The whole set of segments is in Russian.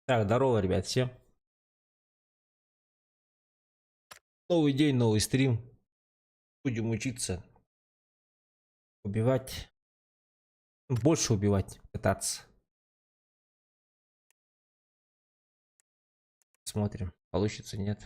Так, здорово, ребят, всем. Новый день, новый стрим. Будем учиться убивать. Больше убивать, пытаться. Смотрим, получится, нет.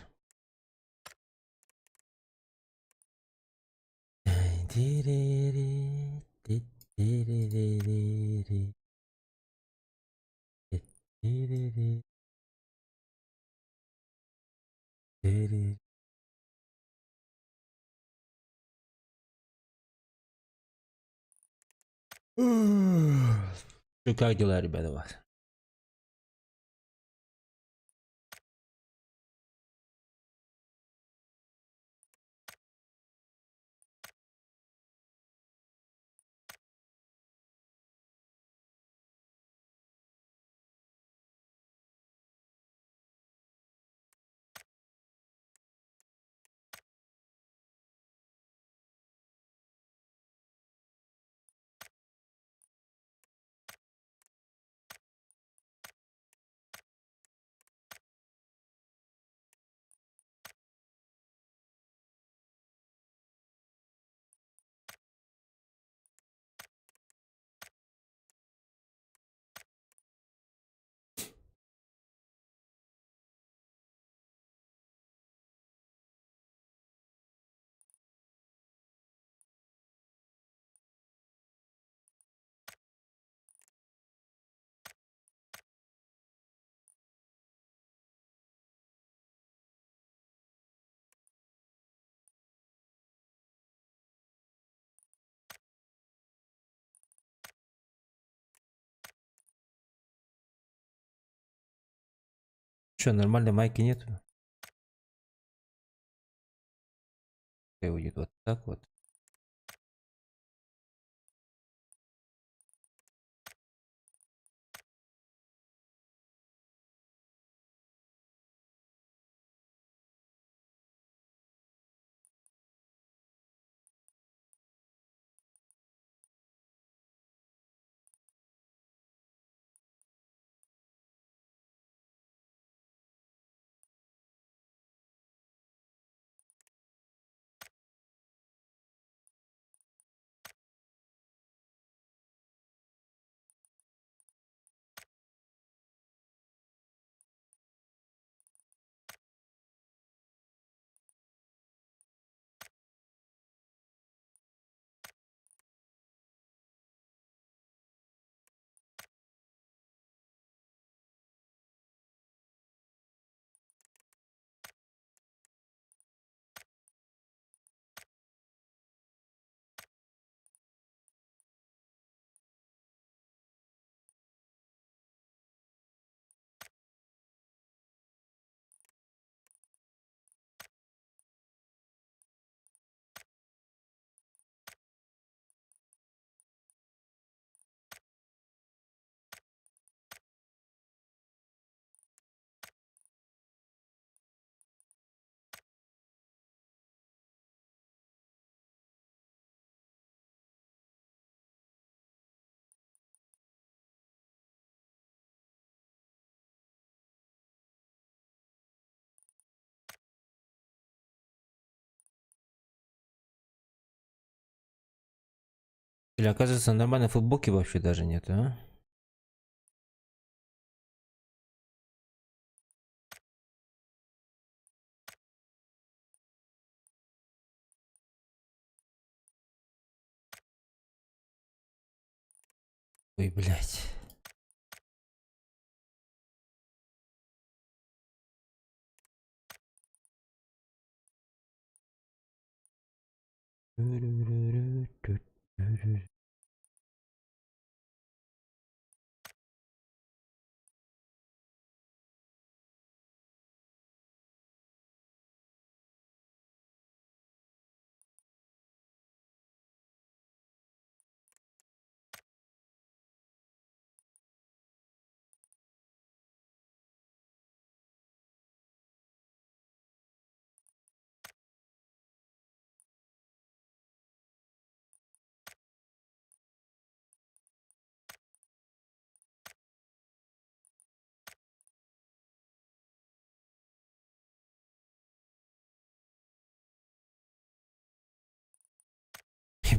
Ну как дела, ребята, у вас? Что, нормальной майки нету? И уйдет вот так вот. Или оказывается, нормальной футболки вообще даже нет, а? Ой, блядь.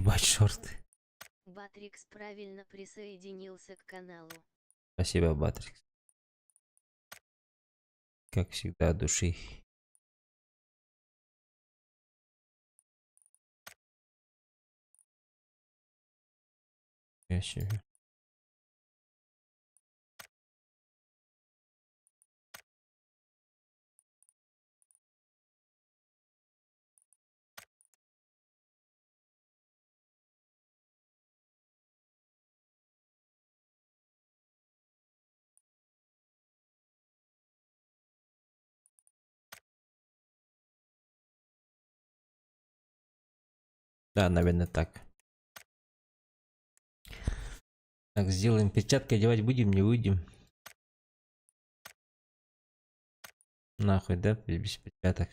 ебать шорты. Батрикс правильно присоединился к каналу. Спасибо, Батрикс. Как всегда, от души. Я себе. Да, наверное, так. Так, сделаем перчатки, одевать будем, не будем. Нахуй, да, без перчаток.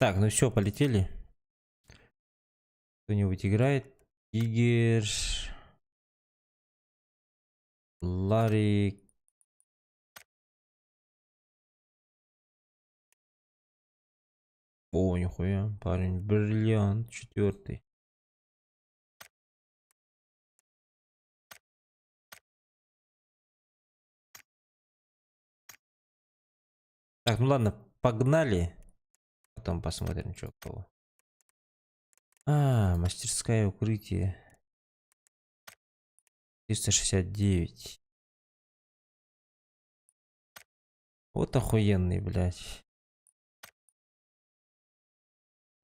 Так, ну все, полетели. Кто-нибудь играет? Игорь. Ларри. О, нихуя, парень. Бриллиант, 4. Так, ну ладно, погнали. Потом посмотрим, что кого. А, мастерская укрытие. 369. Вот охуенный, блядь.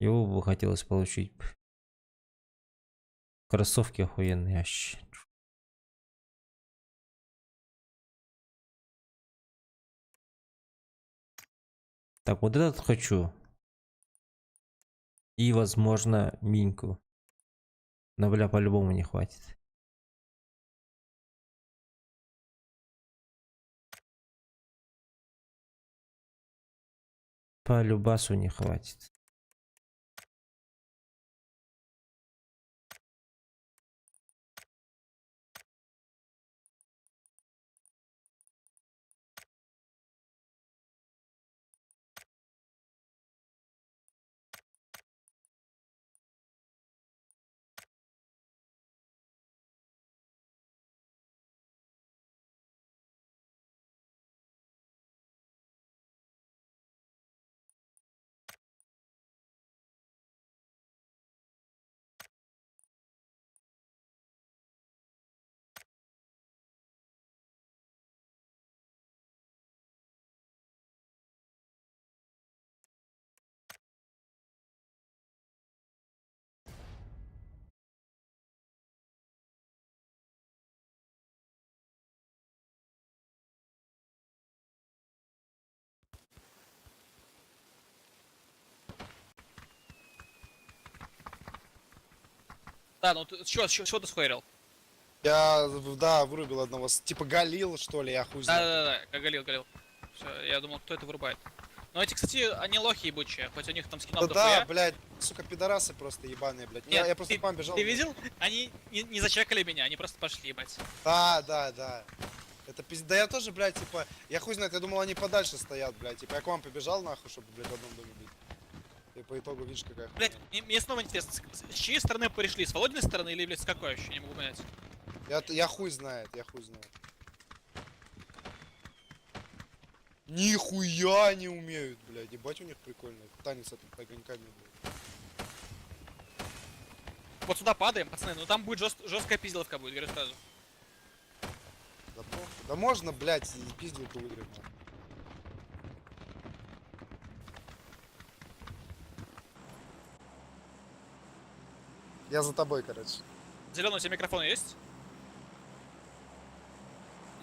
Его бы хотелось получить. Кроссовки охуенные вообще. Так, вот этот хочу. И, возможно, миньку. Но, бля, по-любому не хватит. По любасу не хватит. Да, ну ты чё ты схуярил? Я, да, вырубил одного, типа Галил, что ли, я хуй знаю. Да, как галил. Всё, я думал, кто это вырубает. Но эти, кстати, они лохи ебучие, хоть у них там скинов Да, дохуя. блядь, сука, пидорасы просто ебаные, блядь. Нет, Я просто ты, к вам бежал. ты видел? Они не зачекали меня, они просто пошли, ебать. Да. Это пиздец. Да я тоже, блядь, типа, я хуй знает, я думал, они подальше стоят, блядь. Типа, я к вам побежал, нахуй, чтобы, блядь, в одном доме быть. И по итогу, видишь, какая хуйня. Блять, мне снова интересно, с чьей стороны пришли? С Володиной стороны или, блядь, с какой вообще? Не могу понять. Я хуй знает, я хуй знает. Нихуя не умеют, блядь. Ебать у них прикольно. Танец этот огоньками, блядь. Вот сюда падаем, пацаны, но там будет жесткая пизделовка будет, говорю сразу. Да, да можно, блядь, и пиздилку выиграть. Нахуй. Я за тобой, короче. Зеленый, у тебя микрофон есть?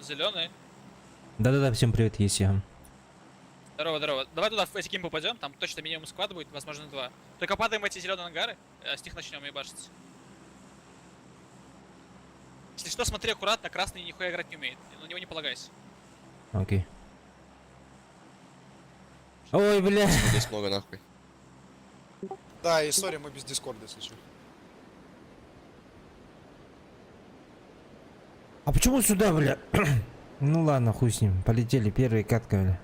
Зеленый. Да-да-да, всем привет, есть я. Здорово, здорово. Давай туда в эти кимпы пойдем, там точно минимум склад будет, возможно, 2. Только падаем в эти зеленые ангары, с них начнем ебашиться. Если что, смотри аккуратно, красный нихуя играть не умеет. На него не полагайся. Окей. Ой, бля. Здесь много нахуй. Да, и сори, мы без дискорда, если что. А почему сюда, бля? Ну ладно, хуй с ним. Полетели, первая катка, бля.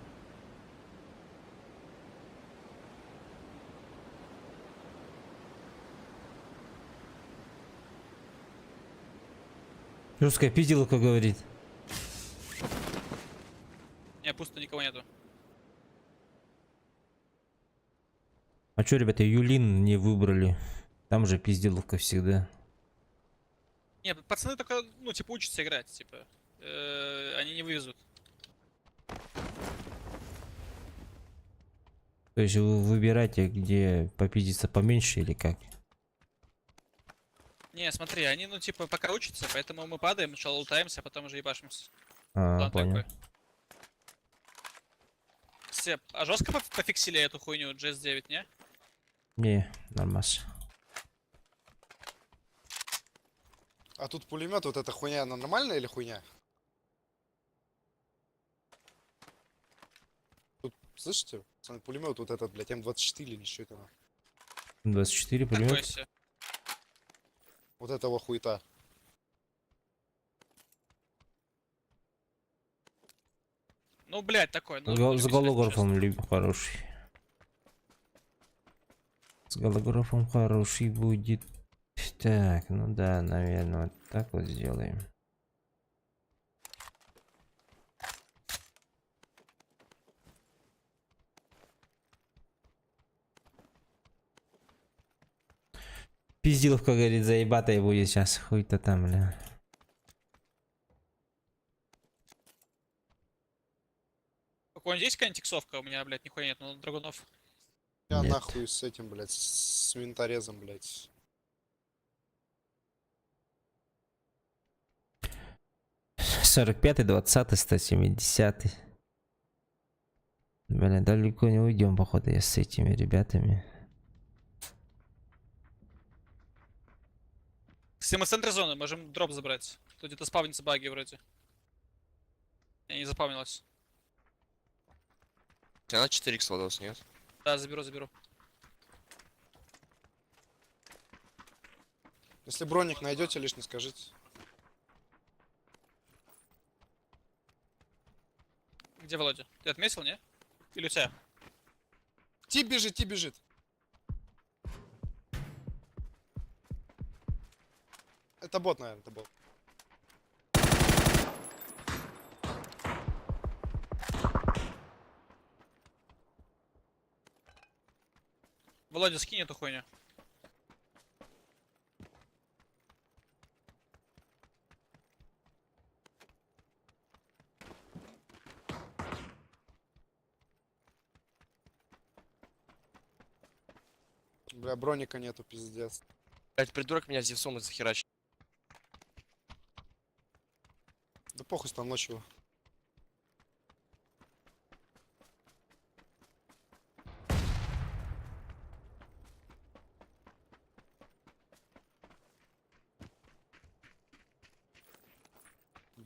Жесткая пизделка говорит. Не, пусто, никого нету. А чё, ребята, Юлин не выбрали? Там же пизделка всегда. Не, пацаны только, ну, типа, учатся играть, типа. Они не вывезут. То есть вы выбираете, где попиздиться поменьше или как? Не, смотри, они, ну, типа, пока учатся, поэтому мы падаем, сначала лутаемся, а потом уже ебашимся. А, План понял. такой. Степ, а жестко пофиксили эту хуйню GS9, не? Не, нормас. А тут пулемет, вот эта хуйня, она нормальная или хуйня? Тут, слышите? Пулемет вот этот, блядь, М24 или что это? 24 Такой пулемет. себе. Вот этого хуета. Ну, блядь, такой. Ну, С любитель, если голографом хороший. С голографом хороший будет. Так, ну да, наверное, вот так вот сделаем. Пиздиловка, говорит, заебатая будет сейчас. Хуй-то там, бля. Какой-нибудь есть какая-нибудь тиксовка? У меня, блядь, нихуя нет, ну, драгунов. Я Нет. нахуй с этим, блядь, с винторезом, блядь. Сорок пятый, 20-й, 170-й. Бля, далеко не уйдем, походу, я с этими ребятами. Если мы в центре зоны, можем дроп забрать. Тут где-то спавнится баги вроде. Не запомнилось. У тебя на 4х ладос, нет? Да, заберу. Если броник найдете, лишний скажите. Где Володя? Ты отметил, не? Или у тебя? Ти бежит, ти бежит. Это бот, наверное, это бот. Володя, скинь эту хуйню. Бля, броника нету, пиздец. Блять, придурок меня здесь суммы захерачит. Да похуй там ночью.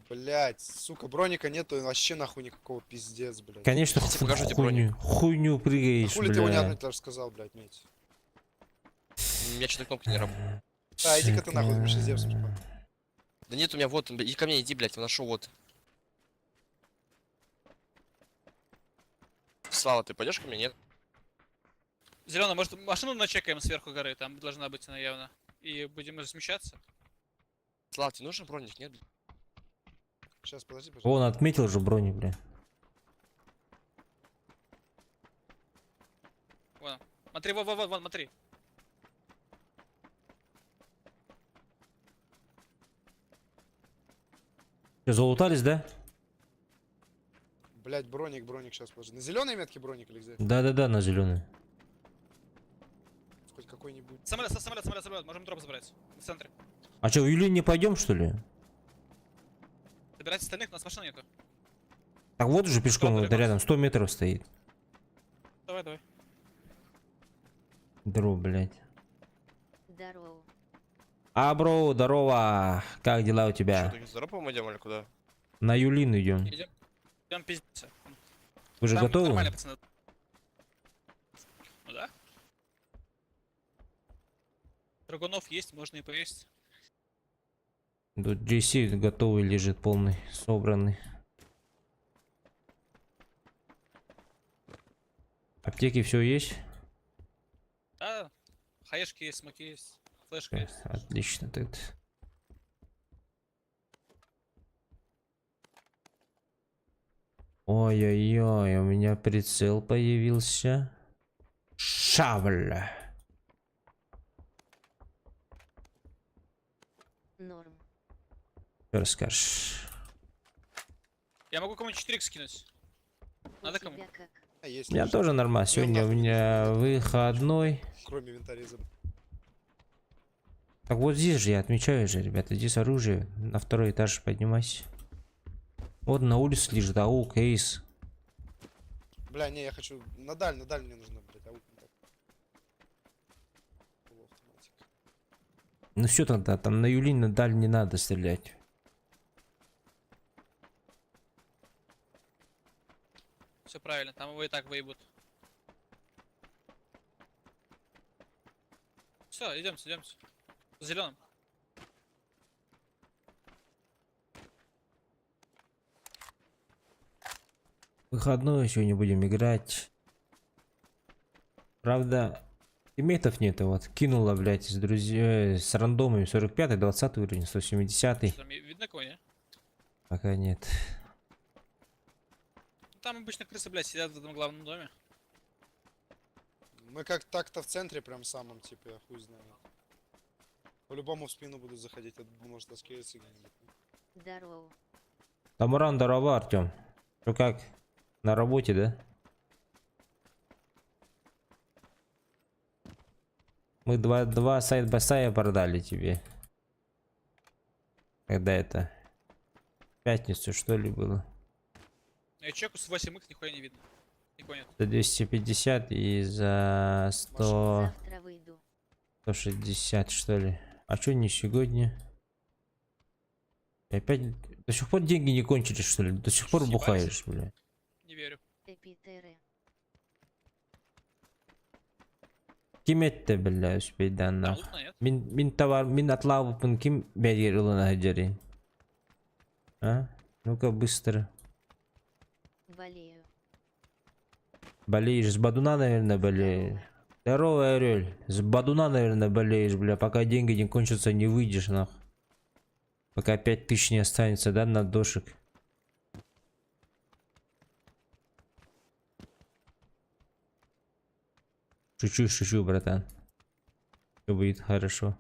Блять, сука, броника нету, вообще нахуй никакого, пиздец, блядь. Конечно, Хотите, покажу тебе хуйню А прыгаешь, хули ты его не бля. отметил, сказал, блядь, медь. У меня что-то кнопки не работают. Да, иди-ка ты нахуй, Миша, Зевс, Да нет, у меня вот, иди ко мне, иди, блять, нашел вот. Слава, ты пойдешь ко мне, нет? Зеленый, может машину начекаем сверху горы, там должна быть она явно. И будем уже смещаться. Слав, тебе нужен броник, нет? Сейчас, подожди, пожалуйста. Он отметил же брони, бля. Вон. Смотри, вон, смотри. Что, залутались, да? Блять, броник сейчас положи. На зеленой метке броник или где? Да-да-да, на зеленый. Хоть какой-нибудь. Самолет. Можем дроп забрать. В центре. А что, в Юлин не пойдем, что ли? Забирайте остальных, у нас машин нету. Так вот уже пешком Правда, вот рядом, 100 метров стоит. Давай. Дро, блядь. Здорово. А, бро, здорово. Как дела у тебя? Что, с дропом идем или куда? На Юлин идем. Идем пиздиться. Вы же Там готовы? нормально, пацаны. Ну да. Драгунов есть, можно и повесить. Тут GC готовый лежит полный, собранный. Аптеки все есть? Да, хаешки есть, смоки есть, флешка есть. Отлично тогда. Ой-ой-ой, у меня прицел появился. Шавль. Норм. Что расскажешь? Я могу кому-нибудь 4 скинуть. Надо У кому? тебя как? А, есть. У меня лежит. тоже нормально. Сегодня у нахуй меня выходной. Кроме инвентаря забыл. Так вот здесь же я отмечаю же, ребята. Здесь оружие. На второй этаж поднимайся. Вот на улице лежит АУК, Эйс. Бля, не, я хочу. На даль мне нужно, блядь, аук не так. Полуавтоматик. Ну все тогда, там на Юлин на даль не надо стрелять. Все правильно, там его и так выебут. Все, идемте. За зеленым. Выходной сегодня будем играть. Правда, тиммейтов нету. Вот кинула, блядь, с друзьями, с рандомами 45-й, 20 уровень, 170-й. Что там, видно кого, не? Пока нет. Ну, там обычно крысы, блядь, сидят в этом главном доме. Мы как так-то в центре прям самом, типа, я хуй знаю. По-любому в спину будут заходить, я думаю, может доскеется где-нибудь. Здорово. Тамуран, здорово, Артем. Что как? На работе, да? Мы два сайд-бай-сайда продали тебе. Когда это? В пятницу, что ли, было? Я чеку с 8 их нихуя не видно. Никого нет. За 250 и за 100... Завтра выйду. 160, что ли. А что не сегодня? И опять... До сих пор деньги не кончились, что ли? До сих пор Съебались. бухаешь, бля. Не верю. Эпитеры. Kim etti billa üspeyden Там nach. лутно нет? Min товар, min atlавыпын kim бергер улына хаджари? А? Ну-ка быстро. Болею. Болеешь, с Бадуна, наверное, болеешь. Здорово, Орель. С Бадуна, наверное, болеешь, бля. Пока деньги не кончатся, не выйдешь, нах. Пока 5000 не останется, да, на дошек. Шучу, братан. Все будет хорошо.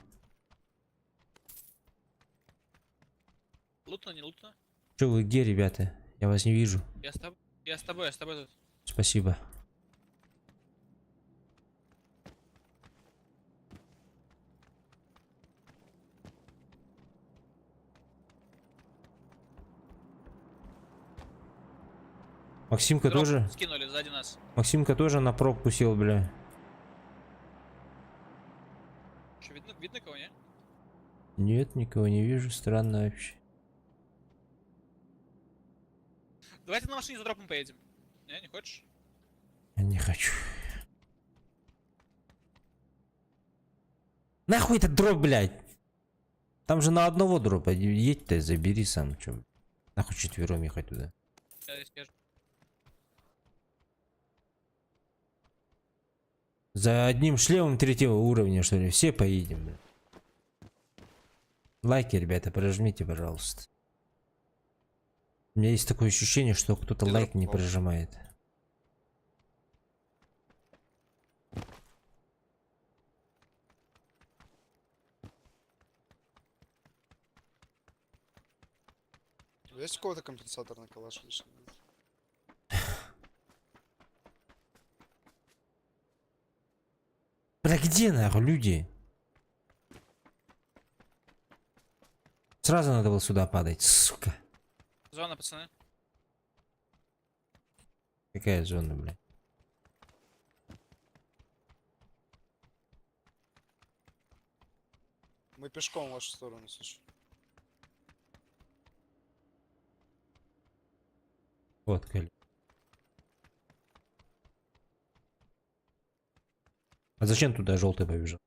Лутно, не лутно? Че вы где, ребята? Я вас не вижу. Я с тобой тут. Спасибо. Максимка Дроп тоже? скинули сзади нас. Максимка тоже на пробку сел, бля. Что, видно кого, не? Нет, никого не вижу. Странно вообще. Давайте на машине за дропом поедем. Не хочешь? Я не хочу. Нахуй этот дроп, блядь? Там же на одного дропа. Едь ты, забери сам. Чё? Нахуй четвером ехать туда. Я За одним шлемом третьего уровня, что ли? Все поедем, бля. Лайки, ребята, прожмите, пожалуйста. У меня есть такое ощущение, что кто-то Ты лайк не дропнул. прожимает. Есть у кого-то компенсатор на калаш лишний? Бля, где нахуй люди? Сразу надо было сюда падать, сука. Зона, пацаны. Какая зона, бля? Мы пешком в вашу сторону, слушай. Вот, Кэль. А зачем туда желтый побежал?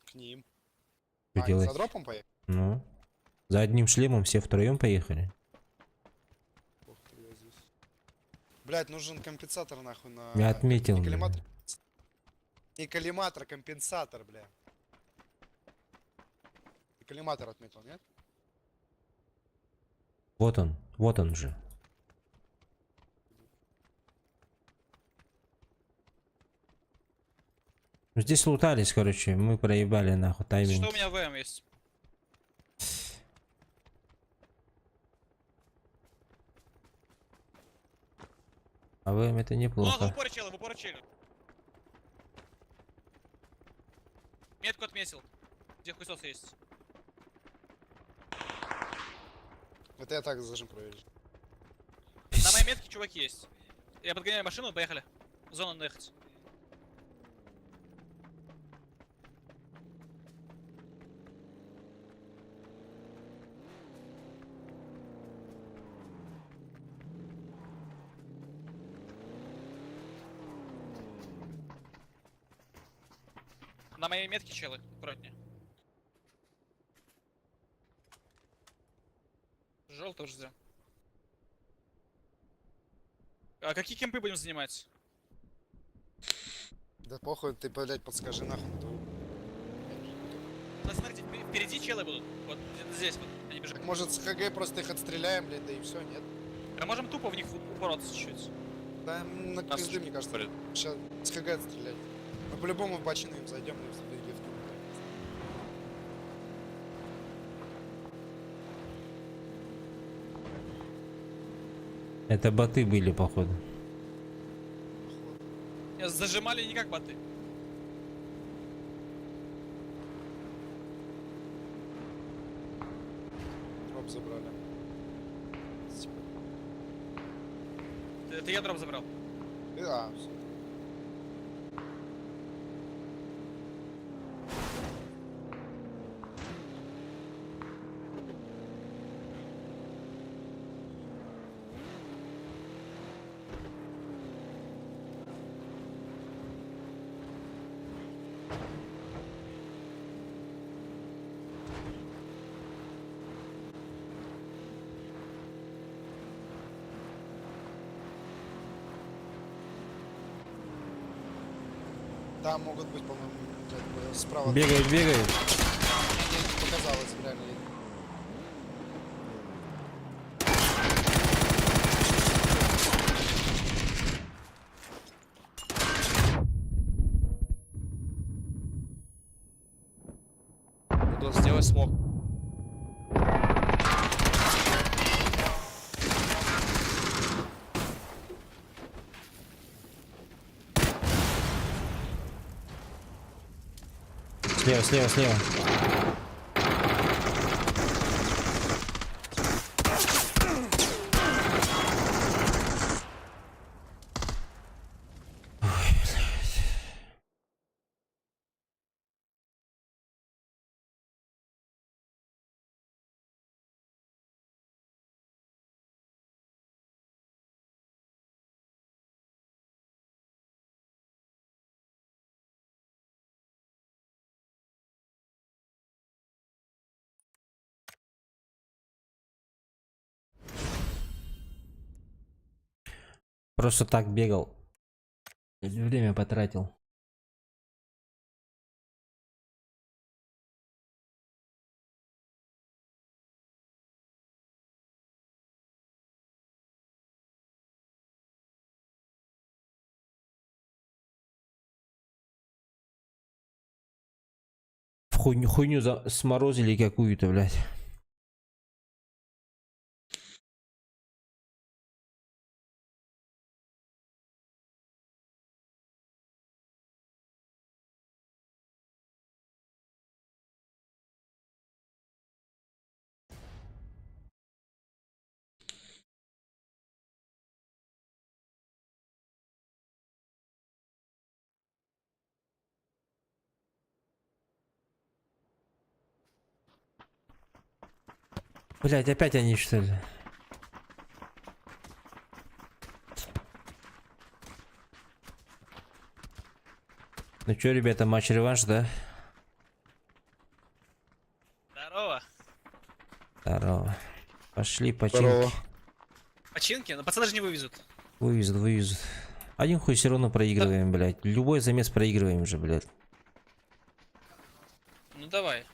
К ним. Что А, делать? за дропом поехали? Ну, за одним шлемом все втроем поехали. Ох ты, я здесь. Блять, нужен компенсатор нахуй на... Я отметил, Не бля. коллиматор. Не коллиматор, компенсатор, бля. Ты коллиматор отметил, нет? Вот он же. Ну, здесь лутались, короче, мы проебали нахуй Что у тайминг. меня ВМ есть? А вы это Ну, в неплохо. упор челы, в упор челы. Метку отметил. Где хуесос есть? Это я так зажим проверю. На моей метке чувак есть. Я подгоняю машину, поехали. В зону надо ехать. На моей метке челы, аккуратнее. Желтый уже сделал. А какие кемпы будем занимать? Да похуй, ты, блядь, подскажи нахуй. Ну, смотрите, впереди челы будут. Вот где-то здесь вот. Они бежат. Может с ХГ просто их отстреляем, блядь, да и все, нет? Мы можем тупо в них упороться чуть-чуть. Да, на Нас пизды, мне кажется. поряд. Сейчас с ХГ отстрелять. Мы по-любому в бочину им зайдем и в лифт. Это боты были, походу. Меня зажимали не как боты. Дроп забрали. Это я дроп забрал. А, все. Там могут быть, по-моему, справа. Бегают. Мне показалось, реально. Буду сделать смог. Слева. Просто так бегал. Время потратил. хуйню сморозили какую-то, блядь. Блядь, опять они что ли? Ну чё, ребята, матч-реванш, да? Здорово. Здорово. Пошли, починки. Здорово. Починки? Но пацаны же не вывезут. Вывезут, вывезут. Один хуй все равно проигрываем, блядь. Любой замес проигрываем же, блядь. Ну давай.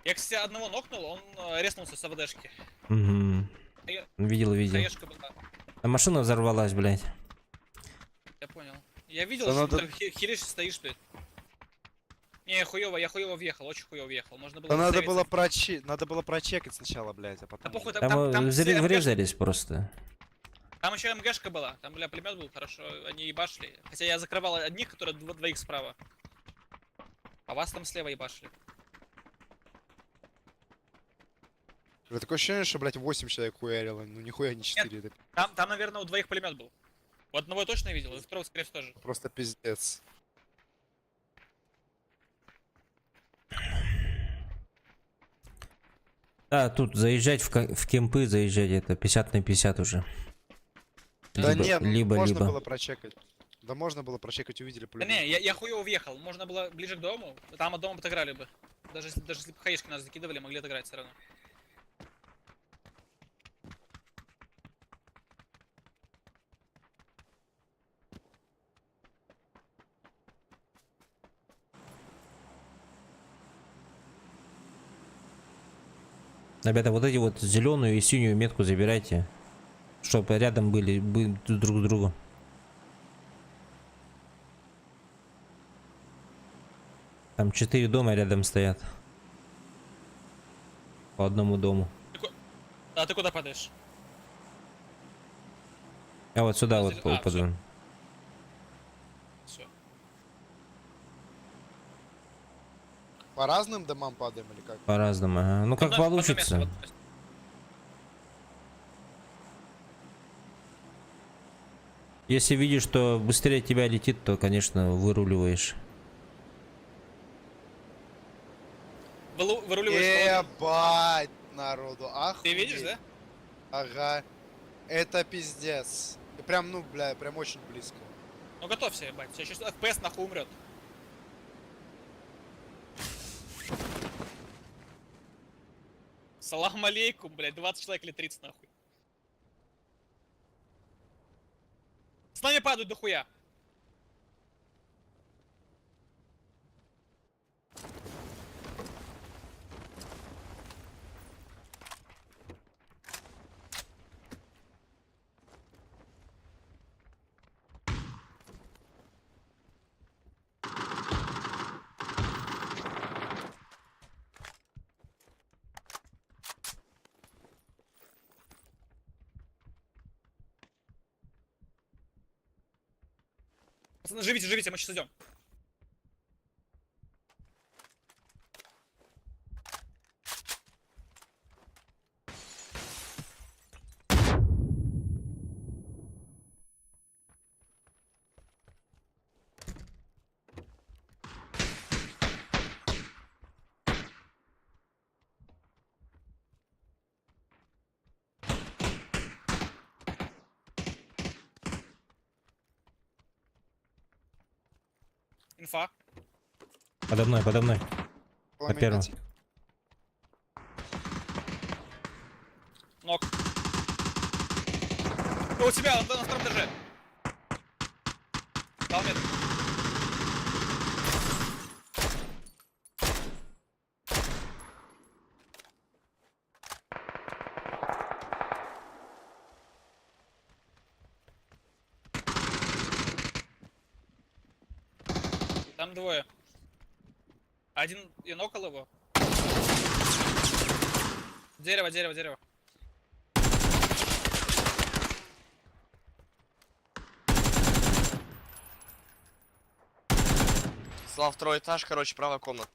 Я, кстати, одного нокнул, он резнулся с АВДшки. Угу. Я- Видел, видел. Хаешка была. А машина взорвалась, блядь. Я понял. Я видел, Да что надо- ты хилишь, стоишь ты. Не, я хуёво въехал, очень хуёво въехал. Можно было Да надо засейвиться. было надо было прочекать сначала, блядь, а Да потом. похуй, Там, там все МГшки. врезались просто. Там еще МГшка была, там, бля, пулемет был, хорошо, они ебашили. Хотя я закрывал одних, которые двоих справа. А вас там слева ебашили. Бля, такое ощущение, что, блядь, 8 человек хуярило, ну нихуя не 4, это Там, наверное, у двоих пулемет был. У одного я точно видел, и у второго, скорее всего, тоже. просто пиздец. Да, тут заезжать в кемпы, заезжать это 50 на 50 уже. Да Либо- не, ну, либо, можно либо. было прочекать. Да можно было прочекать, увидели Да пулемет. не, я хуёво въехал, можно было ближе к дому, там от дома бы отыграли бы. Даже если бы хаешки нас закидывали, могли отыграть все равно. Ребята, вот эти вот зеленую и синюю метку забирайте, чтобы рядом были друг с другом. Там 4 дома рядом стоят. По одному дому. А ты куда падаешь? А вот сюда вот А, упаду. Все. По разным домам падаем или как? По-разному, ага. Ну как получится. Если видишь, что быстрее тебя летит, то, конечно, выруливаешь. Выруливаешь. Ебать народу, ах. Ты видишь, да? Ага. Это пиздец. И прям, ну, бля, прям очень близко. Ну готовься, ебать. Сейчас FPS нахуй умрет. Салам алейкум, блядь, 20 человек или 30 нахуй. С нами падают дохуя. Пацаны, живите, живите, мы сейчас идем. Инфа. Подо мной, подо мной. Пламя первом. найти. Нок. Ну, у тебя, на втором этаже. Дал метр. Там двое. Один, я нокал его. Дерево, дерево, дерево. Слав, второй этаж, короче, правая комната.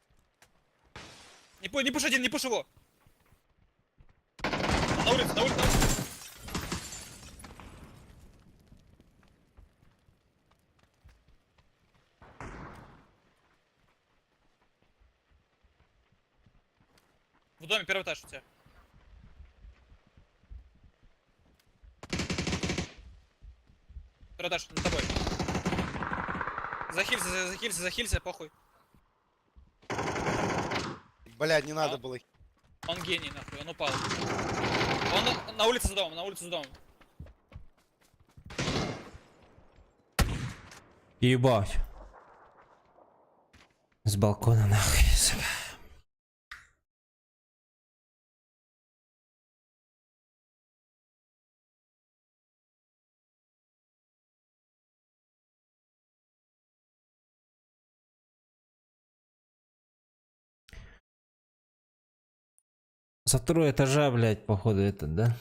Не пуш один, не пуш его. На улице, на улице, на улице. В доме первый этаж у тебя. Второй этаж, над тобой. Захилься, похуй. Блядь, не надо было. Он гений, нахуй, он упал. Он на улице за домом, на улице за домом. Ебать. С балкона нахуй, сука. Со второго этажа, блядь, походу этот, да?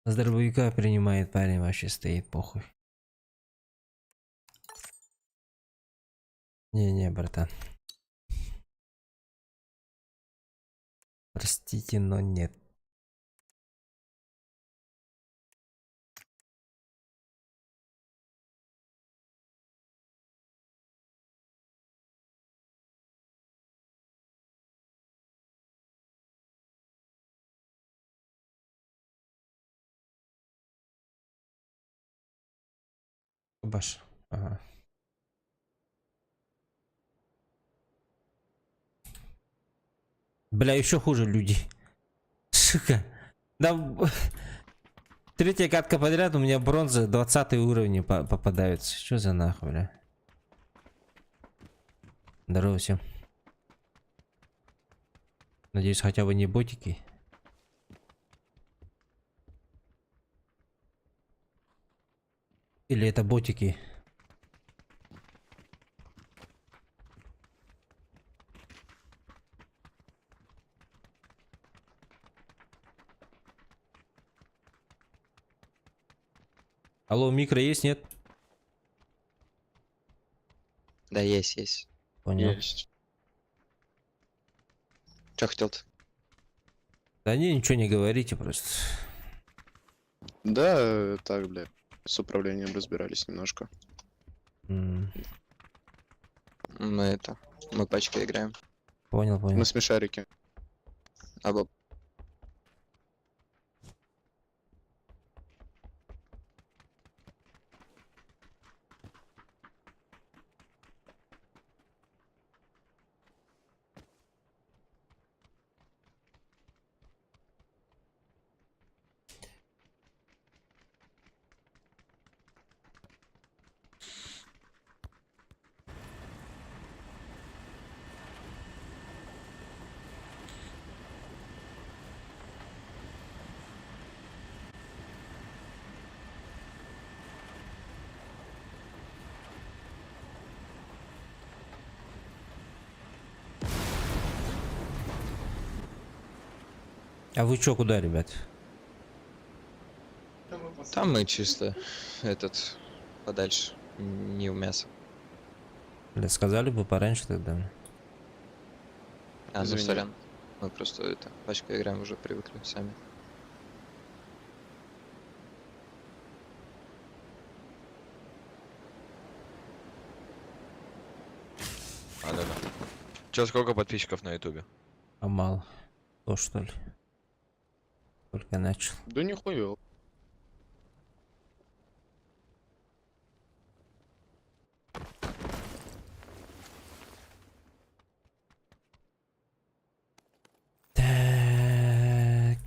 С дробовика принимает парень, вообще стоит, похуй. Не, братан. Простите, но нет. Баш. Ага. Бля, еще хуже люди. Сука. Да. Третья катка подряд у меня бронза 20 уровни попадаются. Что за нахуй, бля? Здорово всем. Надеюсь, хотя бы не ботики. Или это ботики? Алло, микро есть, нет? Да, есть. Понял. Есть. Что хотел-то? Да не, ничего не говорите просто. Да, так, бля. С управлением разбирались немножко. М, Мы пачкой играем. Понял. Мы смешарики. Або А вы чё, куда, ребят? там мы чисто подальше, не в мясо. Бля, сказали бы пораньше тогда. Ну Извини. сорян. Мы просто пачкой играем, уже привыкли сами. Да. Че, сколько подписчиков на ютубе? А мало. То что ли? Только начал. Да нихуя. Так.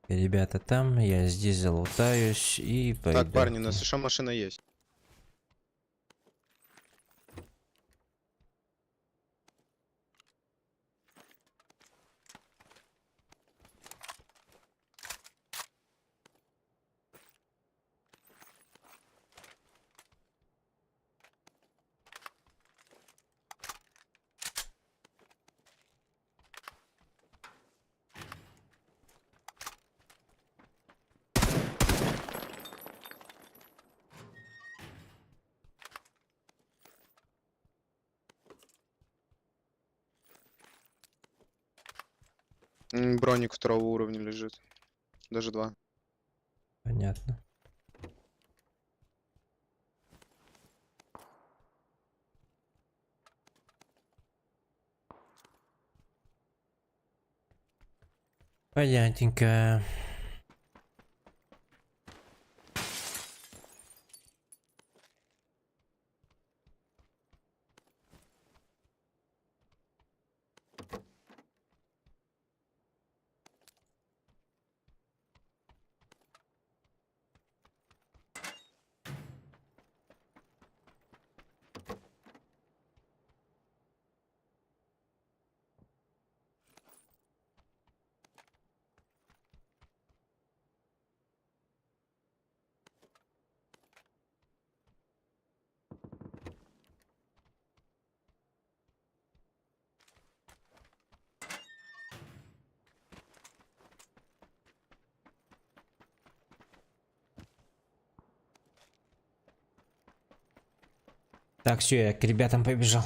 Ребята там, я здесь залутаюсь и пойду. Так, парни, на США машина есть. Броник второго уровня лежит. Даже 2. Понятно. Понятненько. Так, все, я к ребятам побежал.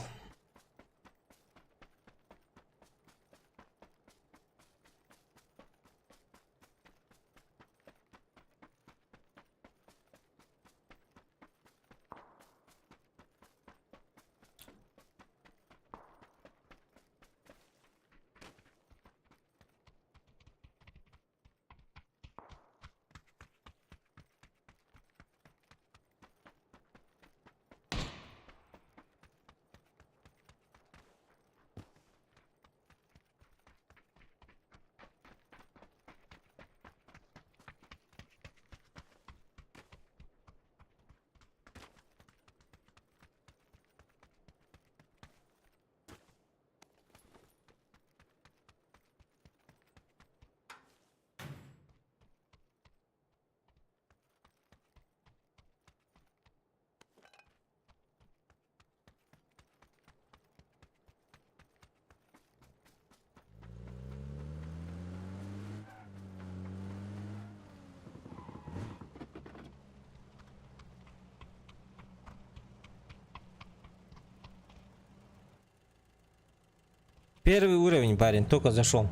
Первый уровень, парень, только зашел.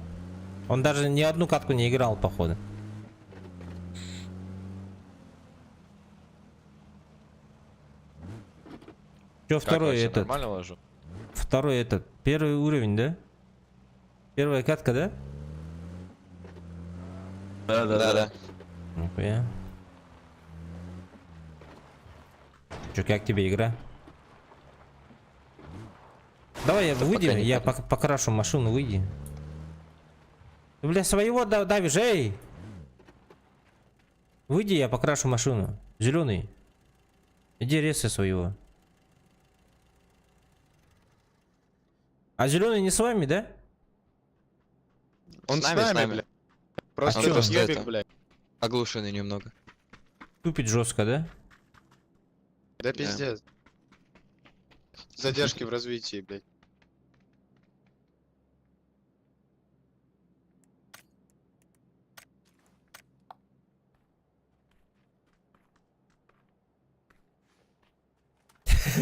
Он даже ни одну катку не играл, походу. Че, второй вообще, этот? нормально ложу? Второй этот. Первый уровень, да? Первая катка, да? Да-да. Нихуя. Че, как тебе игра? Давай я выйди, пока не я понятно. покрашу машину, выйди. Ты, бля, своего давишь, эй! Выйди, я покрашу машину. Зеленый. Иди резай своего. А зеленый не с вами, да? Он С нами, блядь. Просто чё? это Это- ёбик, блядь. Оглушенный немного. Тупит жестко, да? Да пиздец. Задержки в развитии, блядь.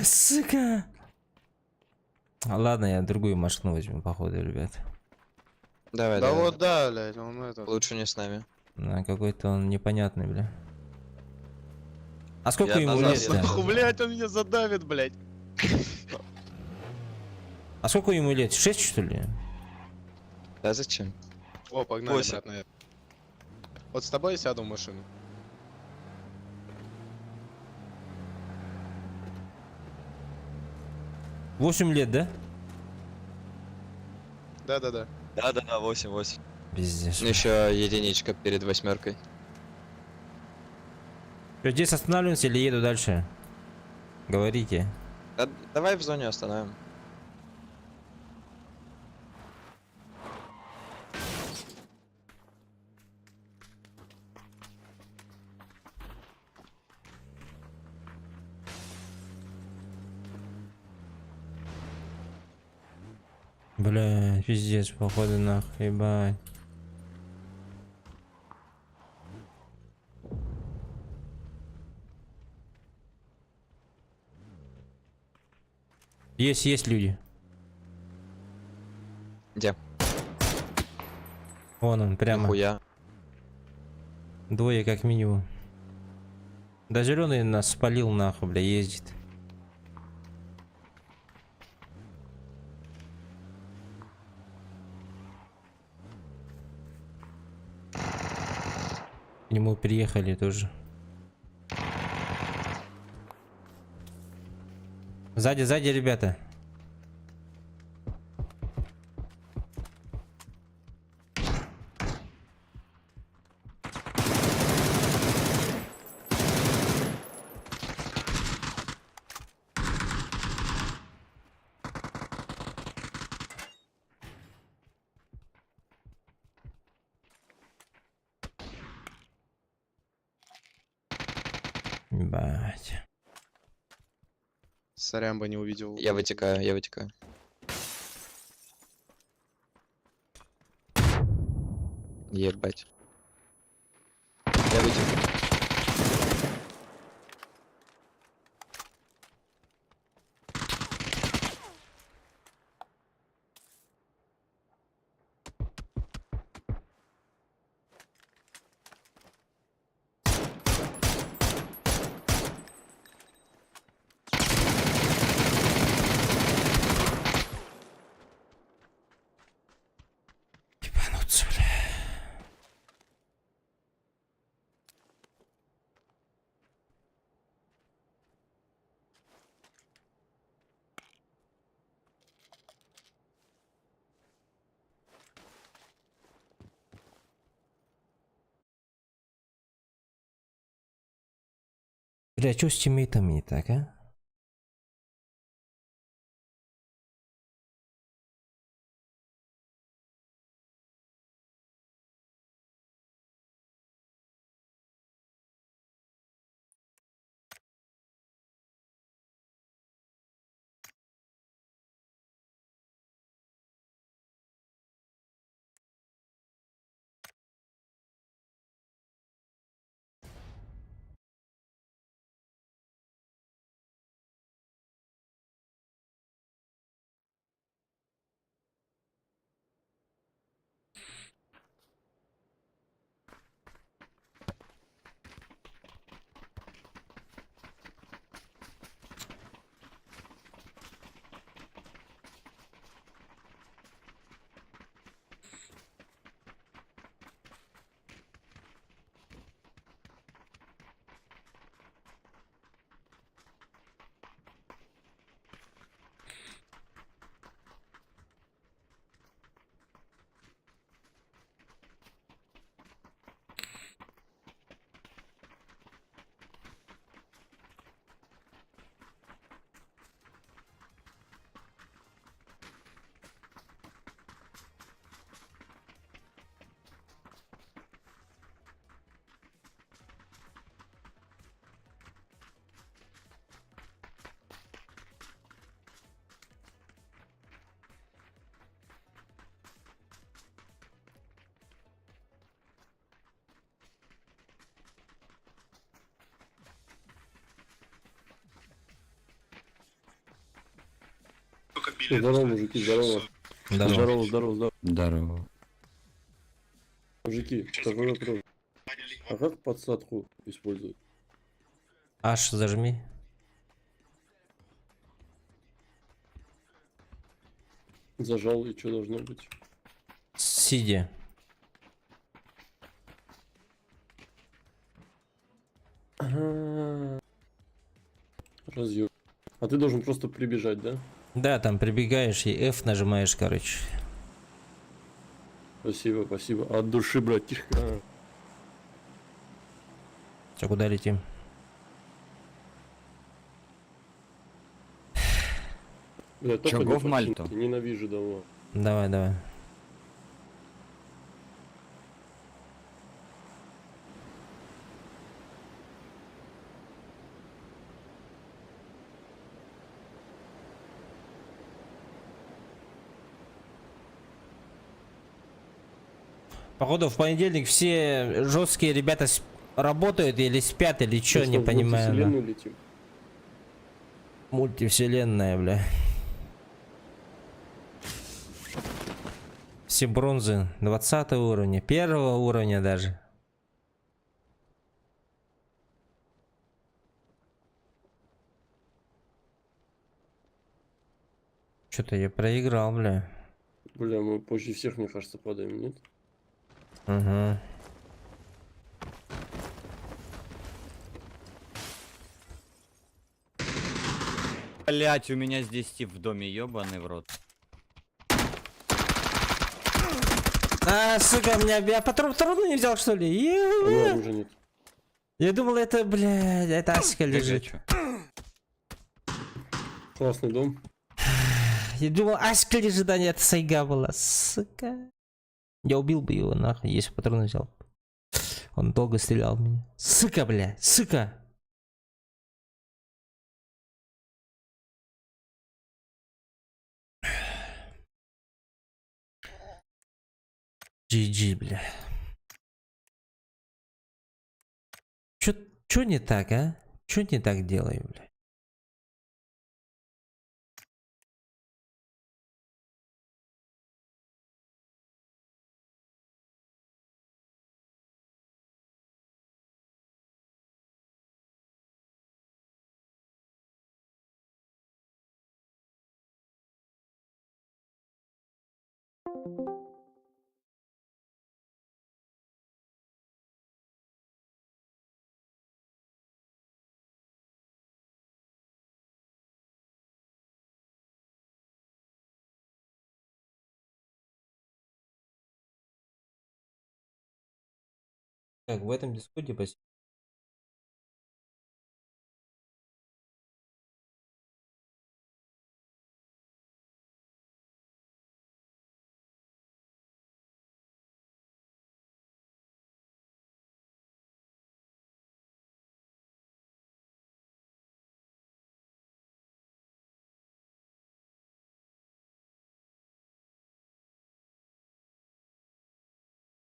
Сука. Ладно, я другую машину возьму, походу, ребят. Давай, Да давай. вот да, блядь, он этот. Лучше не с нами. Да, какой-то он непонятный, бля. А сколько Я ему назад лет-то? еду. Нахуй, блядь, он меня задавит, блядь. А сколько ему лет? 6, что ли? Да зачем? О, погнали, Восемь. брат, наверное. Вот с тобой я сяду в машину. Восемь лет, да? Да-да-да. Да-да-да, 8-8. Пиздец. Еще единичка перед 8. Чё, здесь останавливаемся или еду дальше? Говорите. Давай в зоне остановим. Бля, пиздец, походу нахуй, ебать. Есть люди. Где? Вон он, прямо. Нихуя. Двое как минимум. Да зеленый нас спалил нахуй, бля, ездит. К нему приехали тоже. Сзади, ребята. Бать. Сорян бы не увидел. Я вытекаю, я вытекаю. Ебать. Я вытек. Ебануться, бля. Бля, чё с тиммейтами не так, а? Здорово, мужики, здорово. Здорово, здорово, здорово. Здорово. Мужики, такой вопрос. А как подсадку использовать? Аж зажми. Зажал, и что должно быть? Сидя. Разъем. А ты должен просто прибежать, да? Да, там прибегаешь и F нажимаешь, короче. Спасибо, спасибо. От души, братишка. Че, куда летим? Бля, только Чего не в Мальту? починки, ненавижу давно. Давай, давай. Походу в понедельник все жесткие ребята работают или спят, или что, Мы не что, в понимаю. Да. мультивселенную летим? Мультивселенная, бля. Все бронзы 20 уровня, 1 уровня даже. Что-то я проиграл, бля. Бля, мы позже всех, мне кажется, падаем, нет? Угу. Блять, у меня здесь тип в доме, ебаный в рот. А, сука, я патрон вторую не взял, что ли? А у меня оружия нет. Я думал, это, блядь, это Аська лежит. Чё? Классный дом. Я думал, Аська лежит, а нет, Сайга была, сука. Я убил бы его, нахуй, если бы патрон взял. Он долго стрелял в меня. Сука, бля, сука. GG, бля. Чё не так, а? Чё не так делаю, бля? Так, в этом дискуде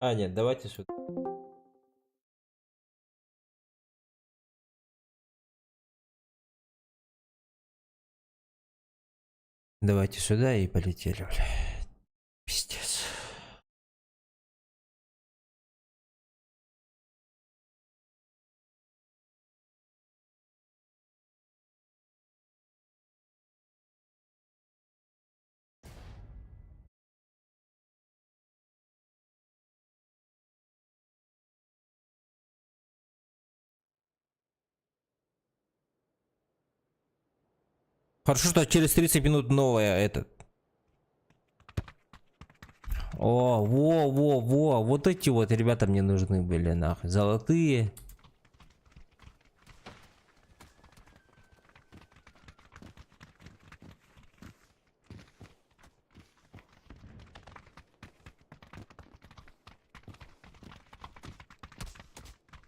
А, нет, давайте сюда. Давайте сюда и полетели, бля. Пиздец. Хорошо, что через 30 минут новая этот. О, во, вот эти вот ребята мне нужны были, нахуй. Золотые.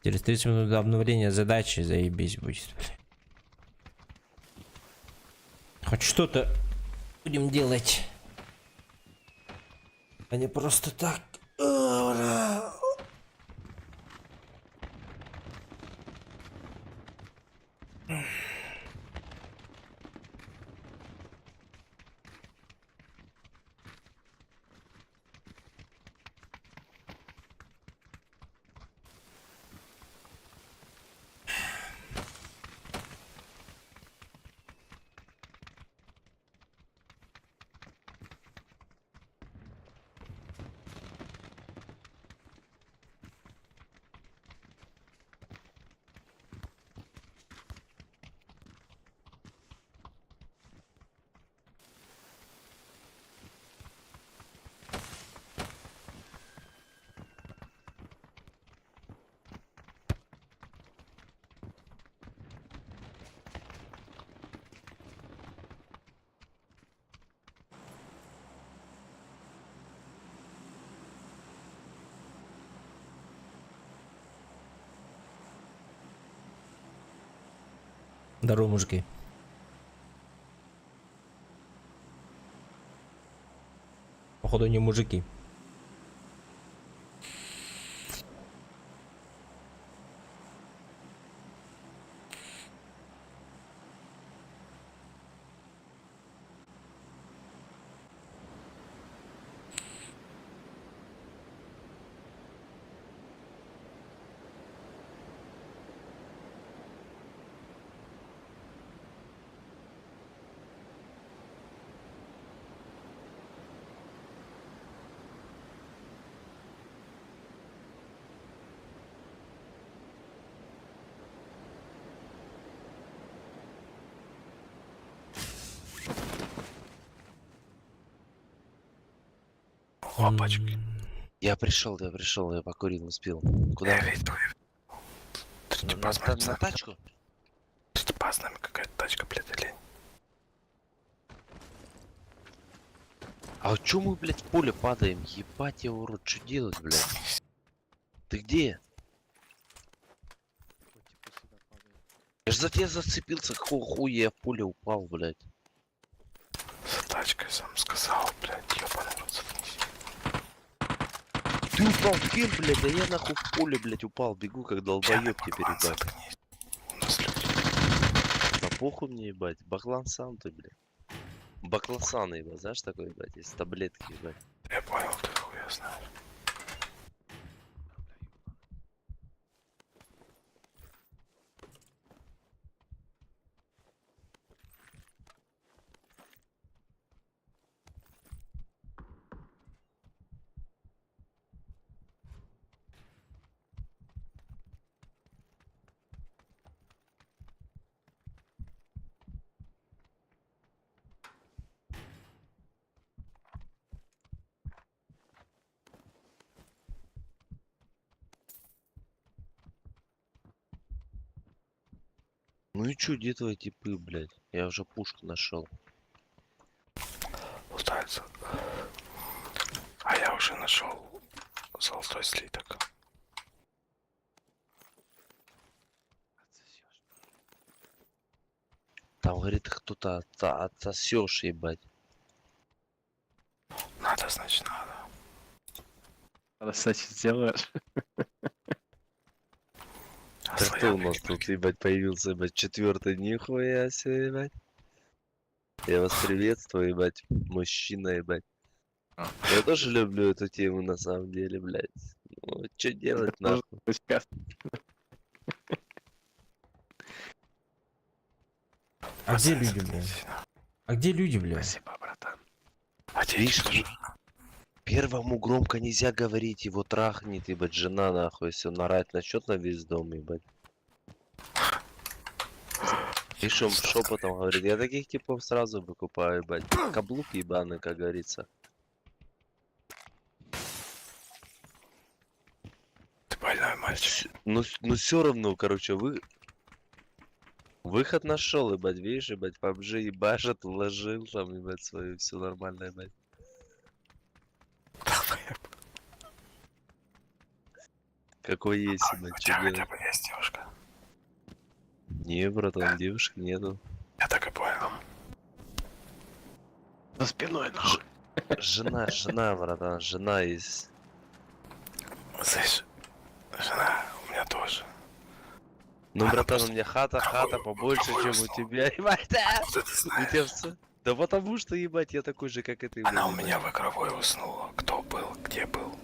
Через 30 минут до обновления задачи заебись будет. Хоть что-то будем делать. А не просто так. Здорово, мужики. Походу не мужики. Опачки. Я пришел, я покурил, успел. Куда? На тачку? А чё мы, блядь, в поле падаем? Ебать его рот, что делать, блядь? Ты где? Я ж за тебя зацепился, какого хуя я в поле упал, блядь. За тачкой сам сказал, блядь, ёбаный рот, заткнись. Ты упал кем, блядь? А я нахуй в поле, блядь, упал. Бегу, как долбоёб теперь, ебать. Заткнись. У нас люди. Да похуй мне, ебать. Баклан сам ты, блядь. Бакласан, ебать, знаешь такой, ебать? Есть таблетки, ебать. Я понял, ты хуя знаешь. Ну и чё, где твои типы, блядь? Я уже пушку нашел. Лутается. А я уже нашел золотой слиток. Там, говорит, кто-то отсосешь, ебать. Надо, значит, надо. Красавчик сделаешь. А Да кто у нас слоями тут, ебать, появился, ебать, четвертый, нихуя себе, ебать. Я вас приветствую, ебать, мужчина, ебать. Я тоже люблю эту тему, на самом деле, блядь. Ну, что делать, нахуй? А где люди, бля? заткнись. А где люди, бля? Спасибо, братан. А Видишь, девочка же. первому громко нельзя говорить, его трахнет, ебать, жена, нахуй, если он орать начнет на весь дом, ебать. И он шепотом говорит, я таких типов сразу выкупаю, ебать. Каблук ебаный, как говорится. Ты больной мальчик. Ну все равно, короче, выход нашел, ебать, видишь, ебать, PUBG ебашит, вложил там, ебать, свою, все нормально, ебать. Какой есть, У ебать, тебя что хотя делать? бы есть девушка. Не, братан, девушек нету. Я так и понял. За спиной, нахуй. Жена, братан, жена есть. Слышь, жена у меня тоже. Ну, Она братан, у просто- меня хата побольше, какой чем у услов? тебя, ебать, да? Откуда ты У знаешь? тебя всё? Да потому что, ебать, я такой же, как и ты, Она у блядь, меня ебать. в игровой уснула. Кто был, где был.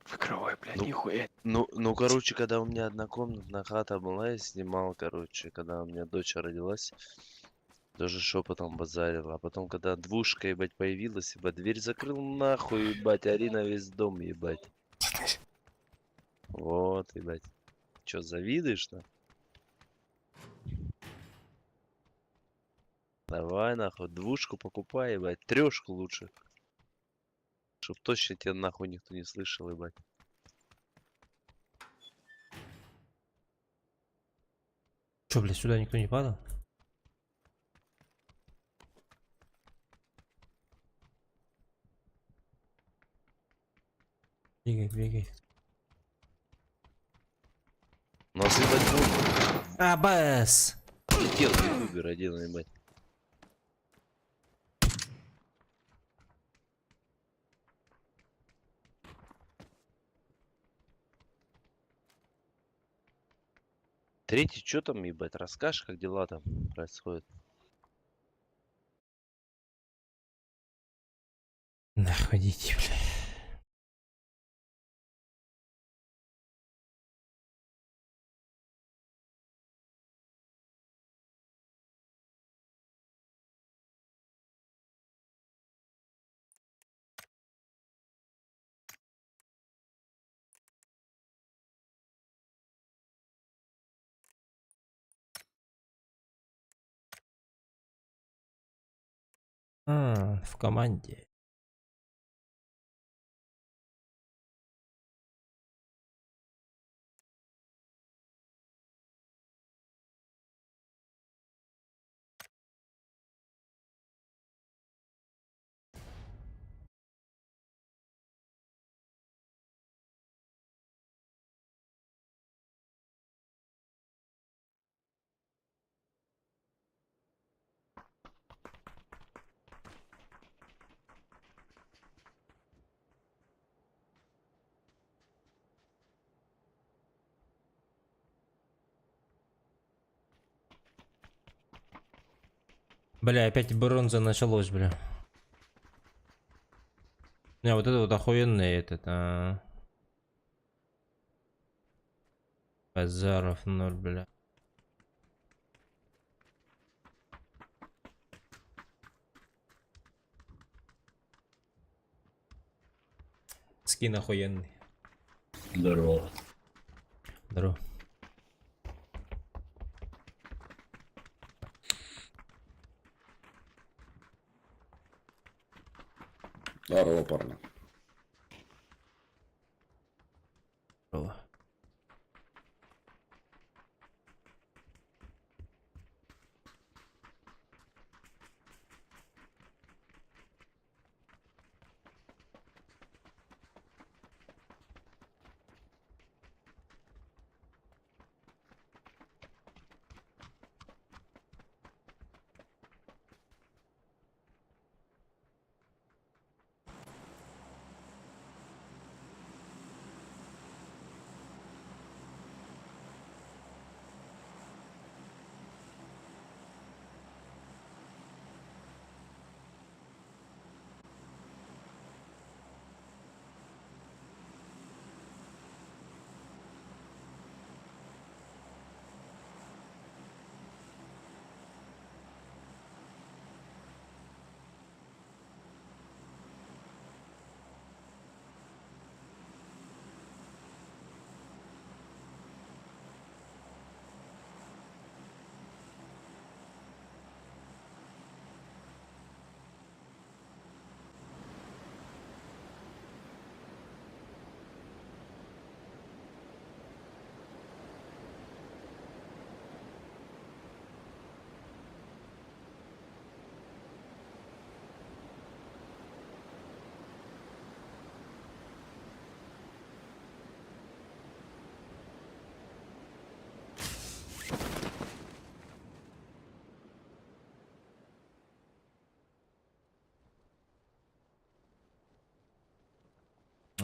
В кровой, блядь, Ну, нихуя. Ну, короче, когда у меня однокомнатная хата была, я снимал, короче, когда у меня дочь родилась, тоже шепотом базарил. А потом, когда двушка, ебать, появилась, ебать, дверь закрыл нахуй, ебать, ори на весь дом, ебать. Заткнись. Вот, ебать. Чё, завидуешь, на? Давай, нахуй, двушку покупай, ебать, трешку лучше. Чтоб точно тебя нахуй никто не слышал, ебать. Чё, бля, сюда никто не падал? Бегай, бегай. У нас, ебать, бомба. Абас! Летел, ютубер один, ебать. Третий, чё там, ебать, расскажешь, как дела там происходят? Нахуй идите, бля. В команде. Бля, опять бронза началось, бля. Не, вот это вот охуенный этот. Базаров 0, бля. Скин охуенный. Здорово. Здорово. Здорово, парни. Здорово.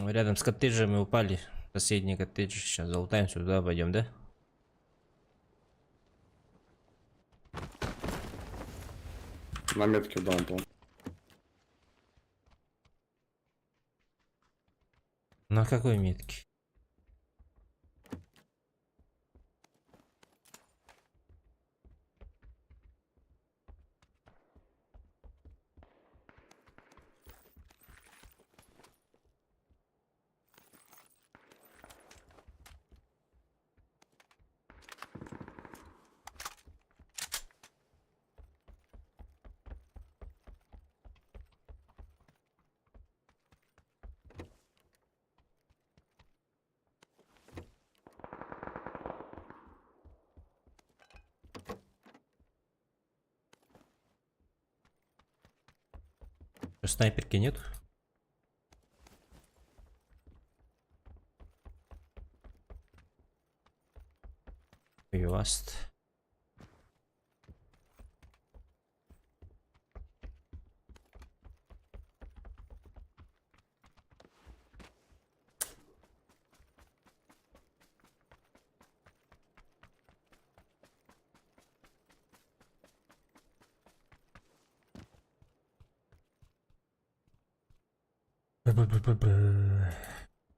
Рядом с коттеджами упали. Соседний коттедж. Сейчас залутаем сюда, пойдем, да? На метке даунпл. На какой метке? Снайперки нет? Пиваст.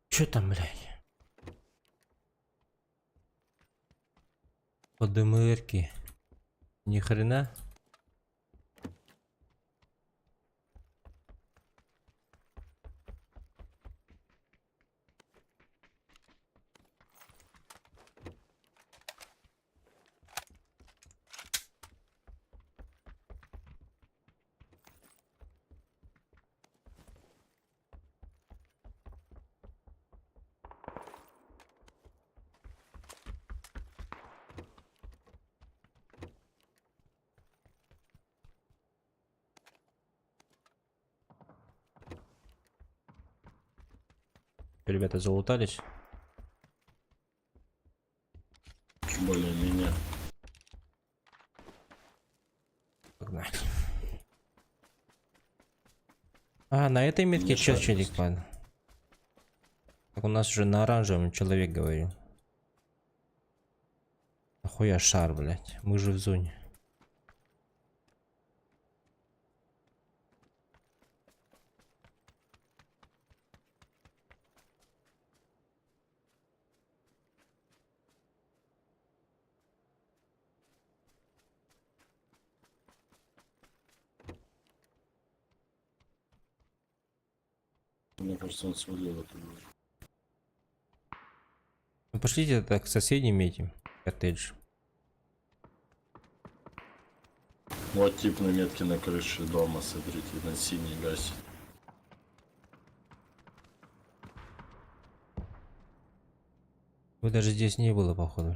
Чё там, блядь? По ДМРке. Ни хрена. Ребята залутались. Более-менее. Погнали. А, на этой метке чё, челик, ладно. Так у нас уже на оранжевом человек говорил. Нахуя шар, блядь? Мы же в зоне. Мне кажется, он свалил это. Ну, пошлите так к соседним этим коттедж. Вот тип на метке на крыше дома, смотрите, на синий гасит. Вы даже здесь не было, походу.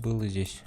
Был и здесь.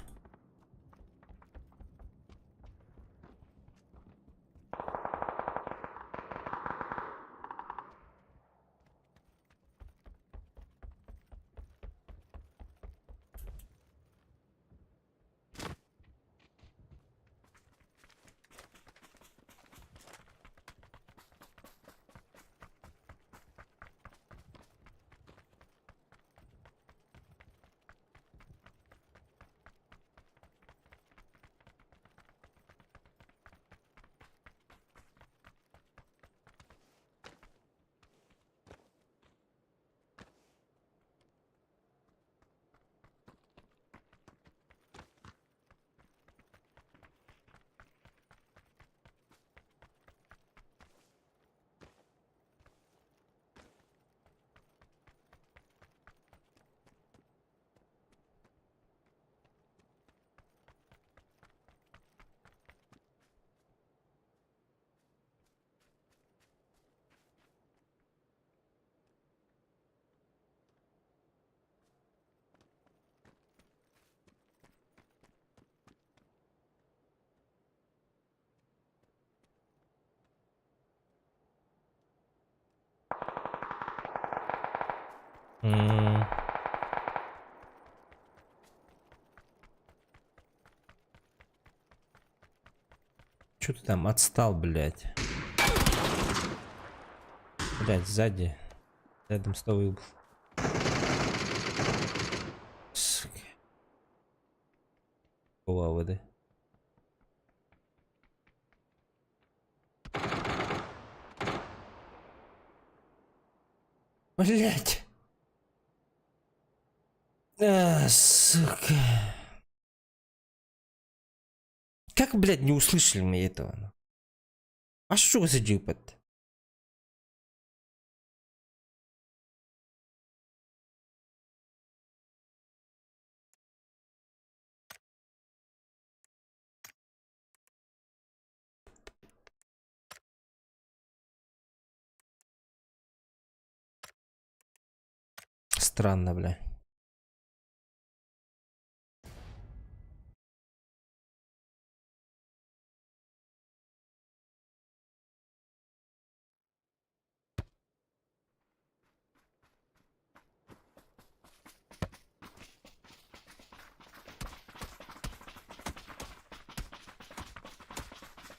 Чё ты там отстал, блядь? Блядь, сзади. Рядом с тобой. Сука. Бывало, да? Блядь. Сука. Как, блядь, не услышали мы этого? А что за дюпот? Странно, бля.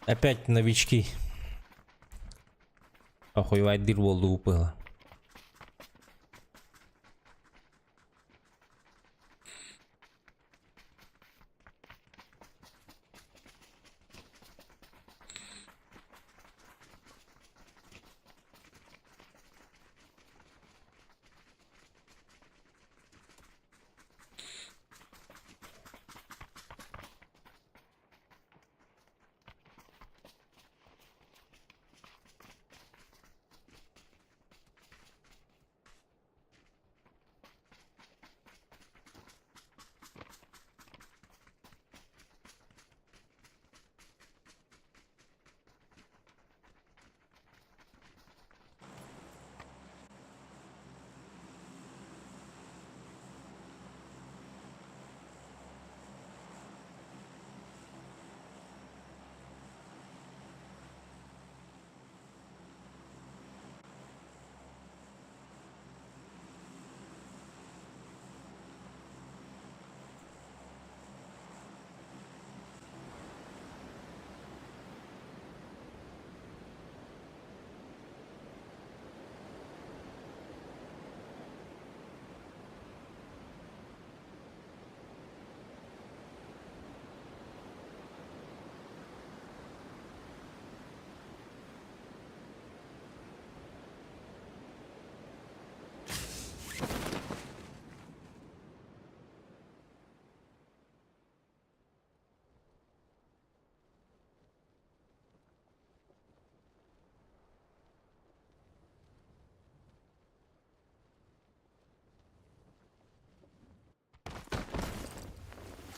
Опять новички. Охуевать дыр болды упала.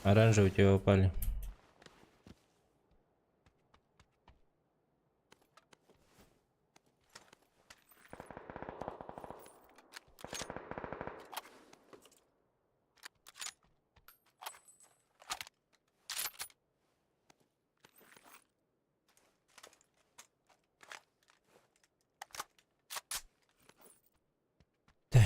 Оранжевые тебе упали. Так.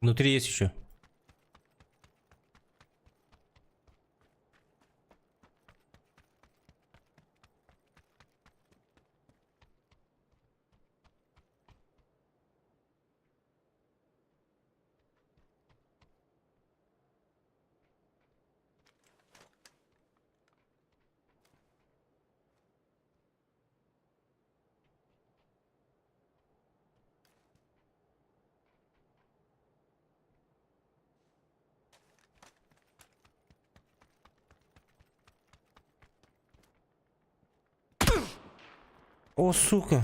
Внутри есть еще. О, сука.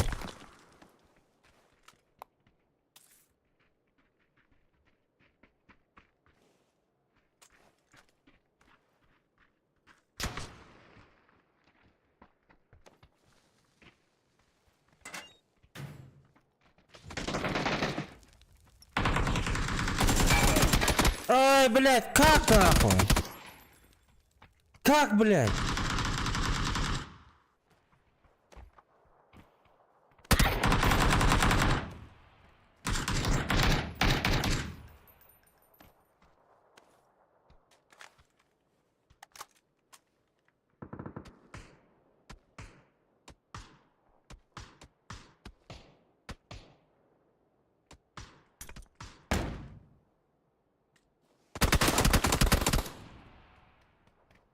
Ай, блядь, как нахуй? Как, блядь?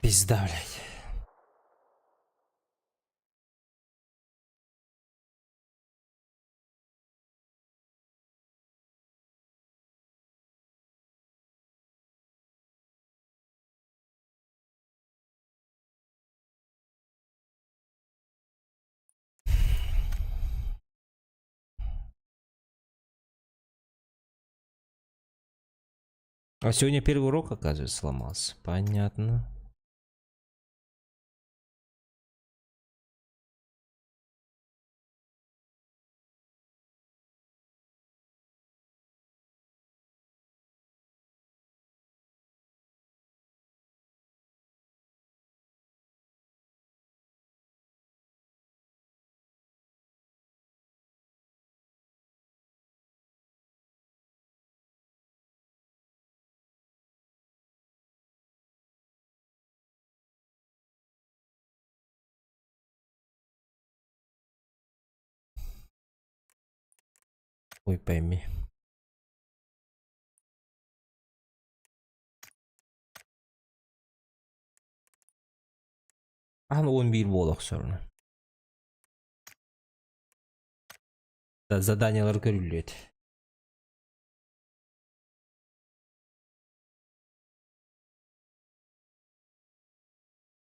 Пизда, блядь. А сегодня первый урок, оказывается, сломался. Понятно. Ой, пойми. А ну 11 болық sonra. Да, заданиялар көрүлөт.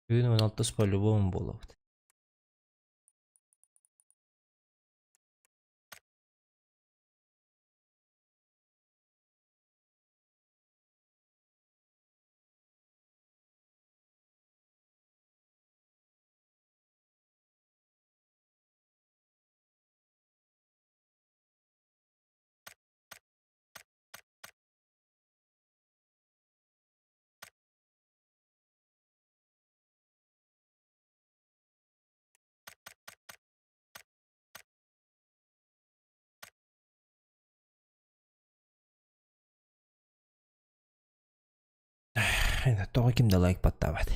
Бүгүн 16 по-любому болот. Тоғы кимде лайк баттабат.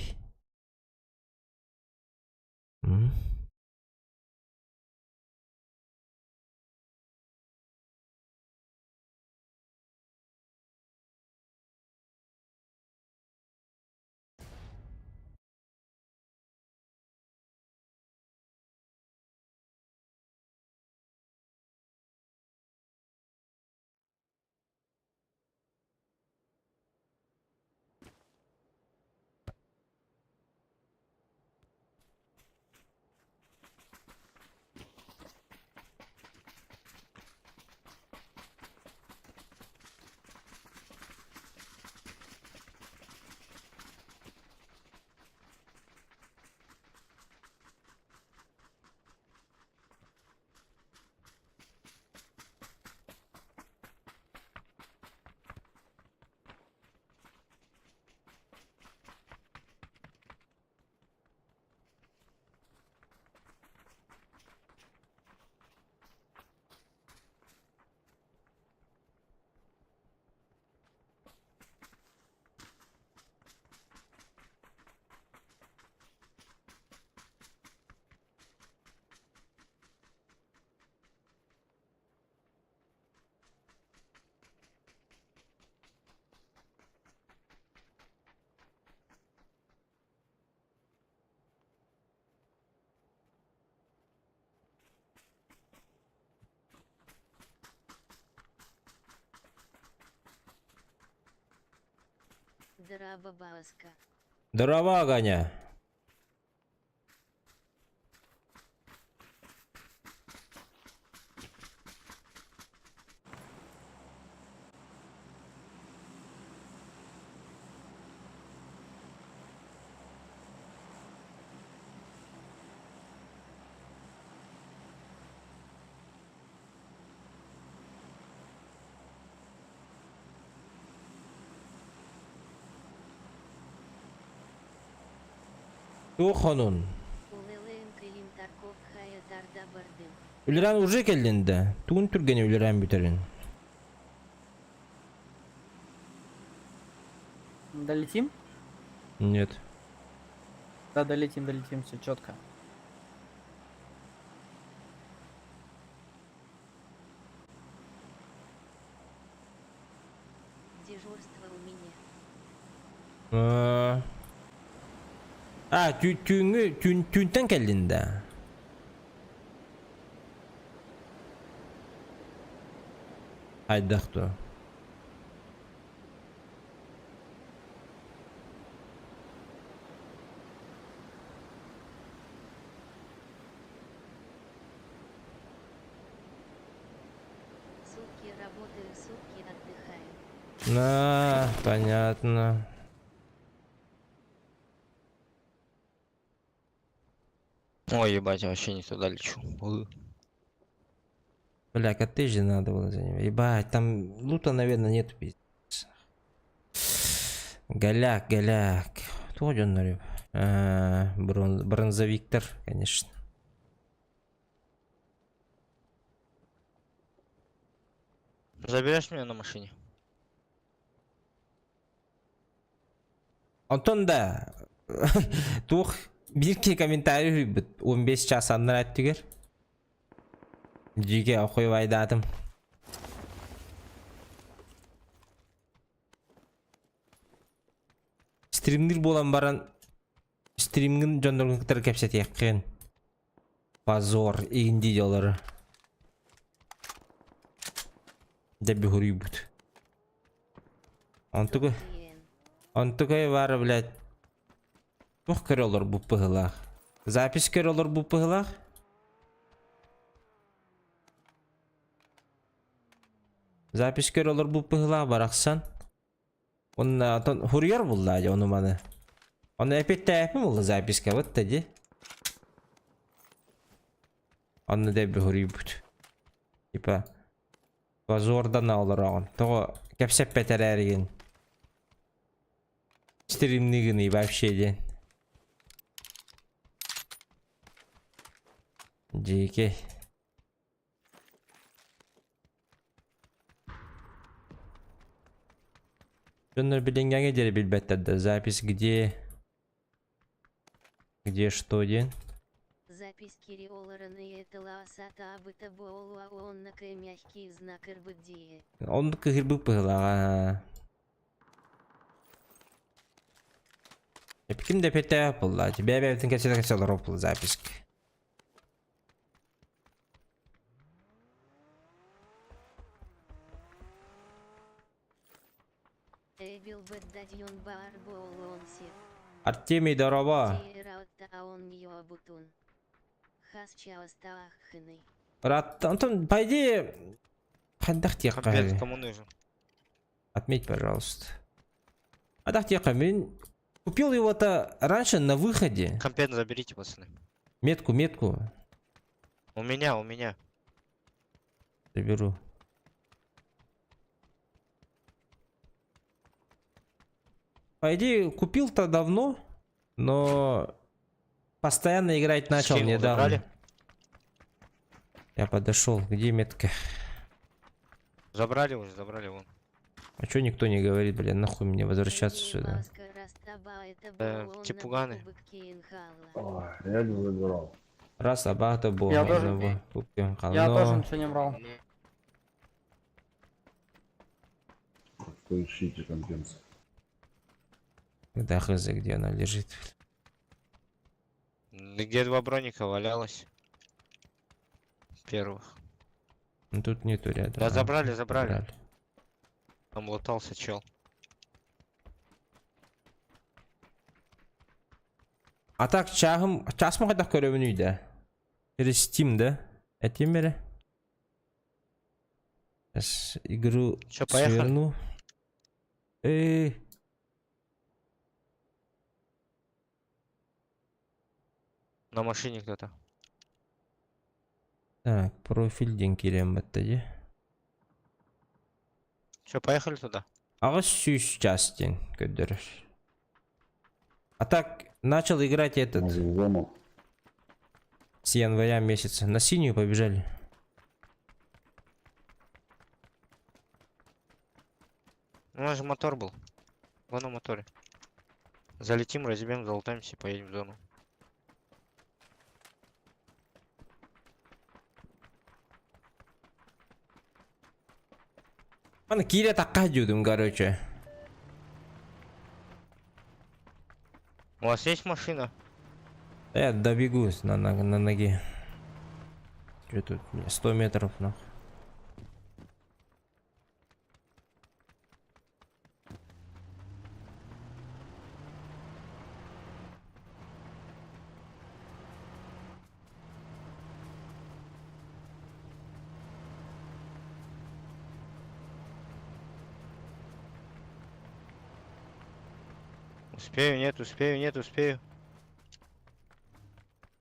Дарабабаска. Дрова гоня. Туханун. Улелеем кылим тарков хая тарда бардым. Үлерен уже келдинде. Туын түргені үлерен бүтерін. Долетим? Нет. Да, долетим, все четко. Дежурство у меня. Түнтен келдинде. Айдақты. Сутки работаю, сутки отдыхаю. Понятно. Ой, ебать, я вообще не туда лечу. Бля, коттеджи надо было за него. Ебать, там лута, наверное, нету, пиздец. Голяк. Кто он, нареб? Бронзовиктор, конечно. Заберешь меня на машине? Антон да. Тух bir комментарий 15 час аннар аттыгер. Жиге окой вайдатым. Стримдер болан баран стримгин жондоргун кытар кепсет яккен. Позор игинди жолары. Деби хурибут. Антугы бары, блядь. Тух көрөлөр бу пыгылах. Запись көрөлөр бу пыгылах. Запись көрөлөр бу пыгылах бараксан. Он хурьер булды аja onu маны. Оны эпетте эпим булды записка вот тади. Оны деби хурибут. Типа позордан алырагын. Того кепсеп бетерерген. Стримнигini вообще ден. JK. Жоннор билингенге жери билбеттерде. Запись где что ден? Запись Кириолараны этала асата абыта боолуа оннакай мягкий знак РБД. Он кырбы пыгылага. Ким де петте yapıldı. Тебе бебетин кечелер опыл запись. Эбил бэддадьон баар боолуонси. Артемий Дарова. Он йобутун. Хас чаостааххыны. Антон, по идее... Компьютер кому нужен? Отметь, пожалуйста. Мен купил его-то раньше на выходе. Компьютер заберите, пацаны. Метку. У меня. Заберу. По идее, купил-то давно, но постоянно играть начал Скинул, недавно. забрали? Я подошел. Где метка? Забрали вон. А чё никто не говорит, блин, нахуй мне возвращаться сюда? Типуганы. Я не забирал. Раз абата был. Я тоже ничего не брал. Поищите компенсацию. Да хз, где она лежит. Где 2 броника валялось? Первых. Ну тут нету рядом. Да, забрали. Там лутался чел. А так чағым, часмы қайдақ көрімін үйді. Через Steam'ді. Әтем бері. Сейчас игру Чё, поехали? сверну. На машине кто-то. Так, профильден келем бәттәде. Че, поехали туда? Ағыз сүйіс частен көддірір. А так, начал играть этот. С января месяца. На синюю побежали. У нас же мотор был. Вон на моторе. Залетим, разъебем, залутаемся и поедем в зону. Ана кире таққа жүрдім, короче. У вас есть машина? Я добегу на ноге. Что тут? 100 метров, нахуй. Успею, нет, успею, нет, успею.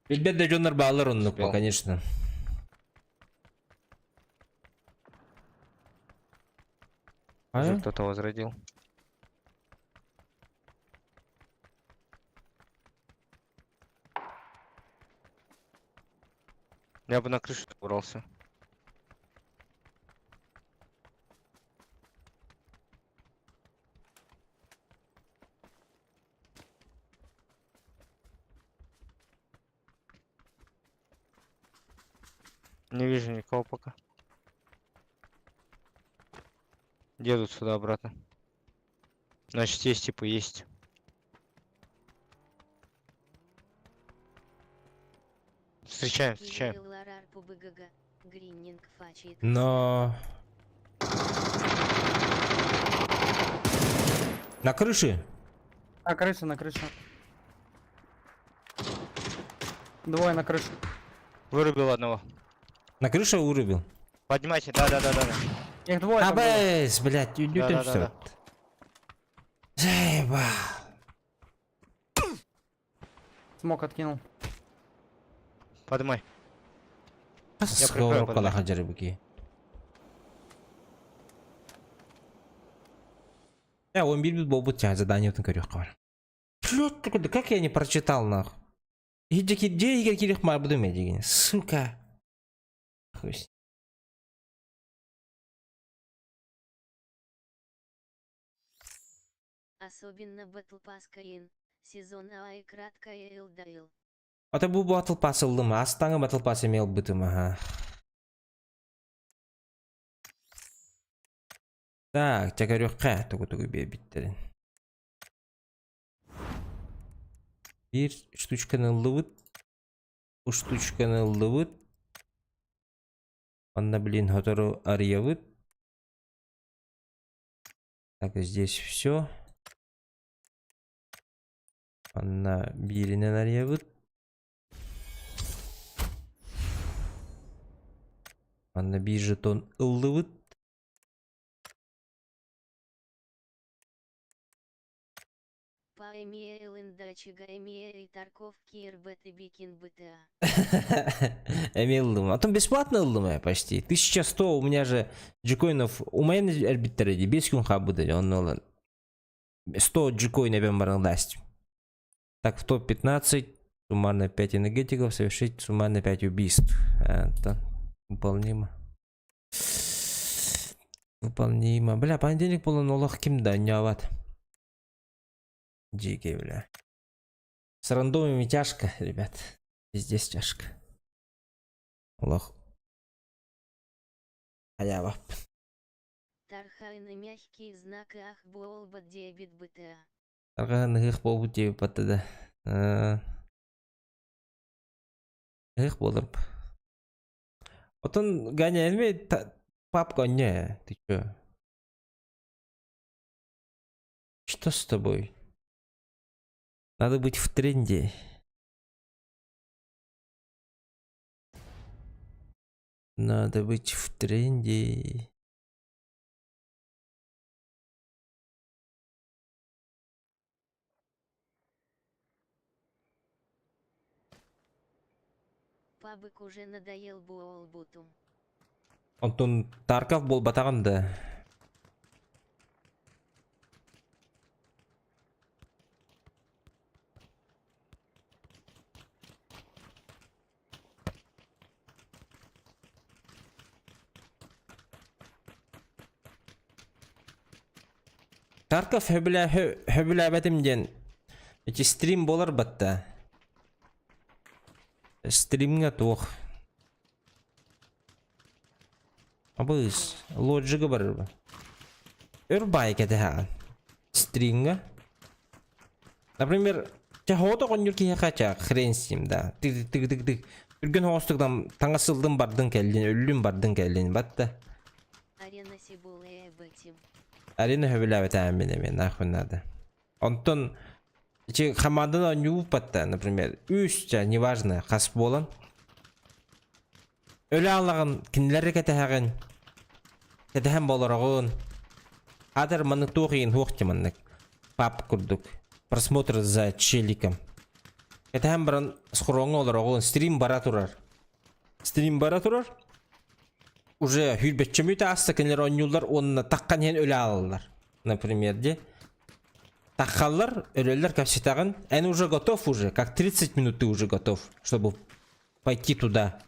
Ребята, Джонар Баллер, он, Успел. конечно. Уже кто-то возродил. Я бы на крышу убрался. Не вижу никого пока. Едут сюда обратно. Значит, есть типа есть. Встречаем, встречаем. Но... На крыше? На крыше, на крыше. Двое на крыше. Вырубил одного. На крыше урубил. Поднимайте, да. Их двое там было. Абэс, блядь, идёт Да. Заебал. Смок откинул. Поднимай. Скоро прикрою, кала хаджары буки. Я он бил бобут тя задание в корёх кар. Блядь, как я не прочитал нахуй. Иди где кирих мар буду медиги. Сука. Хуй. Особенно Battle Pass Каин. Сезон Ай краткая Элдаил. Ата бу батл пас ылдым, астаңы батл пас емел бытым, ага. Так, тәкәрюққа түгі беттерін. Bir штучканы ылдывыт. Уш штучканы ылдывыт. Анна, блин, хотору арьявыт. Так, здесь все. Анна, биринен арьявыт. Анна, bir жетон ылдывыт. Паэмия Элэндачига Эмия и Тарковки РБТ Бикин БТА. Эмил ылдым. А там бесплатно ылдым я почти. 1100 у меня же джикоинов. У меня арбитры 5 күн хабыды. Он 100 джикоин я баран даст. Так, в топ-15 суммарно 5 энергетиков, совершить суммарно 5 убийств. Это выполнимо. Выполнимо. Бля, понедельник был нолах кимда не ават. Дикий, бля. С рандомами тяжко, ребят. И здесь тяжко. Лох. Халява. Тархайны мягкий знак Ах Болба Дебит БТА. Аргахан их по пути паттада. Их болырп. Отон Ганя элме папка не. Ты чё? Что с тобой? Надо быть в тренде. Надо быть в тренде. Пабык уже надоел Буолбуту. Онтон Тарков бол батаганда. Тарков хөбүлә бәтимден. Эти стрим болар батта. Стримге тух. Абыз лоджига бар. Өрбай кетехан. Стримге. Например, чахото конюрки хача хрен с ним, да. Тык. Үрген хостыгдан таңасылдын бардын келдин, өлүм бардын келдин батта. Арена Сибуле Бэтим. Арена хөбүлә бәтәм мен нахуй надо. Онтон Че команданы нюп батта, например, үстә, неважно, хас болан. Өле аллаган кинләре кетәһәген. Кетәһәм боларагын. Хәзер моны тугын хуктымыннык. Пап курдук. Просмотр за челиком. Кетәһәм баран схроңга оларагын стрим бара турар. Стрим бара турар. Уже хүлбетчемите аста кинләр онюлар онна таккан һән өле алалар. Например, де Тахаллар, ölüler капситаган, они уже готов уже, как 30 минут ты уже готов, чтобы пойти туда.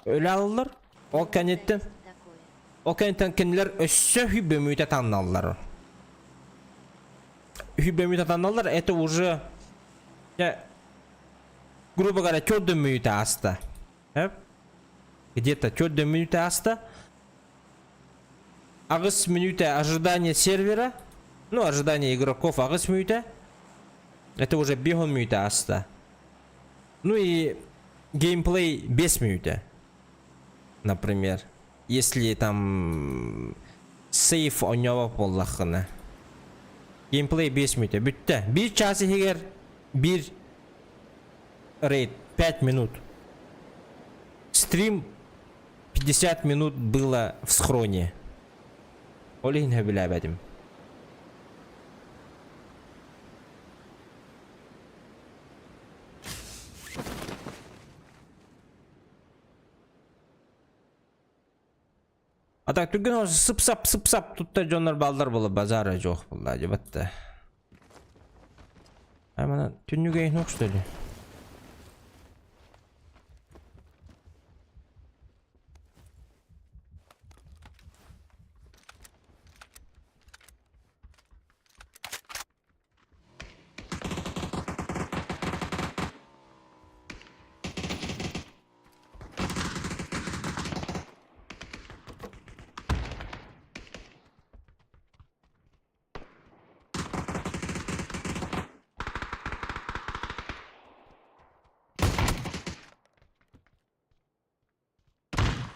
Ölü alırlar, o kanetten kendiler össe hübbemüyte tanrallar. Hübbemüyte tanrallar, это уже, грубо говоря, 4 минуты аста. Где-то 4 минуты аста. Агыс минуты ожидания сервера. Ну, ожидание игроков агыс мюйта. Это уже бегон мюйта аста. Ну и геймплей без мюйта. Например. Если там сейф у него поллахана. Геймплей без мюйта. Бютте. Bir час егер. Bir рейд. 5 минут. Стрим 50 минут было в схроне. Олин хабилабадим. А так түгін осы сып-сап тұтта жонлар балдар болы базары жоқ болды ажыбатты. Мана түннүге ең оқ что ли?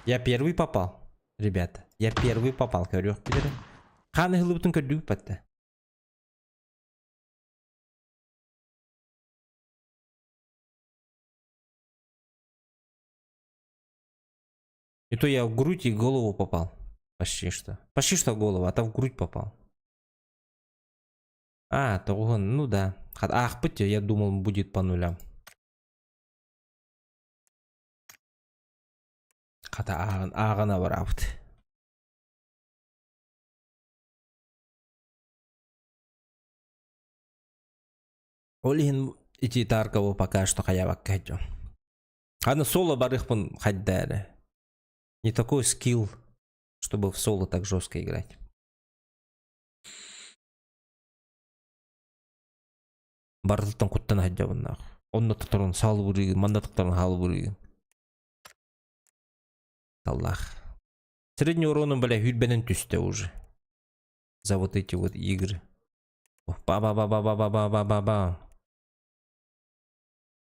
Я первый попал, ребята. Я первый попал, говорю. Ханы хлыптын көрдүк батты. И то я в грудь и голову попал. Почти что. Почти что в голову, а то в грудь попал. А, то он, ну да. Ах, я думал, будет по нулям. Хата ағына бар абыт. Олин идти Таркову пока что хаябак кайдё. Аны соло барыхпын хаддары. Не такой скилл, чтобы в соло так жестко играть. Бардылтан куттан хаддябын нах. Онна тутурун салып урыгын, манда туктарын халып урыгын. Аллах. Средний урон, бля, хүлбенен түсті уже. За вот эти вот игры. Ба-ба-ба-ба-ба-ба-ба-ба-ба.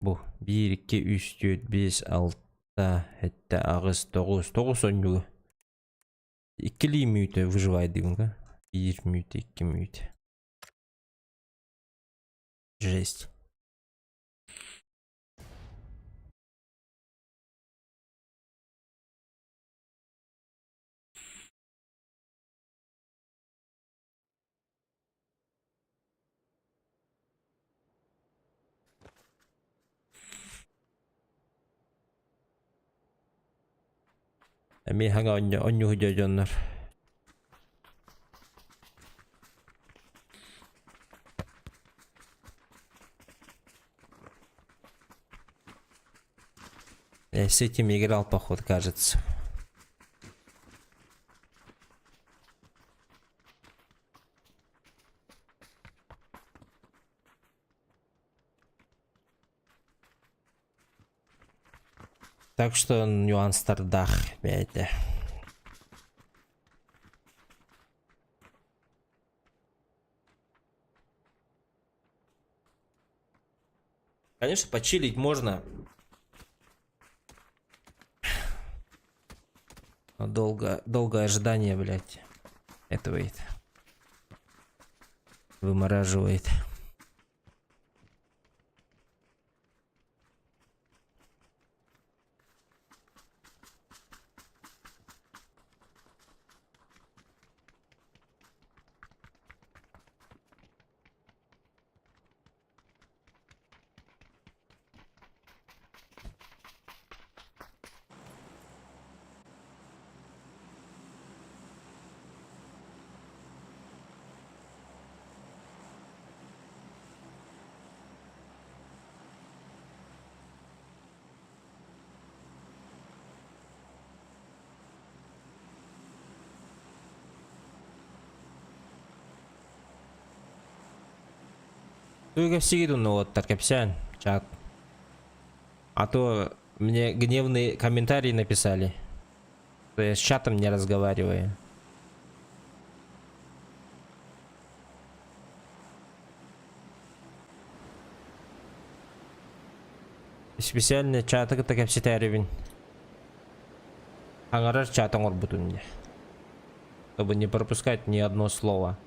Бу. 1, 2, 3, 4, 5, 6, 7, 8, 9. 9 oynuyor. İkili müyte выживает дымка. 1 müyte, 2 müyte. Жесть. Эми хага онню художоннор. Я с этим играл, поход, кажется. Так что нюанстардах, бейте. Конечно, почилить можно. Но долгое ожидание, блядь. Этого это вымораживает. Только всегда, ну вот так общаем, чат. А то мне гневные комментарии написали, что я с чатом не разговариваю. Специально чатı так общитаревин. Аңарар чатың орбутун мне, чтобы не пропускать ни одно слово.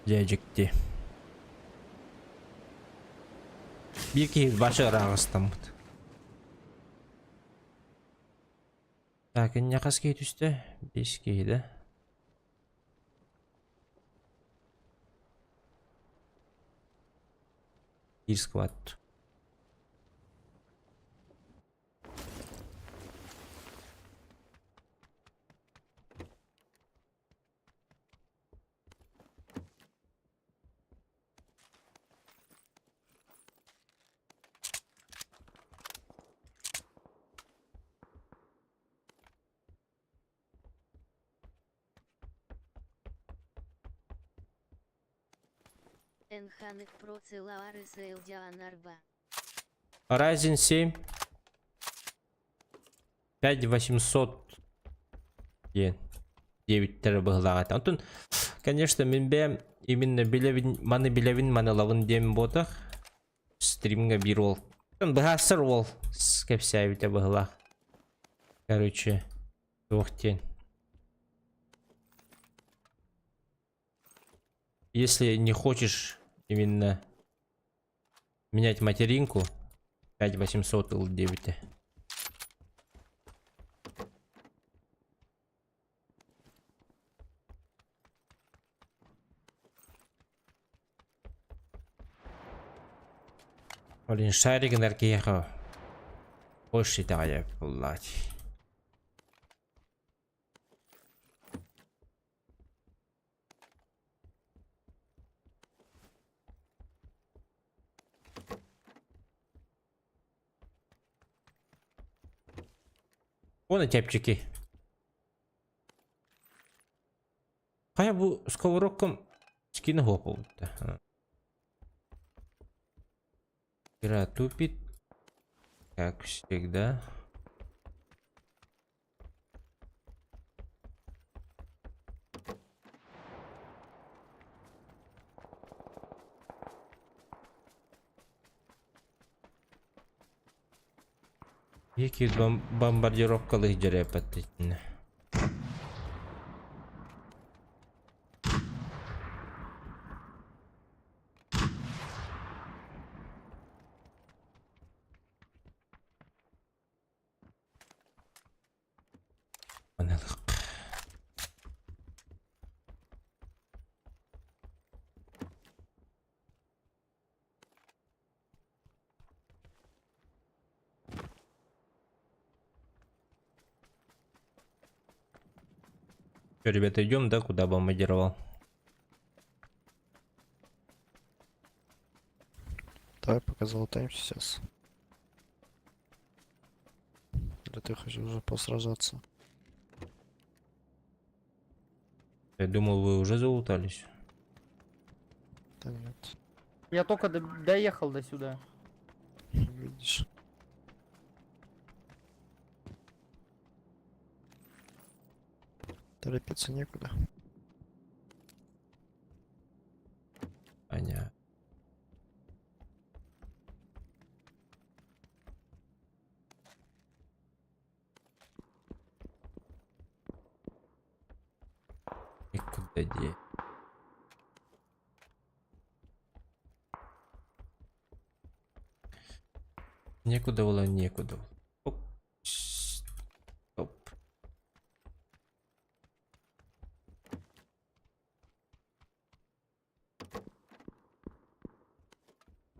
Дядекти. Бики башы рағыстым. Так, не қас кей түсті? 5 кейді. Bir squat. Энханых процелуары Сейлдианарба. Ryzen 7 5800 yen 9 терабайлат. Антон, конечно, мен бе именно билевин, маны лавын дем ботах стримга бир ол. Он бахасыр ол скепсявите багла. Короче, двухтень. Если не хочешь именно менять материнку, 5800 или 9. Блин, шарик энергия. Больше тая, блядь. Вон тепчики. Кая бу сковородком скину хлопал-то. Игра тупит, как всегда. Які бомбардировкалы жерепетти. Аналык. Что, ребята, идем, да, куда бомбардировал? Давай пока залутаем сейчас. Или ты хочешь уже посражаться? Я думал, вы уже залутались. Да нет, Я только доехал до сюда. видишь. Торопиться некуда. Понятно. И куда де? Некуда было, некуда. Оп. Стоп.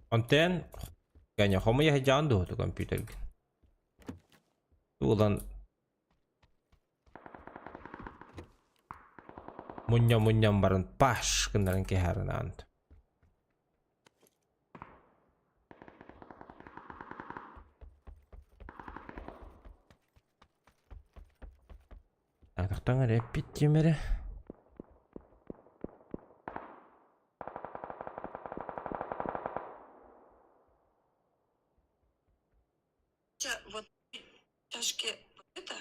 Антен. Kayaknya kamu ya jangan tuh komputer. Ulan munyam bareng pas kendaraan keharanaan. Так, репит темере. Вот чашки это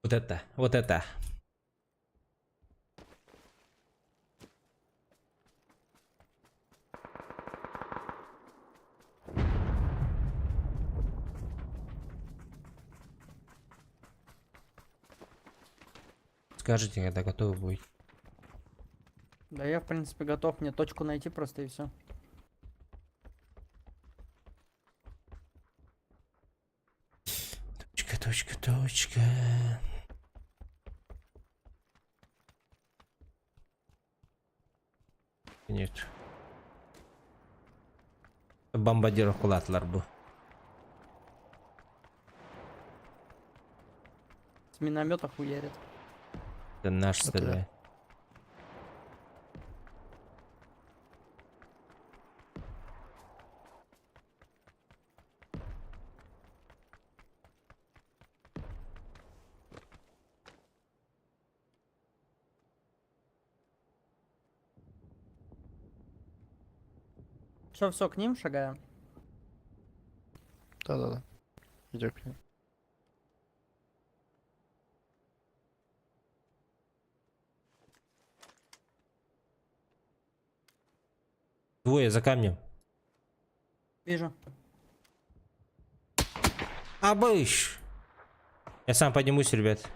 Вот это, вот это. Скажите, когда готовы будет. Да я в принципе готов, мне точку найти просто и все. Точка. Нет. Бомбардировку латлар bu. С миномета хуярит. Это наш стреляет. Че, все, к ним шагаем? Да-да-да. Идем к ним. Двое за камнем. Вижу. Абыш! Я сам поднимусь, ребят.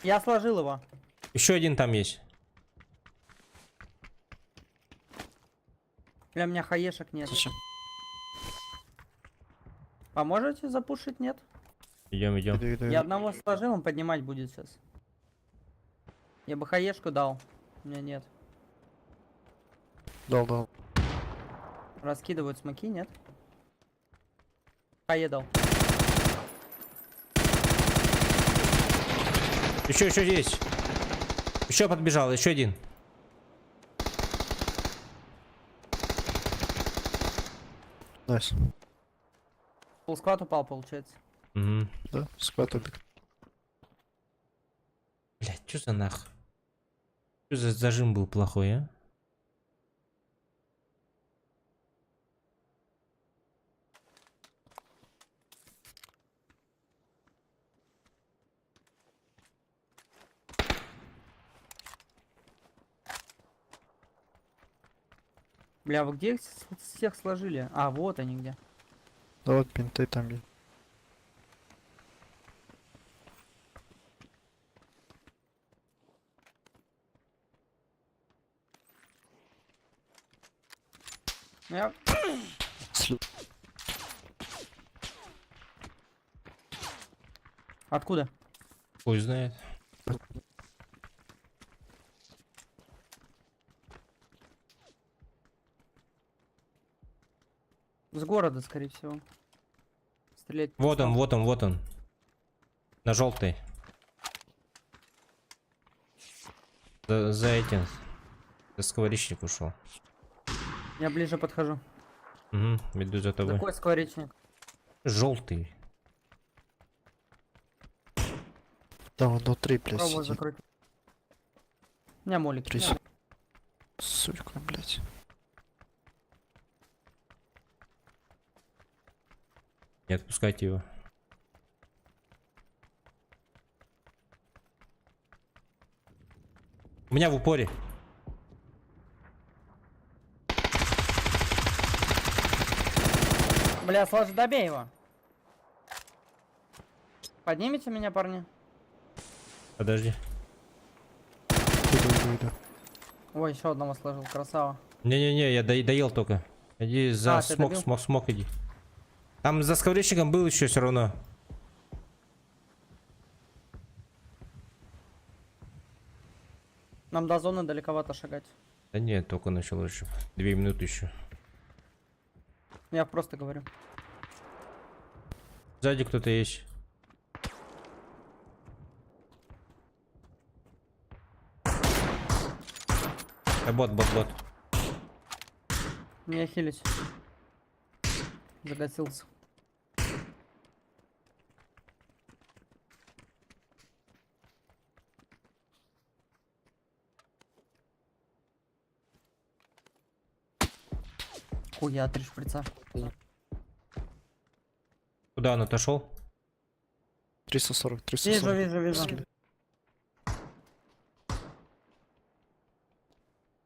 Я сложил его. Еще один там есть. Для меня хаешек нет. Зачем? Поможете запушить, нет? Идем. Иду. Я одного сложил, он поднимать будет сейчас. Я бы хаешку дал. У меня нет. Дал. Раскидывают смоки, нет? Хае дал. Еще есть. Еще подбежал, еще один. Найс. Полсклад упал, получается. Угу. Да, склад убит. Блять, что за нах? Что за зажим был плохой, а? Бля, вы где их всех сложили? А, вот они где. Да вот бинты там есть. Я... Откуда? Хуй знает. С города, скорее всего. Стрелять. не Вот он, стал. вот он, вот он. На желтой. За этим. За скворечник ушел. Я ближе подхожу. Угу, иду за тобой. Какой скворечник? Желтый. Да, он внутри, блядь, Пробую сидит. закрыть. У меня молик. Трясет. Сука, блядь. Не отпускайте его. У меня в упоре. Бля, сложи, добей его. Поднимите меня, парни. Подожди. Иду. Ой, еще одного сложил, красава. Не-не-не, я доел только. Иди за ты смок, добил? смок иди. Там за скворечником был еще все равно. Нам до зоны далековато шагать. Да нет, только начал еще. 2 минуты еще. Я просто говорю. Сзади кто-то есть. Бот. Не хились. Загасился. Хуя, 3 шприца. Куда он отошел? 340, 340. Вижу.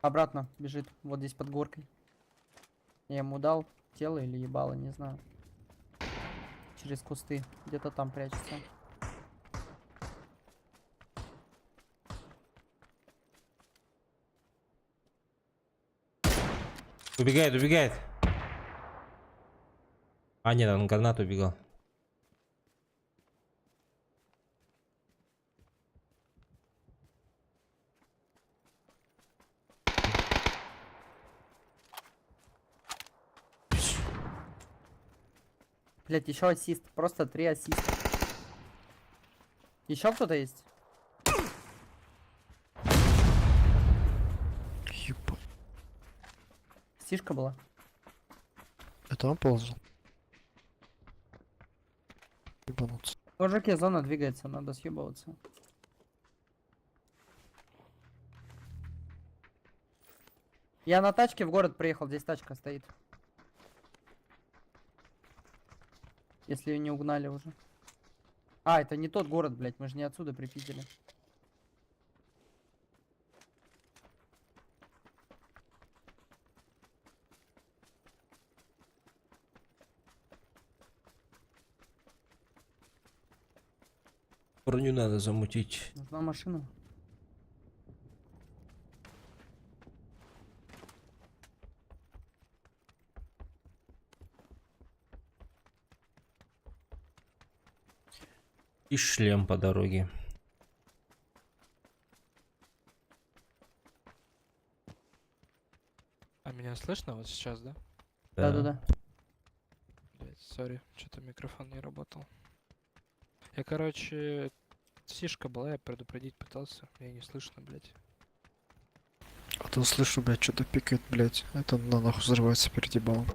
Обратно бежит, вот здесь под горкой. Я ему дал тело или ебало, не знаю. Через кусты, где-то там прячется. Убегает. А нет, он гранат убегал. Блять, еще ассист, просто 3 ассиста. Еще кто-то есть? Ебать. Стишка была? Это он ползал? Ебануться. Мужики, зона двигается, надо съебываться. Я на тачке в город приехал, здесь тачка стоит. Если ее не угнали уже. А, это не тот город, блядь, мы же не отсюда припиздили. Броню надо замутить. Нужна машина. И шлем по дороге. А меня слышно вот сейчас, да? Да-да-да. Блять, сори, что-то микрофон не работал. Я, короче, сишка была, я предупредить пытался, меня не слышно, блять. А то слышу, блядь, что-то пикает, блядь. Это на нахуй взрывается перед ебалом.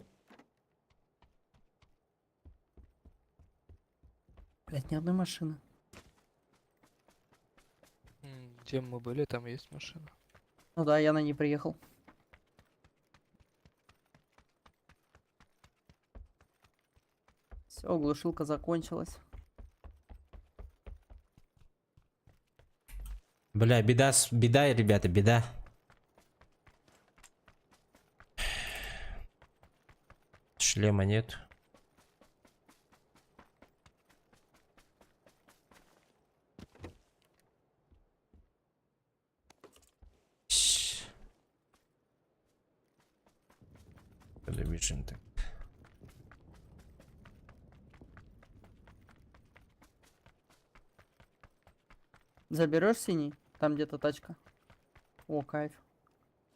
Блядь, ни одной машины. Где мы были, там есть машина. Ну да, я на ней приехал. Все, глушилка закончилась. Бля, беда, ребята, беда. Шлема нет. бежим так. Заберешь синий? Там где-то тачка. О, кайф.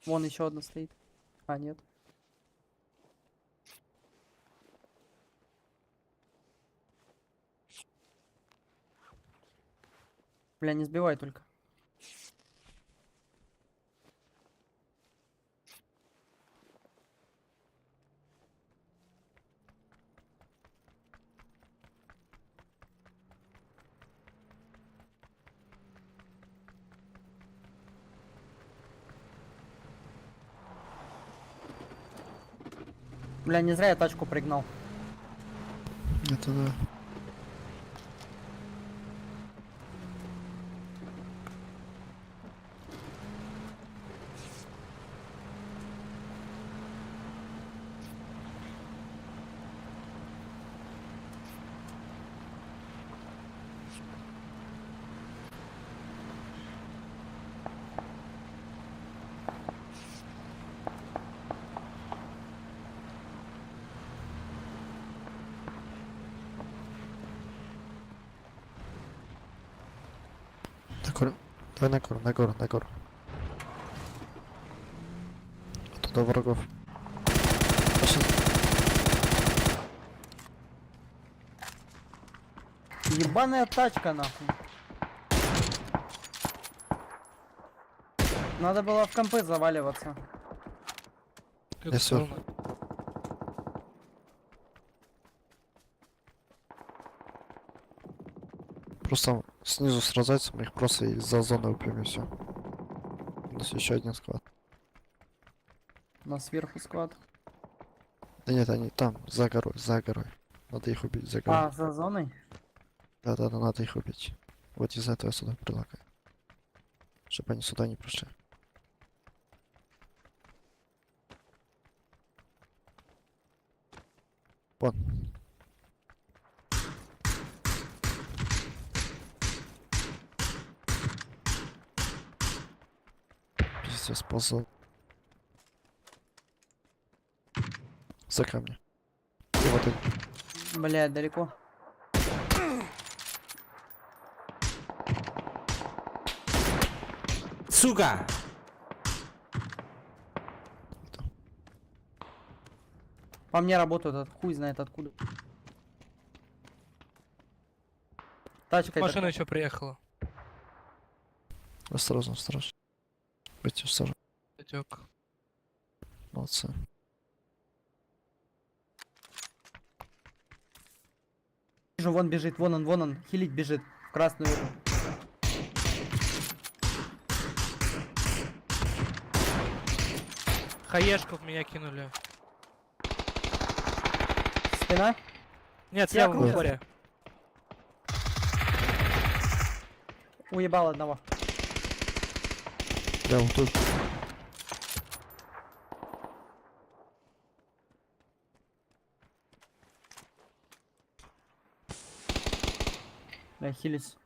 Вон еще одна стоит. А, нет. Бля, не сбивай только. Бля, не зря я тачку пригнал. Это да. На гору. Давай на гору, на гору, на гору. Оттуда врагов. Пошли. Ебаная тачка, нахуй. Надо было в компы заваливаться. Тут Я всё. зона. Просто снизу сразаться, мы их просто из-за зоны убьем и все. У нас еще один склад. На сверху склад. Да нет, они там, за горой, за горой. Надо их убить за горой. А, за зоной? Да-да-да, надо их убить. Вот из-за этого я сюда предлагаю. Чтобы они сюда не пришли. Вон. Пиздец, ползал. За камни. И вот они. Блядь, далеко. Сука! По мне работают, этот хуй знает откуда. Тачка Машина еще приехала. Осторожно, осторожно. Будьте осторожны. Отек. Молодцы. Вижу, вон бежит, вон он, хилить бежит. В красную эту. Хаешку в меня кинули. Спина? Нет, Я слева в кружу. упоре. Уебал одного. Я вот тут. Бля, хились.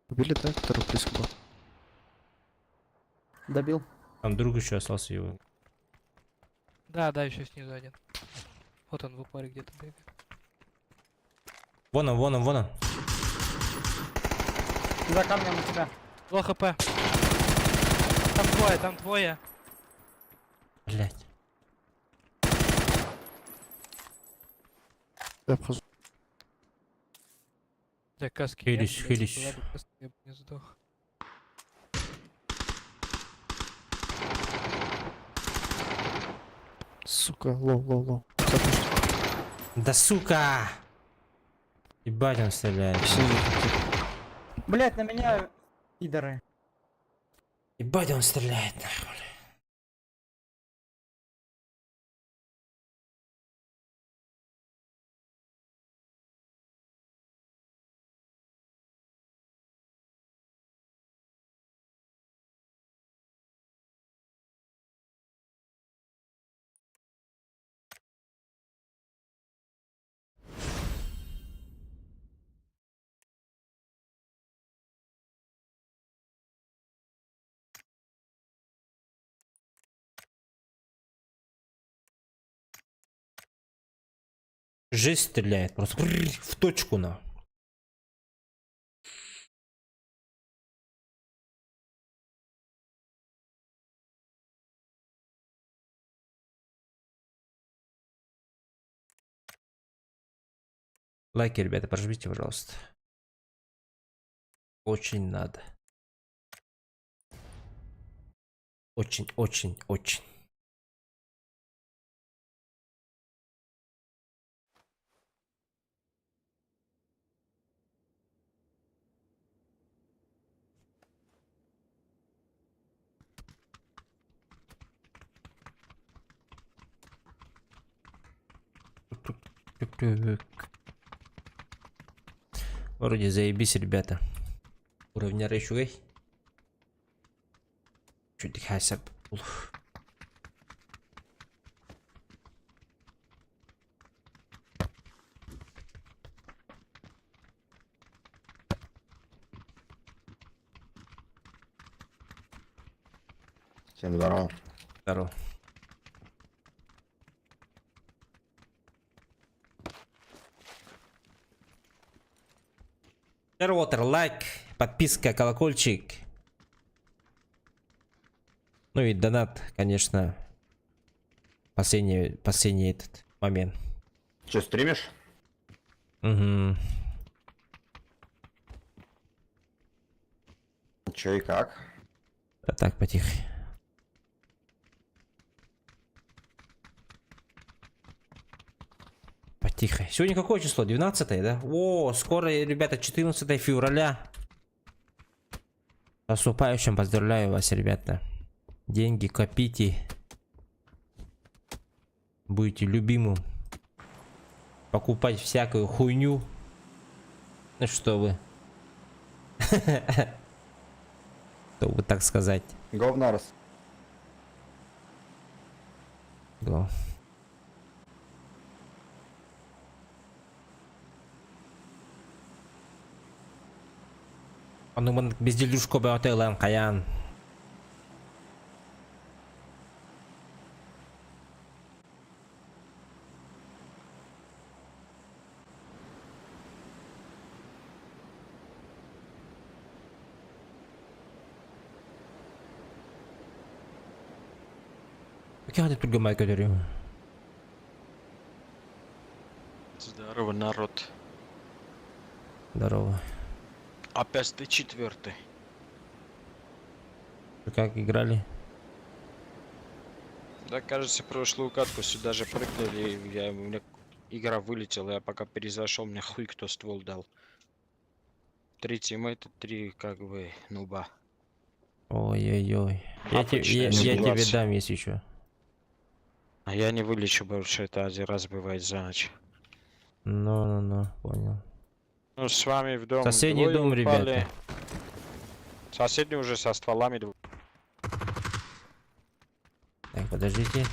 Убили, да, который близко был? Добил. Там друг еще остался его. Да, да, еще снизу один. Вот он в упоре где-то бегает. Вон он, вон он, вон он. За камнем у тебя. 2 хп. Там двое, там двое. Блять. Я обхожу. Да, каски. Хились, нет, блядь, хились. была бы каска, я бы не сдох. Сука, лоу. Запушки. Да сука! Ебать он стреляет. Блять, на меня пидоры. Ебать он стреляет нахуй. Жесть стреляет просто. В точку на. Лайки, ребята, прожмите, пожалуйста. Очень надо. Очень, очень, очень. Вроде заебись, ребята. Уровня рейшугай. Чуть хасап. Всем здорово. Здорово. Water, лайк, подписка, колокольчик. Ну и донат, конечно. Последний этот момент. Че, стримишь? Угу. Че и как? Да так, потихо. Потихо. Сегодня какое число? 12, да? О, скоро, ребята, 14 февраля. С наступающим поздравляю вас, ребята. Деньги копите. Будете любимым. Покупать всякую хуйню. Ну что вы. Чтобы так сказать. Говнарс. Да. А ну мы безделюшку бы отелем, Каян. Как я тут гамай говорю? Здорово, народ. Здорово. Опять ты 4-й. Вы как играли? Да, кажется, прошлую катку сюда же прыгнули, у меня игра вылетела, я пока перезашел, мне хуй кто ствол дал. 3 тиммейта, 3 как бы нуба. Ой-ой-ой. Я тебе дам, если что. А я не вылечу больше, это один раз бывает за ночь. Ну, понял. Ну, с вами в дом. Соседний двое дом, упали. ребята. Соседний уже со стволами. Так, подождите.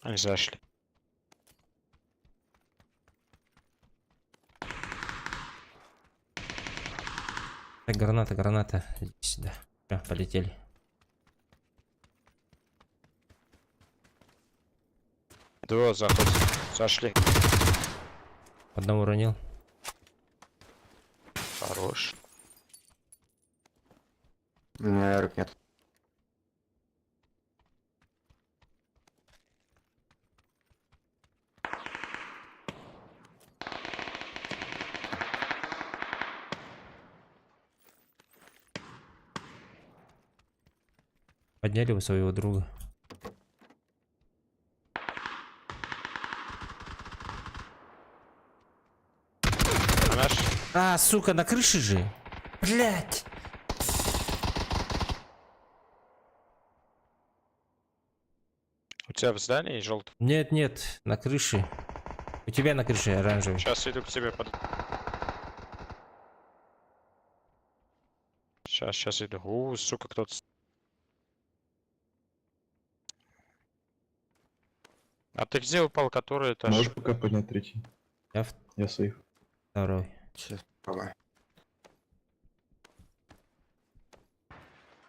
Они зашли. Так, граната. Иди сюда. Всё, полетели. Двое заходят. Зашли. Одного уронил. Хорош. У меня эрок нет. Подняли вы своего друга. Наш. А, сука, на крыше же. Блять. У тебя в здании желтый? Нет, на крыше. У тебя на крыше оранжевый. Сейчас иду к тебе под... Сейчас иду. Сука, кто-то... А ты где упал, который этаж? Можешь пока поднять 3-й? Я Я сейф. второй. Сейчас, давай.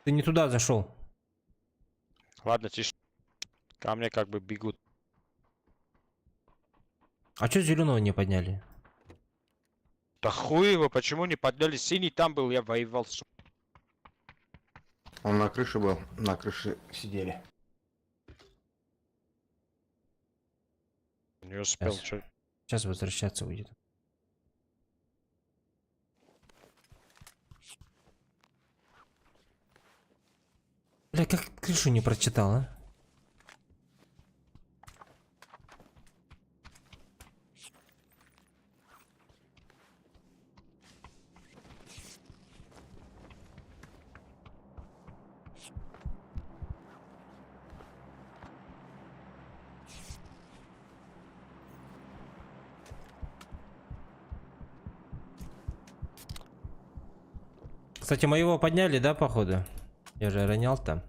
Ты не туда зашел. Ладно, тише. Ко мне как бы бегут. А что зеленого не подняли? Да хуй его, почему не подняли? Синий там был, я воевал. Он на крыше был, на крыше сидели. Не успел, Сейчас. что. Сейчас возвращаться будет. Бля, как крышу не прочитал, а? Кстати, моего подняли, да, походу? Я же ронял там.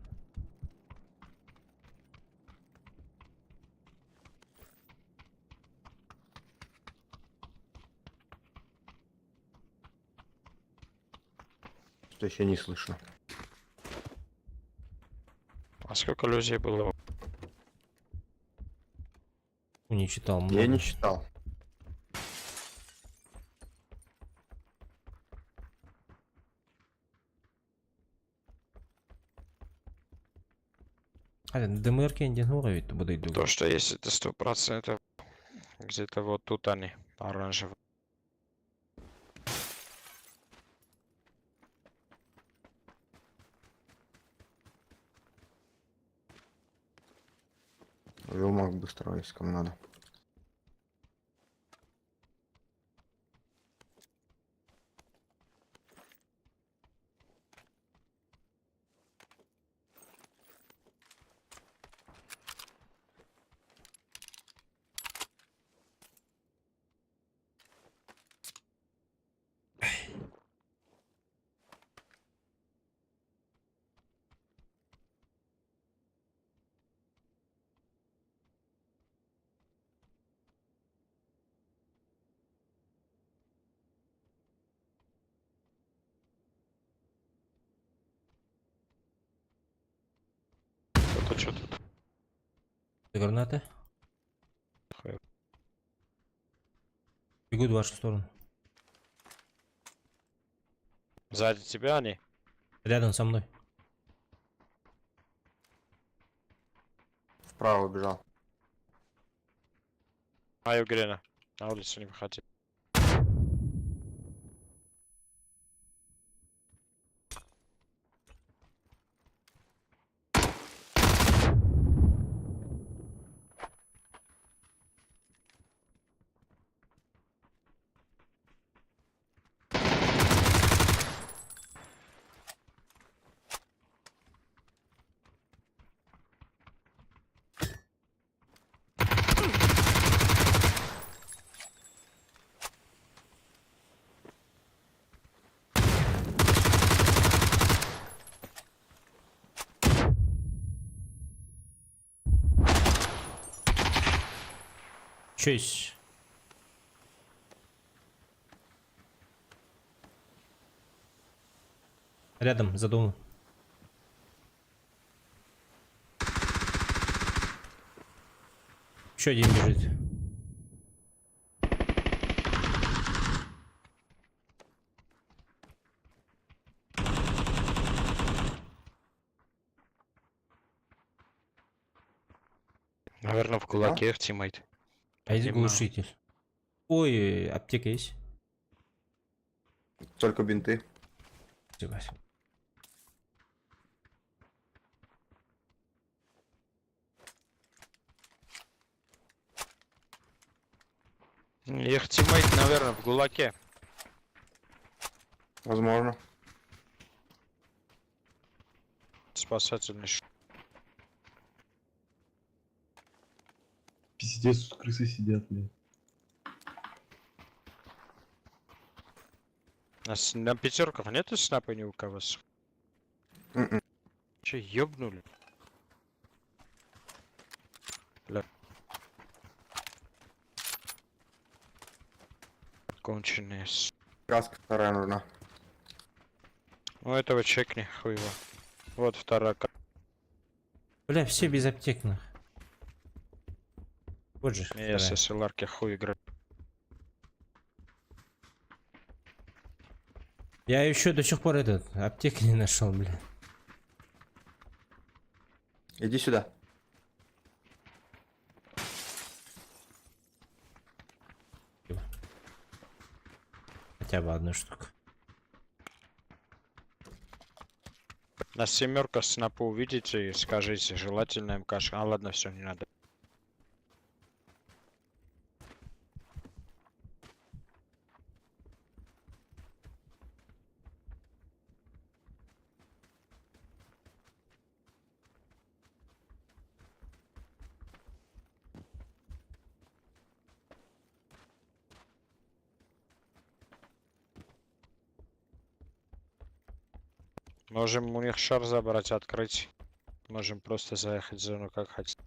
Что еще не слышно. А сколько людей было? Не читал. Я много. не читал. А, ДМРки один уровень, то буде То, что есть, это 100%. Где-то вот тут они, оранжевые. Вилмак быстро, если кому надо. Это что тут? Гранаты? Хуй. Бегут в вашу сторону. Сзади тебя они? Рядом со мной. Вправо бежал. А, Евгения, на улицу не выходи. Че есть? Рядом, за домом. Еще один бежит. Наверное, в кулаке в тиммейт. А есть Понимаю. глушитель. Ой, аптека есть. Только бинты. Спасибо. Их тиммейт, наверное, в гулаке. Возможно. Спасательный Пиздец, тут крысы сидят, блядь. На пятерках нету снапа ни у кого? М-м. Че, ёбнули? Бля. Конченые. Каска вторая нужна. Ну этого чекни, хуй его. Вот вторая. Бля, все без аптекных. Вот же. Я вторая. с СЛРки хуй играю. Я еще до сих пор этот аптеки не нашел, бля. Иди сюда. Хотя бы одну штуку. На семерка снапу увидите и скажите, желательно МКш. А ладно, все, не надо. Можем у них шар забрать, открыть. Можем просто заехать в зону, как хотите.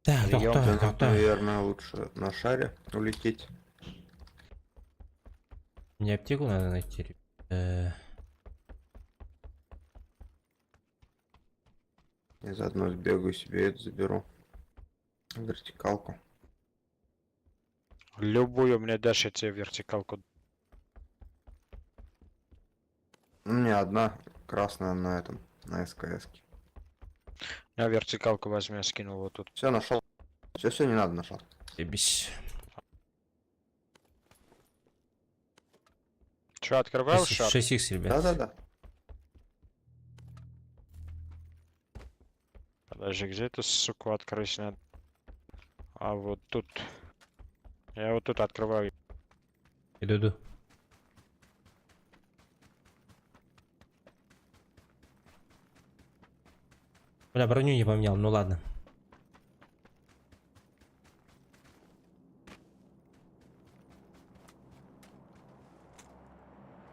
Так, Прием, Наверное, лучше на шаре улететь. Мне аптеку надо найти. Я заодно сбегаю себе это заберу. Вертикалку. Любую мне дашь, я тебе вертикалку. У меня одна красная на этом, на СКС. Я вертикалку возьми, я скинул вот тут. Все, нашел. Все, не надо, нашел. Ебись. Че, открывал шар? 6х, ребят. Да. Подожди, где эту суку открыть надо? А вот тут. Я вот тут открываю. Иду. Бля, броню не поменял, ну ладно.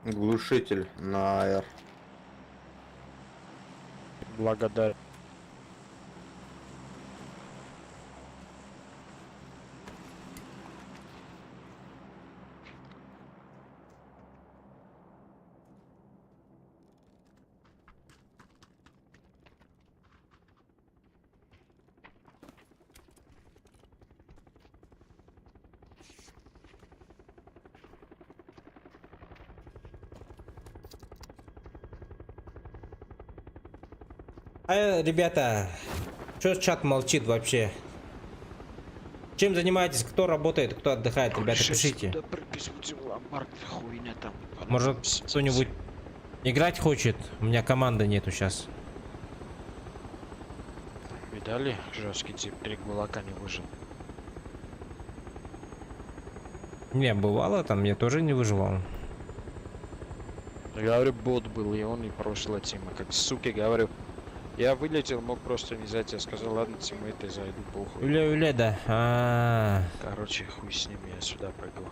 Глушитель на R. Благодарю. Ребята, чё чат молчит вообще? Чем занимаетесь? Кто работает, кто отдыхает? Ребята, пишите. Может, кто-нибудь играть хочет? У меня команды нету сейчас. Видали? Жесткий тип 3 гулака не выжил. Не, бывало, там я тоже не выживал. Я говорю, бот был, и он и прошлая тима. Как суки, говорю. Я вылетел, мог просто не взять. Я сказал, ладно, тиммейты, зайду, похуй. Уля, да. Короче, хуй с ними, я сюда прыгал.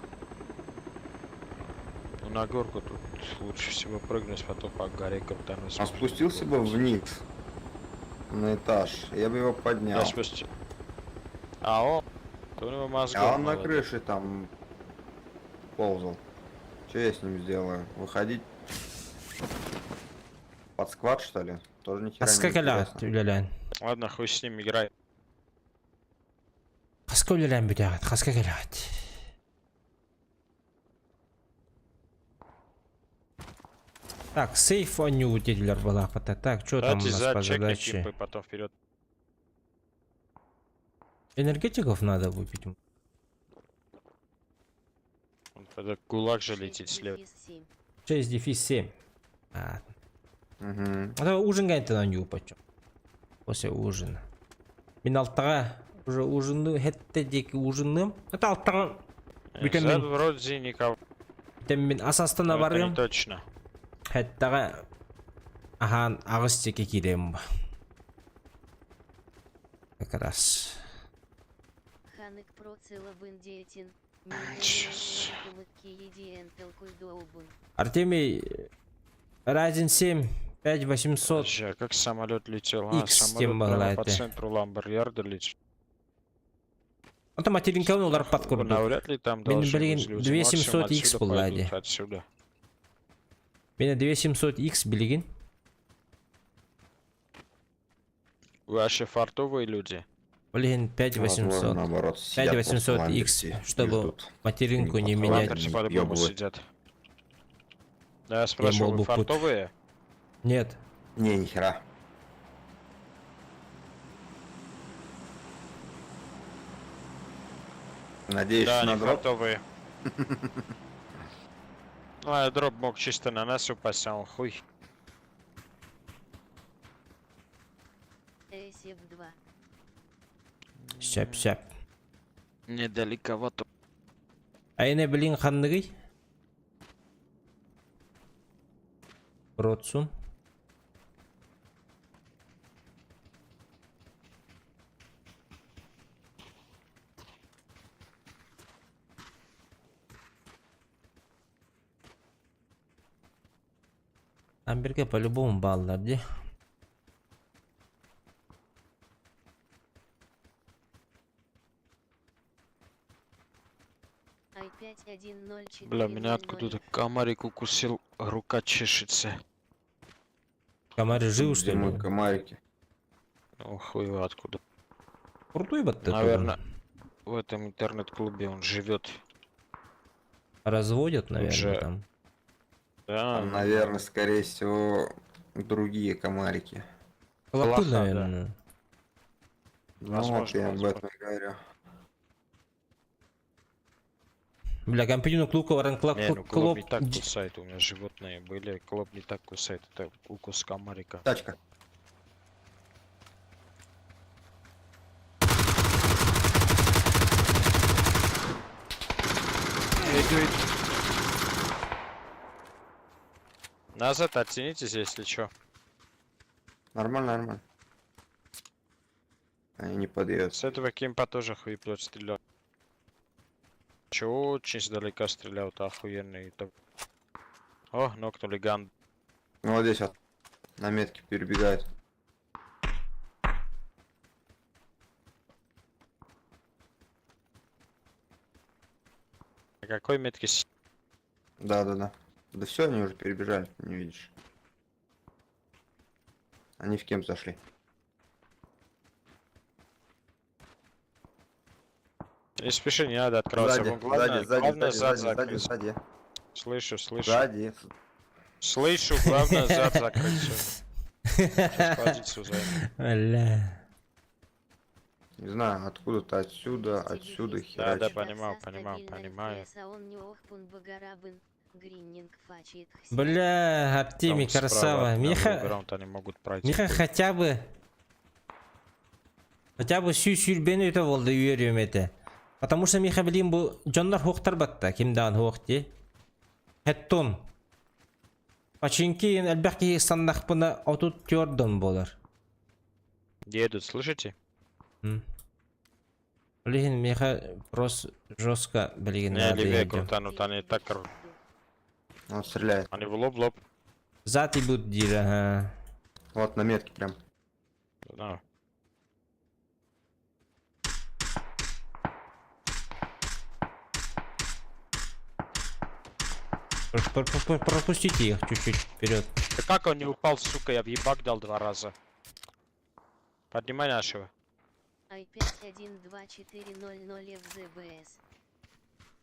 Ну, на горку тут лучше всего прыгнуть, потом по горе крутануть. Он спустился бы вниз. На этаж. Я бы его поднял. Я спустил. А он? То у него мозгов А он на мало, да. крыше там ползал. Что я с ним сделаю? Выходить под сквад, что ли? Тоже ни хера не Аскакалят, интересно. улялян. Ладно, хуй с ним, играй. Хасколялян, блядь, хаскакалят. Так, сейф аннютителер была. Так, что там у нас по задаче? Кипы, потом вперед. Энергетиков надо выпить. Тогда гулаг же летит слева. 6 дефис 7. Угу. Это ужин гайта анню почем. После ужина. Мен алтыға уже ужинны, хетте деки ужинным. Это алтыға. Зад вроде никого. Мен асастана Это не барым. точно. Хеттаға ахан ағыз теке келем ба. Как раз. Ханык процела в индиетин. Чёс. Артемий, Ryzen 7 5800. Подожди, а как самолет летел? X Самолет тем прямо была по это. центру Ламбер-Ярда летит. Ата материнканы олар пат көрді. Навряд ли там Мен должны білген быть люди. 2700 Максимум X отсюда бұл пойдут, әде. отсюда. Меня 2700X билигин. Вы вообще фартовые люди. Блин, 5800. наоборот, 5800X, чтобы материнку не менять. Ламперцы по-любому сидят. Да, я спрашиваю, мог вы бы пут- фартовые? Нет. Не, нихера. Надеюсь, Да, на они дроп. фартовые. Ну, а дроп мог чисто на нас упасть, а он хуй. SF2. Шап. Недалековато. Айне блин ханныгый. Ротсун. Амберге по-любому баллар, де. I5104000. Бля, меня откуда-то комарик укусил, рука чешется. Комары жив, что ли? комарики. Ну, хуй его откуда. Крутой бот ты. Наверное, в этом интернет-клубе он живет. Разводят, наверное, же- там. Да, наверное, скорее всего, другие комарики. Клопы, Плохо, да. наверное. Возможно, я об возможно. этом и говорю. Бля, компьютерный клуб, ранклак, Не, ну клоп клоп. не так кусает, у меня животные были, клоп не так кусает, это укус комарика. Тачка. Назад оттянитесь, если чё. Нормально. Они не подъедут. С этого кемпа тоже хуеплет стрелял. Чё очень издалека стрелял, то охуенный. О, нокнули ган. Ну, вот здесь вот на метке перебегают. На какой метке Да. Да все, они уже перебежали, не видишь. Они в кем зашли. Не спеши, не надо открываться. Вон главное, главное зад закрыть. сзади. Слышу. Сзади. Слышу, главное зад закрыть. Всё. Сейчас позицию займем. Бля. Не знаю, откуда-то отсюда Да, херачит. понимаю. Бля, Артемий, Там справа красава. на Миха, лоу-граунд они могут пройти. Миха хотя бы сүйсүрбени өтө болду үйөрүм эте. Потому что Миха билим бу жондар хоктар батта, кимдан хокти. Хеттон. Починки элбекки сандахпына отут тёрдон болар. Едут, слышите? Блин, Миха просто жестко, блин, Не, надо левее идём. крутанут, они так Он стреляет. они в лоб. Зад и будут дира, ага. Вот на метке прям. Да. Пропустите их чуть-чуть вперед. Да как он не упал, сука, я в ебак дал 2 раза. Поднимай нашего. I5124000 FZBS.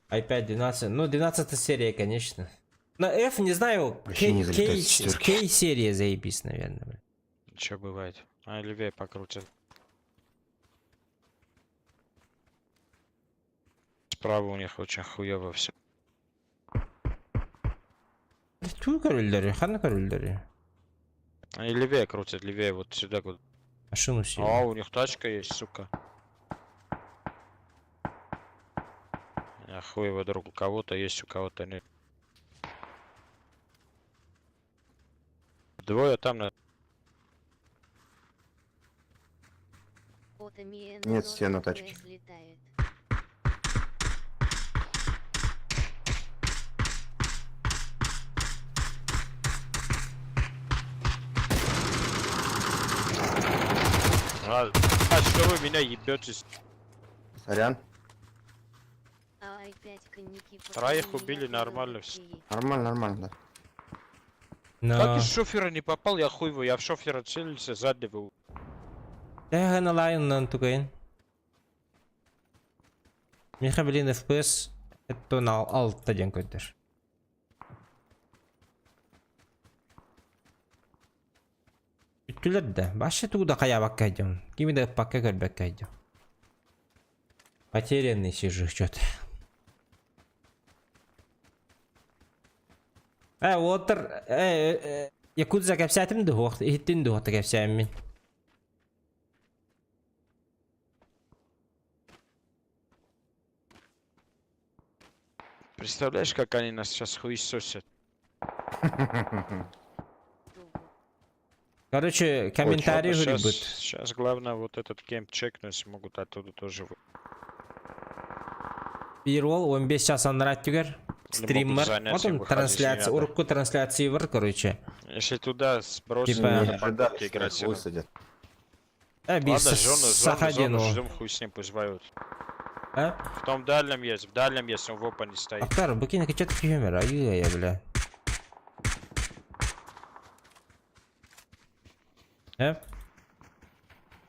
Опять 12. Ну, 12 серия, конечно. На F, не знаю, Вообще не залетает с четвёрки. K серия заебись, наверное. бля. Чё бывает? А, левее покрутят. Справа у них очень хуёво все. Ту корольдери, хана корольдери. Они левее крутят, левее вот сюда. Вот. Машину все. А, у них тачка есть, сука. Я хуй его друг, у кого-то есть, у кого-то нет. Двое там на... Нет стен у тачки. А что вы меня ебетесь? Сорян. А I5 коньяки. Троих убили, нормально всё. Нормально, да. Как No. из шофера не попал, я хуй его, я в шофера целился, сзади был. Тәһән алайыннан түгәйін. Миха білін FPS әттон алтта ден көттір. Үттілер дә. Башы туғда қая баққа айдым. Кемі де баққа көрбәкқа айдым. Потерянный сижу что-то. Отыр. Якудза кәпсәтім ді оқты. Ехттен ді оқты кәпсәйім мен. Представляешь, как они нас сейчас хуесосят? Короче, комментарии грибут. Сейчас главное вот этот кемп чекнуть, могут оттуда тоже. Bir ol 15 жасандар түгер. Стрим бар. Потом трансляция, урокку трансляции бар, короче. Если туда сбросить, Типа- надо поддатки играть. Без Сахадину. Ждем, хуй с ним пусть воюют. В том дальнем есть, он в опа не стоит. Актар, букин качет юмор, ай-яй, бля. Я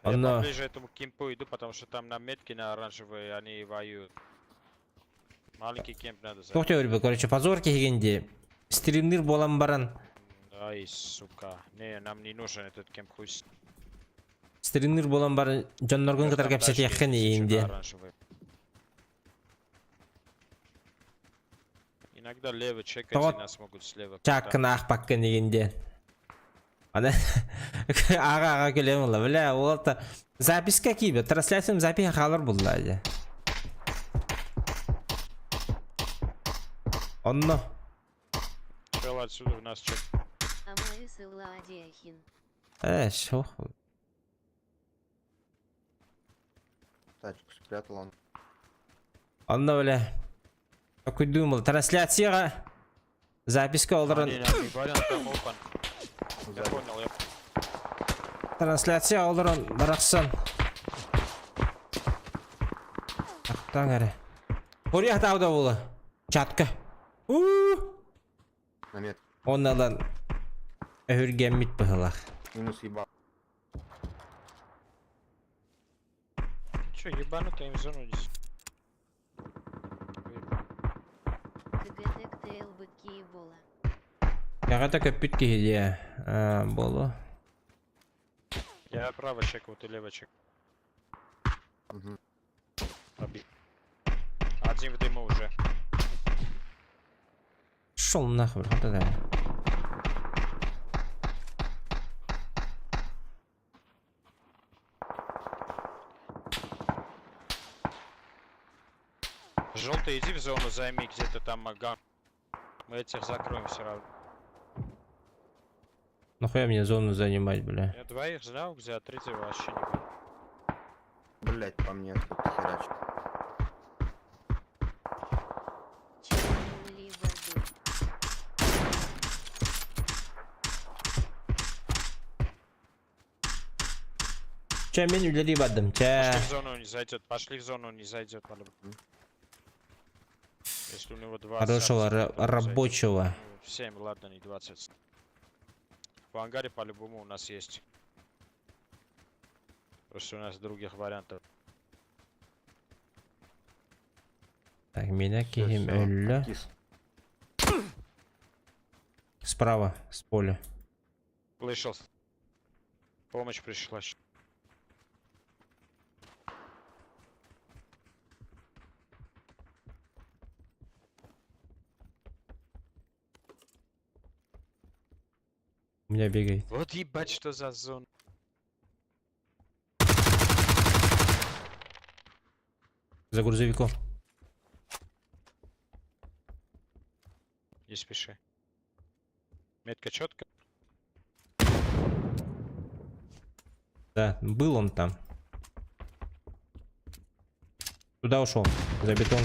Оно. поближе этому кемпу иду, потому что там на метке на оранжевые они воюют. Маленький кемп надо занять. Тоқта өрбі, короче, позор кегенде. Стримнер болам баран. Ай, сука. Не, нам не нужен этот кемп, хуй с... Стримнер болам баран. Джон Норган катар Там кәпсет дальше яқын есть ейінде. оранжевые. Иногда левый чекать, Вот. и нас могут слева. Чаккын ақпаққын дегенде. Ана аға көлем ола, бля, олта. Записка кейбі, трансляциям записка қалар болды әлі. Онно. Чел отсюда в нас чек. Амаис Ладяхин. Шо. Тачку спрятал он. Онно, бля. Какой думал, трансляцияға записка оларын. Не, не, вариант там опан. Я понял, я... Трансляция оларын барақсан. Ақтан әрі. Қория атауда болы. Чатқа. Намет. Оннан өргенмит бұғылақ. Минус ебал. Чё, ебанутый им в зону здесь? КГТ КТЛБ Киевола. Қағата көппіт кейде болу. Я право чек, вот и лево чек. Угу. Побил. Один в дыму уже. Шол нахуй, қата да. Желтый, иди в зону, займи где-то там маган. Мы этих закроем все равно. Нахуя мне зону занимать, бля. Я двоих знал, где, а третьего вообще не понял. Блять, по мне тут херачит. Чекнули воду. Че, мен үлері бадым, че. Пошли в зону, не зайдет. Пошли в зону, не зайдет. Если у него 20. Хорошего то он рабочего. зайдет. Ну, 7, ладно, не 20. В ангаре по-любому у нас есть. Просто у нас других вариантов. Так, меня кихим өлі. Справа, с поля. Слышал. Помощь пришла. У меня бегает. Вот ебать, что за зона. За грузовиком. Не спеши. Метка четко. Да, был он там. Туда ушел, за бетон.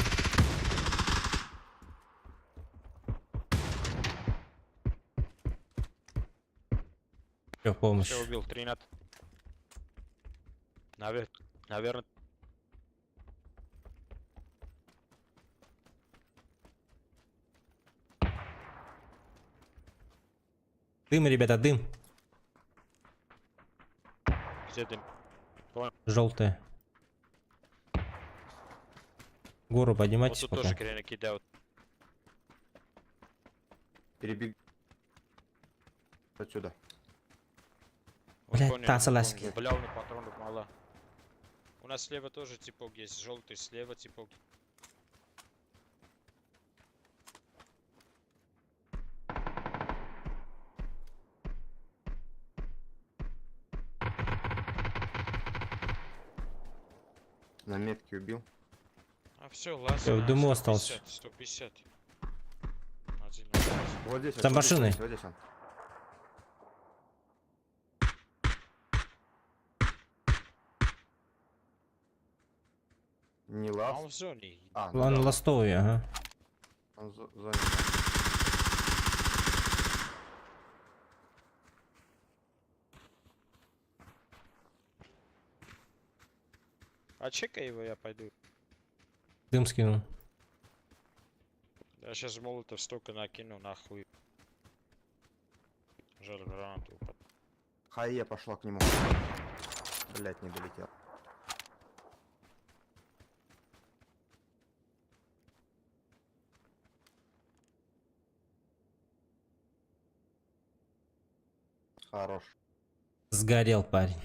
Все, помощь. Все убил, 13. Наверное. Дым, ребята, дым. Где дым? Желтая. Гору Вот поднимайтесь тут пока. тоже крена кидают. Перебег. Отсюда. Блядь, тасаласки. Бля, у меня патронов мало. У нас слева тоже типок есть. Желтый слева типок. На метке убил. А все, лазер. Всё, в дыму остался. 150. Один Вот здесь. За вот машиной. здесь, вот здесь он. Не А лаз. он в зоне. А, Он да, ластовый, ага. он в зоне. А чекай его, я пойду. Дым скинул. Я сейчас молотов столько накину, нахуй. Жаль, гранату упад. Хая пошла к нему. Блять, не долетел. Хорош. Сгорел парень.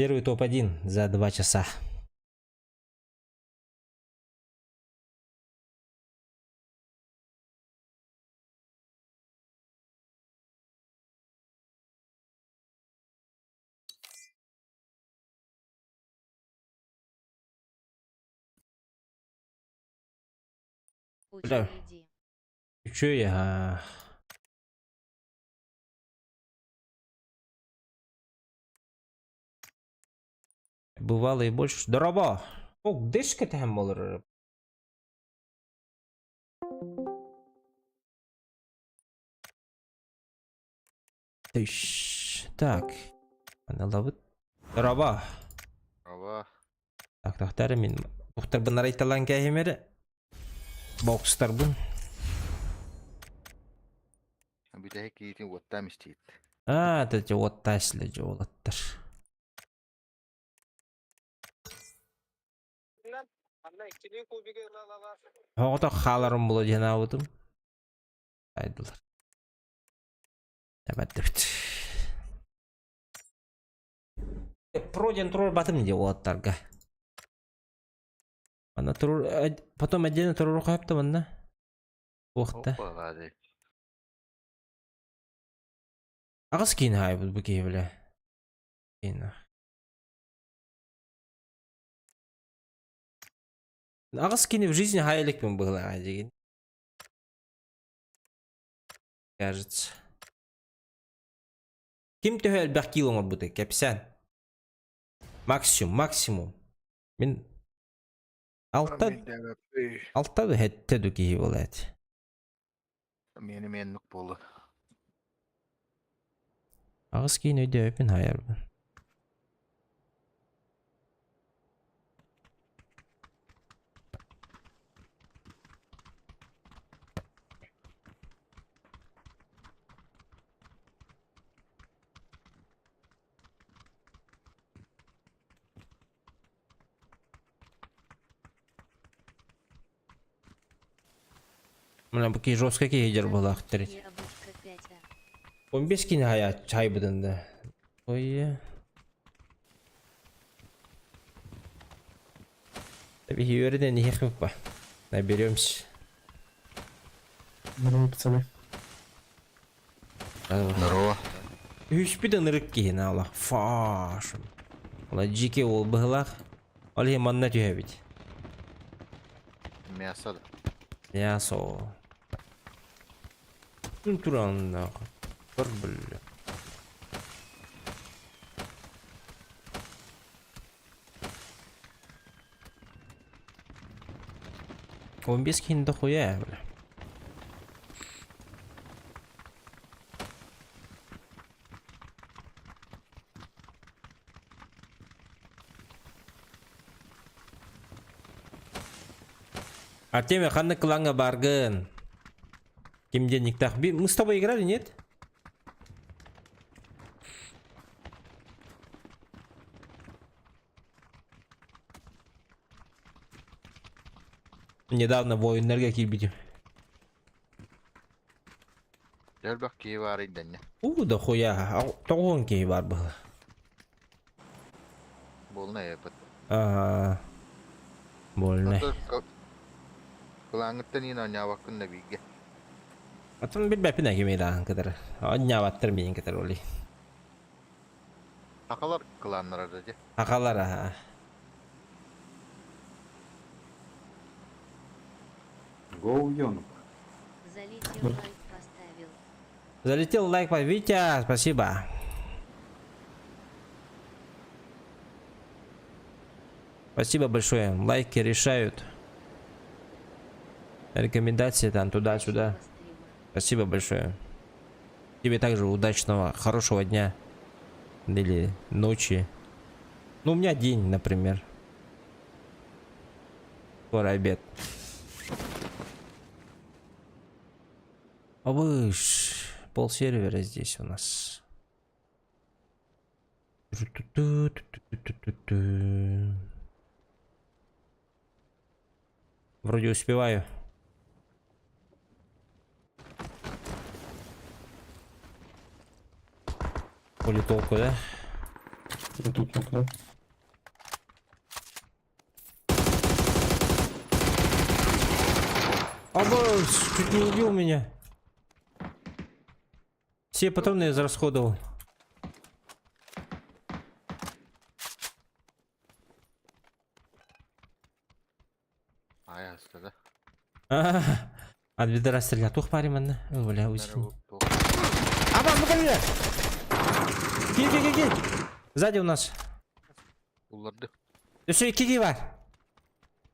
Первый топ-1 за 2 часа. Бля. Учи, Чё я? Бывало и больше. Дороба. О, дышка там olur. Тыщ. Так. Ана лавыт. Дороба. Ава. Так, тахтары мен. Тухтар бынар айталан кәймері. Бокстар бын. Бля, какие-то вот там стоит. А, это вот таслы жолаттар. Оғыта қаларым бұлы ден ауытым. Айдылар. Әбәтті біт. Проден тұрор батым де олаттарға. Ана тұрор... Потом әдені тұрор қойыпты мұнда. Оқты. Опа, гады. Ағыз кейін хай бұл бүкей білі. Кейін. Ағыз кейін в жизни хайлікпен бұғыла деген. Кажется. Кем төхі әлбәқ килоңыр бұды, кәпсән? Максимум. Мен... Алтады хәтті дүкей болады. Менік болы. Ағыз кейін өйде өпін хайар бұл. Мына бұкей жостқа кейдер бұл ақтырет. Яблочко 5. 15 кейін чай бұдынды. Ой. Таби хиверден не хекмік ба. Наберемся. Здорово, пацаны. Здорово. Үспідің ұрық кейін алақ. Фашым. Ола жеке ол бұғылақ. Ол хем манна түйе бит. Мясо. Мясо. Туран бір білі. Он без кейін да қоя білі. Артемий, ханны кланга баргын. Кимде никтах? Мы с тобой играли, нет? Недавно воинерге кибидим. Gel bak ki var idden. Да хуя. Тоғын кей бар был. Bol ne yapıt. Больно. Kulağınıttan yine oynaya bakın da bilgi. Atın bir bepine kimeydi kadar. Anya battırmayın kadar oli. Akalar kılanlara dedi. Akalar ha. Залетел лайк поставил. Залетел лайк по Витя, спасибо. Спасибо большое. Лайки решают. Рекомендации там туда-сюда. Спасибо большое. Тебе также удачного, хорошего дня. Или ночи. Ну, у меня день, например. Скоро обед. Выш. Пол сервера здесь у нас. Вроде успеваю. Политолку, да? Я тут окно. Обалдеть, чуть не убил меня. Все патроны израсходовал. Ayaslı da. От бедра стрелять. Тух парим, анна. Бля, усилил. Аба, ну бля! Ки. Сзади у нас. Ulladı. Еще и киги var.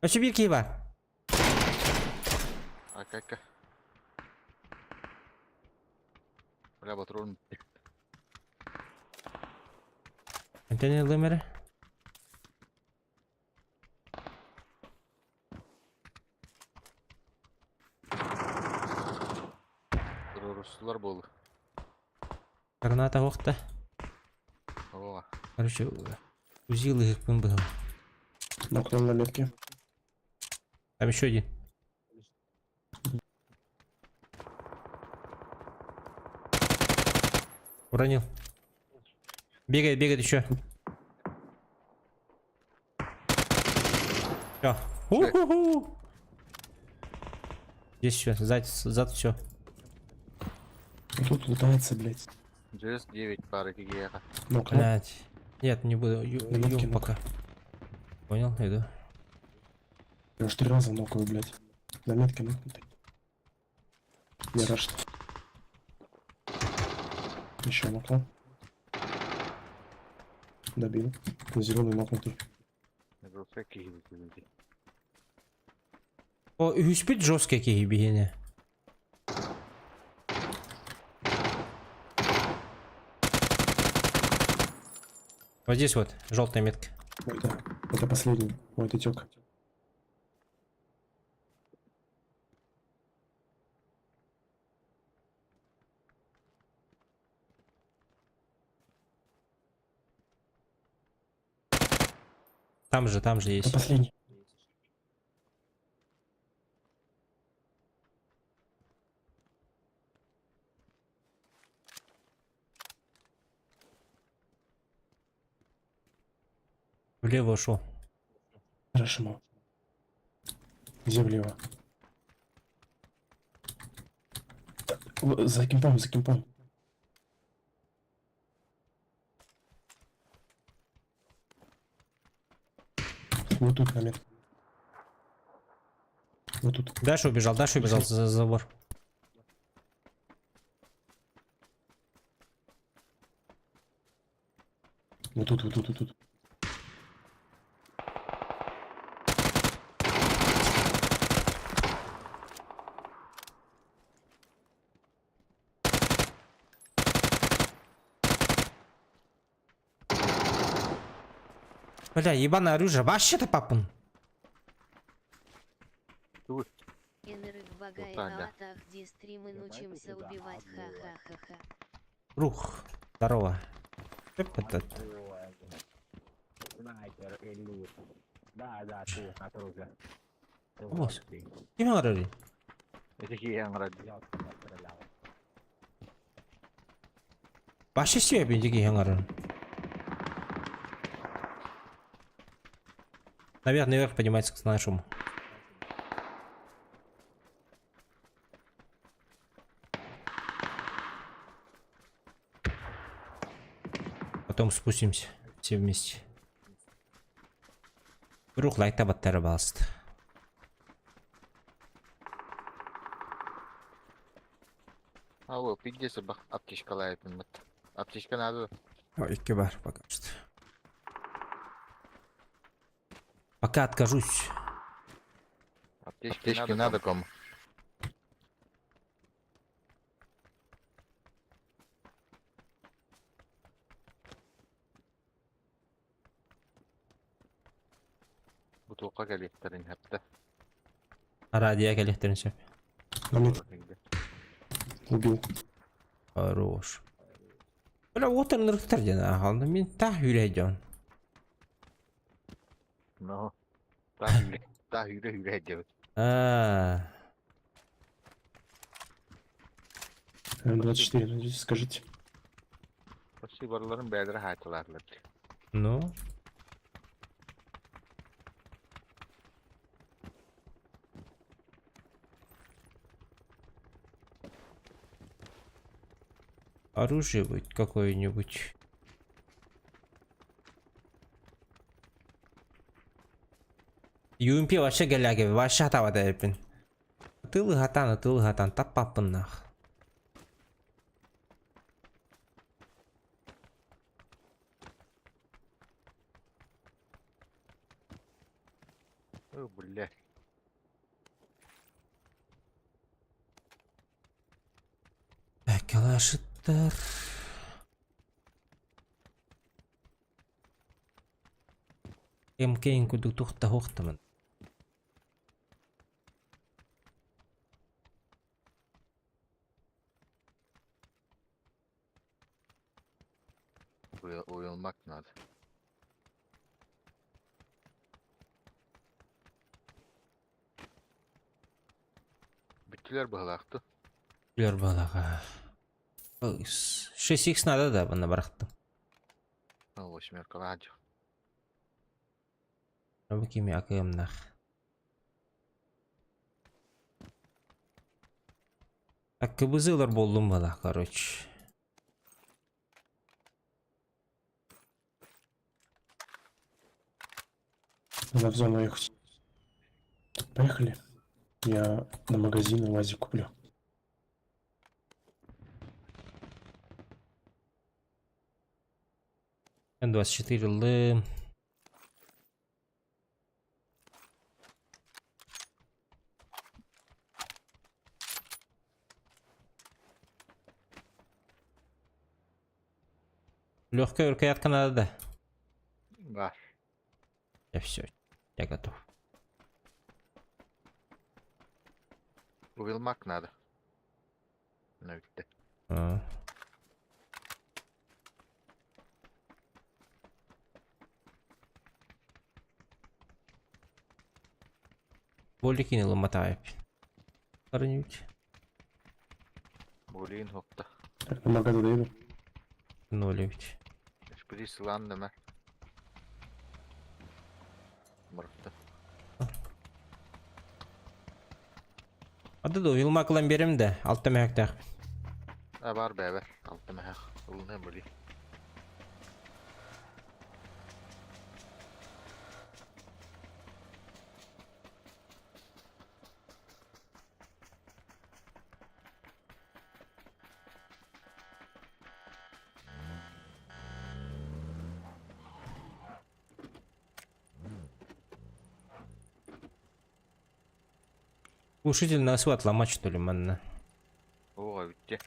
Еще bir kigi var. Arka. Bля patron bitti. Antene lımırı. Ruslar bolu. Граната охта. О, Короче, узил их был. Окно на метке. Там еще один. Уронил. Бегает еще. Все. Здесь все, зад все. Тут лутается, блядь. Джес 9 пары гигера. Ну, окно. Блять. Нет, не буду. Минутки, Ю пока. Понял, иду. Я уж 3 раза нокаю, блядь. На метке нокнутый. Не рашт. Еще нокнул. Добил. Зеленый нокнутый. О, успеть жесткие какие бегения. Вот здесь вот желтая метка. Ой, да. Это последний. Ой, это тёк. Там же Это есть. последний. Влево ушел. Хорошо. Где влево? За кемпом, за кемпом. Вот тут момент. Вот тут. Дальше убежал за забор. Вот тут. Бля, ебаное оружие. Вообще-то папун. Ой, Энерик багай так, да. атах, где стримы научимся убивать, ха-ха-ха-ха. Рух. Здорово. Как этот? Бос. Kim arıyor? Öteki yan radyo. Başı şey yapınca ki hangarın. Наверх поднимается к нашему. Потом спустимся все вместе. Рух лайта баттары басты. Ау, пиздец, бак аптечкалай мыт. Аптечка надо. Ой, кибар пока что. Пока откажусь. Аптечки надо кому. Бутылка келектерин хепте. Радио коллекторын. Намет. Убил. Хорош. Бля, отырнырықтар дена ағалды. Мен тақ үйрейден. Ну, так юре делать. М24, надеюсь, скажите. Почти барларын бәдірі хайтыларлар. Ну. Оружие будет какое-нибудь. UMP вообще голяги, вообще тавада епин. Тылы гатан, таппапын нах. О, бля. Калашыттар. Кейін күдік тұқта хоқтымын. Uyulmak надо. Bittilər bağlaқты. Білер балаға. 6x надо да бұны барақтым. Восьмерка радио. Бұл кеме акымнақ. Так, кыбызылар болдым бала, короче. Надо в зону ехать. Поехали. Я на магазин УАЗик куплю. М24 Легкая рукоятка надо, да? Var. Я все, я готов. Uyulmak надо. Ne bitti. А. Более кинула мотаю. Корнють. Bulin hopta. Так, на магазин доеду. Нулевич. Присылан mı? Мұртты. Ады да уйылмақлан берем де, алтта мәктақ. Бар бәбір. Алты мәқ. Ұлына бұли. Глушитель на сват ломать, что ли, манна? Оға бітте.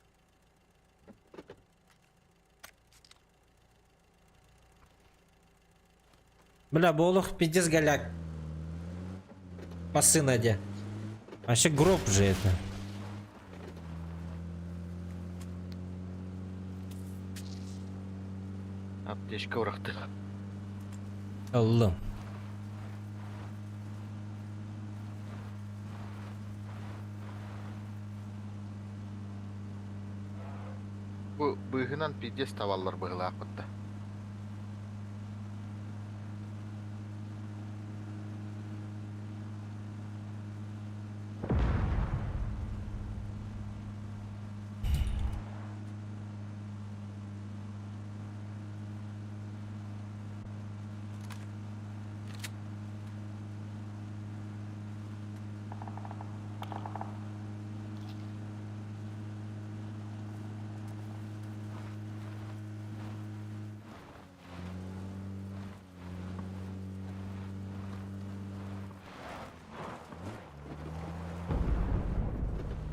Бля, болух пиздец голяк. Пасы надя. Вообще гроб же это. Аптечка урақты. Аллам. Bu bıhınan pides tavallar bıhıla akıtta.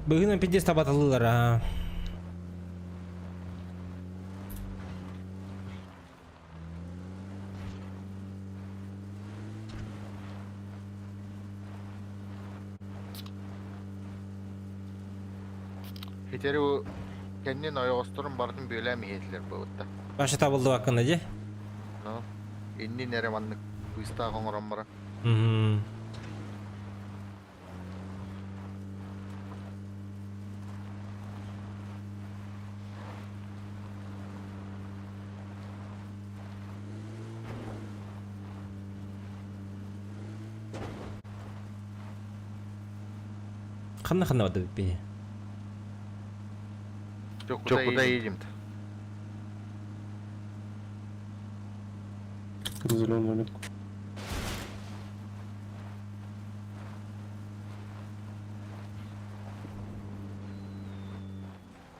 Бүгін пиздец табатылылар, а. Хитери у кеннен оёгостурун бардын бөләм иһетлер быгытта. Башы табылды вакында де? Ну, инни нереманнык пыста коңорон бара. Қанна вады бе? Жоқ, куда едем-то? Зеленую метку.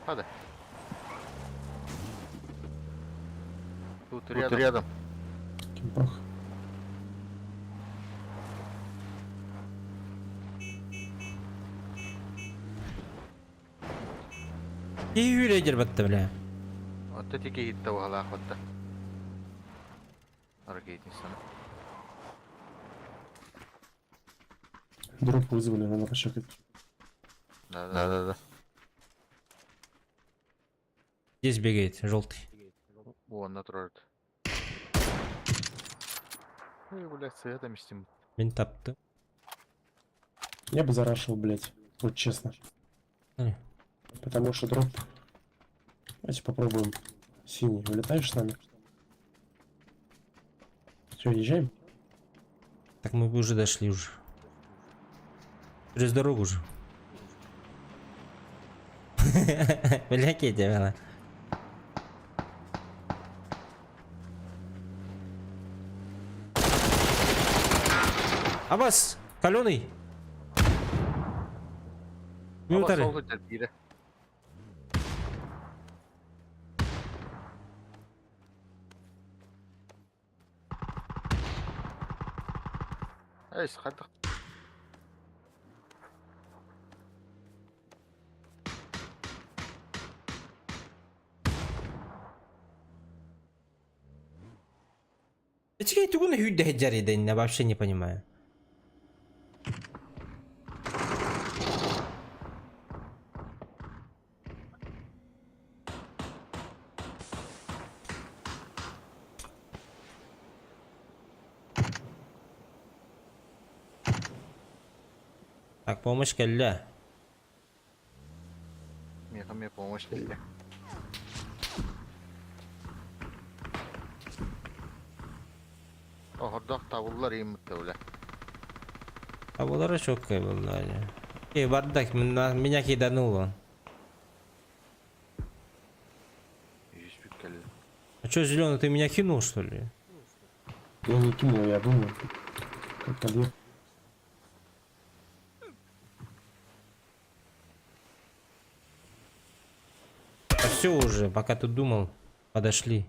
Hadi. Тут рядом. Кимпах. И юридер батты, бля. Вот эти какие-то угла охота. Ракетница. Дроп вызвали, надо почекать. Да. Здесь бегает, желтый. Вон, натроит. Ой, блядь, цветом стим. Мен тапты. Я бы зарашил, блядь. Вот честно. Потому что дроп... Давайте попробуем. Синий, улетаешь с нами? Все, езжаем? Так мы уже дошли уже. Через дорогу же. Бля, Кетя, бля. Абас, каленый. Минутары. Эй, схатых. Эти тугуны хюдде хеджари да я вообще не понимаю. Так, помощь келля. Мне помощь келля. Охордак табыллар иймитте беле. А булары çok кай буллар. Бардак, меня киданул он. А чё, зеленый, ты меня кинул, что ли? Я не кинул, я думаю. Как подъехал. А все уже, пока тут думал, подошли.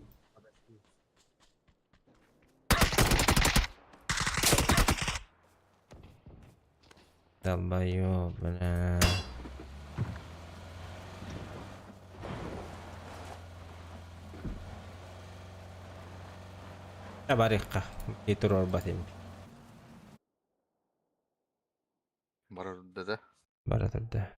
Долбоёб, бля. Барикка, кетур орбатим. Bararda da. Baratırdı.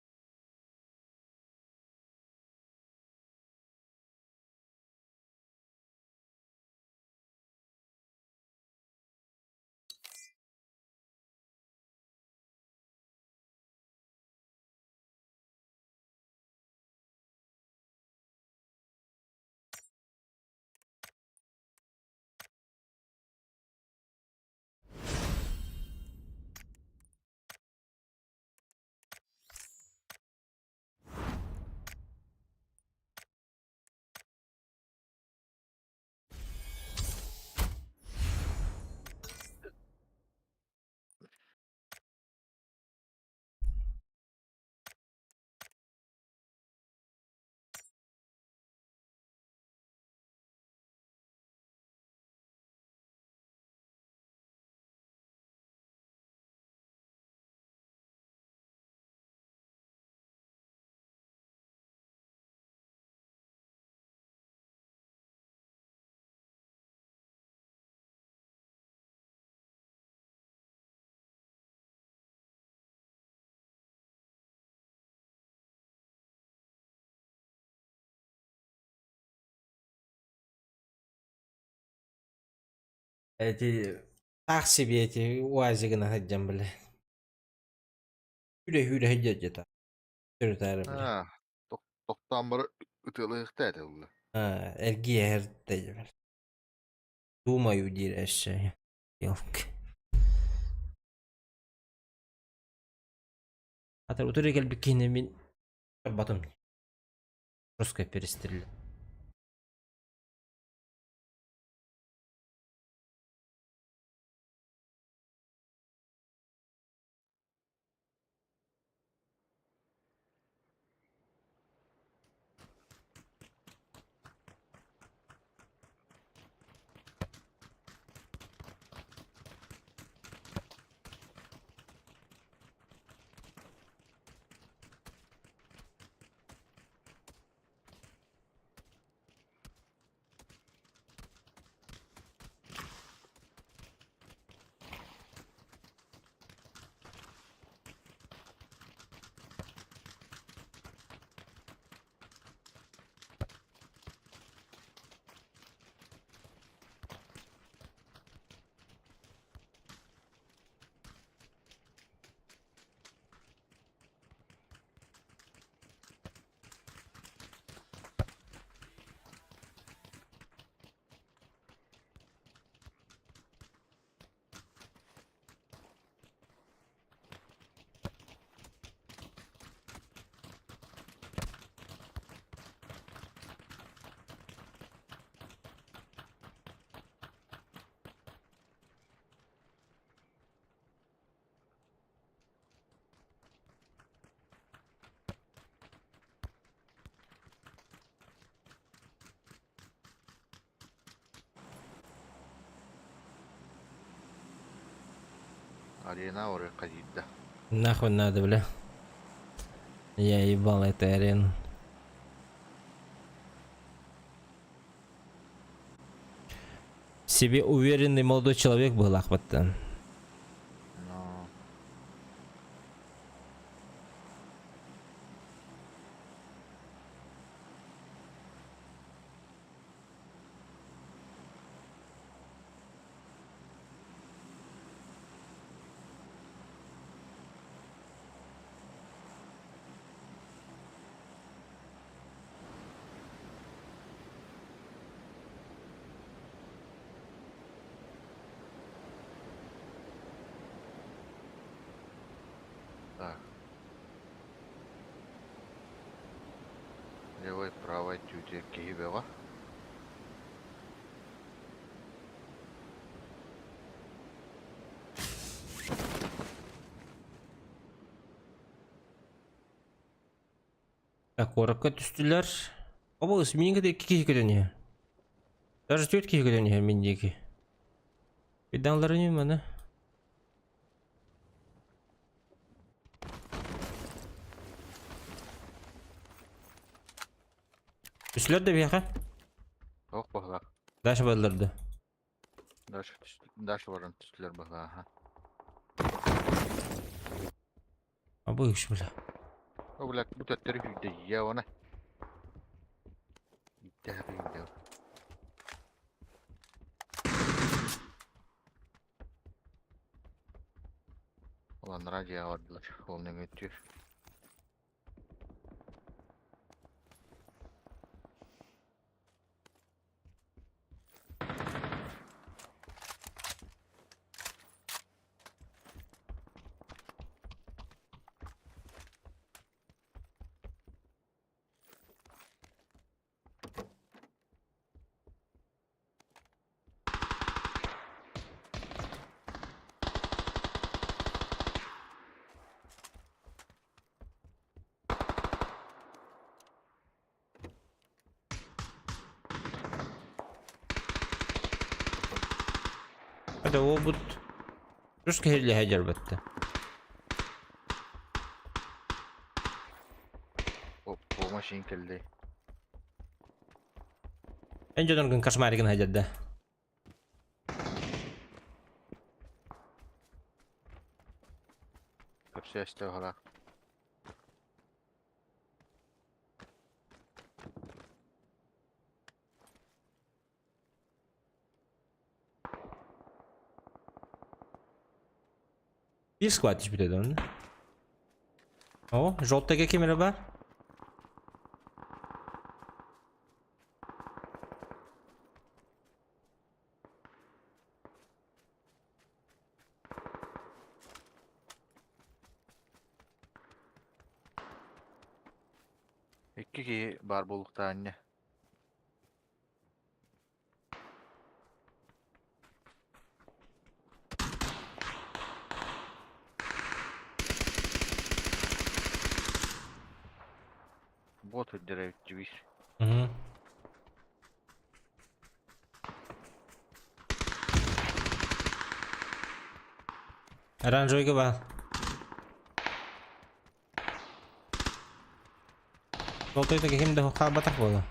Эти такси эти уазигы находим, бля. Hüre hüre jeta. Yürütär bile. Ha. Toktan bara ıtılık dedi ulan. Ha, ergiye her tecrübe. Думаю, дирещая. Ёлка. А ты утыры келбі кейнемін батым. Жестко перестрелил. Арена орaya кадидда. Нахуй надо, бля. Я ебал эту арену. В себе уверенный молодой человек был Ахматтан. Но. Так. Левой, правой тюте Киевева. Так, оракка түстілер. Обалыс, менің де 2 кişi көтөнүyor. Даже 4 кişi көтөнүyor мендеки. Виданлары не мана? Түстілер де бияқа? Ох, бағла. Дальше балдырды. Дальше варан түстілер бағла. Ага. Обыгыш, бля. О, блядь, будто терпи, я вон. Терпи. Ладно, радио var, блядь, он не götür. Hadi o bu. Rus kehirli hacer bitti. O maşin keldi. Önce dönün kaşmarigin hacerde. Kapısı açtı hala. Bir squad iş bitedi onda. O, Jolt'taki kimleri var? İki ki barbolukta anne. Bot öldürevci bir. Hı hı. Оранжевый var. Желтый-то каким-то хабатах было.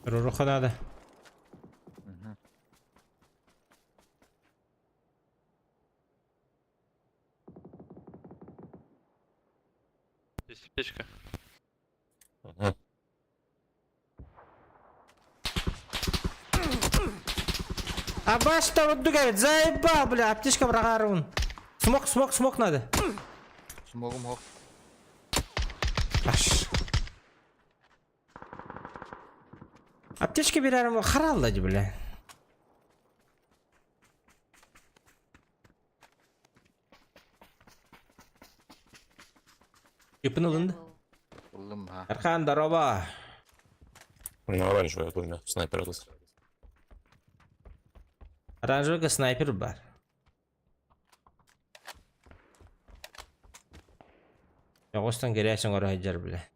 Руха надо. Здесь аптечка. Абашта вот говорит, заебал, бля, аптечка врага. Смок надо. Смогом хох. Аш. Аптечка берерім қаралды, бля. Кепін ылынды. Buldum ha. Арқан дараба. Оранжевая пульна, снайпер был. Оранжевый снайпер бар. Yoğustan gelirsin oraya hacer bile.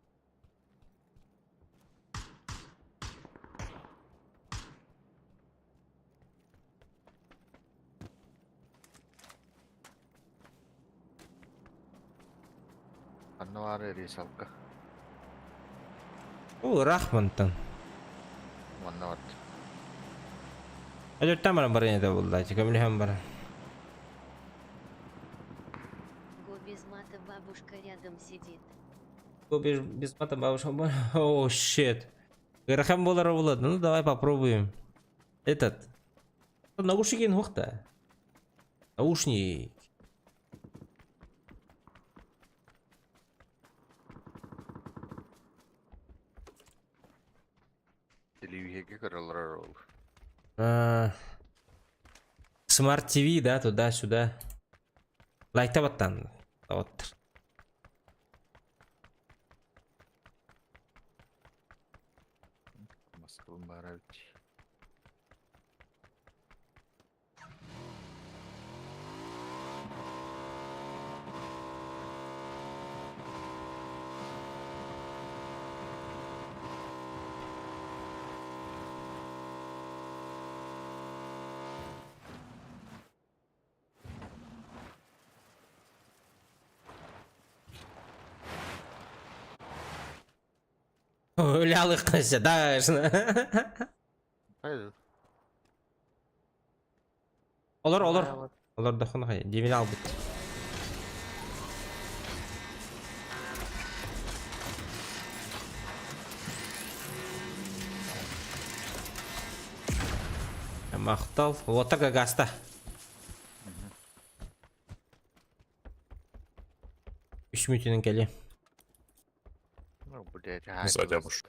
Anne var ya salka. Rahman'tan. Anne var. Hadi tamam barın da buldu. Kamilhem barın. Го без мата бабушка рядом сидит. Без мата бабушка. О, щит. Грахам болар болады. Ну давай попробуем. Этот. Наушники нухта. Наушник. Телевизорге каралар ол. Смарт ТВ, да, туда-сюда. Лайта баттан. Вот. Москва баравич. Öyle alıklaşa da şuna. Hayır. Olur olur. Olur da konu hayır. Divini al bit. Мақтал. Отыр гагаста. Үш минутынан келе. Ну, блядь, Сзади обуш.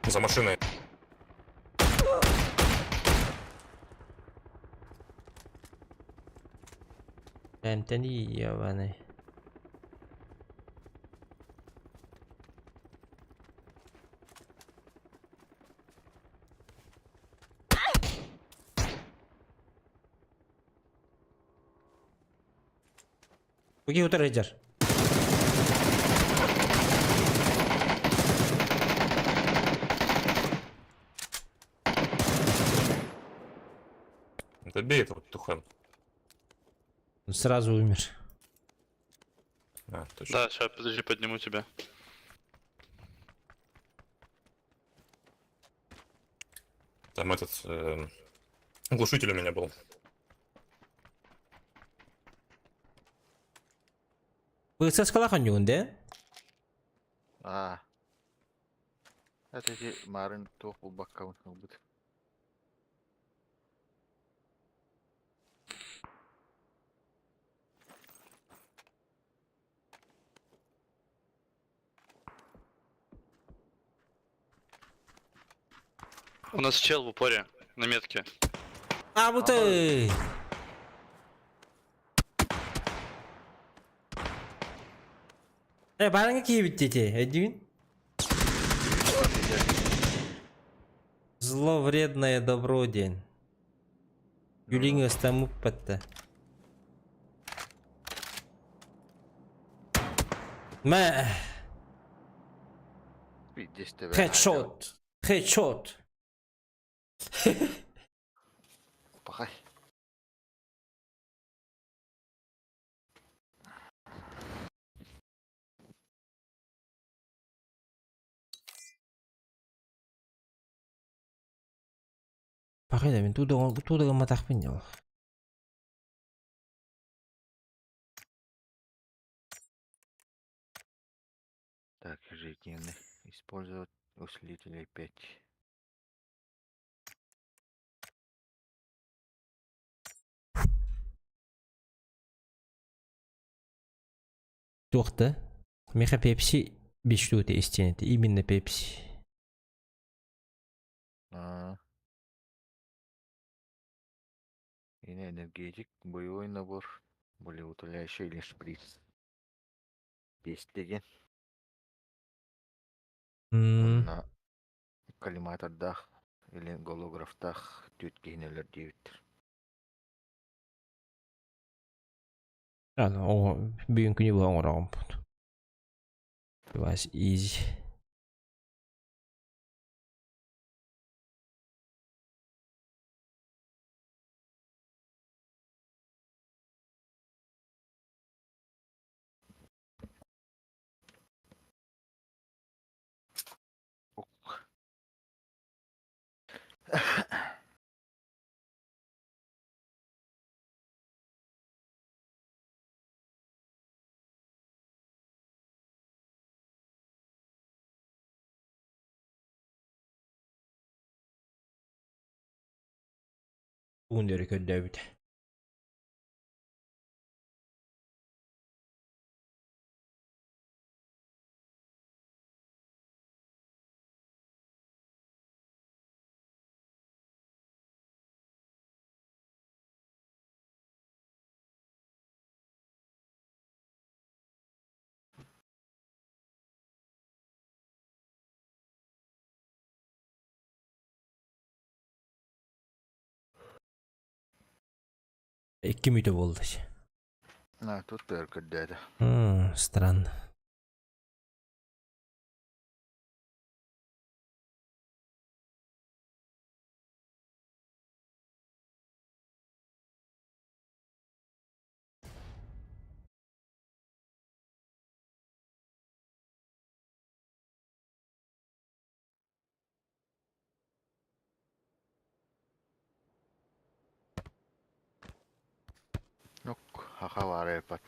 За машиной. Антони, ебаный. Bugün otur Ece. Да бей этого тухан. Он сразу умер. А, точно. Да, сейчас, подожди, подниму тебя. Там этот глушитель у меня был. Быцас калахан юнде. А. Это же Марин туху баккаунт будет. У нас чел в упоре на метке. А bu ты. Bana ki bitti ti. Edwin. Зло вредное добро день. Юлинга стаму патта. Ма. Headshot. Headshot. Пахай. Pakai dah, tu dah mata aku punya. Так, ежедневно. Использовать усилителей 5. Тоқта. Меха Пепси 5 штук истинно. Именно Пепси. Yine energetik boyun nabor. Болеутоляющий или шприц. Бестеген. На коллиматордах или голографтах түйткенелер дейбиттер. O büyük günü bu oran. It was easy. Under ködövd. İki müde oldu. Тут только дядя. Странно. хахаварепат.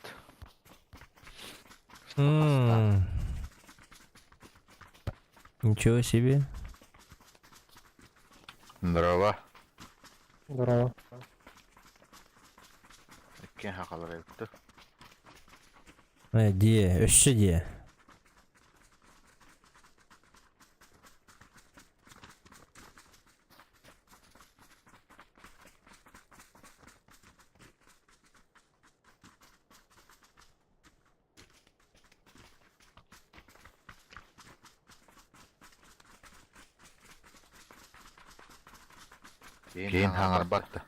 Ничего себе. Дрова. Здорово. Кен хахаварепат. Де, өші де. Кен хаңарбатты.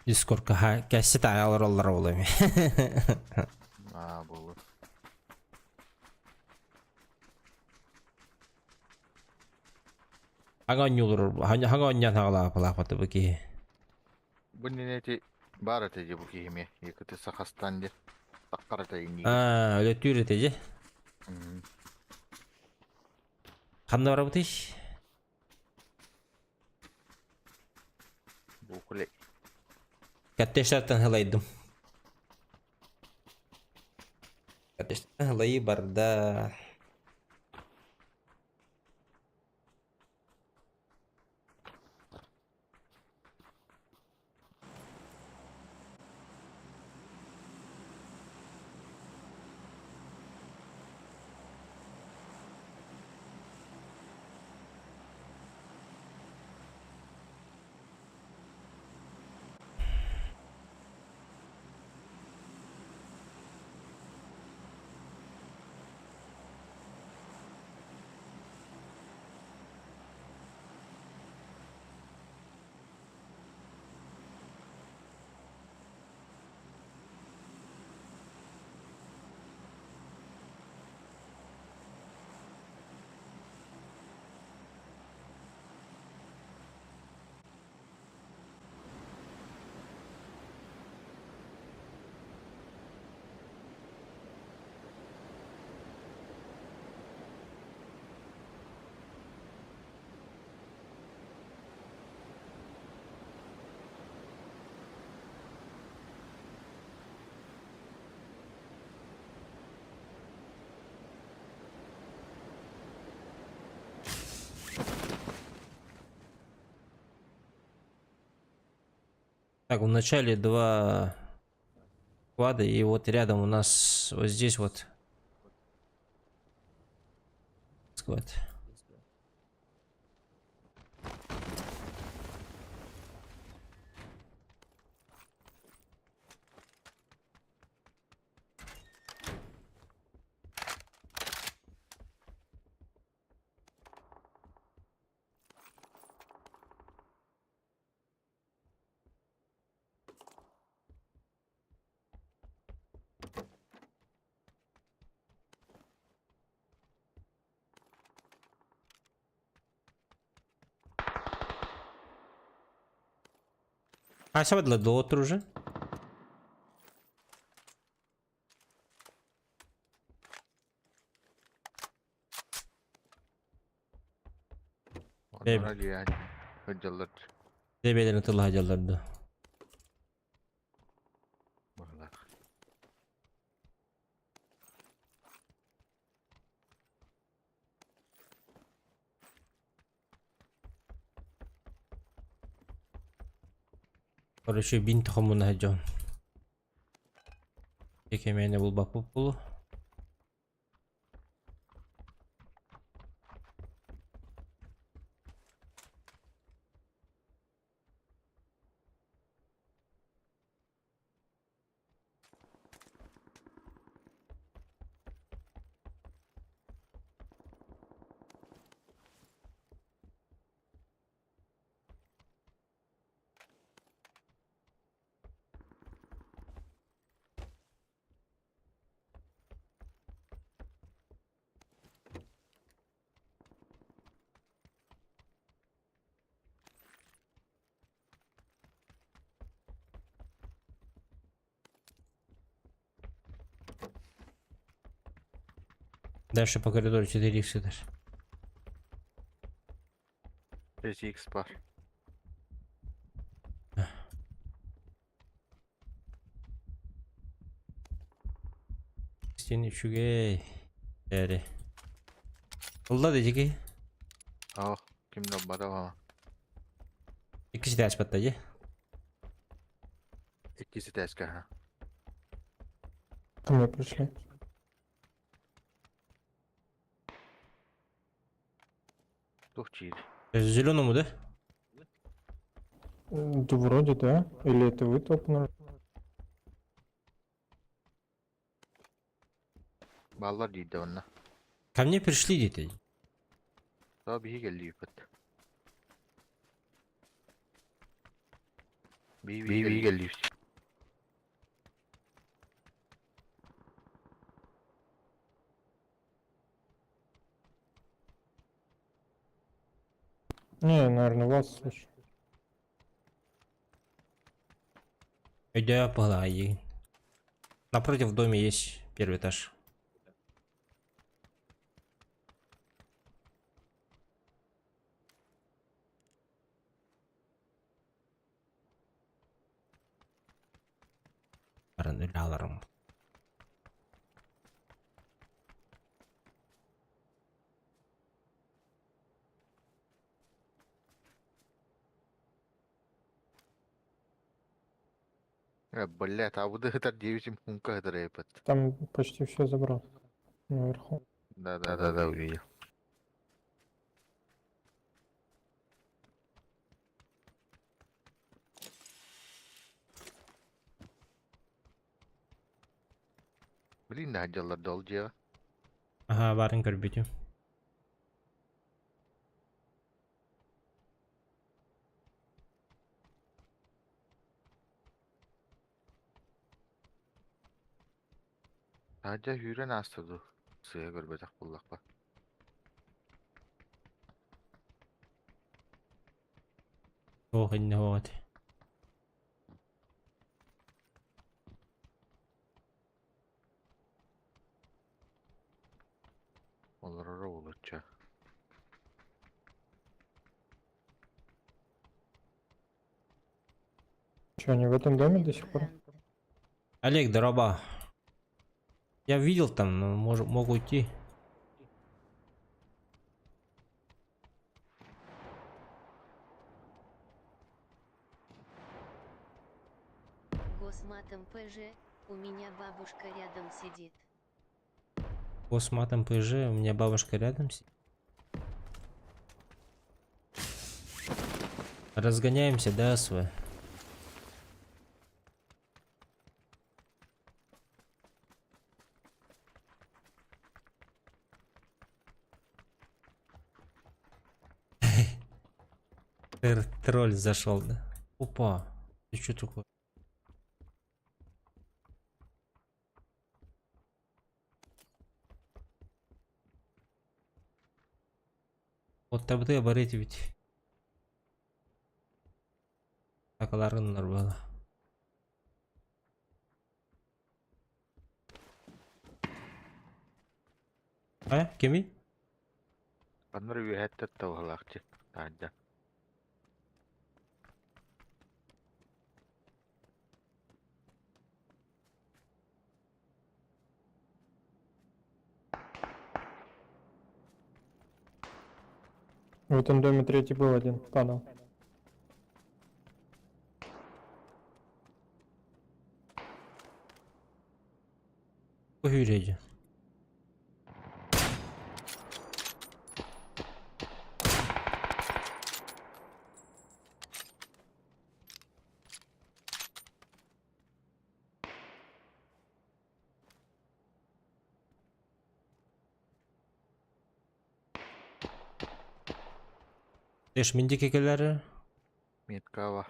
Дискордқа кәсет ағалар олар олай. Болу. Аңан юлыр, аңан ағалар палақпаты бұки. Бұнненеті бар әтеде бұл кейіме. Екіті Сақастан де. Таққар әтейін. Өлі түйір етеже. Қанда бар бұтыш? Бұл күлей. Кәттештаттан хылайдым. Кәттештаттан хылайы барда. Так, в начале два квада, и вот рядом у нас вот здесь вот сквад. А сегодня до утра уже. Onlara diye hıcallar. Debelerini tılha hacallardı. Bağlar. Короче, 1000 тұқымын хajjam. Екемене бұл бапып бұлы. Дальше по коридору 4х идешь. 3х бар. Стены чугей. Эри. Улда дедики. Ау, кимдо бадава. İkisi de açmattaydı. Ikisi тәскі, ха. Ко мне пришли. Тухчиді. Зеленому, да? Да вроде да. Или это вы топнули? Баллар дейді онна. Ко мне пришли дети. Та бихи келді юпет. Бихи келді юпет. Не, наверное, вас слышу. Да, погнали. Напротив в доме есть первый этаж. Öyle alırım. Блядь, а вот это 9 пунктов это рэпет. Там почти все забрал. Наверху. Да, увидел. Блин, да, дело долго. Aha varın görbetim. Sadece hüren astırdı. Suya görbecek bullak bak. Ох, не вот. Olur olacak. Че, они в этом доме до сих пор? Олег, дроба. Я видел там, но мог уйти. Госматом ПЖ, у меня бабушка рядом сидит. С матом ПЖ, у меня бабушка рядом сидит. Разгоняемся, да, СВ? Тролль зашел, да? Опа, ты что такое? Вот табды барете ведь. Такаларыннар было. А, кеми? Аннар үйәтті тауғалақты. Тадда. В этом доме третий был один, падал. Уверяйте. Эш минди кекелери. Метка var.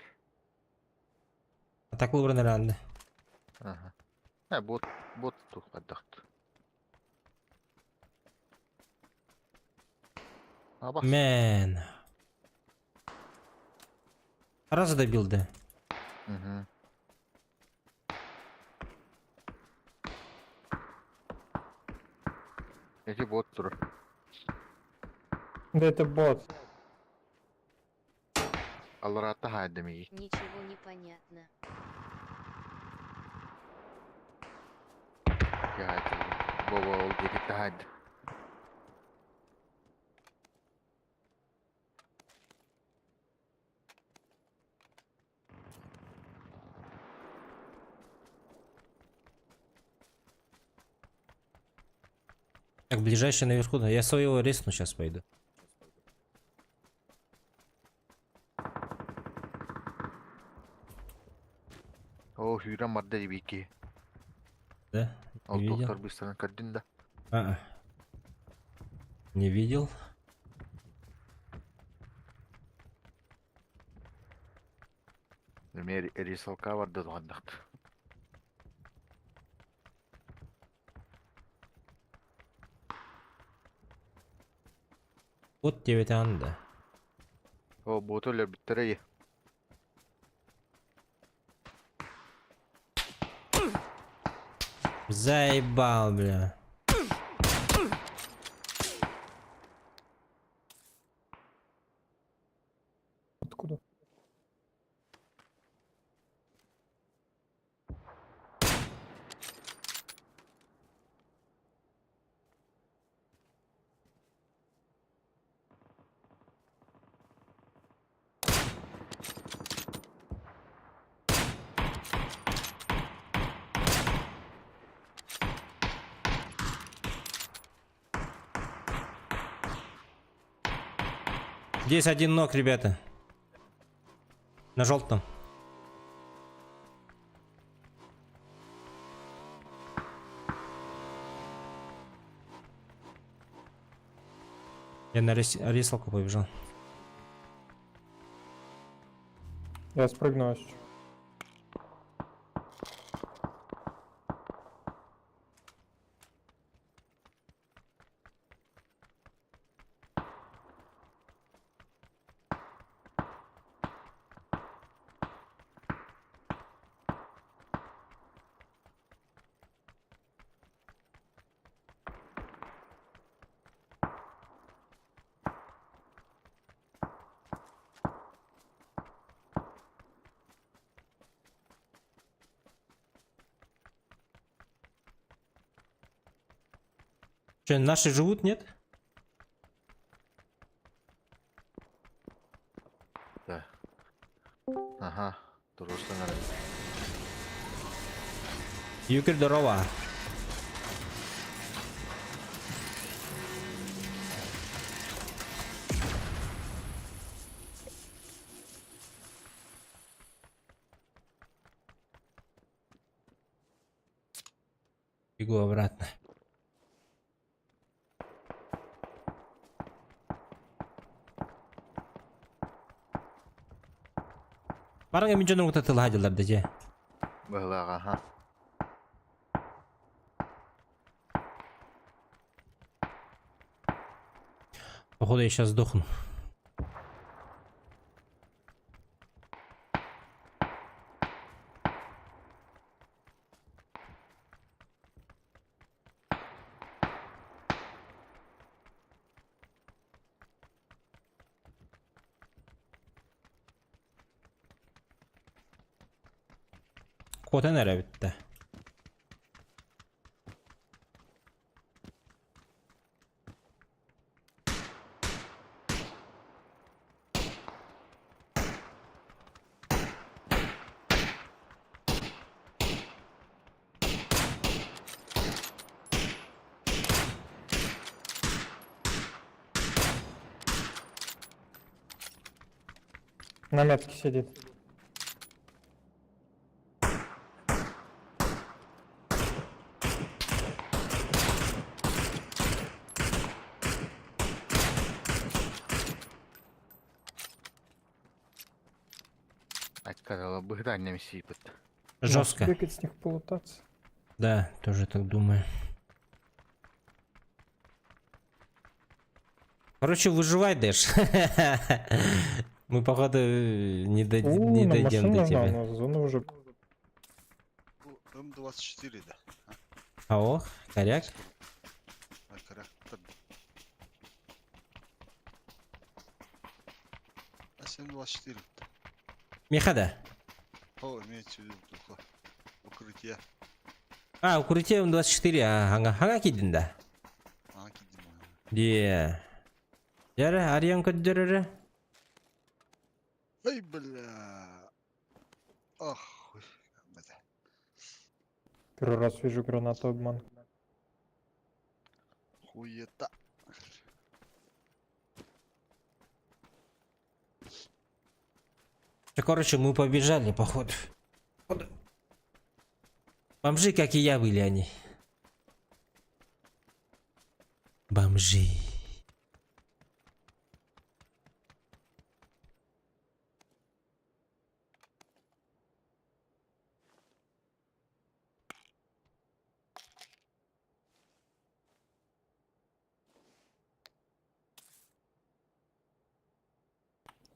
Атаклы бир неранды. Ага. Бот тухаддақты. А бak. Мен. Раз добил, да. Угу. Эти бот тур. Да это бот. Алрата хайдами. Ничего не понятно. Я это. Вова, где ты хайд? Так, ближайший наверху, да. Я своего рисну сейчас пойду. О, Хюра Мадда Вики. Да? Ал Не видел? доктор быстро кардин да. А-а. Не видел. Демер рисалка var da doğandaktı. Вот тебе там, да. O botu öyle bittireyi. Заебал, бля. Откуда? Здесь один ног, ребята. На желтом. Я на рисалку побежал. Я спрыгну. Че, наши живут, нет? Да. Ага. Дұрыстан әрі. Юкер, здорово. Бегу обратно. Барыңа мен жөнің ұта тылы хадилар деже. Бағылаға, ага. Походу я сейчас сдохну. Kote nere bitti? На метке сидит. Сказала, быгданням сипет. Жестко. Бегать с них полутаться. Да, тоже так думаю. Короче, выживай, Дэш. Мы, походу, не дойдем до тебя. У нас зона уже. М24, да. А о, коряк. Ой, коряк. М24. Мехада. О, имеется в виду только укрытие. А, укрытие М24, ханга кидинда. Дия. Яра, ариан көддөрөрө. Ай, бля. Ах, бля. Первый раз вижу гранату обман. Хуета. Короче, мы побежали, походу. Бомжи, как и я, были они. Бомжи.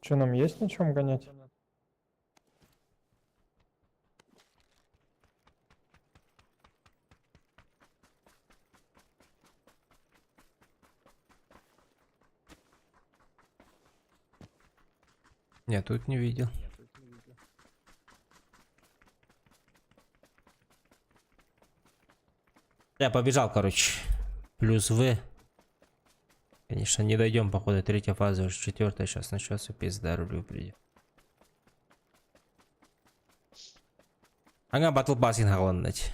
Че, нам есть на чем гонять? Я тут не видел. Я побежал, короче. Плюс В. Конечно, не дойдем, походу, третья фаза, уже четвертая сейчас начнется, пизда, рулю придет. Ага, батл пассинг хаваннать.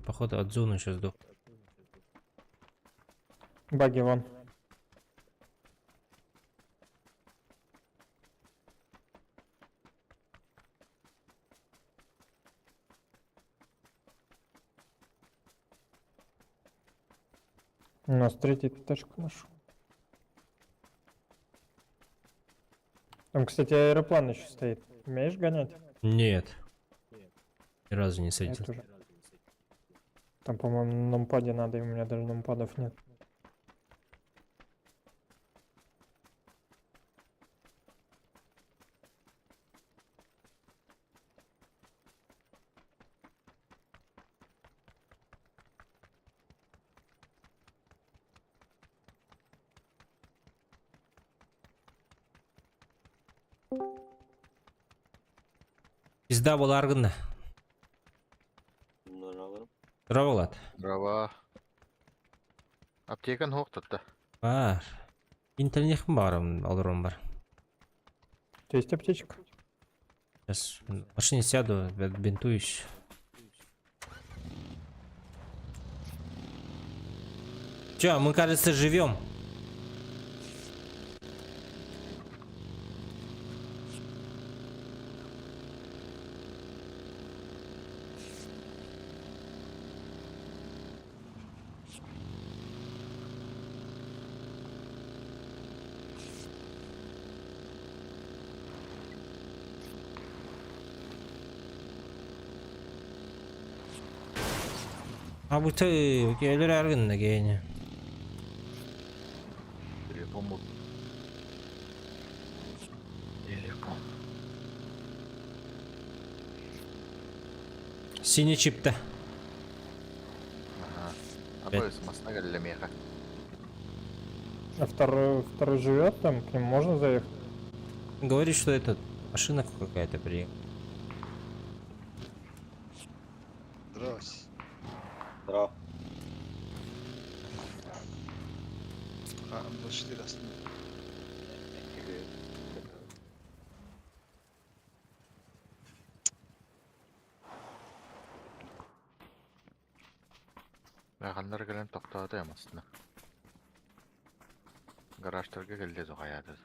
Походу от зоны сейчас сдох. Баги вон. У нас третий точку нашел. Там, кстати, аэроплан еще стоит. Умеешь гонять? Нет. Ни разу не Я садил. тоже. Там, по-моему, на нумпаде надо, и у меня даже нумпадов нет. Пизда был аргында. Здорово, Влад. Здорово. Аптекан хоқтатта. Бар. Интернет бар, алырым бар. У тебя есть аптечка? Сейчас в машине сяду, бинтуюсь. Чё, мы, кажется, живем. А bu tı gelir argında gene. Телефон. Телефон. Синий чипта. Ага. Обои с моста для меха. А второй живет там, к нему можно заехать? Говорит, что это машина какая-то приехала. Здрасте. Здраво. А, 24 остановил. Ayağınları gelen toxtadı yamasına. Garajlarga geldi zoğayadı.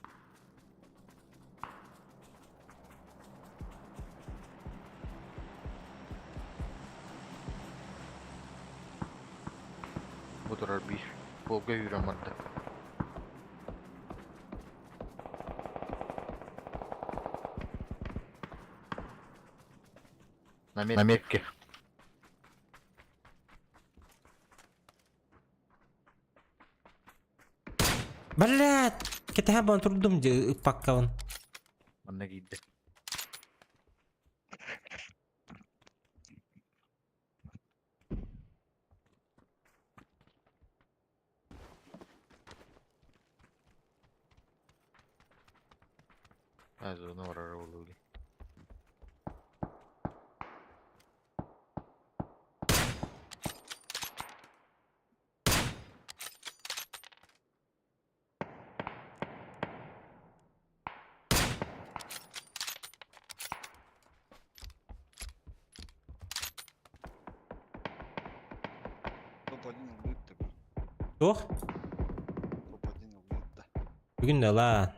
Bu durar bir bolga yürümadı. Намерки. Блядь! Kita бан турдум же паккавын. Anne giydi. Az onu var arabalı. Tuh. Bugün ne lan?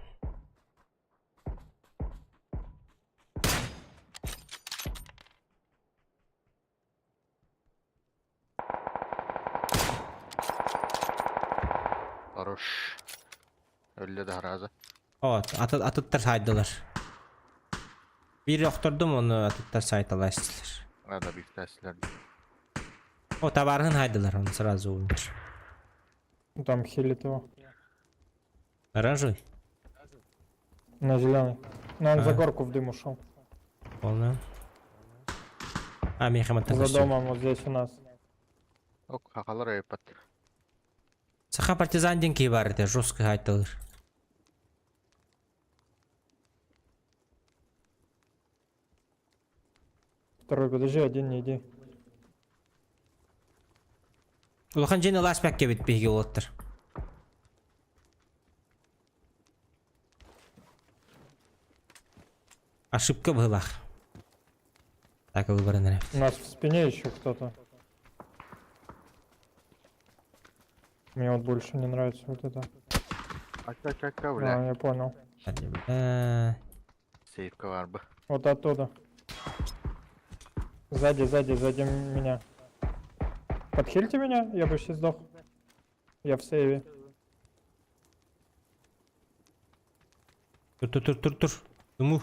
Хорош. Öyle de haraza. Evet, atıtlar saydılar. Bir yokturdum onu atıtlar saydılar. Arada bir testler. O tabarın haydılar onu сразу olmuş. Там хилит его. Оранжевый? На зеленый. Но он за А. горку в дым ушел. Полно. А, мехамат За домом вот здесь у нас. Ok, hakalar ayıpat. Саха партизан деньги бар еді, жестко айтылыр. Второй, подожди, один не иди. Улахан жені ласпәкке бітпейге олаттыр. Ошибка была. Так, выборы. У нас в спине еще кто-то. Мне вот больше не нравится вот это. Aç, А, я понял. Seyfka var bu. Вот оттуда. Сзади меня. Подхильте меня, я почти сдох. Я в сейве. Тур. Думу.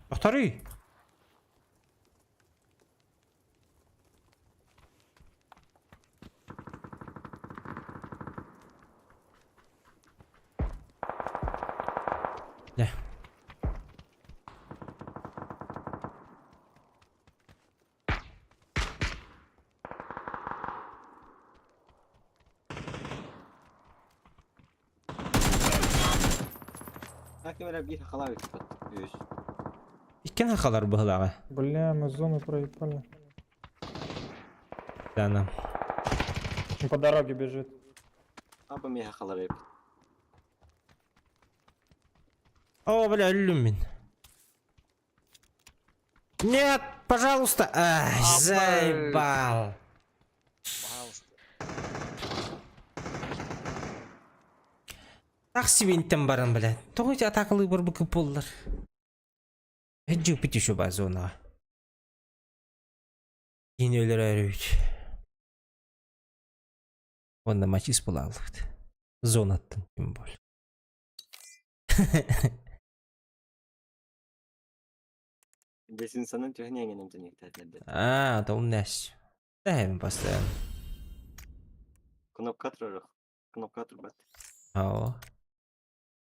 Повтори. Не. Иккен хакалар быһылага. Бля, мы зону проебали. Да, нам. Он по дороге бежит. О, бля, люмин. Нет, пожалуйста. Ай, заебал. Таксивинтен барам, бля. Тоғыз атақылы бар бұкы болдыр. Әджу біті шо ба зонаға. Yine ölür arayüç. Onda maç ispola aldık. Zon attım. Kim bol. Здесь инсанын тюгнеңенем тенектәтләде. А, да умнәс. Дәйм постоянно. Кнопка турыр. Кнопка турбат. Ау.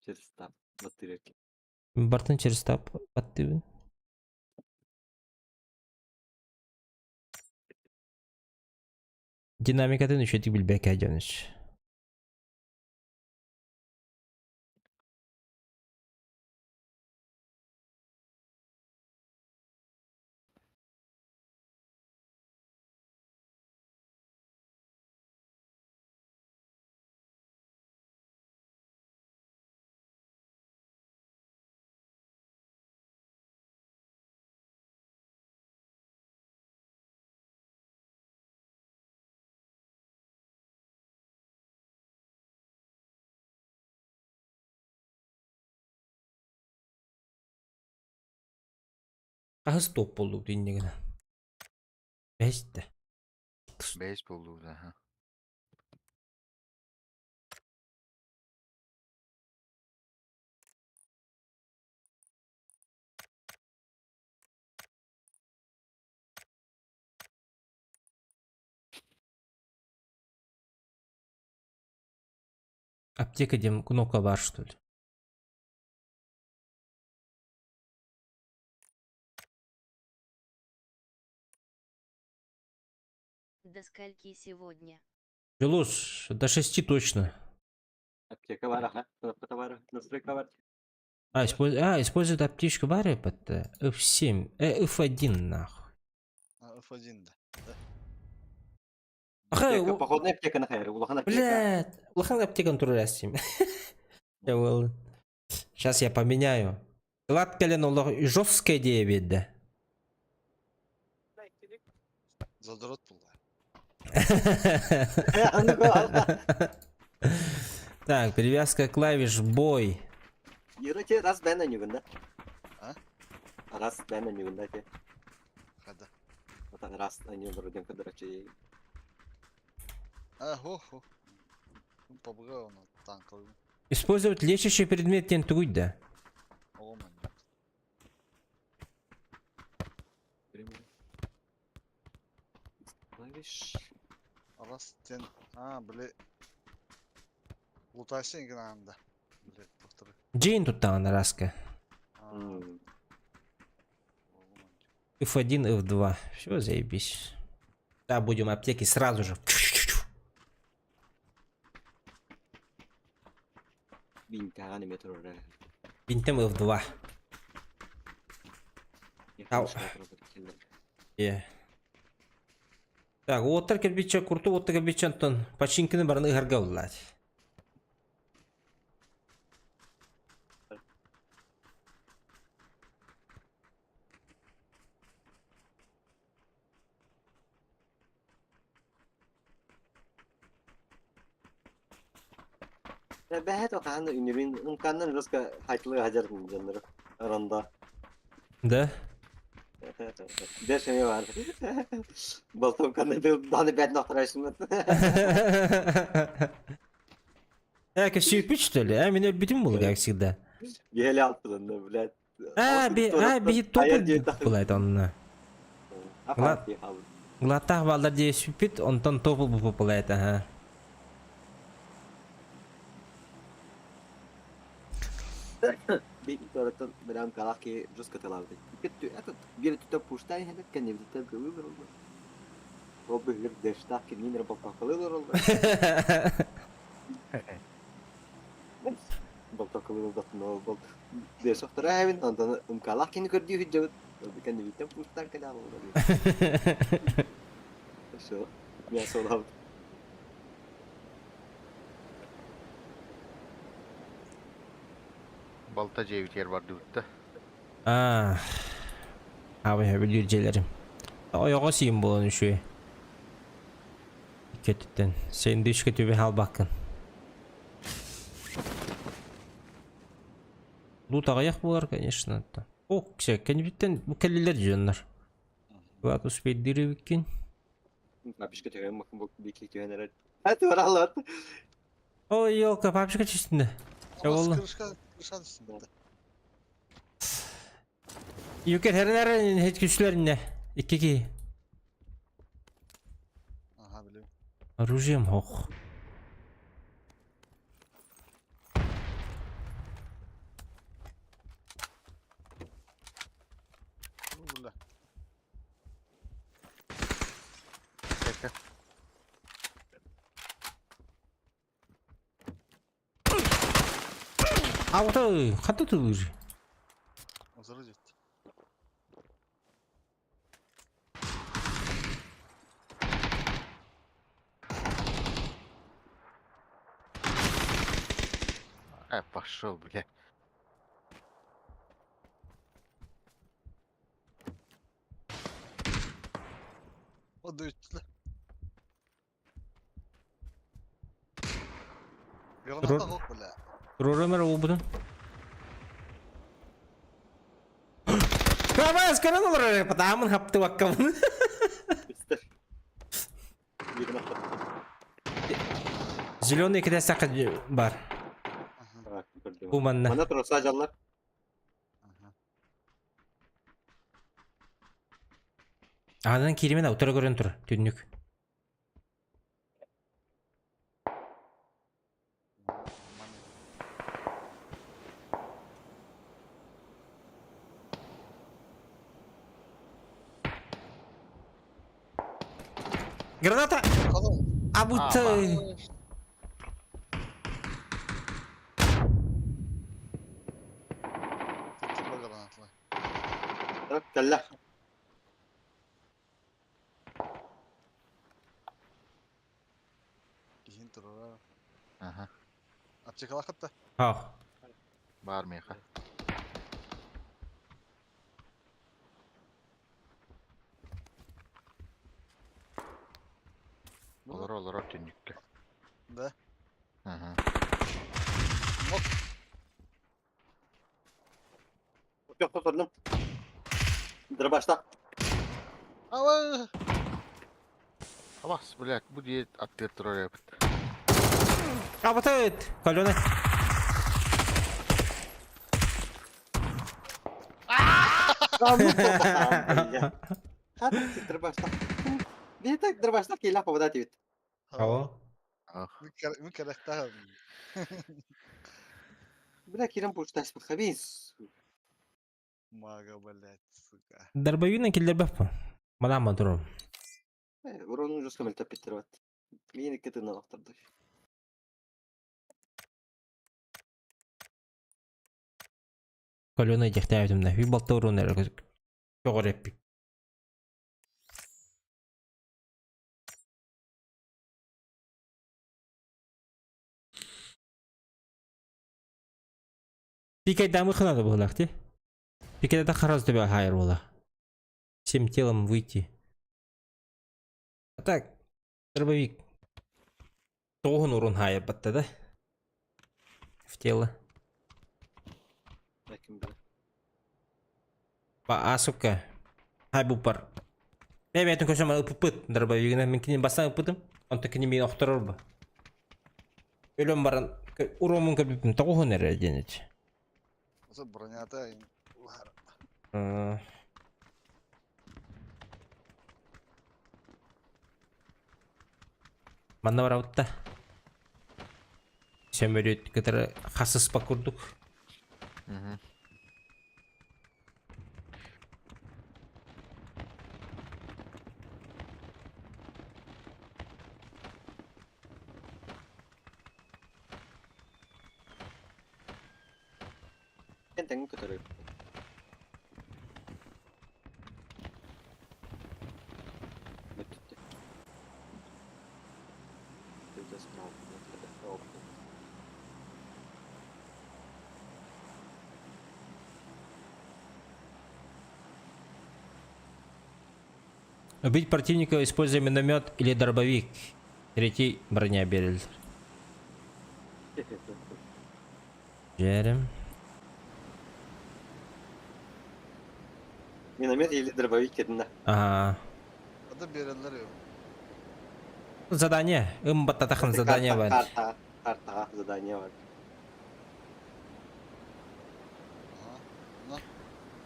Через таб. Батырек. Бартын через тап аттыбын. Динамикатын үшетик билбек әжаныш. Ahız top bulduk dinlegene. Beste. Baseball da ha. Аптека дем кнопка бар, что ли? До скольки сегодня? Желуз, до 6 точно. Аптека бар, ага. Кнопка бар, настройка бар. Использует аптечку бар, это F7, F1 нахуй. F1 да. Аха, Походная аптека на хайре, улахан аптека. блядь, лохан аптекан турасим. Сейчас я поменяю. Латкален улах жесткая идея бедда. Задрот был. Так, перевязка клавиш бой. Юроче, раз бен на нюганда. А? Раз бен на нюганда те. Когда? Вот раз на нюганда, когда рачи. Хо. Побгал на танковый. Использовать лечащий предмет тентуй, да. Ломан. Клавиш. Раз тен. Бля. Лутайсың екен анда. Блядь, повторы. Джейн тут там раска. F1, F2. Все, заебись. Да, будем аптеки сразу же. Бинтаны метро. Бинтем F2. Ау. Так, оттар кирпича курту, оттар кирпичантан починкины барны гарга уллать. Бәһәт оқаны үнерин умканнан рөскә хайтлы хаҗар мынҗаннар. Аранда. Да? Дәшеме бар. Балтом канны даны бәд нахрашмы. Кирпич, что ли? Меня битим было, как всегда. Еле алтында, блядь. Бит топы булайт онна. Глатах балдар дей сүпит, онтан топы булайт, ага. Bir toratan beram kalak ki rus katılardı. Bir tutup puştay hele kendi bir tutup kılılır oldu. O bir deştak ki niner balta kılılır oldu. Balta kılılır da ne oldu? Deştak tarafın ondan kalak ki gördüğü hüccet. Kendi bir tutup puştay kadar oldu. Şu ya sola. Balta ceviter vardı utta. Abi bilgilerim. Ayağa siyim bu onu şu. Kötüden. Senin de üç kötü bir hal bakın. Loot ayak bular, конечно. О, кстати, канибиттен bu kelliler diyorlar. Bak uspet diri bikin. Papişka tüyem bakın bu bir iki tüyenler. Hadi var Allah. Ой, елка, papişka üstünde. Çavollu. Kırışkan üstünde. Yüker her nere hiç güçlerine. 2-2. Aha biliyorum. Оружием хох. Бля. Ауты, хаты тулur. Hazır etti. Пошел, бля. O da üstte. Yanında hok bile. Рорэмэр убудun. Каваска! Маскаран olur patahımın haptı vakkamın. Бестер. Бегін ақтап. Zilonda 2 sakı var. Так, көрдім. Bu manna. Мана тұр, сажалар. Ағадан керемен аутара көрен тұр. Түннік. Граната! Абута! Так, кәллә. Кейін тұрар. Ага. Аптека лақытты. Ах. Бар меха. Olur tünükle. Да. Ага. Yok, oturdum. Дробашта. Ава! Авас, блядь, будет ответ трое. Абутает! Каленый. Дробашта. Бе так дробашта кейла поводати вид. Кого? Ми карахтаем. Бля, кирам пушташ подхабис. Мага, блядь, сука. Дарбовина киллер баппа. Мадам матуру. Урон жестко мельта питтерват. Мені кити на автордаш. Каленый техтаевдым да. Bir balta urun herhalde. Çok repik. Пикай дамы хынады бұлақ те. Пикай да қараз төбе хайыр бұлақ. Всем телом выйти. А так, дробовик. Тоғын урон хайыр батты да. В тело. А, сука. Хай бупар. Мен айтын көсем ұпыпыт дробовигіне. Мен кенен басан ұпытым. Онты кенен мен оқтырыр ба. Өлім барын. Уромын көрбіппім. Тоғын әрі денет. Осы бронята. Манна бар аутта. Сөмөрөт кітірі қасыс па көрдік. Кен тәңін көтіріп. Убить противника, используя миномет или дробовик. Третий броня берет. Жерем. Миномет или дробовик кедінде. Ага. Ада беренлер yok. Задание. Бататахан задание бар. Картаға задание бар.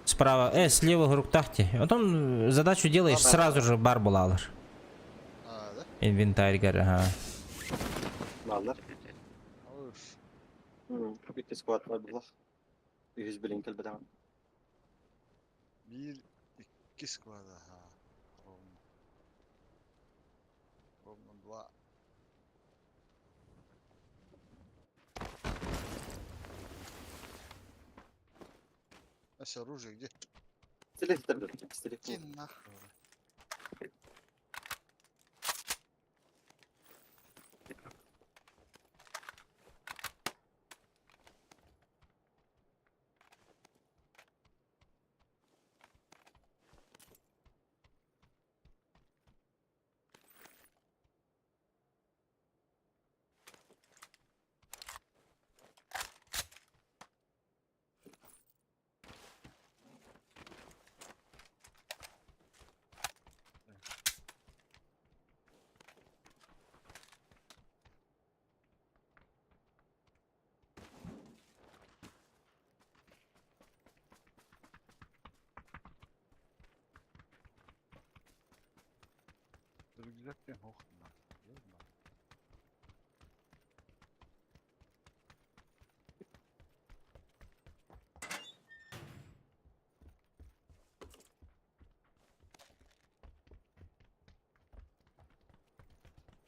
Справа. Слева в руктахте. Потом задачу делаешь, сразу же бар булалыр. А, да? Инвентарь гары. Ага. Балдар. Ауш. Көбекте сквад бар бұлақ. 100 білін кіл бідаған. 1-2 склада. Ровно. Ровно 2. Ася, оружие где? Пистолет табір. Пистолет. Иди нахуй.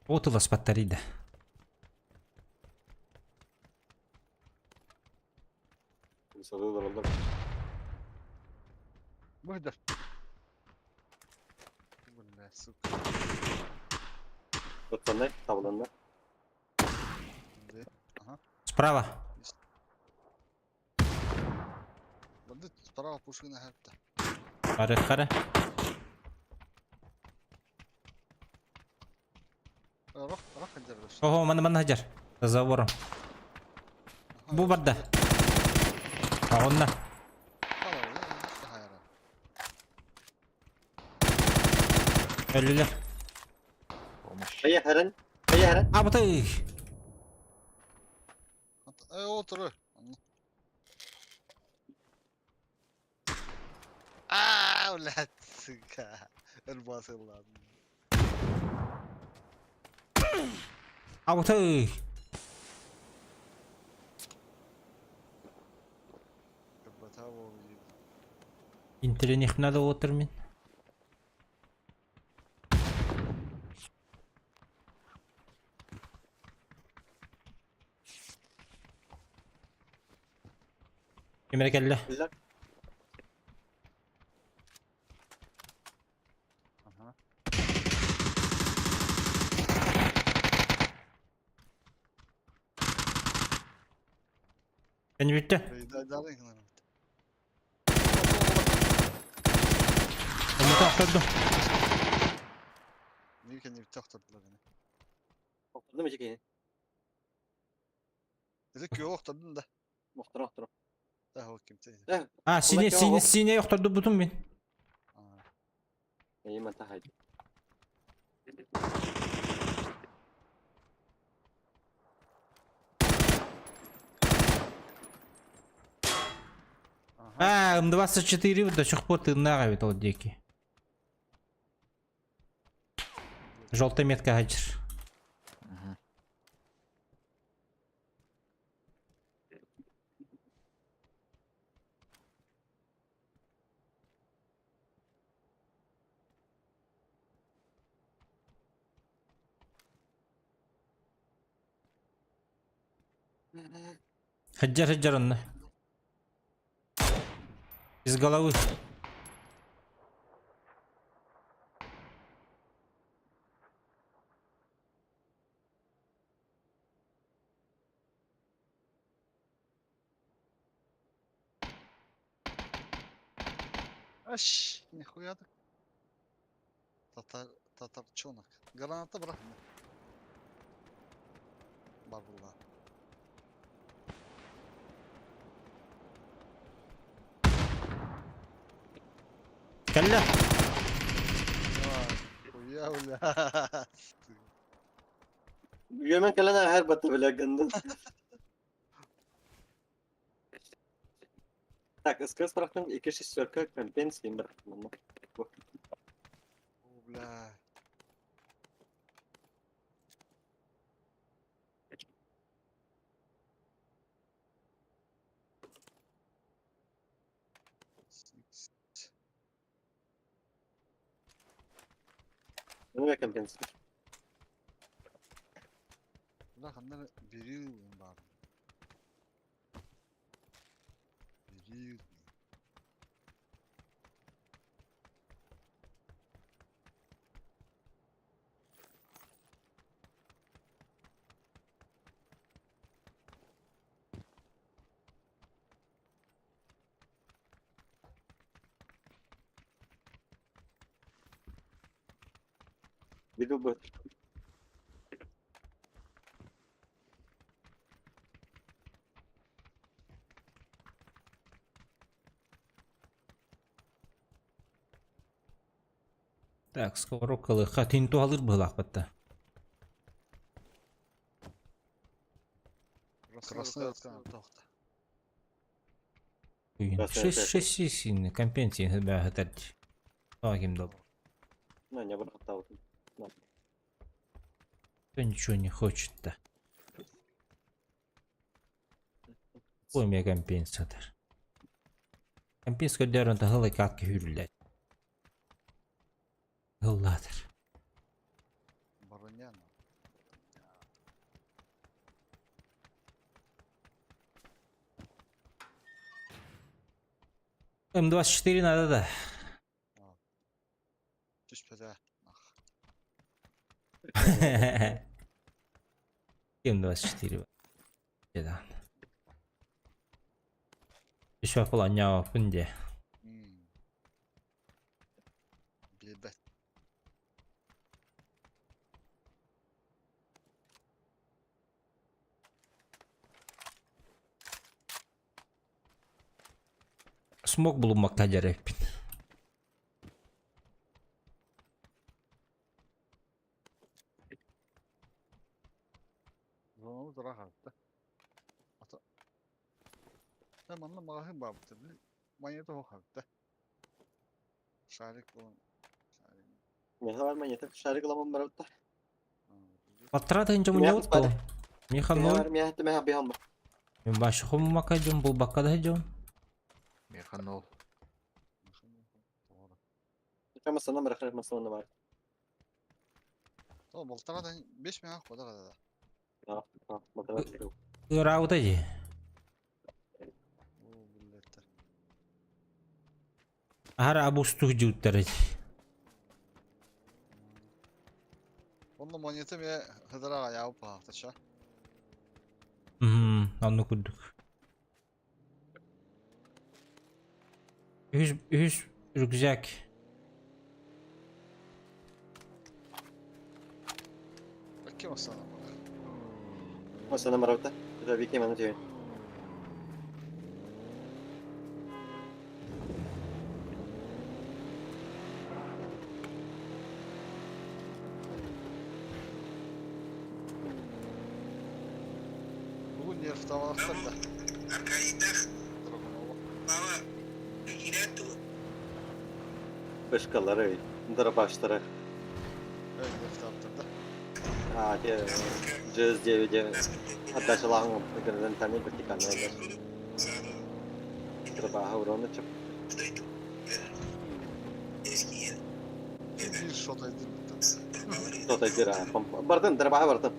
Вот у вас батарея. Выдох. Бля, сука. Пацаны, тавланlar. Ага. Справа. Воды справа пушина хатта. Қары. Рох хадердеш. Ого, мана хажар. За забором. Бу барда. Онна. Ölüler. Kaya herın. Kaya herın. Абытай. Otur. Aa, ulan sıka. Elbası lan. Абытай. Интернет надо отырмын. Кемер келді. Güzel. Aha. Beni bitti. Onu taktırdım. Niye kendini taktırdılar beni? Okturdum içi. Dedik ki okturdun da. Muhtar. Daha o kimse. Ha sine yokturdu buldum ben. İyi mi tahaydı? А, М24 до сих пор ты нравит вот деки. Желтая метка хаджер. Хаджар он. Из головы. Аш, нихуя так. Татарчонок. Граната бırak. Барбула. Калля. Хуя уля. Yemen kalana her batı bile gandın. Так, сказ бıraktım. 2 шестерка компенсиям bıraktım onu. Бля. Ne компенсиям? Bля, хандар берил бар. Берил. Видел бы. Так, сковорокалы. Хатин туалыр был ахбатта. Красная тохта. 6 син компенсии бәһәтәт. Агим доб. Ну, не бıraktım. Кто ничего не хочет-то. Ой, мне компенсатор. Компенсатор дернут голой катки hyllet. Голлатор. Бароняна. 24 надо, да. Түспеді. М24. Да. Еще планял пунде. Білбет. Смог bulunmakta gerek. Zonamız rahattı. Ata. Hemen de mahim babıtı. Manyeti o hakkı. Şarik olan. Не говори мне, так шарик ломом брата. Патрата инжа мне вот то. Миха Не ноль. говори мне, ты меня бегом. Мен башы хому макайдым, бұл баққа да жом. Механол. Чем мы номер хрен мы снова бар. То болтарадан 5 мега кода да. Мотор. Ырау да же. О, билеттер. Ара абустух жуттары. Onun manyeti mi hıdıra ayağı pahatıça. Onu kurduk. Üç rükzak. Bakayım o sana bak. What's the number of that? The weekend manager. Bugün yer tutamamışlar da. Başkaları, darabaşları. Evet yer tutamamışlar da. Ha, cüz diye arkadaşlarım bugün tane bir tane. Trabajo uğruna çık. Bir şota edildi. Кто-то дира. Бардын, trabajo bardın.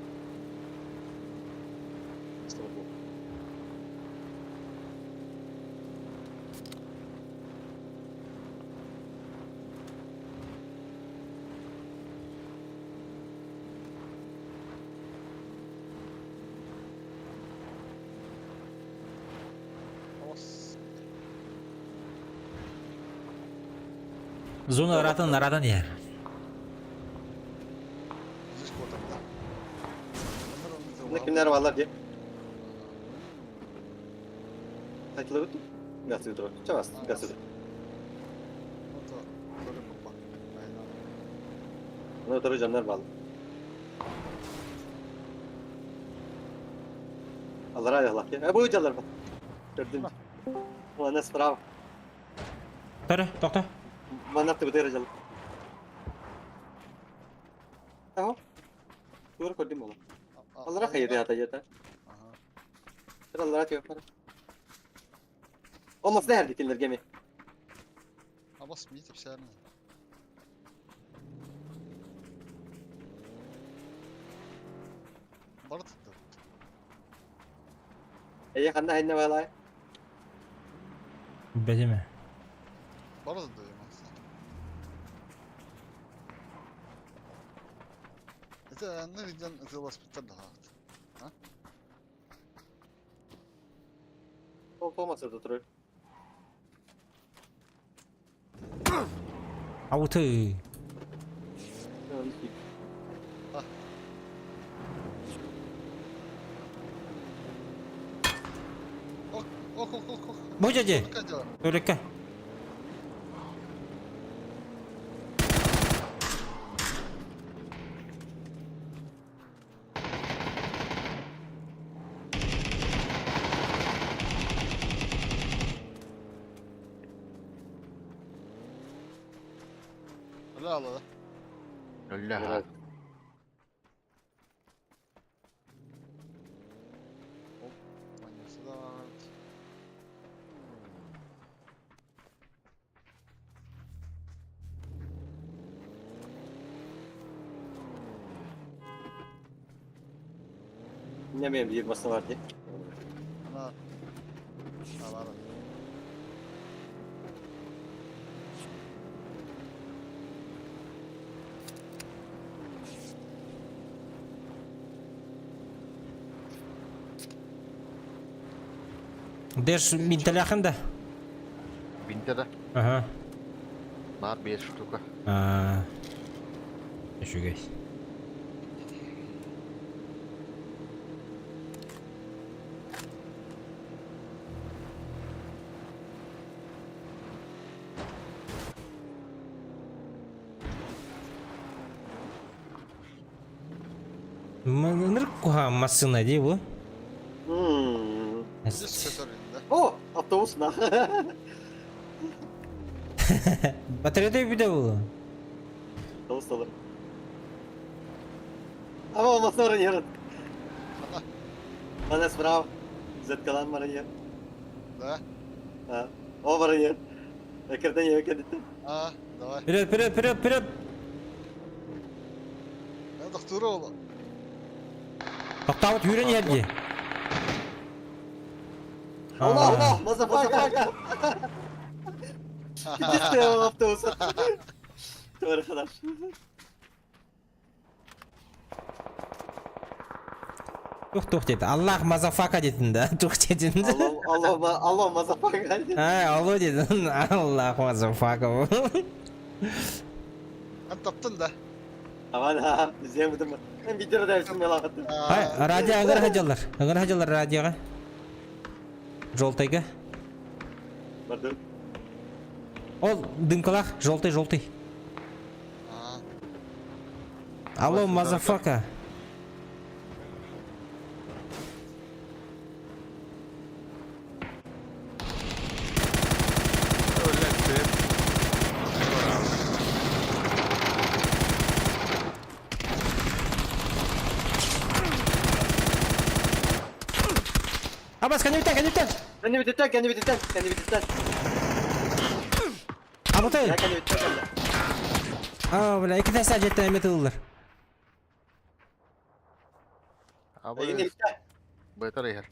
Zona aradan yer. Düz kodamda. Ne kimler varlar diye. Takılı tut. Gaz yudru. Çavas, gaz yudru. Ну, это рыжий нормал. Allah razı olsun. Bu ucalar bak. Gördün mü? Ulan nasıl bravo. Tara, doktor. Bana yaptı bu da rıcalı. Tamam. Doğru koydum onu. Allah hayır ya da yeter. Allah razı olsun. Olmaz ne her dikinler gemi. Abbas bir tip ser mi? Barı tuttu. İyi kanda hayne valay. Bedeme. Barı tuttu yemez. Ne diyeceksin? Öte hospital daha. Ha? Olmaz orada duruyor. Avutı. Ok. Bocacı. Öreka. Öyle ala. Öyle ha. Ne benim bir masa var diye. Ana. Alalım. Деш минтелахында. Бинтede Ага. var 5 штука. Еще гайс. Menurut kuha masına değil bu. Biz seferinde. Oh, avtobus da. Bataryada bir de bu. Avtobus alırım. Ama olmasa oraya yarın. Bana справа. Zetkalen var ya. Да? Ha. O var ya. Ekirden yemek edildi. А, давай. Вперед, вперед, вперед, вперед. Я доктора oğlum. Toktavut yürün geldi. Allah Allah. Motherfucker. Gitti o avtobusu. Doğru kadar. Tuh dedi. Allah mazafaka dedin de. Tuh dedin de. Allah motherfucker. Ha, Allah dedin. Allah mazafaka bu. Ben taptın da. Aman ha. İzleyemedim ben. Ben videoda dersim melahatı. Hay, radyo agar hacalar. Agar hacalar radyoga. Желтыйга. Pardon. Ол дымкалах, желтый, желтый. Алло, мазафака. Abbas, kendini bitir, kendini bitir. Kendi bitirten. Abutay. Ya kendi bitirten. Aa, bula iki tane sadece emet alırlar. Abi. Kendi bitirten. Beter yer.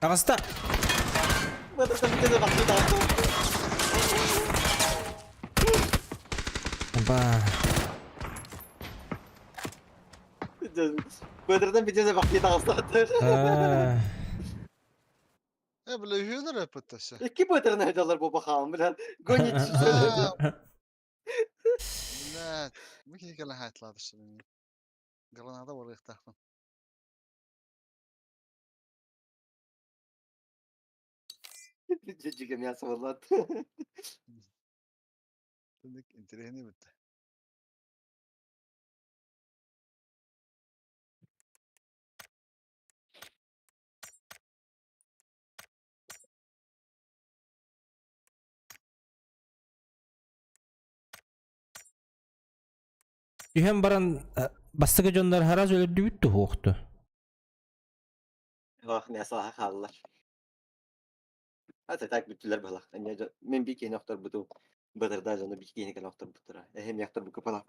Ağızda. Motherfucker bitirten bak bir daha. Ba. Bödürden bitirten bak bir daha zaten. Ha. Ne böyle hüner yapıtası. İki bödürden ödüyorlar bu bakalım. Bilen gönit. Ne? Bu ki gelen hayatladı şimdi. Granada var yaktaktan. Cicigim ya sıvırlat. Dedik intirihini bitti. Ühem baran bastığı jonlar haraz öldü bitti hoğdu. Bak ne saha kaldılar. Hatta tak bütüler balak. Men bir kere noktar butu. Bödürden canı bir kere noktar butura. Hem yaktır bu kapalak.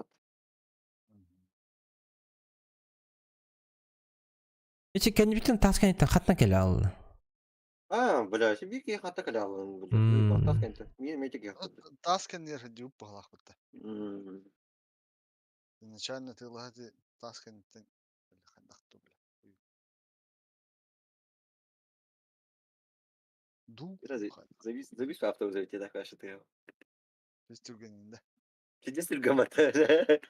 Ece kendi bitin taskan etten katna kele aldı. Ha, bля, bir kere hatta kale alın. Hmm. Bak tas kente. Niye mecek yaktır. Tasken yer hadi up balak bitti. Hmm. Изначально ты лагати Tasken ten. Хандахту бля. Ду. Biraz завис в автобусе ведь так ваша ты. Biz Türk'ünde. Сидишь в гамате.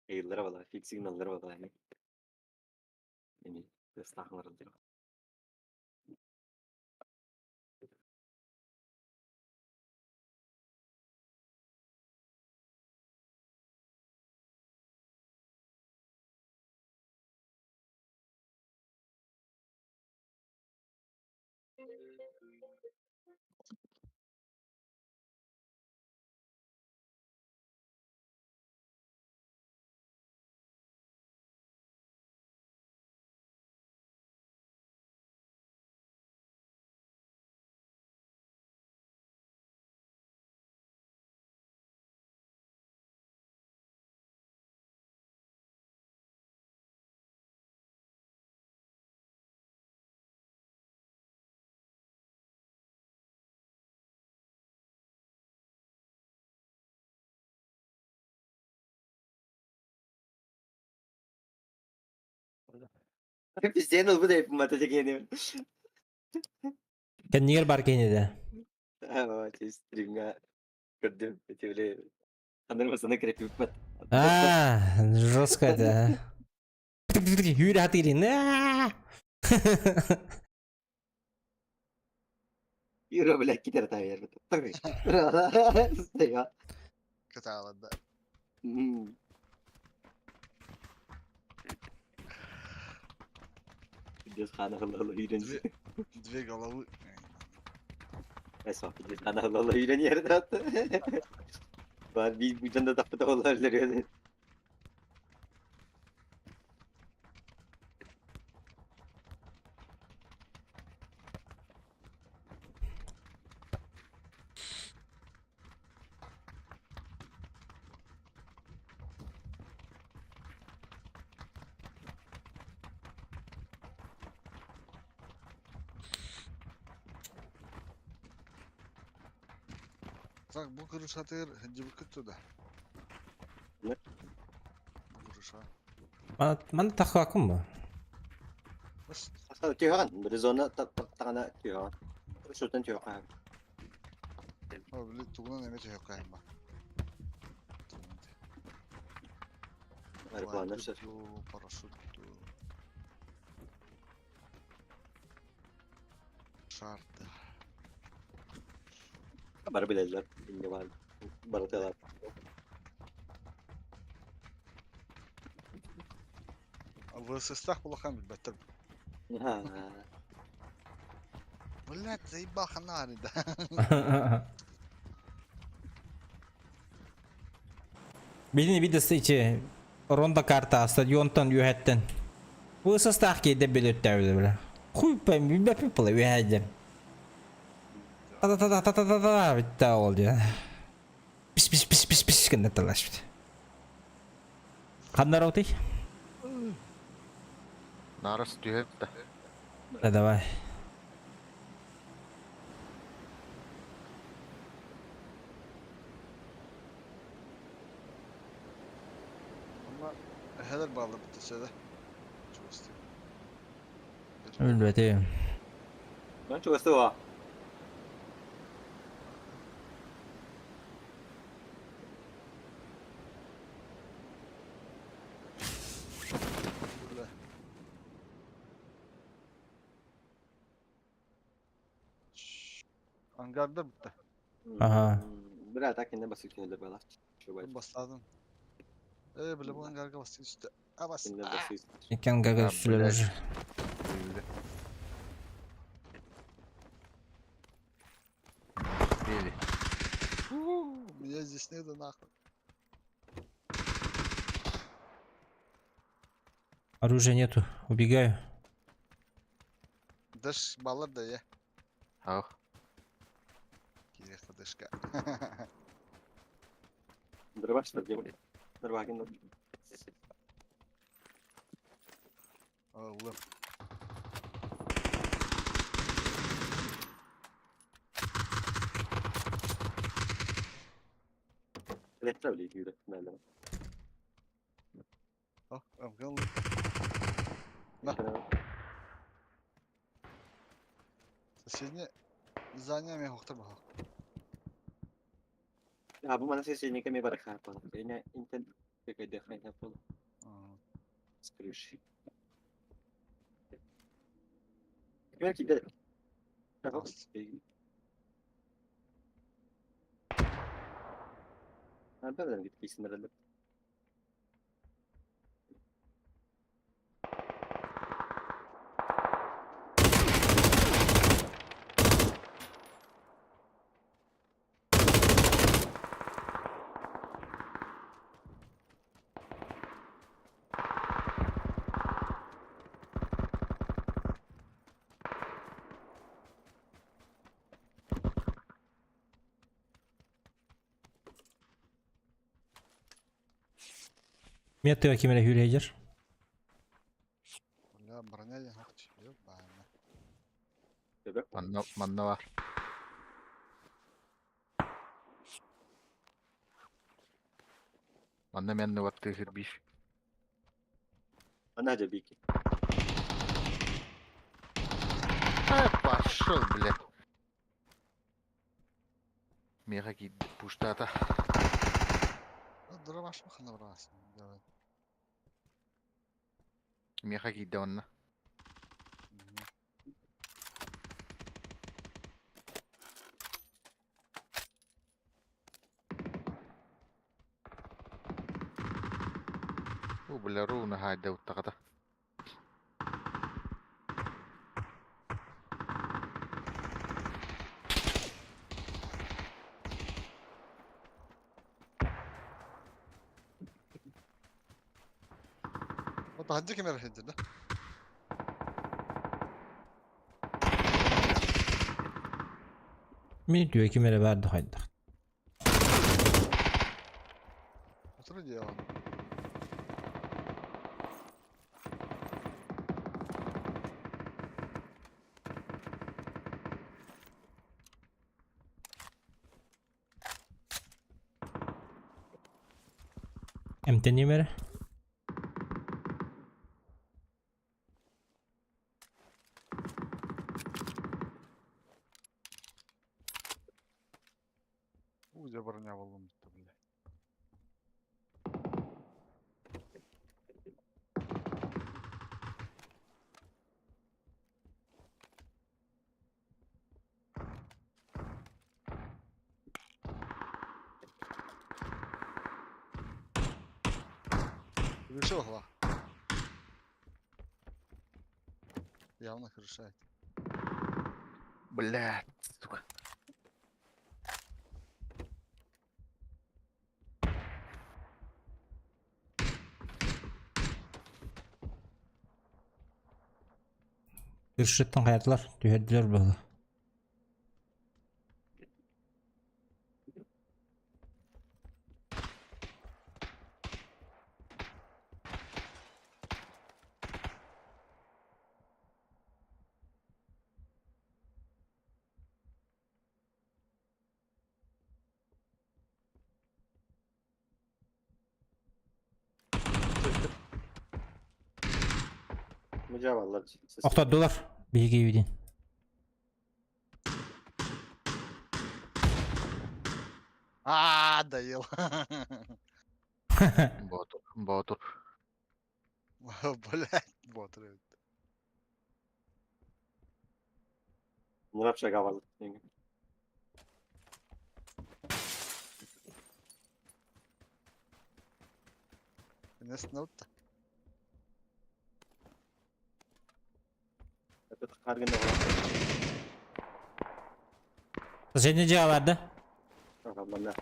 Yıllara valla, fix signallara valla yani. Yani, destakları diyor. Пиздец, bu da yapılmadı gene. Kendiler barkeni de. Ama stream'ga gördüm. Öyle anırmasına krep yapmadı. Жестко это. Юрий Атырин. Euro bile gider tabii yer. Tabii. Ya. Kötü ağladı. Gidiyoruz Allah iğrenci. Dve головы. Esma gidiyoruz Allah iğrenci yerde attı. Var bir bu canda tapıda olabilir yani. Bak bu kırış atır gibi kötü de. Ne? Bu kırış ha. Mana takı akım mı? Bas. Aslında tüyhan. Bir zona takana tüyhan. Şuradan tüyhan. Abi bile tuğuna ne mece yok galiba. Arabana sır. Paraşüt. Şartı. Kabar bilirler. Şimdi var. Baratalar. ВСС плохо бетер. Ha. Блять, заебаха нари, да. Bilini bir de içi ronda karta stadiondan üyetten. Bu ısız tahkiyede belirtti bile. Huy ben bir people üyedim. Ta bitti oldu ya. Pis kende talaştı. Kanlar otay? Нарас тюет да. Да давай. Ama header bağlı bir şeyde. Çok istiyorum. Ölbeti. Ben çok istiyorum. Böyle. Angarda bitti. Aha. Biraz daha kendine basık kendine bala. Şu Ben basladım. Bile bu angarga bastı işte. Ha bas. kendine basık. Ekan gaga süreler. Били. Меня здесь нету нахуй. Оружия нету. Убегаю. Даш баллар да я. Ау. Кирих дашка. Dur başla diye. Dur bakayım. Oğlum. Elektra bile yürü. Nerede? Oh, Afganlı. Соседнее здание меня хохтар баха. Ya bu mana sesini kami baraka apa? Kayaknya intent kayak dia kayak apa? Skrish. Belki de. Tamam. Nereden gittik isimlerle? Меты кимere hüreycer. Бля, броня я нахуй. Ёбана. Sebep? Manna var. Manna menni var tığır bir. Ana aja bikin. Пошел, блядь. Мега гид пуштата. Мега гид он. Бля, руна хайда уттаката. Вот هديك كاميرا الحين ده. Mini diyor kimere verdi haydi. Что делал? Emte nimere? Я броня валун, блядь. Решил гла. Явно решает. Блядь, сука. Irşıttan hayatlar tühediler böyle. Mücevherler. Oktadılar. Bilgi yedin. Доел. Ботур, ботур. Блядь, ботры. Nie lepsze gawal. Nest note. Evet, her gün de var. Sen ne cevap verdi? Bakalım ben de.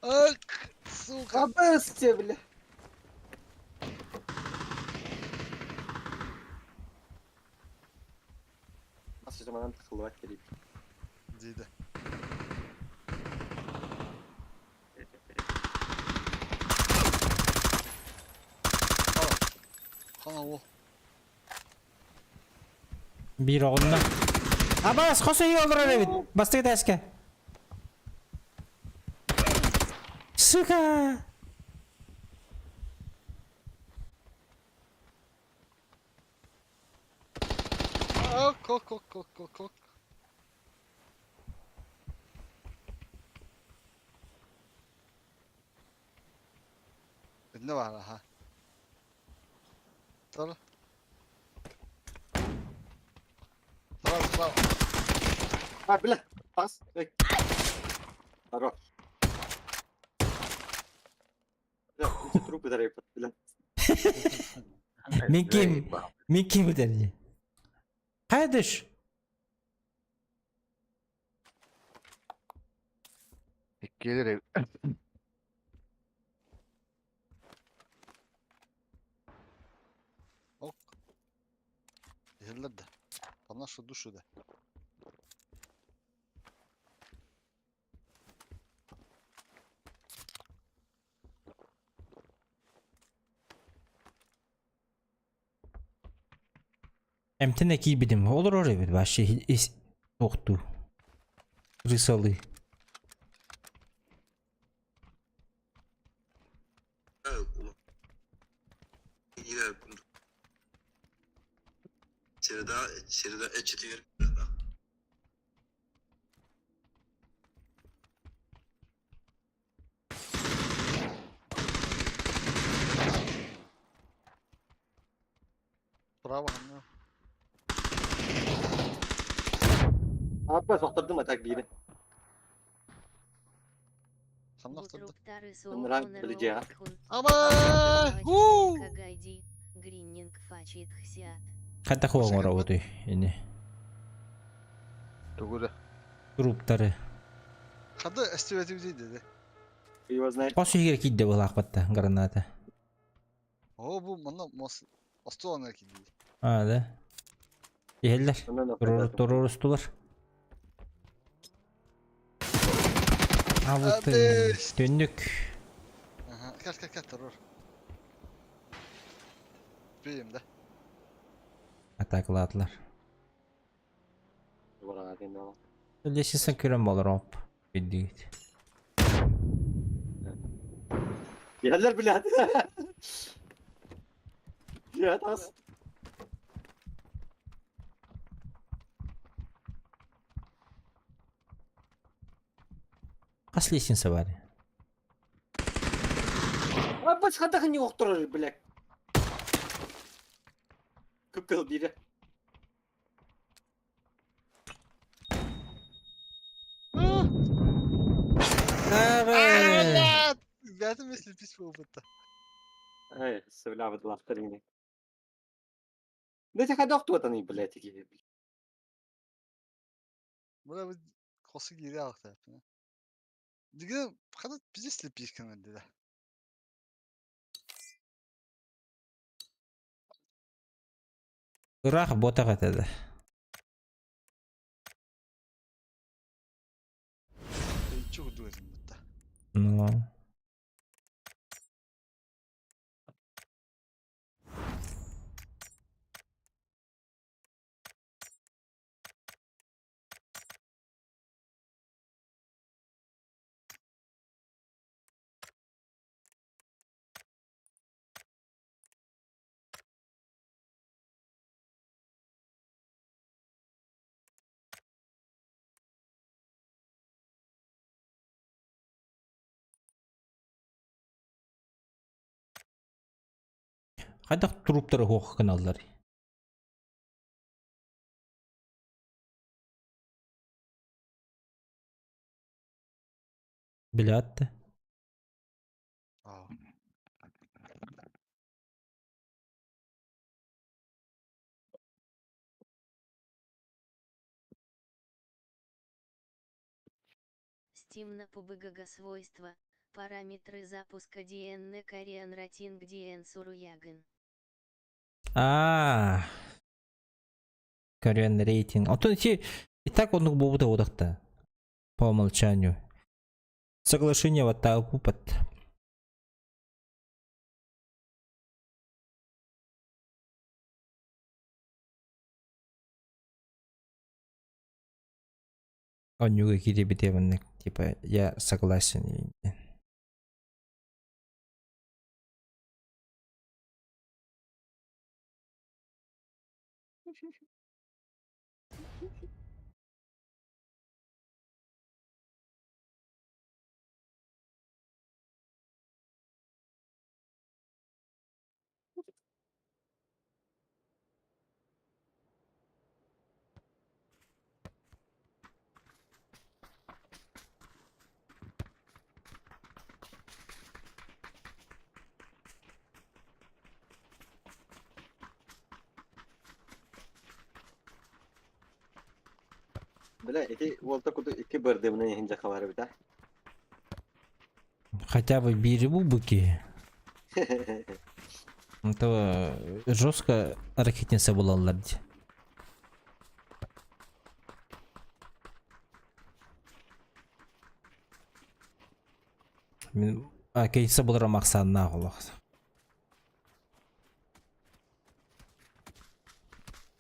Ак, сука. Кабесте, бля. Nasıl zaman tıkıldı bak geleyim. Дида. Хана Bir oğluna. Abbas, kosa iyi olur David. Bastık deske. Suka. Кок. Ne var ha? Dur. Sağ. Ha bля. Pas. Эй. Хорош. Бля, эти трупы дарят, бля. Min kim bu dedi? Hayırdır? Gelir ev. Yerler de. Bana şu duşu da. Emtine ki bidim. Olur oraya bir başka yoktu. Risalı. Середа, четверг. Право, Apa sokturdum atak biri. Бутруктары Нравится соохонер Лидия. оохун. Ама! Кагайди. Гриннинг фачит хсят. Хата хуang работай ini Тугуда. групптары. Хады эстиветив дейді. Его знает. Косу егер кидде бұл ақпатта граната. О, бұл мұны остуана киді. А, да. Ехелдер. Торорустулар. А вот төннік. Кәл, тұрыр. Бейім, да. Атакладылар. Voilà, genau. Лесесін көрем болар оп. Биддігіт. Geldiler bile hadi. Ya tas. Қас лесенсі бар? Apa çıkardık ne okturur bilek. Kıkıl biri. Ребята, если письмо опыта. Ай, сövля в лахтарини. Да ты ходок тут они, блядь, такие. Бұна біз қосы кері алықта. Деген, қанат бізде слепись канады, да. Құрақ бота қатады. Чуғы дуэзім бұтта. Ну. Қайдақ труптары хоқ каналдар. Білатты. Steam на PUBG свойства. Параметры запуска DN Korean Rating DN Суруяган. Korean рейтинг. А то и так он будет одахта. По умолчанию. Соглашение вот так опыт. Он не какие-то битвы, типа я согласен. Бля, эти вот так вот iki бардымные хинжа хавары бита. Хотя бы бери бубуки. Это жестко ракетница была ладить. Кейса бұл мақсатына құлақ.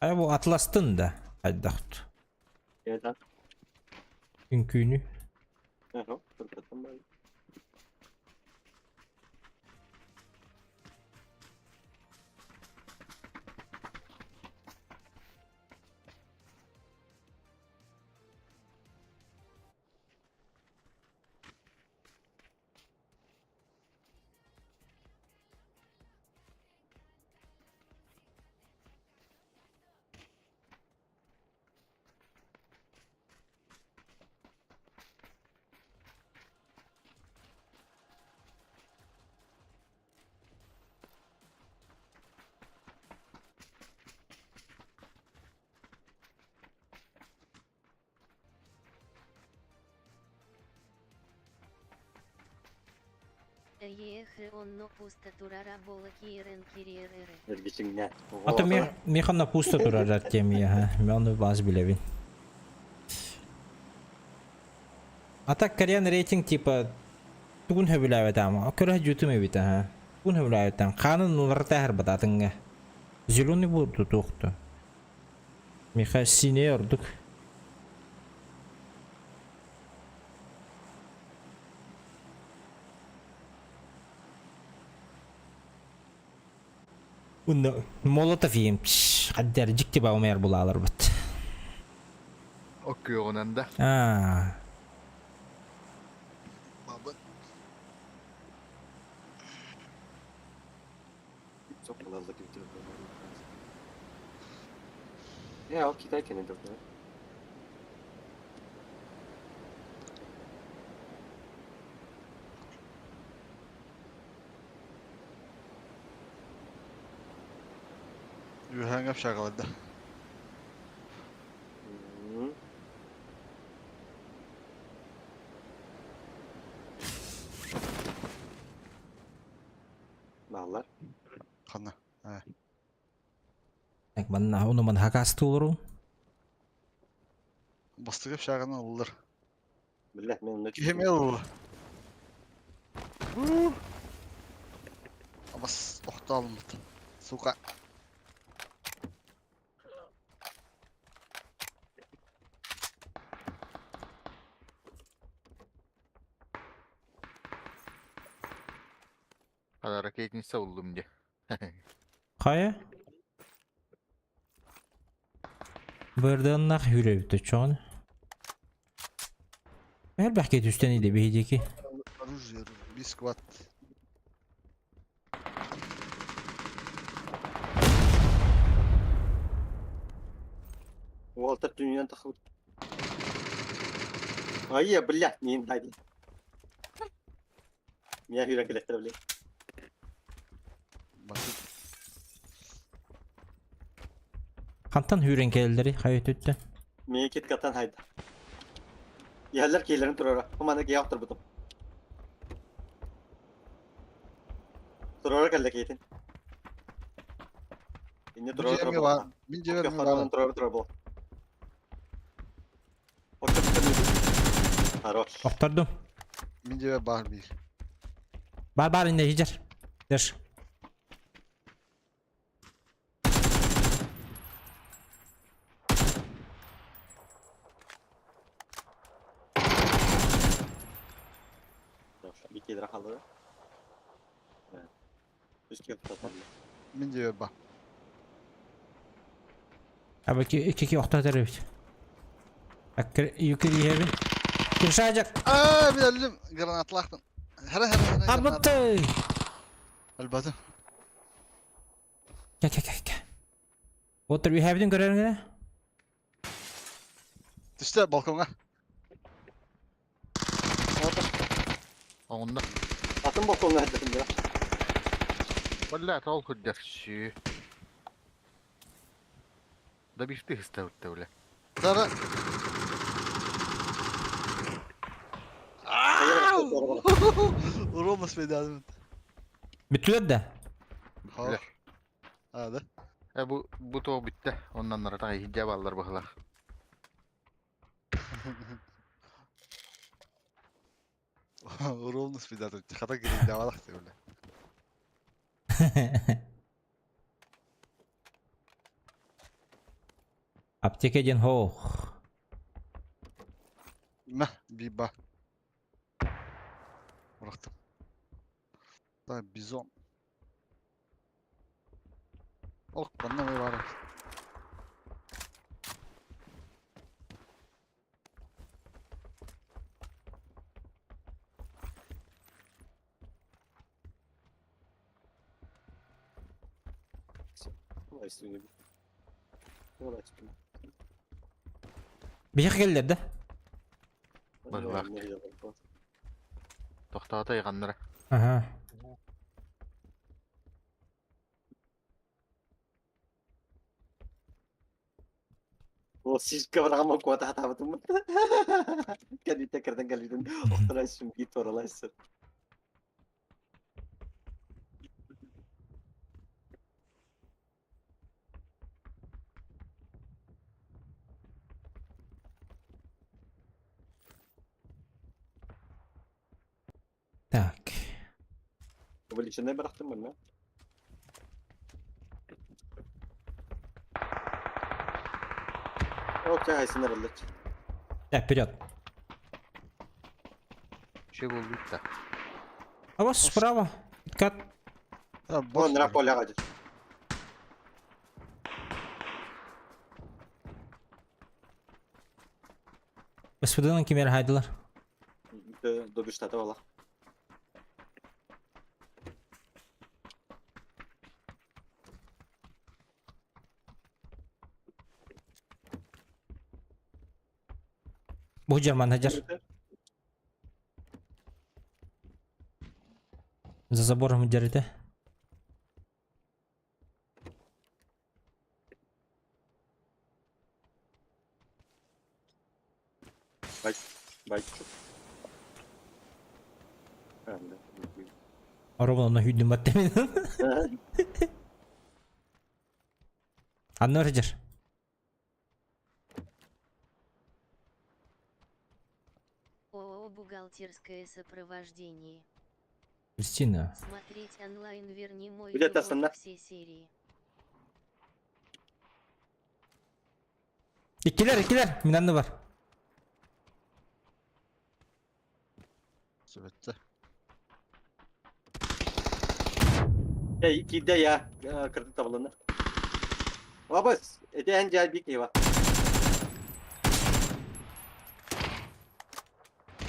Бұл атластың да қайдақты. Evet. Күн-күні. Ага, fırlattım ben. Ехе онно пусто турара бола киерен кириерere. Эргичиңне. Ото механна пусто турар теми ha. Ben onu bazı bilevin. Ata Korean рейтинг типа тугун хөбүләбәт ама. Акыра ютуме бит ha. Тугун хөбүләбәт. Канун нурта һәр бататыңга. Зеленый булды тохты. Меха сине ордук. Унда молотов ем. Хаддар жикти баумер булалар бит. Okey onun da. А. Çok fazla gitti. Ya o Kitay kendi de. Hang up şakalarda. Bağlar. Kana. Evet. Так манна уну ман хакасты улуру. Bastık hep şakana olur. Billah men ne Kim el? Bas okta alındı. Suka. Kadar raketini savuldum diye. Kaya? Buradan nak yürüyüp çoğun. Her bahket üstten iyiydi bir hideki. Оружие, бискват. Walter dünyanın takıl. Ay ya billah neyin taydı. Miya yürek elektribli. Basit. Kantan hüren gelleri hayat öttü. Miya kit katan haydı. Yerler keylerin turara. Humana ki yaptır butum. Turara kelle keytin. İnne turara Mince mi var? Mince mi var? Turara turara bu. Okta tutamıyordu. Haroş. Aktardum. Mince ve Barbie. Bar indi hicer. Der. Bir kez daha kaldı. Evet. Üst köprü tutalım. Mince ve Barbie. Abi iki okta tarif. Akır yukarı hebi. Kırşacak. Aaa bir öldüm. Granatla aktın. Hele. Abattı. Elbette. Gel. Otur bir hebdin görelim gene. Düştü balkona. Onda. Atın balkonuna dedim ya. Vallahi tol kudder şu. Da bir de istavut öyle. Tara. Olmaz bedavın. Bütüler de. Ha. Hadi. Bu to bitti. Ondan sonra da hicab alırlar baklar. Olmaz bedavın. Kata gireyim davalak öyle. Apteke den hoch. Meh bir bak. Bıraktım. Daha bizon. Oh bana ne var? Vay üstüne. Oraya çıkın. Bir şey geldi de. Bak. Toxtata yığanlara. Aha. O şişka bırakma kuata hata batım. Kendi tekrardan geldim. Oktaraysın git oralaysın. Были içinde bıraktım bunu. Okey, haysınlar aldık. Так, вперед. Чего лут-то? А вас справа. Откат. Да, On lira polya kaçır. СПД'нің кемері хайдылар. Dobişte valla. Bu German Hajar. За забором держите. Bak. Ровно на хюднем баттемен. Одно Хаjar. ООО «Бухгалтерское сопровождение». Кристина. Смотреть онлайн, верни мой Где-то любовь, основна- все серии. İkiler. Minanlı var. Söyledi. Gide ya. Kırdı tabulanı. Babas. Eden gel bir kıyva.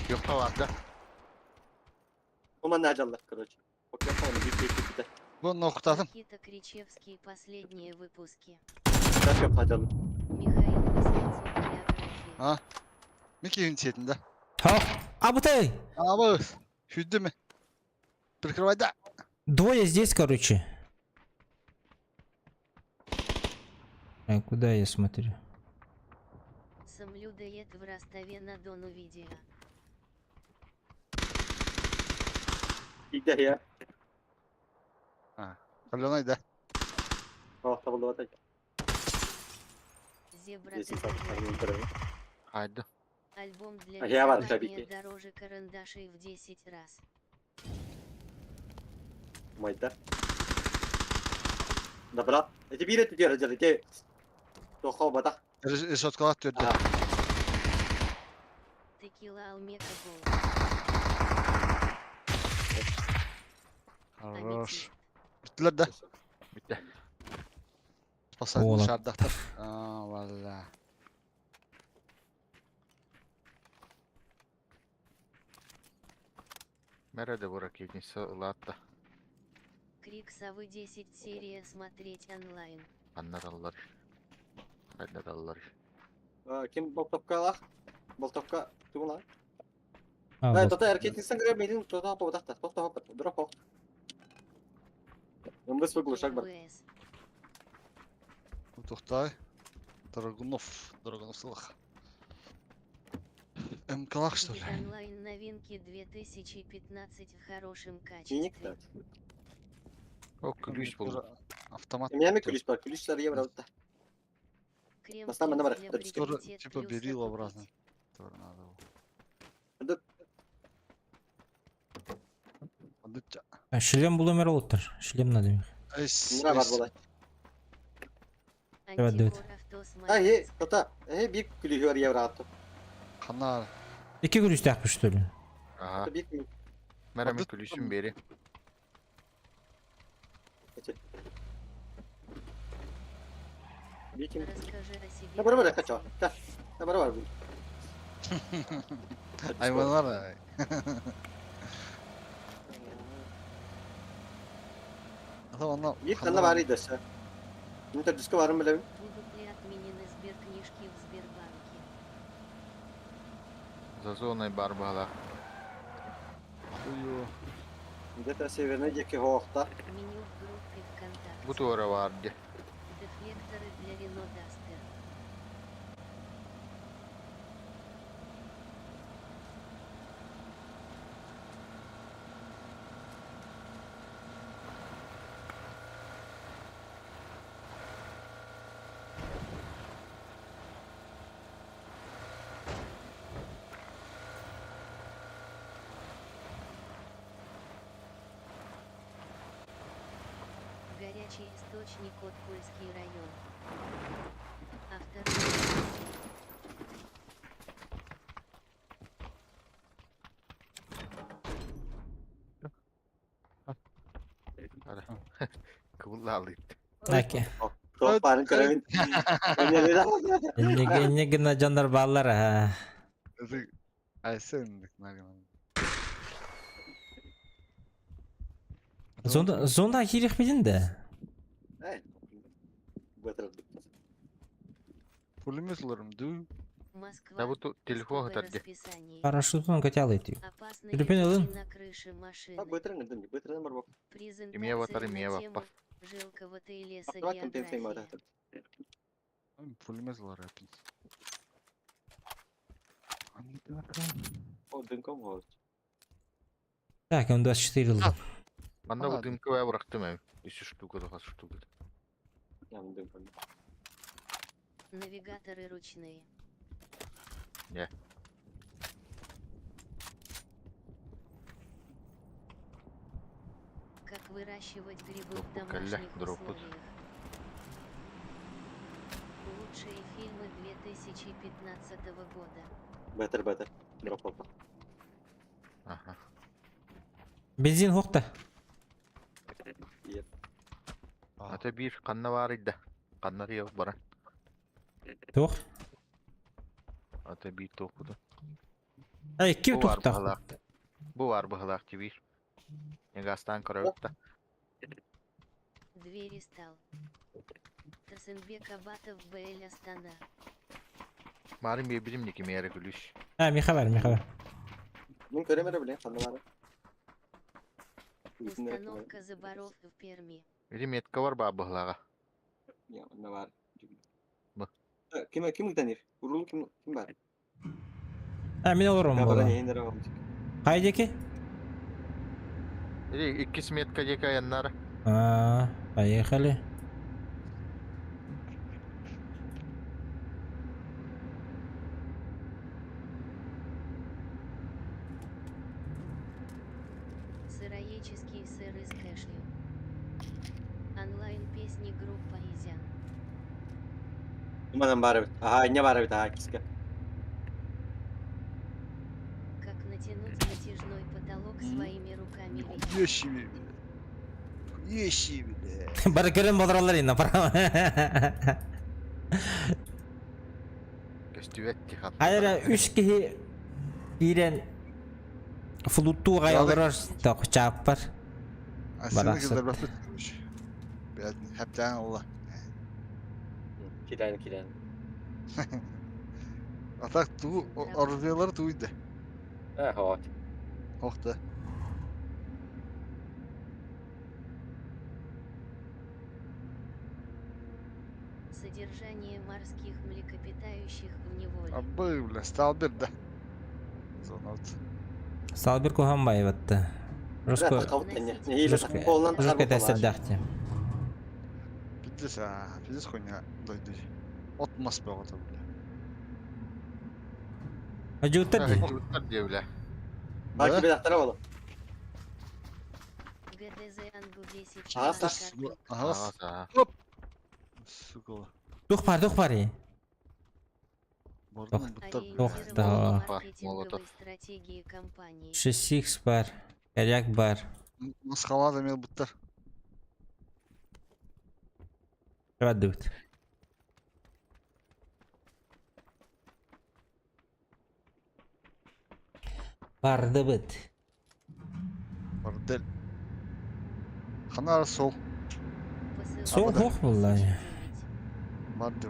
Yok da vardı. Uman nacalar короче. Okey tamam bir kıyva. Bunu okutadım. Никита Кричевский, последние выпуски. Kaç yok nacalar. Михаил Воснецов, биография. Ha. Mickey ünsiyetinde. Ha. Абытай. Abi. Hüddü mü? Прикрывай, да. Двое здесь, короче. Куда я смотрю? Самлюдоед в Ростове-на-Дону видео. Gide ya. Каленой, да. Tabulanı da. Зебра Здесь ТТВ. так. Haydi. Альбом для А я вам рисования копейки. дороже карандашей в 10 раз. Майда. Добра. Эти билеты держали. Те. То хобота. Решетка atıyordu. Ага. Текила Алмека Гол. Хорош. Bittiler de. Bitti. Spasaydı Oğlan. dışarıda. Aa valla. Nerede bu raketnisi ılattı? Крик совы 10 серия смотреть онлайн. Anladılar. Anladılar. Kim boltopka lah? Boltopka kim lan? А, Да, вот. toto erkek insan göremeydin. Toto hoppa batakta. Toto hoppa. Drop hop. Он высвой глушак бар. ВС. Тоқтай. Драгунов. Драгуновсылық. МКлах, что ли? Онлайн новинки 2015 в хорошем Чиник, качестве. да. O ключ buldum. Автомат. У меня ключ бар. Ключ евро. Крем Поставь на для барак. Скоро, приоритет типа, плюса берил купить. обратно. Торнадо. Aldıkça. Шлем булымер олуттар. Шлем надо. Ne var bu lan? Evet, evet. Антикор авто Ha he, смотреть. tota. Bir ключ var евро attı. Kanar. İki gülüş takmış что ли? Aha. Bir ключ. Merhaba ключün beri. Bir kim? Расскажи о себе. Ne var kaço? Ta. Ne var bu? Hayvanlar da. Tamam Bir tane var idi sen. Bunun disko var mı bilmiyorum. Будут ли отменены сберкнижки в Сбербанке? За зоной Барбала. Uyuyor. Где-то северный hohta. Меню в группе ВКонтакте. Bu duvara vardı. Дефлекторы для Renault Duster. Горячий источник Откульский район. Автор. Кулалит. Аке. Toparın kararın. Ne gina canlar bağlar ha. Zonda hirih bilin de. Пулеметларым ду. Москва. Да вот тут телефон Скупое отойди. расписание. Парашютun котял эти. Опасные Телефон люди alın. на крыше машины. Bıtırın var bak. Имея аватар, Презентация имея на аватар. тему «Жилка в отеле Bırakın temsil var. география». Пулеметлар yapın. O dün kom var. Так, он 24 yılda. Bana bu dümkü ve bıraktım ev. 3 штука daha штука. Yani dün kom. Навигаторы ручные. Не. Как выращивать грибы в Дропу, домашних дропу. условиях. Лучшие фильмы 2015 года. Beter. Drop hoppa. Aha. Benzin hokta. Ata bir kanna var idi. Kanları yok bana. Tok. Ata bir tokudu. Ay kim Bu var tokta? bahalak. Bu var bahalak bir. Неgastan коротта. Двери стал. Тасенбек Абатов БЛ Астана. Marim bir birim ki meyere gülüş. Ha mi haber. Dün köremere bile kanı var. Установка заборов в Перми. Birim yetka var ba bahlaga. Ya ne var? Bak. Kim tanır? Urul kim var? Ha min olurum Ya bana bu. yayınlara olmuş. Haydi ki? İkisi metka yeka yanlar. Ha, поехали. Сыроедческий сыры с кэшью. Онлайн песни группа Изян. Umarım bari. Aha ne var bir daha kıska. Как натянуть натяжной потолок своими руками. Yeşil. Yeşil. Bari görün motorlar inna para. Göstüvetti hat. Hayır 3 kişi biren flutu gayalar tok çapar. Barası. Hepten Allah. Kiren. Atak tu arzuyaları tuydu. Ha hava. Hokta. Содержание морских млекопитающих в неволе. Абı stal bir de. Zonat. Salbir kohan bayvattı. Rusko Rusko tester dahti. Bitti sa. Biz konya doydu. Otmas be otu. Hacı uttadi. diye bile. Belki bir daktara oğlum. ГДЗ Ангу 10 Ага, Чикаго. Aha. Hop. Sukola. Duh pari. Bordan bu tab. Ориентированные да. маркетинговые стратегии компании. 6x бар. Коряк бар. Maskala da mel butlar. Radut. Bardı bit. Bordel. Xanar sol. Посылка Sol hoch vallahi. 1009. Madde.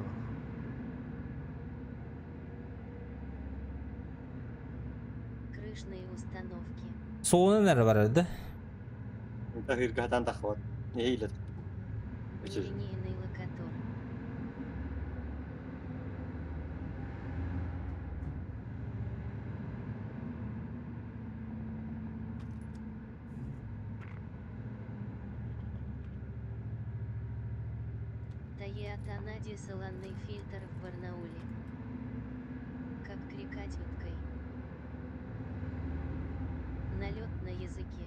Крышные установки. Soluna nere var orada? Hırgahtan takvat. Ne hile? Нелинейный локатор. Тойота Нади салонный фильтр в Барнауле. Как крикать уткой. Налет на языке.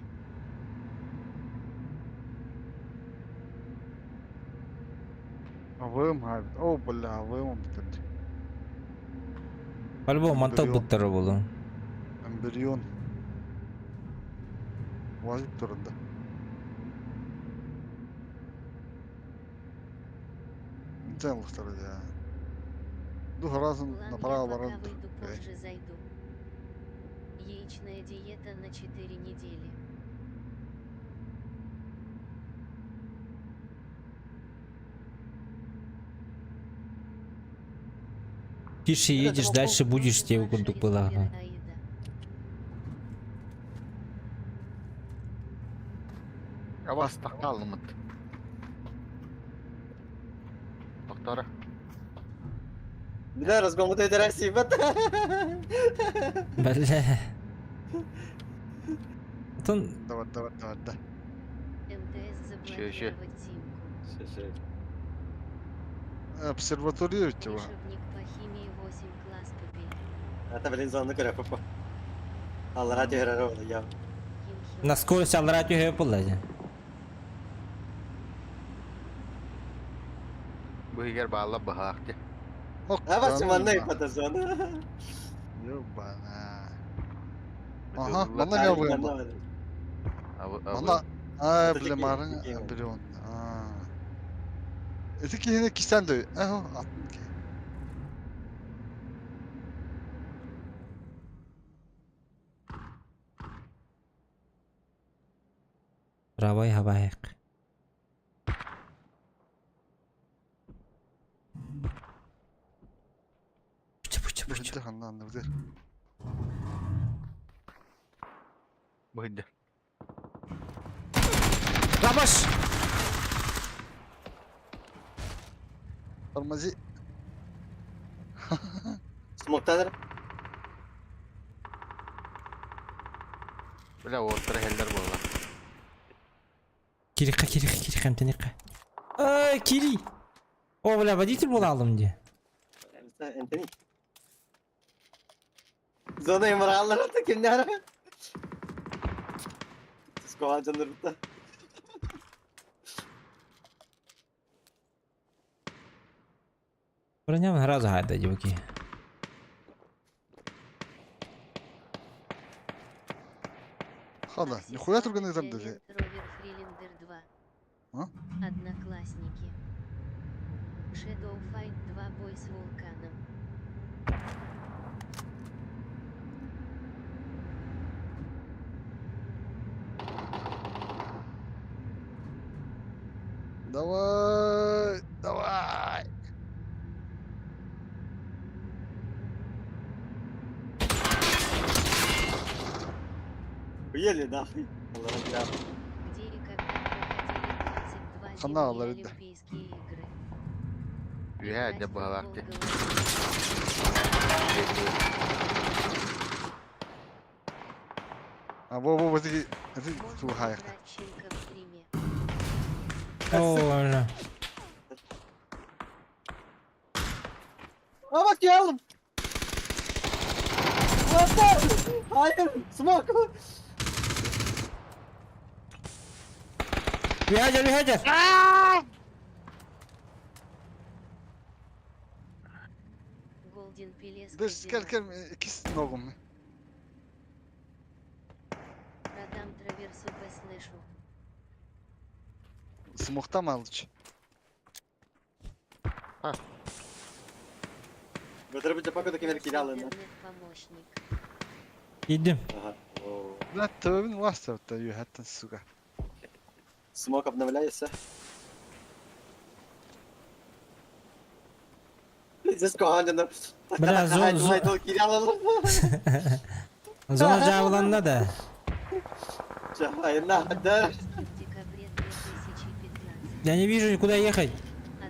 АВМ, о, бля, АВМ бітеді. По-любому мантал Эмбрион. бұттары болу. Эмбрион. Вазик тұрында. Целых я. Дух разом План направо я пока баран. выйду позже зайду. Яичная диета на 4 недели. Тише едешь, дальше будешь, тебе Ваша куда было. из Аида. Я вас тақалымыт. Тоқтары. Бля, разгон этой России, Бля. Потом Давай. МТС Ща. заблокировать симку. Обсерваторию тела. Вышивник по химии 8 класс купили. Это, блин, зону көрі, папа. Ал радио грарова, я. на скорость алрать ее yapıldı. Bu yer bağla bahaktı. А вас манной по зона. Ёбана. Ага, bana ne yapıyor bu? Bana... Aa, blemarın embriyon. Aa. Öteki yine kişiden de... Aha, attım ki. Правой хаваек. Бıhıdı handan nerede? Bıhıdı. Рабаш! Tормози. Смоктадыр. Бля, ortada heller var. Кириха, амтеника. Кири! О, бля, водитель был алым где? Энтони. Зона имралları da kimler? Skoğa canırdı. Броня гроза гайда, дівки. Хада, нихуя турганı там dedi. Ровер Фрилиндер 2. А? Одноклассники. Shadow Fight 2 бой с вулканом. Давай. Уели нахуй. Где и когда проходили 22 Канал, зимние да. Олимпийские игры. Я Играть не в балакти. футбол головой. А во эти слухай. Кравченко в стриме. О, бля. А bak ya oğlum. Hayır, smoke. Бихаджер! Голден Пелес. Dur gelken ikisi nogum. Продам траверсу по снэшу. Смухта mı alıcı? Götürüp bir pokoda kemer kiralı. Интернет-помощник. Yedim. Ага. О. Bля, tövbin varsa da yuhatten suga. Смок обновляется. Здесь коганжандар. Бля, Зон кiralı. Зона жабыланна да. Hayır ne haber? В декабре 2015. Я не вижу никуда ехать.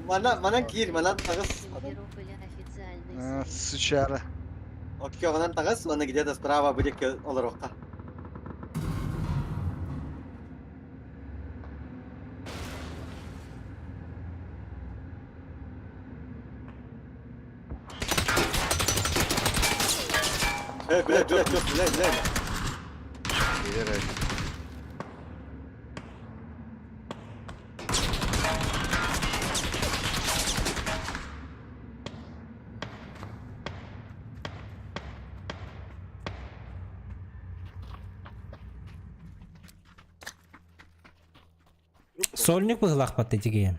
Mana gir, mana tağız. Симферополя официальный сайт. Sıçarı. Okey, mana tağız, ona где-то справа будет олорокта. Блядь, блядь. Gelerek. Сольник быгылак паттетиги.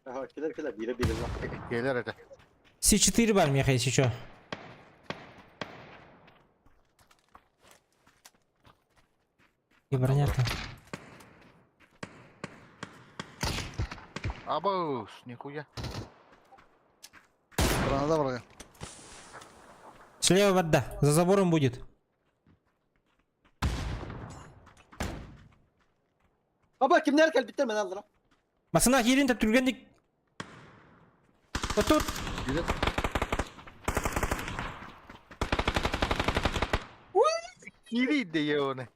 Ага, келер, бире lan. Gelir hadi. С4 бар меха, если чё. И бронярка. Абуш, нихуя. Granada var. Слева вода, за забором будет. Baba kimler gel bitirme lan lan. Басына елін тәп түргендік. Тут. Kiri de ya onu.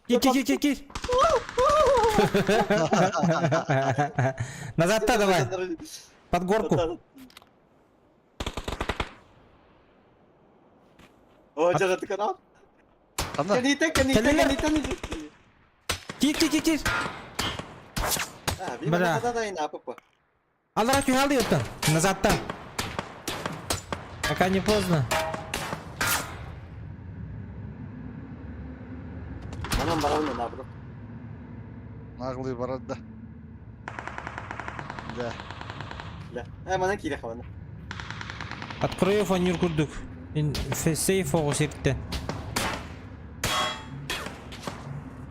Кир. Назад-то давай. Под горку. O canı tıkan Ana. Kanita. Кир. Ha, bir Bra. bana da yine yapıp. Аллах алды оттан. Назад-то. Пока не поздно. Bana ne yapıyor? Наглый борода. Да. La. Bana kire kavanı. Открою фанер курдук. Сейф фокус етті.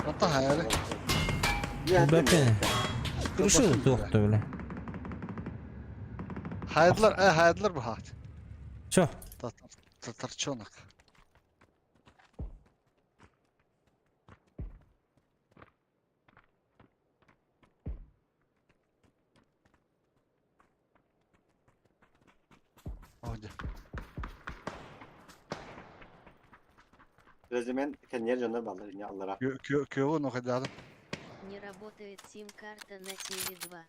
Ата hayali. Бәпені. Күріші тоқты біле. Hayırlar bu hat. Чо? Tatarçonak. Hadi. Rezimen kendileri canına bağlı. Ya Allah'a. Köyü nok edelim. Не работает сим-карта на Теле2.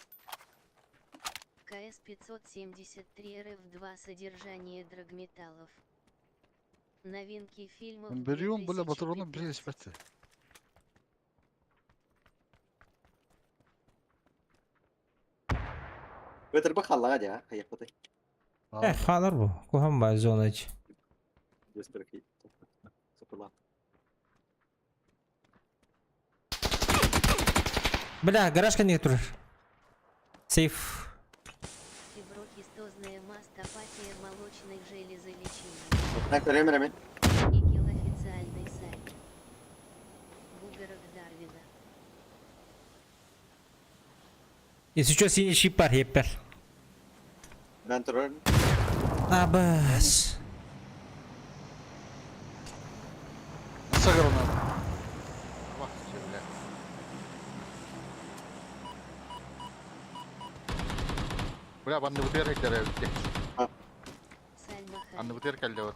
КС 573 РФ2 содержание драгметаллов. Новинки фильмов Берем böyle батарону bir 2015. espeti. Götür bakalım hadi ya. Kayak batı. Қалар бұл. Кухам ба зонач. Göster ki. Sıfırla. Бля, гаражка не тұр. Сейф. Фиброкистозная мастопатия молочной железы лечения. Так, время. ИГИЛ официальный сайт. Бугорок Дарвина. Если что, синий шипар еппер. Ben terör. Абас. Nasıl granada? Bak şöyle. Bırak anne bu diğer ekler evde. Сальма Anne bu diğer geldi o.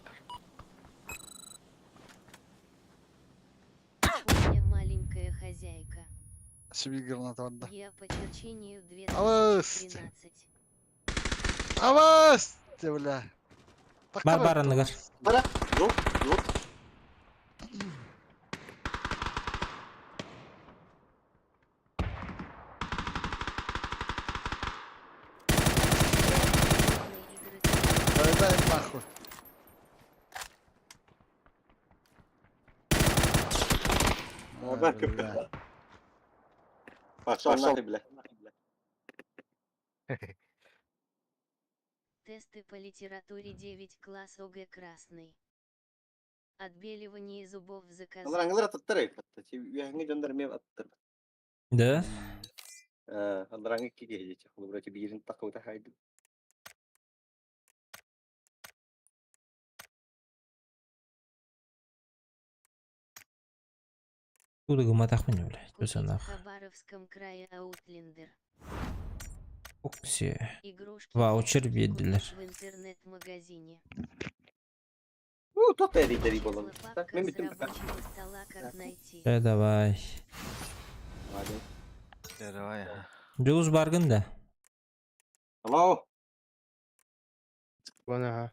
Помня маленькая хозяйка. Şimdi granada var. Я по черчению Авас. 2013. Avas! Bля. Бар анығыр. Bana. Yok. Дай нахуй. Bak. Bak şu an bile. Тесты по литературе 9 класс ОГЭ красный. Отбеливание зубов заказать. Onlar hangileri atıttırıyor? Hangi göndermeye atıttırıyor? Да? Onlar hangi ki gelecek? Bu buraya bir yerin takılı da haydi. Кудыгы матақ мені, бля. Купить в Көсінақ. Хабаровском крае Аутлендер. Окси. Игрушки Ваучер купить бердилер. в интернет-магазине. Top evinde olalım. Папка Ben с bittim. рабочего стола как найти. Давай. Hadi. Давай ya. Жүз баргын да. Ama o. Bana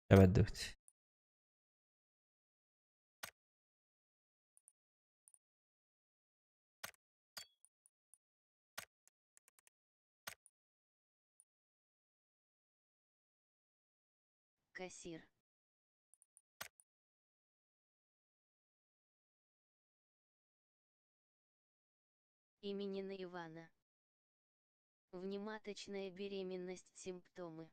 Тәбәддүкт. Кассир. Именина Ивана. Внематочная беременность симптомы.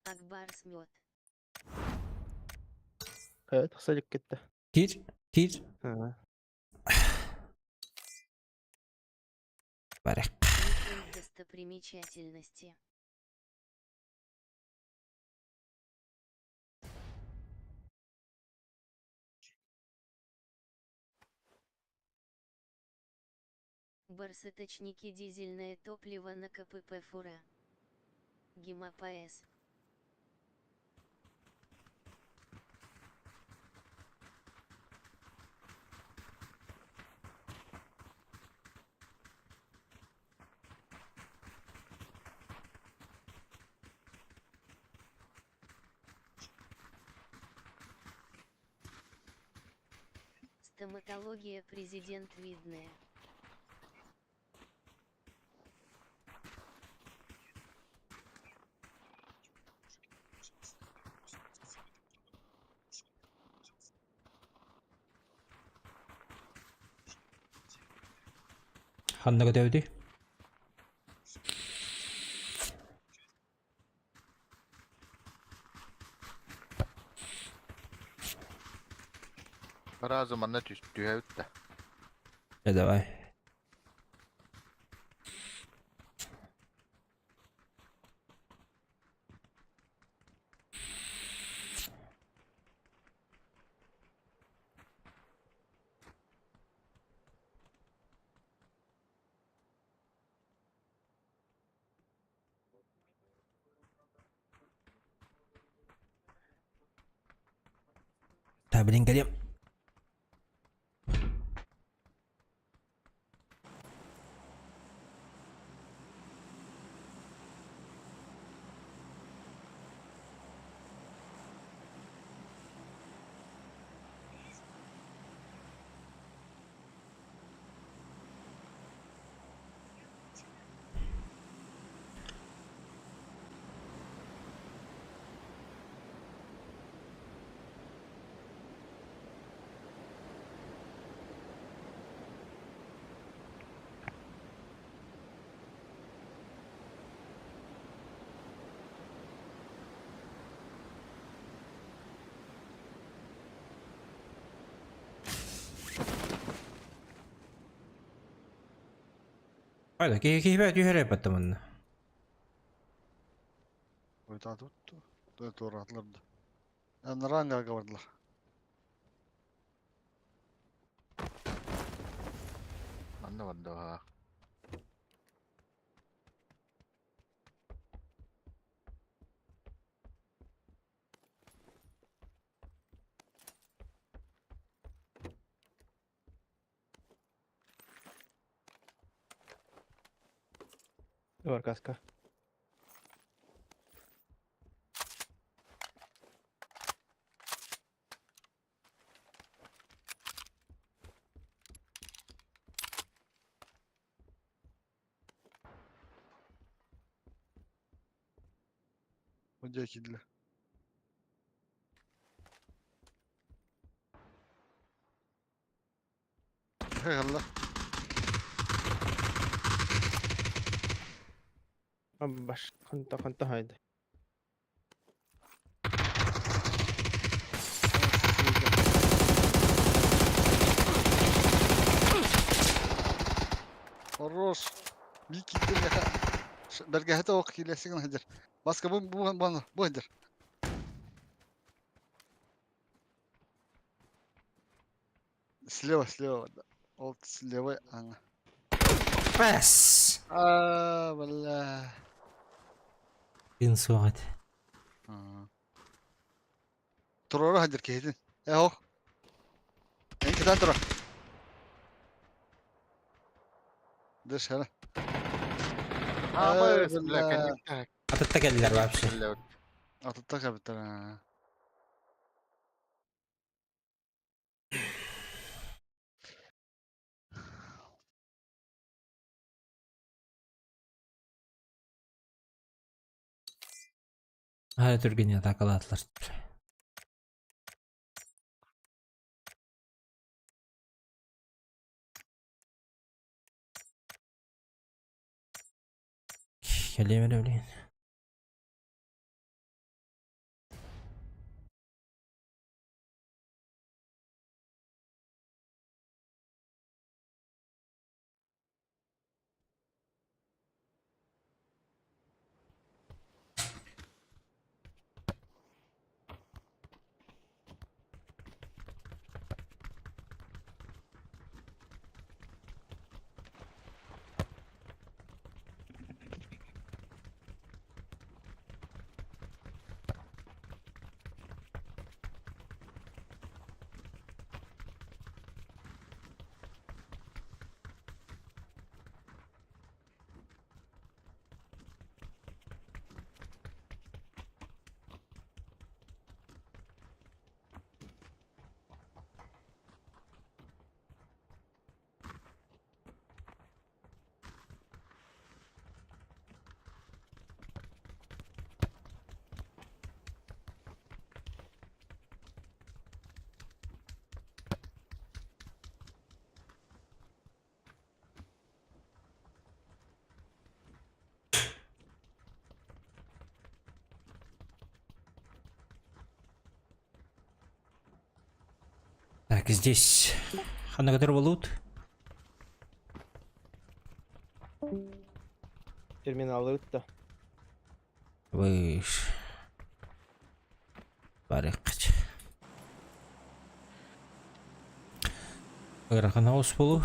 Акбар смет. Evet, kısaca gitti. Gir. Gir. Ha. Барах. Митинг достопримечательности. Барсеточники дизельное топливо на КПП Фура. ГИМАПС. Стоматология президент видная. Ханнага дәвди. Разума на тühäyttä. Давай. Блин, горем. Hayda, kehipäät yhden repättämään. Voitaan tuttua. Tuo tuoraat lördy. Anna rangaa kavarilla. Anna vandoa. Var kaska. Hoca killi. Hey Allah. Baş. Kanta haydi. Horros. Bir killi ya. Bergahete ok kilesini hacer. Baska bu hacer. Слева. Вот слева. Ага. Бәс. Валля. Ин сугат. Turora hacer keydin. Eho. Enki sen tura. Dışarı. Ama Valla. Atıtta geldiler вообще. Atıtta kapitana. Hala Türkiye'ye takılatlar. Geleyim öyle. Так, здесь. На который лут? Терминал өтті. Выш. Барыққыч. Қырақына ос болу.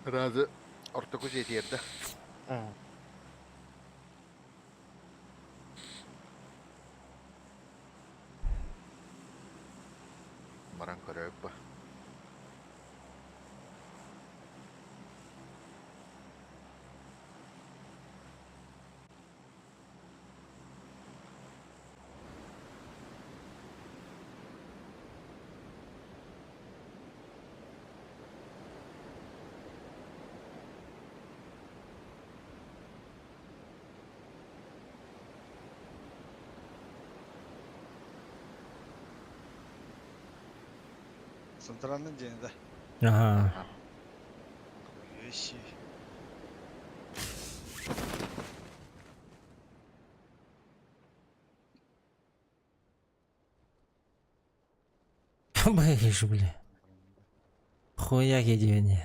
Разы ортокуз етерді. Баран көрөк ба. Центральный день, да? Ага. Вещи. Бэйш, бля. Хуяк иди.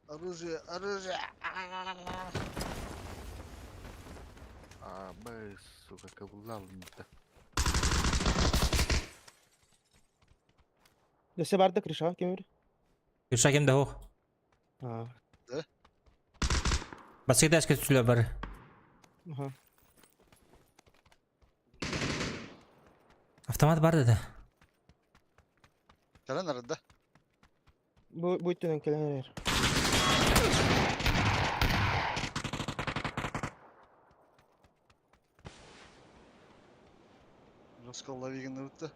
Оружие, оружие. Бай, сука, кабулалым-то. Lise vardı Krisha Kemir. Кирша кемде хо? Ha. Басқа дәшке түсілі бар. Aha. Автомат бар деді. Кelen nerede? Bu ittiğinden gelen yer. Расколовик nerede?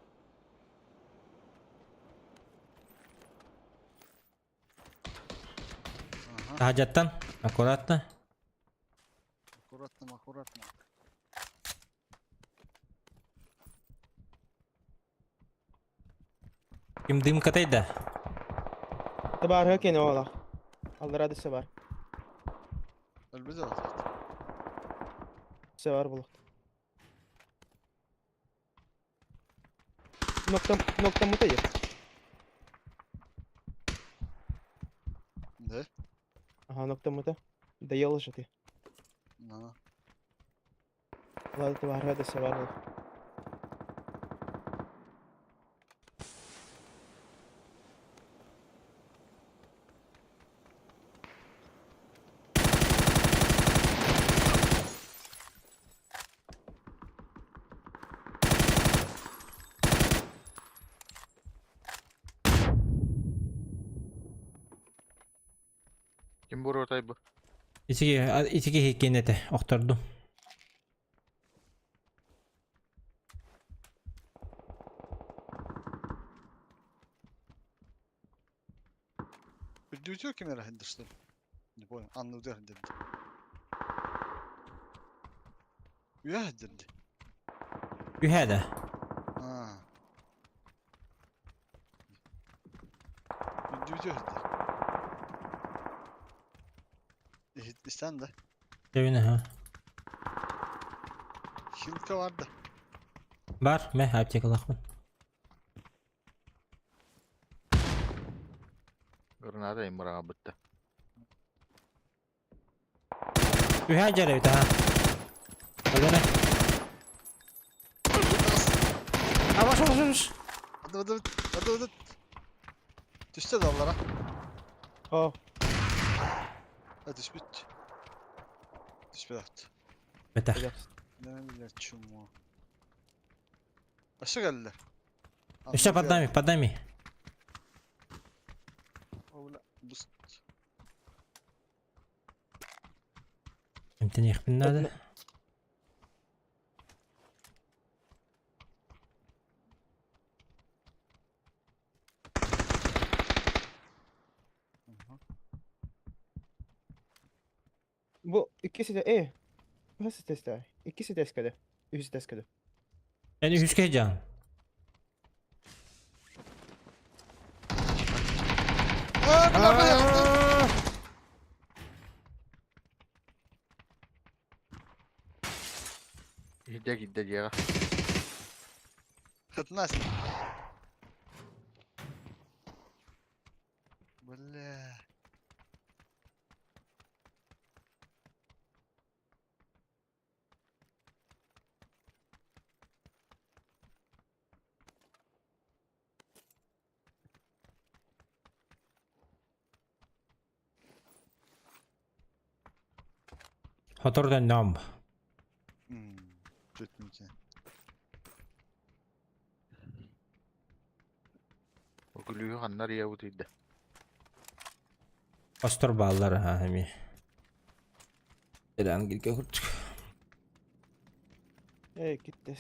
Hacattan. Akkuratlı. Аккуратно, аккуратно. Kim dым kataydı. Tabar ha kene ola. Allah radı sevar. Elbette zaten. Sevar bulak. Nokta mutayır. Ne? Aha nokta muta. Dayalı şati. Na. Allah tabar ha da sevar bulak. Kim bu rotayı bu? İtiki hekkenete. Oktardum. Biliyor ki nereye Hindistan? Не понял. А, ну да, да. Я dedi. Ühədə. Ha. Video dedi. İşitmişsen de. Sevinə ha. Hilka vardı. Var, mə apteka laxmın. Granada imra bitti. Ühə gələ bir daha. Öyle. Ha baş baş baş. Hadi. Düştü dallara. Oh. Hadi düşmüş. Düşmüş attı. Betər. Ne bileyim çumu. Aşağı geldiler. Jeszcze pod nami. Ola, boost. Imtini يخبرنا هذا. Bu ikisi de nasıl testler? İkisi de eskidi. Üçü de eskidi. Yani Hüske can. Gitti ya. Kadınlar. Böyle. Motordan devam. Kötü. O gülüyor hanlar ya bu değil de. Pastor bağları ha hemi. Elan girke kurtçuk. Gitti.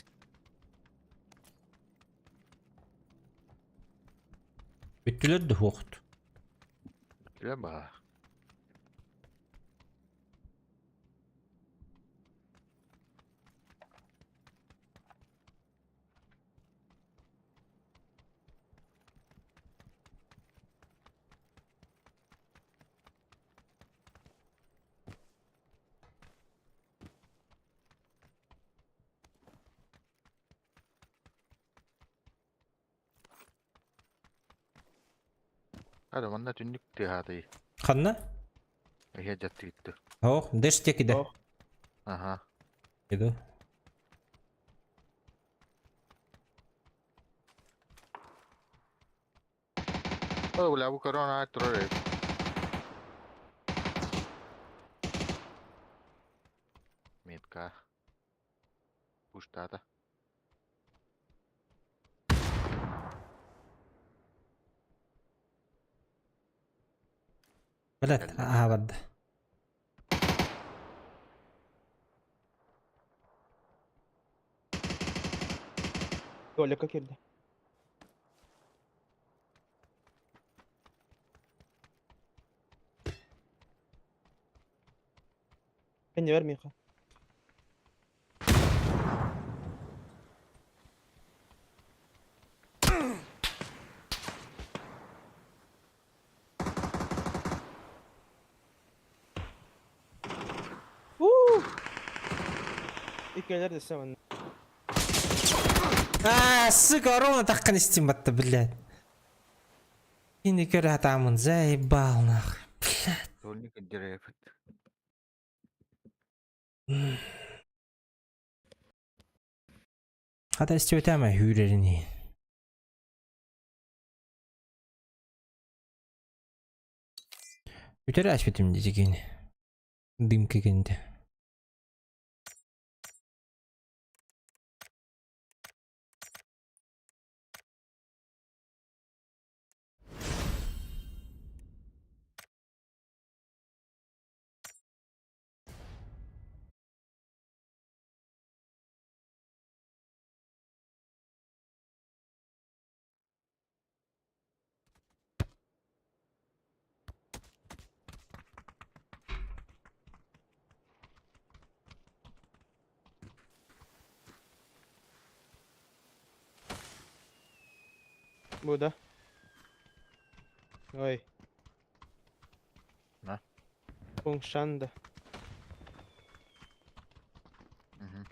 Bütüler de hoqt. Değil mi? Hadi bana tünlük diye hadi. Qanna? İyi jattı gitti. Hoq, ders tekide. Aha. Edu. Oh, boleh aku corona terus. Metka. Push data. Belet, aha badda. Tuvalete girdi. Beni vermeyin. İlk de sen. Корона таққан істен батты, блядь. Енді көрі атамын, заебал, нахуй. Блядь. Только деревья. Hadi istiyotama hürerini. Üteri açmadım diyeceğini. Dım kekindi. Bu da. Ой. На. Пунгшанда. Мгм.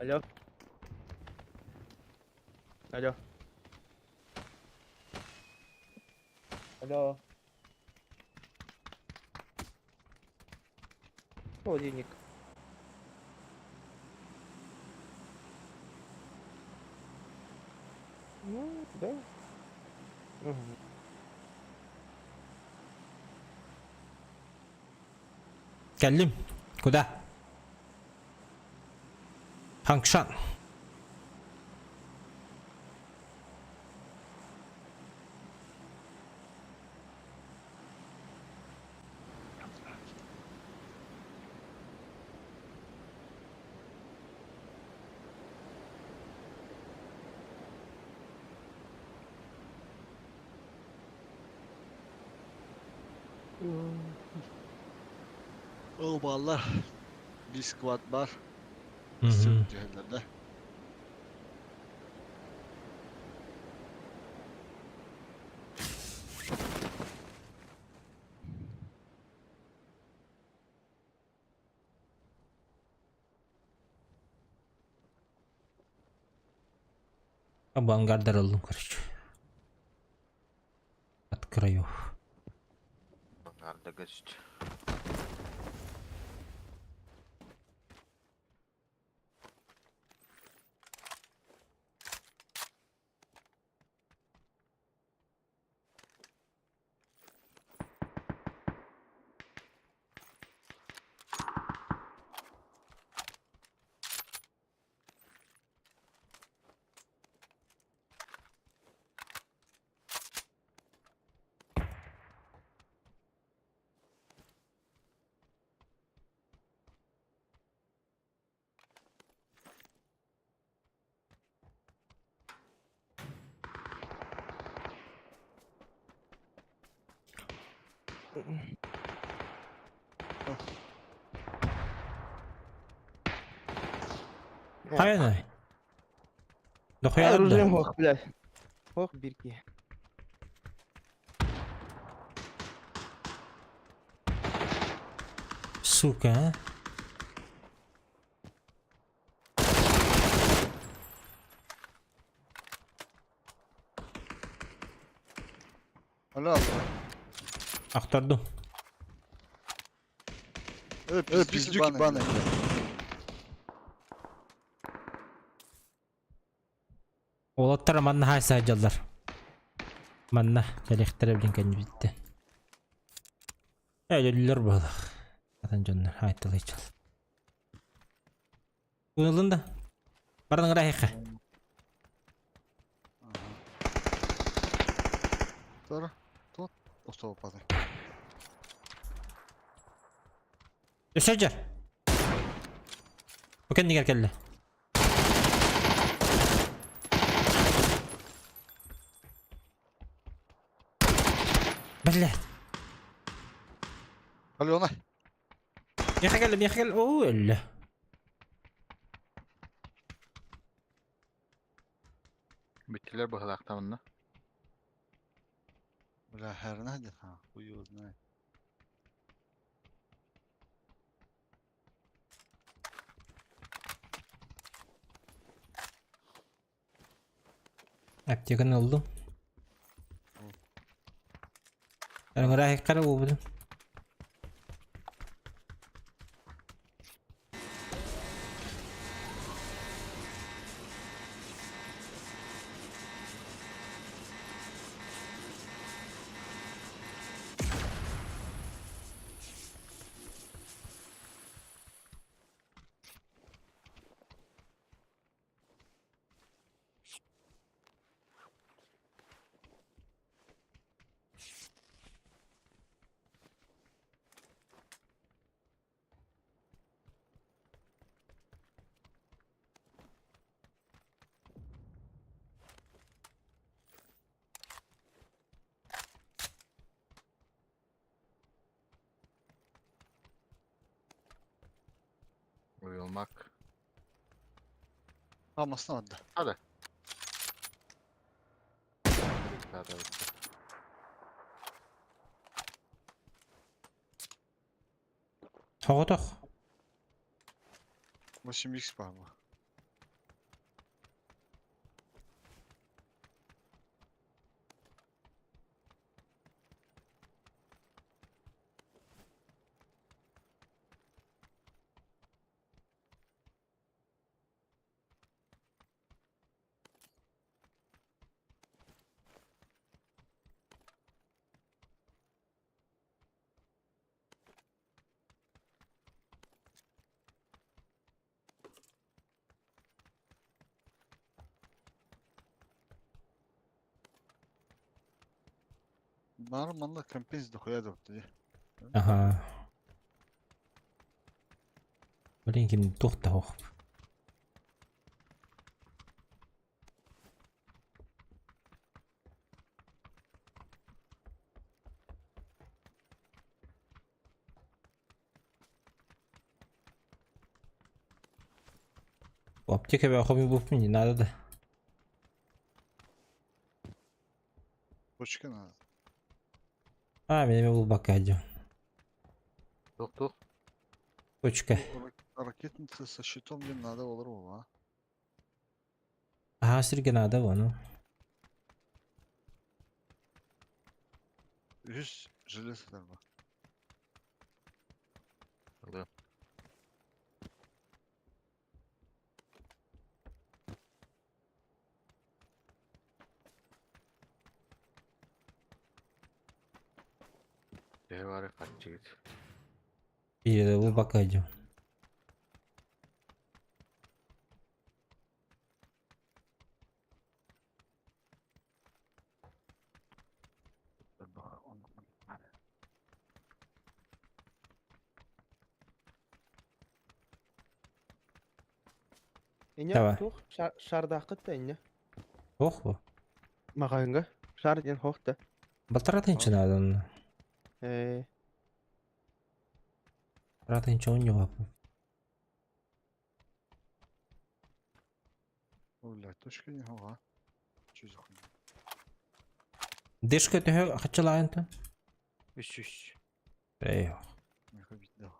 Алло. Алло. Алло. Холодильник. Ну, да. Угу. Geldim. Куда? Хангшан. Vallahi bir squad var. Hı hı. Cehennemde. Bu hangarda aldım короче. От краев. Гарда горит. Hayır. Дохуя Оружием да. ох, блядь. Ох, бирки. Сука, а? Алло. Актардым. Пиздюки баны. Олаттар манна хайса ажалдар. Манна электре билен кенбитте. Ölüler balık. Zaten canlar haytalı içal. Uyuldun da. Baradın rahika. Sonra. Тут. Остава падай. Düşecek. Bu kendi gel kelle. Блядь. Алена. يا خجل اوه Bittiler bu halaktamında. Бля, хер надо. Хуй его знает. Аптеканы oldu. Ben rahik kara bu budum. Uyulmak. Almasın hadi. Hadi. Hadi. Тоғытық. 8x var mı? Нормально, компенс дохуя тоді. Ага. Блин, кем тоқта оқып. Аптека бе оқып болып не надо да. Почки надо. А, менеме бұл баққа әдем. Тук. Точка. Ракетница со щитом мне надо olur а? Ага, сірге надо оны. 100 желез var. Да. Var ya kaçacak. Bir de бұл баққа әдем. Давай. Шардақы тәйне. Оқ бұл. Мағайынға. Шар ден хоқты. Батыратын че надо оны. Батыратын че он не вапу. Бля, точка не гова. Че за хуйня? Дышка төхі қачылайын та? 3. Ей, Не ходить, да.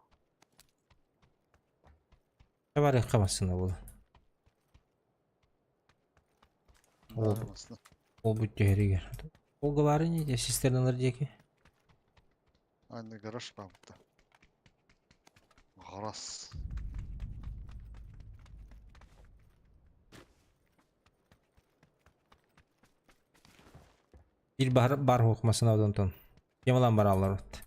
бар қамасына бұл. Нормально. Ол бүтті керегер. Ол ғабары не де, систерналар деке? Anne garaj bankta. Garas. Bir бар оқымасына одан тон. Емалан бар алар өтті.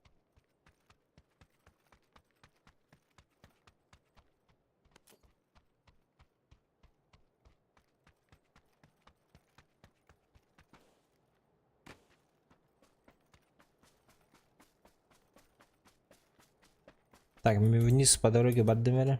Так, мы вниз по дороге Баддемера.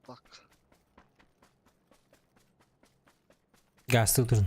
Tak. Gazlı durun.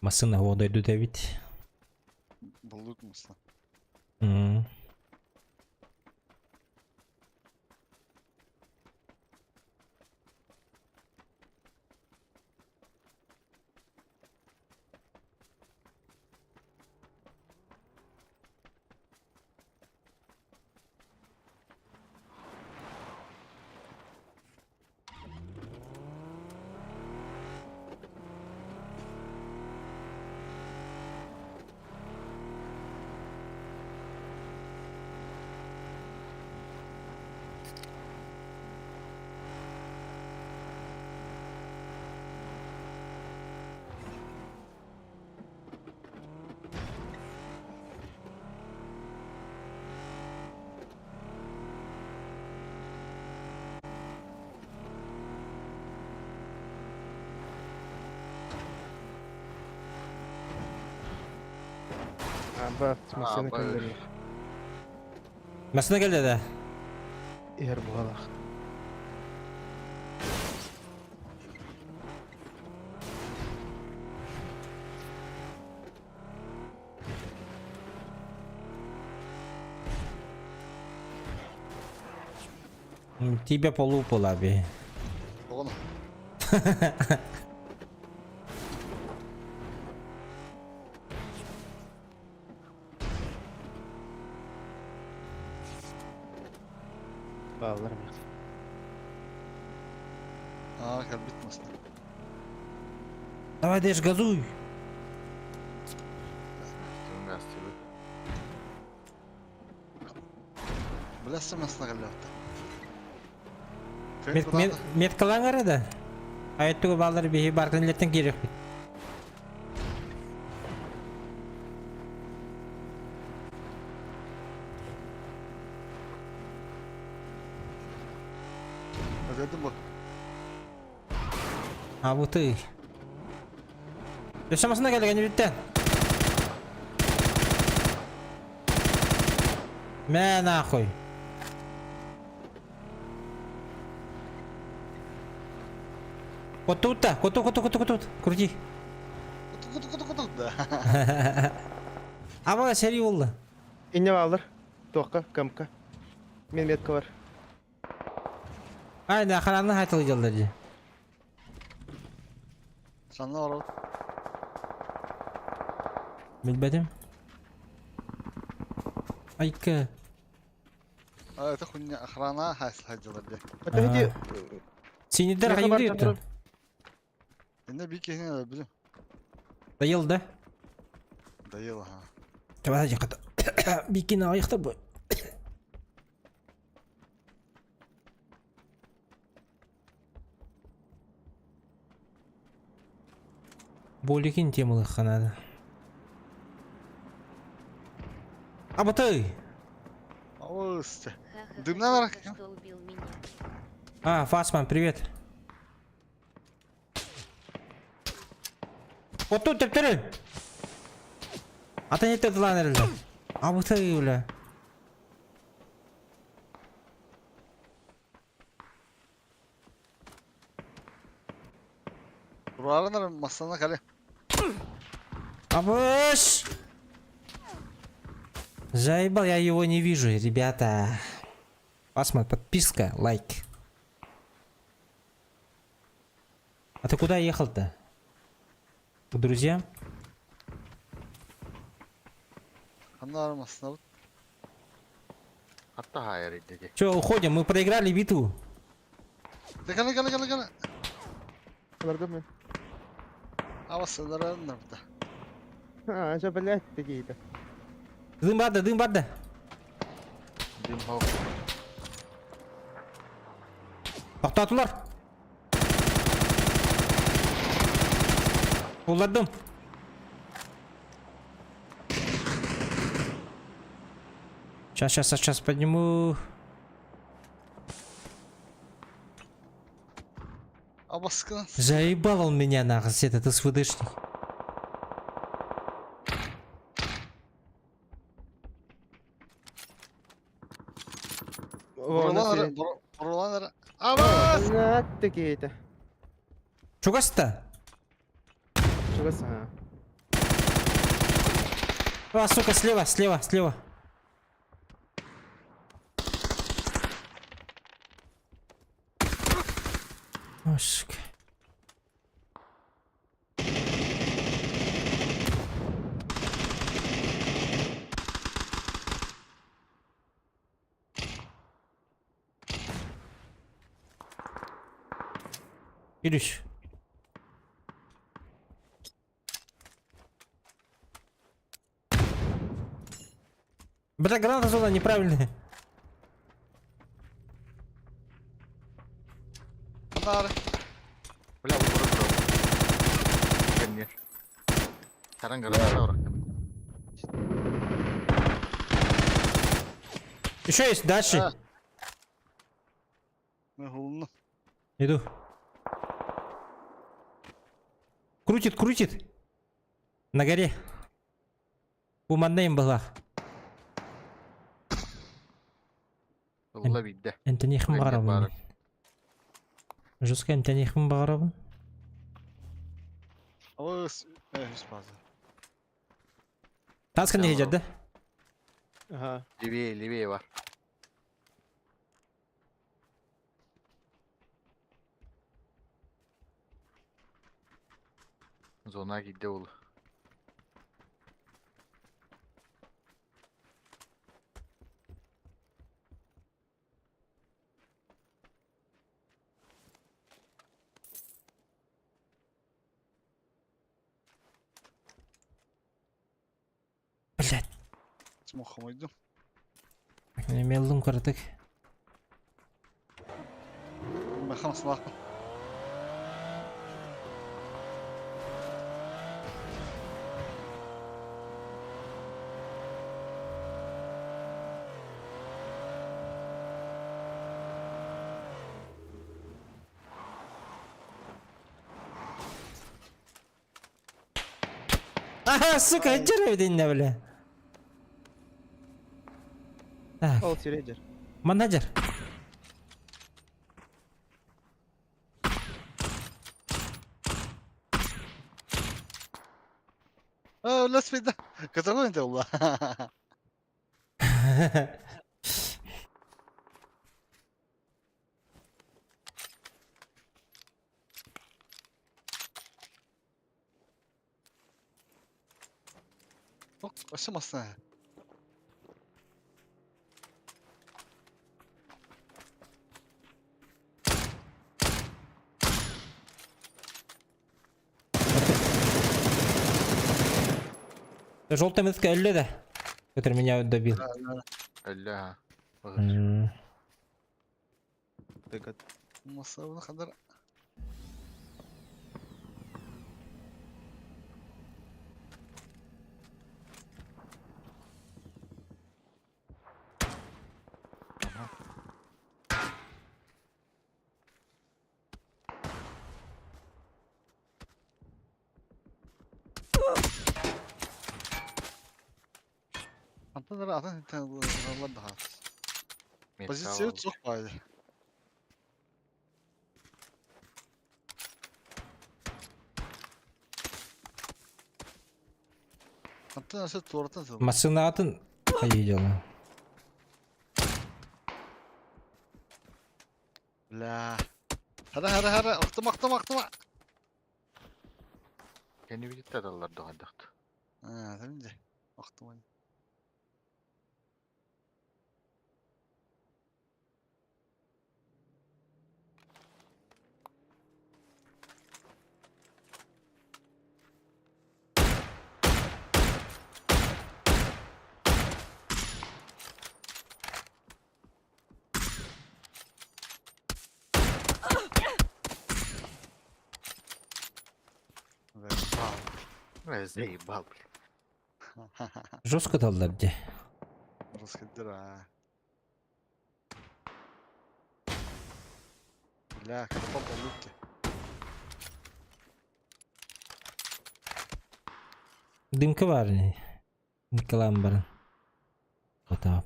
Masına odaydı David. Bulduk musun? Hmm. Bak, masana kalır. Masına gel dede. Eğer bu kadar. Тебе полупал, abi. Oğlum. Bağlarım ya. Gel bitmesin. Давай, Дэш, газуй. Bilirsin nasıl geldi? Меткалаң арада. Айттыгы балдар бихи баркынлеттен керек бит. Dedim bu. А вот ты. Yaşamasına geldik Enivit'ten. Mə nахуй. Вот тут-то, вот тут. Крути. Kutu da. Ama seri oldu. İnne bağlar. Toqqa, kamka. Men metka var. Aynen охранны айтылып же. Sen ne var? Bilmedim. Ayka. Это хуйня охрана hasılacılar diye. Hatta hadi Sinirler hayırlı yuttu. Ne bir kere ne biliyorum. Dayıldı. Dayıl ha. Tamam hadi kadar. Bir kere ayıktı bu. Боликин темылы ханады. А вот ты! Ост. Ха-ха-ха, Дымна var. только что убил меня. А, Фасман, привет. Вот тут тептірі! А ты не ты дылан әрілді. А вот ты, бля. Buralar masana kale. Абыш! Заебал, я его не вижу, ребята. Фасман, подписка, лайк. А ты куда ехал-то? К друзьям? Hanlar masana. Hatta hayır dedi. Че, уходим? Мы проиграли битву. Gel. Vardım ben. Ama sınırlar nerede? Ha, acaba блядь, такие-то. Дым барды. Dim hava. Тоқтатулар. Уладым. Сейчас подниму. Ama sıkın. Заебал он меня нахуй, этот СВДшник. Buralar. Ama. Блядь, такие-то. Чугас-то? Чугас, ага. А, сука, слева, слева, слева. О, сука. Кирюш. Бля, граната зона неправильная. Bunlar. Bля, vurur. Конечно. Sekarang granata bıraktım. Еще есть, дальше. А. Нахуй. Иду. Крутит, крутит. На горе. У Мандейм была. Ловить, да. انت نيخ مغرب جوسكا انت نيخ مغرب تاسك не идет, да? Ага. Левее, левее var. Zona gitti oğlum. Блядь. Смухом иду. Не мелдым кырдык. Бахан слах. Ага, сука, отдирай dinle бля. Так. Менеджер. لا سفيدة قتلوني انت والله. وش مصنع؟ Желтая метка Элли, да? Который меня добил. Ля. مصاب خضر. Antadır zaten Allah daha. Pozisyon çok pahalı. Antadır nasıl tuvalete sığ. Masını atın. Hayır lan. La. Hara. Aktıma. Kendi birlikte adalar doğacaktı. Ha, tamam de. Aktıma. Заебал, блин. Жестко daldılar bir de. Раскидыр, а. Бля, как попал луки. Dımkı var ne? Dımkılan barın. Otap.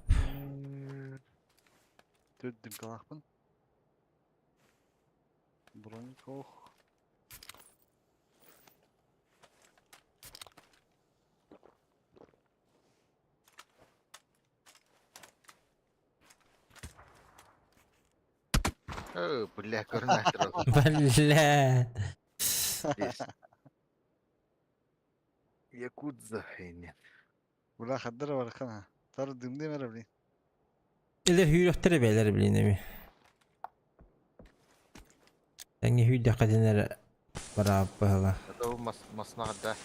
Төт дымкалақпын. Броньков. Бля, координатор. Бля. Якудза, нет. Бля, хаддара бархана. Тар дымды мерабли. Eller hüyrektere beyler bileyim mi? Sen hüyde kadınlar para pahala. Это у масна да.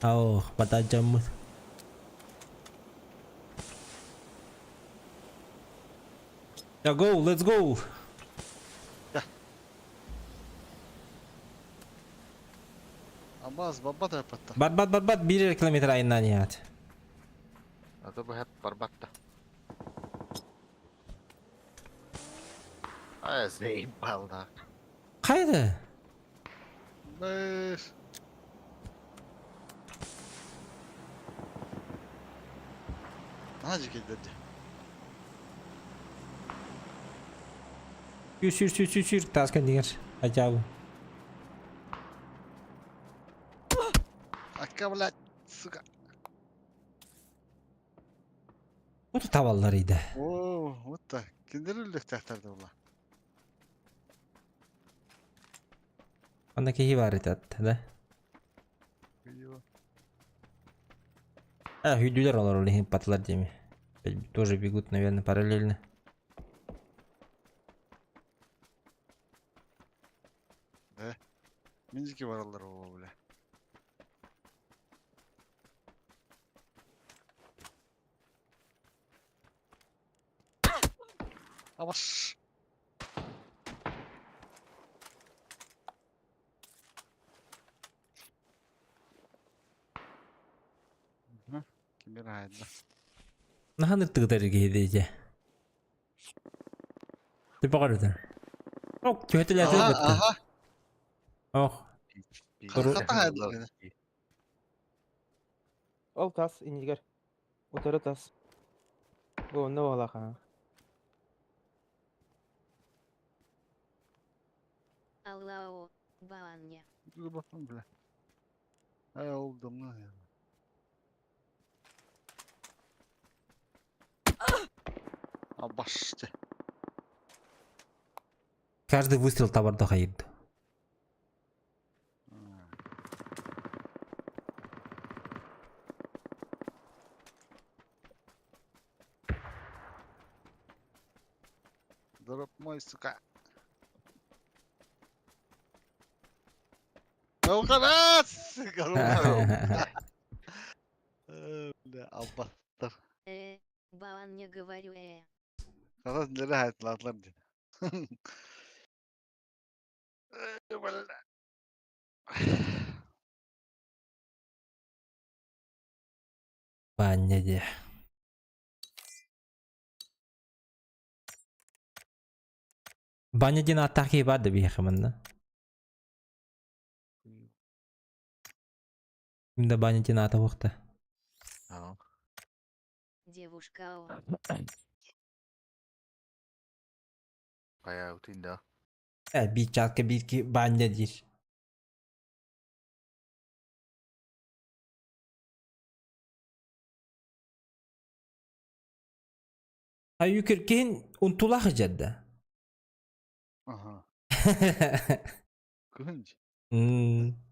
Oh, mata jamut. Ya go, let's go. Abbas baba da yapattı. Bat 1 kilometre ayından nihat. Это бы барбатта. А, заебал, да. Kaydı. Beş. Azıcık dedi. Sür. Taskan diğer. Acaba. Akka blядь, сука. Bu da tavallarıydı. Oo, вот так. Киндерülük tahtardı ulan. Ondaki hivaret attı da. А, hüdüler olur öyle patlar diye mi? Тоже бегут, наверное, параллельно. Да. Минзики varallar o bile. Avaş. Kim bilir haydi. Nahan ırtıqdır geydice. Bir bakarıdır. Oh, kötüler Aha, bitti. aha. Oh. Hakikaten haydi. Ол тас инегер. Утары тас. Онда бола ха. Аллао, Баланья. Dur bakalım bile. Ay oldum lan ya. Абашты. Каждый выстрел товар доходит. Дроп мой, сука. Ну, خلاص! Бля, аббаттар. Баланья говорю, خلاص nereye hayatlar dedi. Bля. Баняде. Банядин атаки vardı bir yakımında. Şimdi Банядин ата вақты. Девушка О. Bayağı utinde. Bir çalkı bir ki Banyadir. Ay yükürken untulak cadde. Aha. Kınç. Hmm.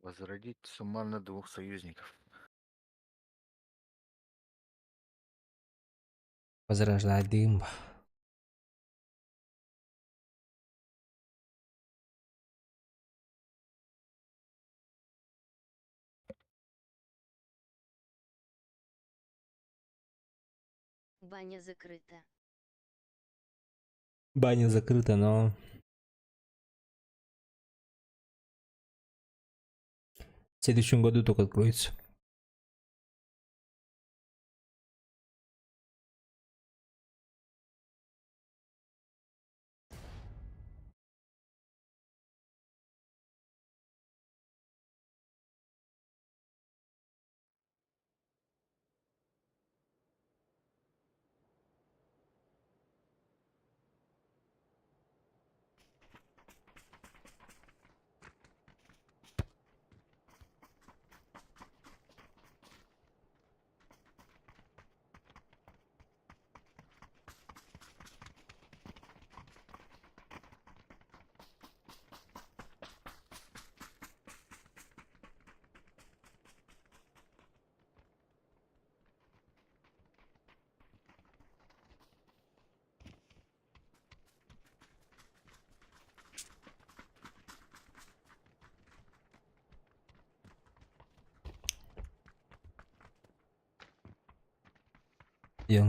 Возродить суммарно 2 союзников. Возрождаем. Баня закрыта. Баня закрыта, но... В следующем году только откроется.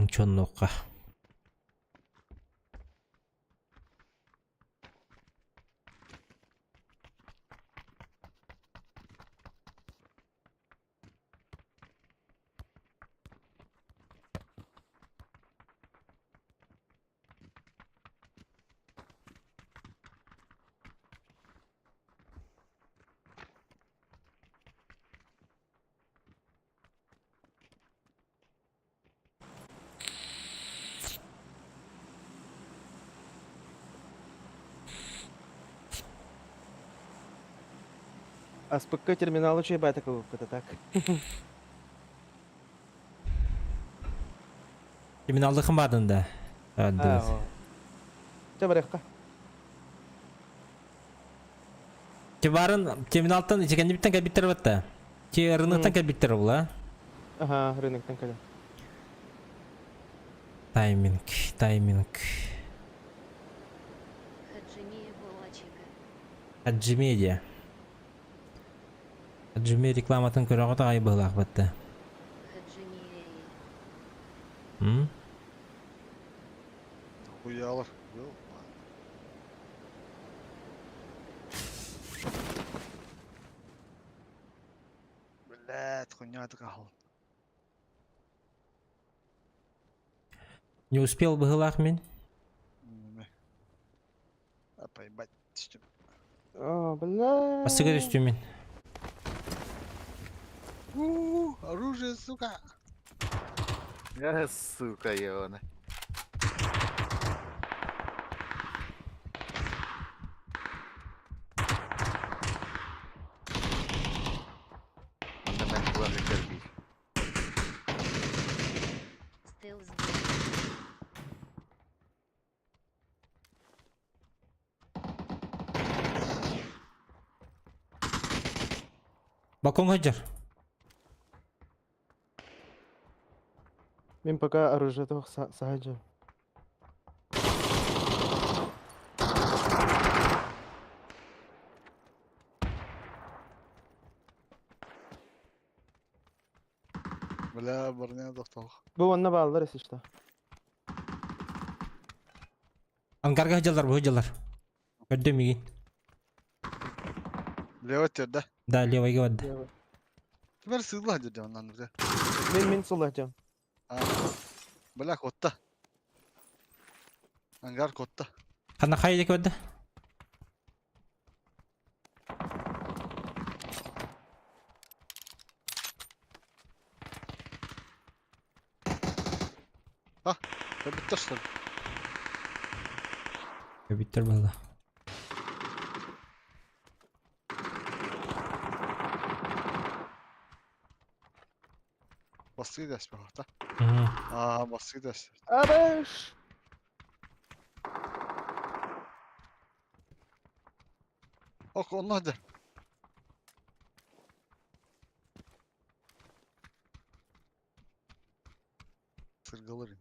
чоннокка. СПК терминал учей бай такого это так. Терминалды кымбадын да. о. Жабаракка. Барын терминалдан ичеген биттен кабиттер батта. Те рыноктан кабиттер була. Ага, рыноктан каля. Тайминг. Хаджимия Балачика. Хаджимедия. Хаджиме рекламатын көрөгө тагай былак батта. Хаджимия. Хуялов. Блядь, хуйня отгал. Не успел былак мен. А поебать. О, бля. Пастыгыр үстүмен. Оружие, сука. Сука, Йона. Он на меня плохо терпит. Стелс. Балкон хаджар. Мен пока оружие toch сагаджа. Бля, барня доктор. Bu onunla bağlılar işte. Ангарга хаджалар, хаджалар. Көддөмиген. Лево терде. Да, левайга вадда. Теперь сыгла деді оннан уже. Мен солахджам. Бля, котта. Ангар котта. Кана хайдек вадда. Bitti что ли? Кабиттер бала. Басқа дәс бе та? Мгм. Басқа дәс. Абаш. Ок, onlar da. Sırgalarım.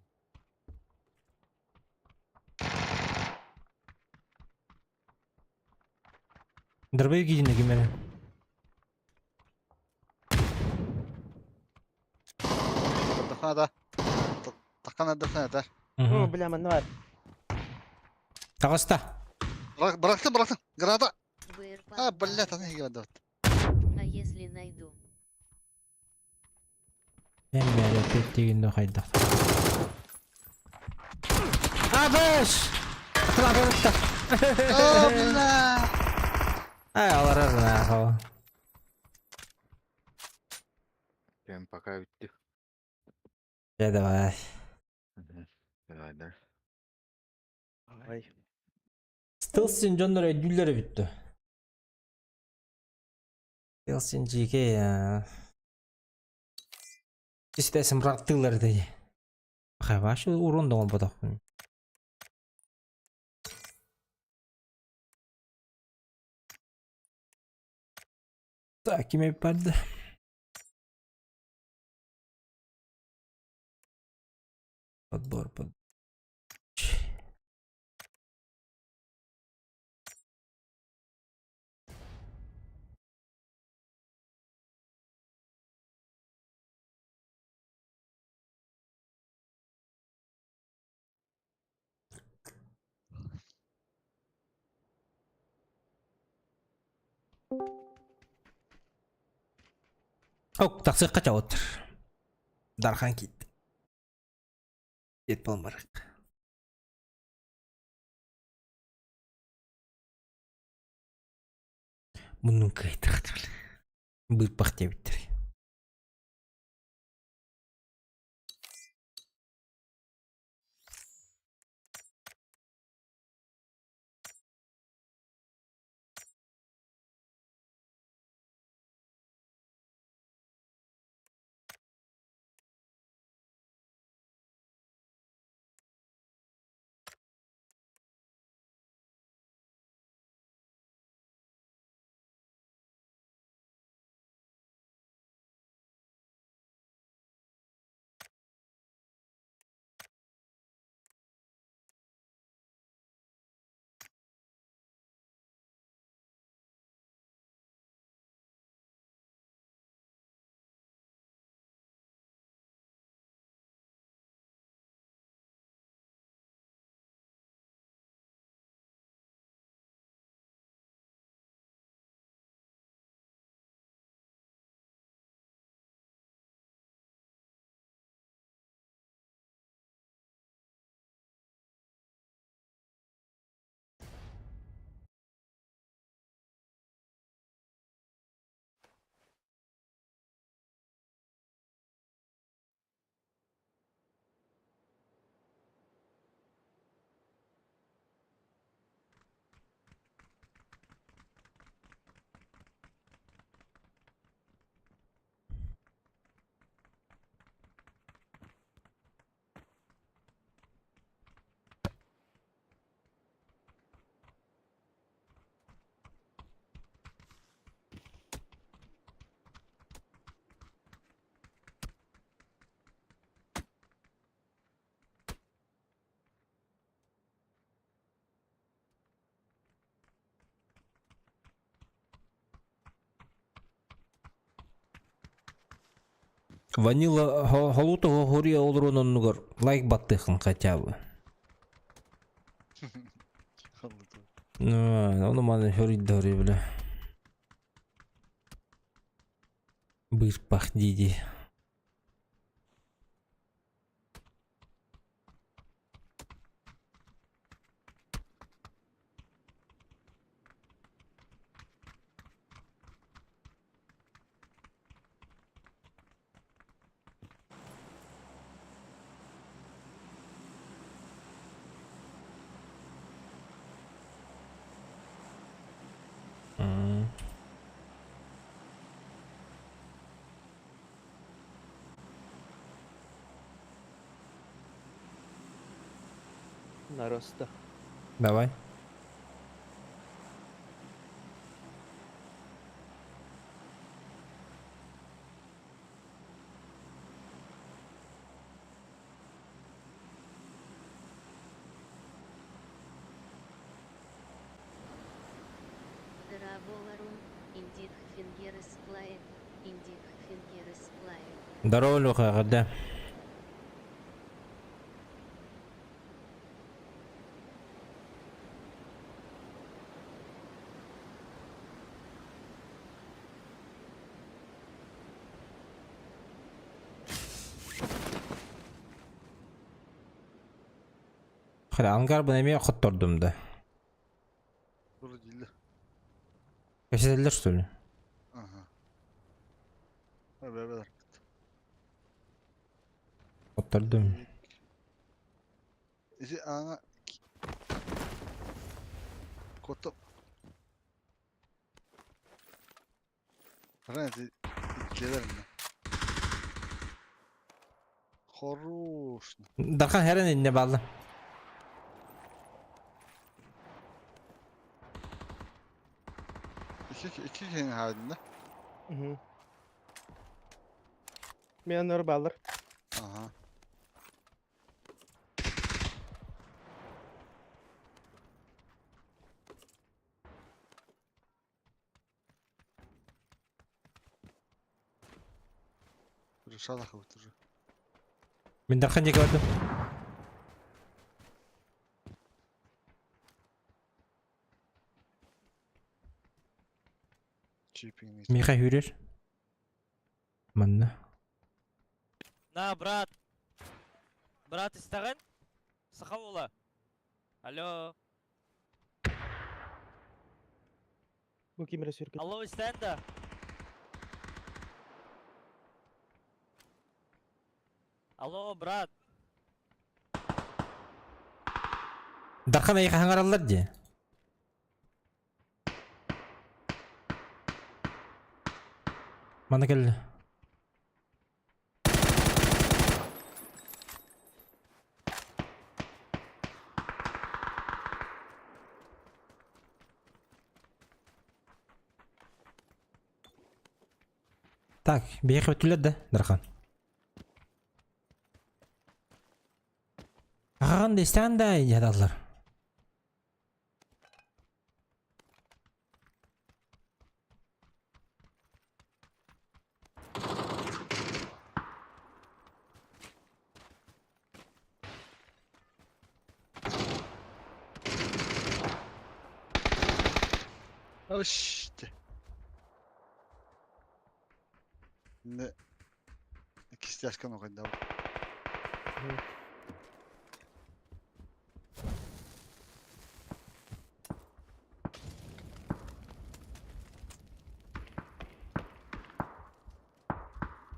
Дырбай гидин менен. Дыхада. Такана дыхада. О, бля, мен var. Тагыста. Bıraktım. Granada. БРП. Блядь, она ее дает. А если найду? Эмме тегинде хайда. Абаш! Клабырта. Бля. Ай, алар нахо. Прям пока уйти. Давай. Давай, да. Ay. Стелсин жоннор өдүллөрү бүттү. Стелсин жиге я. Истесин брактылар деди. Хайваш урондон болбодокмун. Так, киме барды? Подбор. Ок, таксы кача отыр. Дархан кит. Ет болмарык. Мұның кайтыр. Бір пахте биттір. Ванила халутого гория олрононугар лайк баттыхын хотя бы. Ну, onu mani hörüydü oraya bile. Bir bak dedi. На роста. Давай. Драволарум, индик фингерес плай, индик фингерес плай. Здорово, Леха, когда? Хәле ангар бу неме хоттырдым да. Вроде ли. Кәшәделәр что ли? Ага. Бeraber. Хоттырдым. İşte ana Kotum. Renzi gelirim ben. Хорош. Дархан herен eline bağlı. İki kendi halinde. Угу. Мен ырбалыр. Aha. Решала кого-то уже. Мен Дархан'ı gördüm. Чипинг. Миха yürür. Манна. На, брат. Брат, истаган? Сахаула. Алло. Bu kim resürkü? Алло, истенда. Алло, брат. Дархан аяқ хаңаралар де. Мана келді. Так, бейхи өтілер да, Дархан. Ағаған да істеген да, ядалар. Oşte. Şimdi ikisi yaşkan o kadar.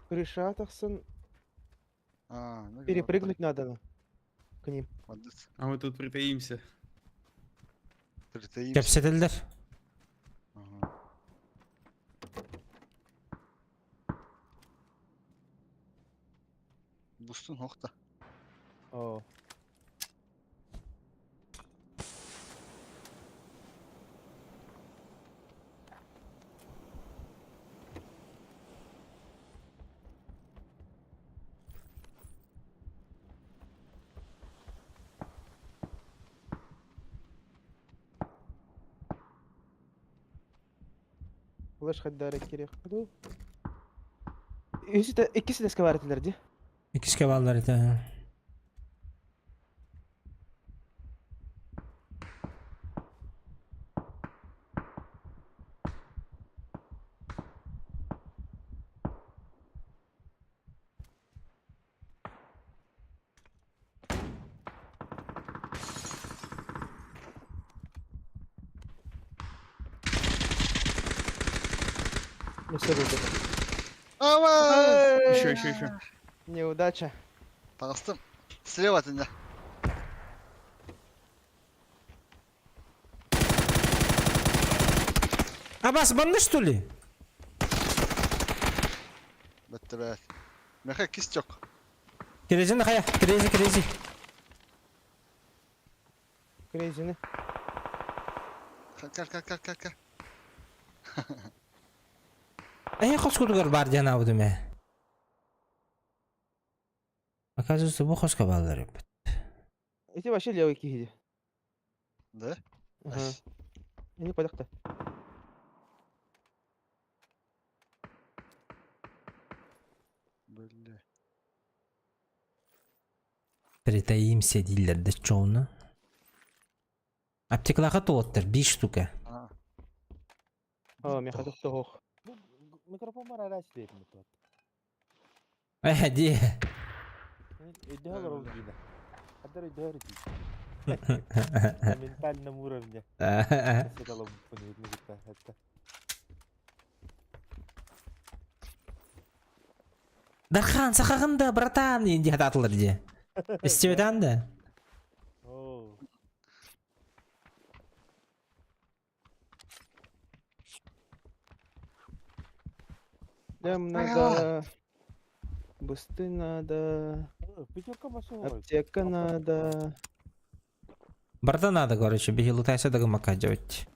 Крыша тахсын. Ну, Перепрыгнуть надо к ним. А мы тут притаимся. Притаимся. Кепсетілдер. Ага. Бустун хокта. О. Flash haddare керек. İkisi de skavaretiler di. İkisi kevallar ite. Не все будет. Еще. Неудача. Тағыстым. Слева тінде. Абас, банда что ли? Бітті бәт. Меха кист жоқ. Керезин қая? Керези. Крейзины. Кар. Хоскудугар бар жана будуме. Оказывается, bu хоска балдар еп. Эти вообще левый киги. Да? Ага. Они подахта. Бля. Притаимся дилер да чоуну. Аптеклаға толоттар, 5 штука. О, меха тухтух. Микрофон бар арач дейтін бұт. Де. Өйді алар ол дейді. Қадар өйді алар дейді. Ментальном уровне. Сеталом бұны өйді мүгітті. Дархан, сақағында, братан, енді атылыр де. Істеудан да. Нам надо... Бусты надо... Пятерка машина. Аптека надо... Брата надо, короче, беги лутайся до гамака делать.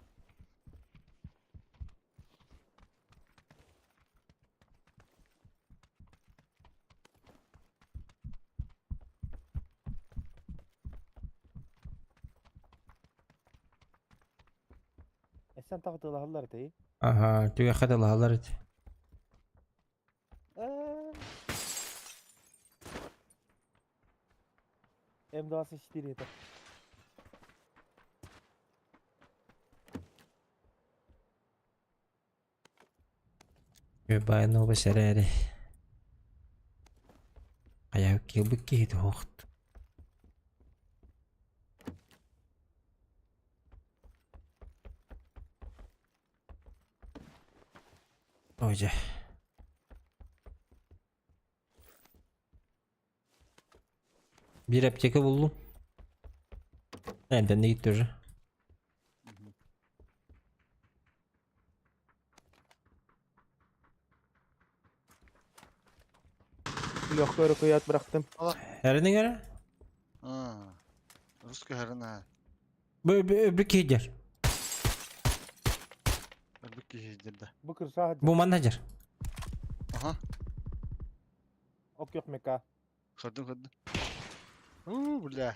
Sen taktığıla hallar değil. Ага, тюга хадала халарит. М24 это. Ебай, ну посерери. быкки это вакыт. Ой. Bir apteka buldum. Elden de gitti уже. Легкую рукоять bıraktım. Nereden göre? Ha. Rus herine ha. Bu öbür keder. Bir kişidir de. Bu kırsa Bu manager. Aha. ok yok meka. Kadın. Bля.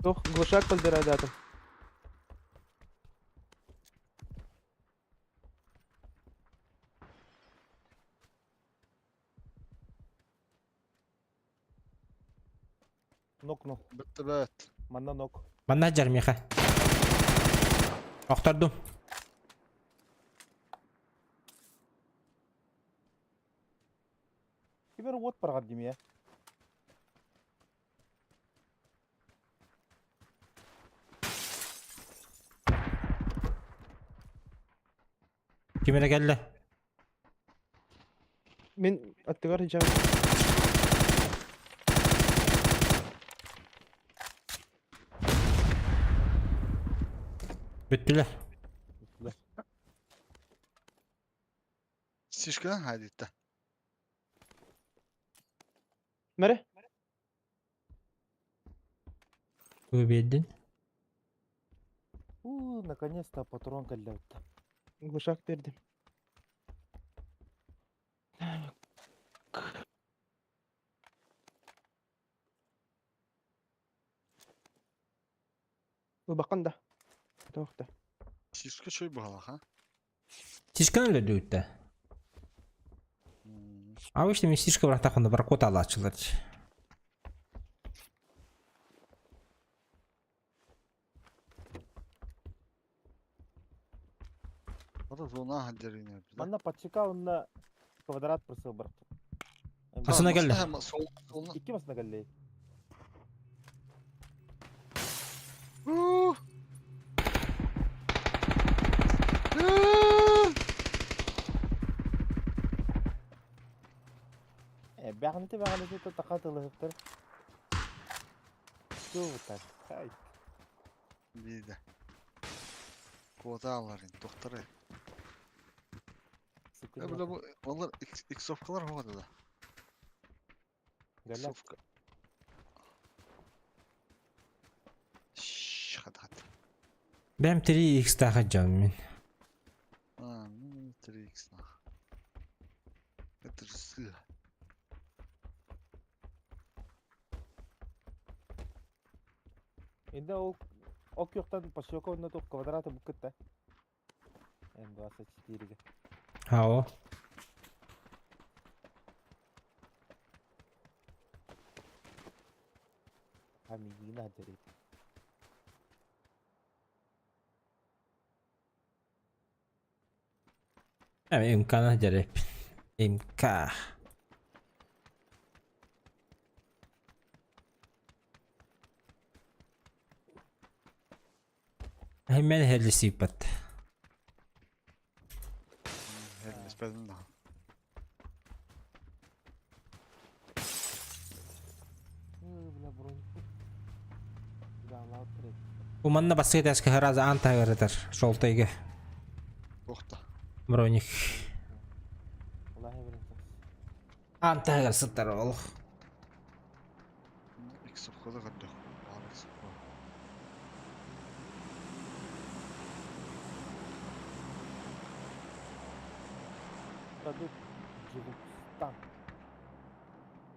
Doch, глушак подбирай дату. Noknu. Bitti bet. Manda nok. Manager Miha. Aktardım. Kiber what paradim ya. Kime de geldi? Min attıgar hicam. Bittiler. Sişka hadi itti. Nere? Убеден. Наконец-то патрон каллявтı. Глушак verdim. Bu bakan da. Toxta. Sişka şey bu hala ha. Сишканы өлі дөйтті. Обычно мен сишка бірақ тақында бір код ала açılır. O da zona hallerine. Manda paçika onunla kvadrat pırsı bıraktı. Basına geldi. Soluna. İki basına geldi. Bağlantı takatılı hıftır. Tuğutar. Hay. Bir de. Kodaların doktoru. Ya böyle bu onlar X-Sofkalar havada da. X-Sofka. Hadi. Ben 3x takacağım ben. Ha, 3x nah. Это же сыр. Endi o ok yoqdan posyolka o'rnida to'q kvadrati bu ketdi. Endi 24 ga. Ha o. Hamigina hajari. Evet imkanı jarip. İmkah. Hemen herli sipat. Helvete spændende da. Bla bro. Download трек. Bu manna basket eski her az antagırıdır. Şoltayga. Toxta. Bronik. Vallahi billahi. Antagır sıtır ol. X-Sofkada kadar. Продукт Джигустан.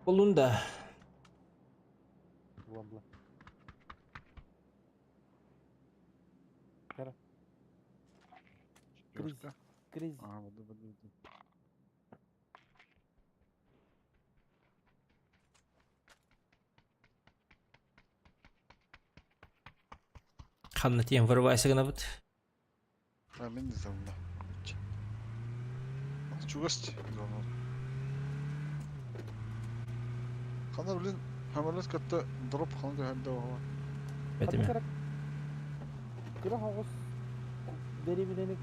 Bulunda. Вабла. Кара. Криз. Криз. Aa, bu. Kanıt yem vurvaysa gına bud. Ben de savunma. Чугасти. Хана блин, хамалас катта дроп ханга хадда ва. Бетime. Kira hogos deri bilenik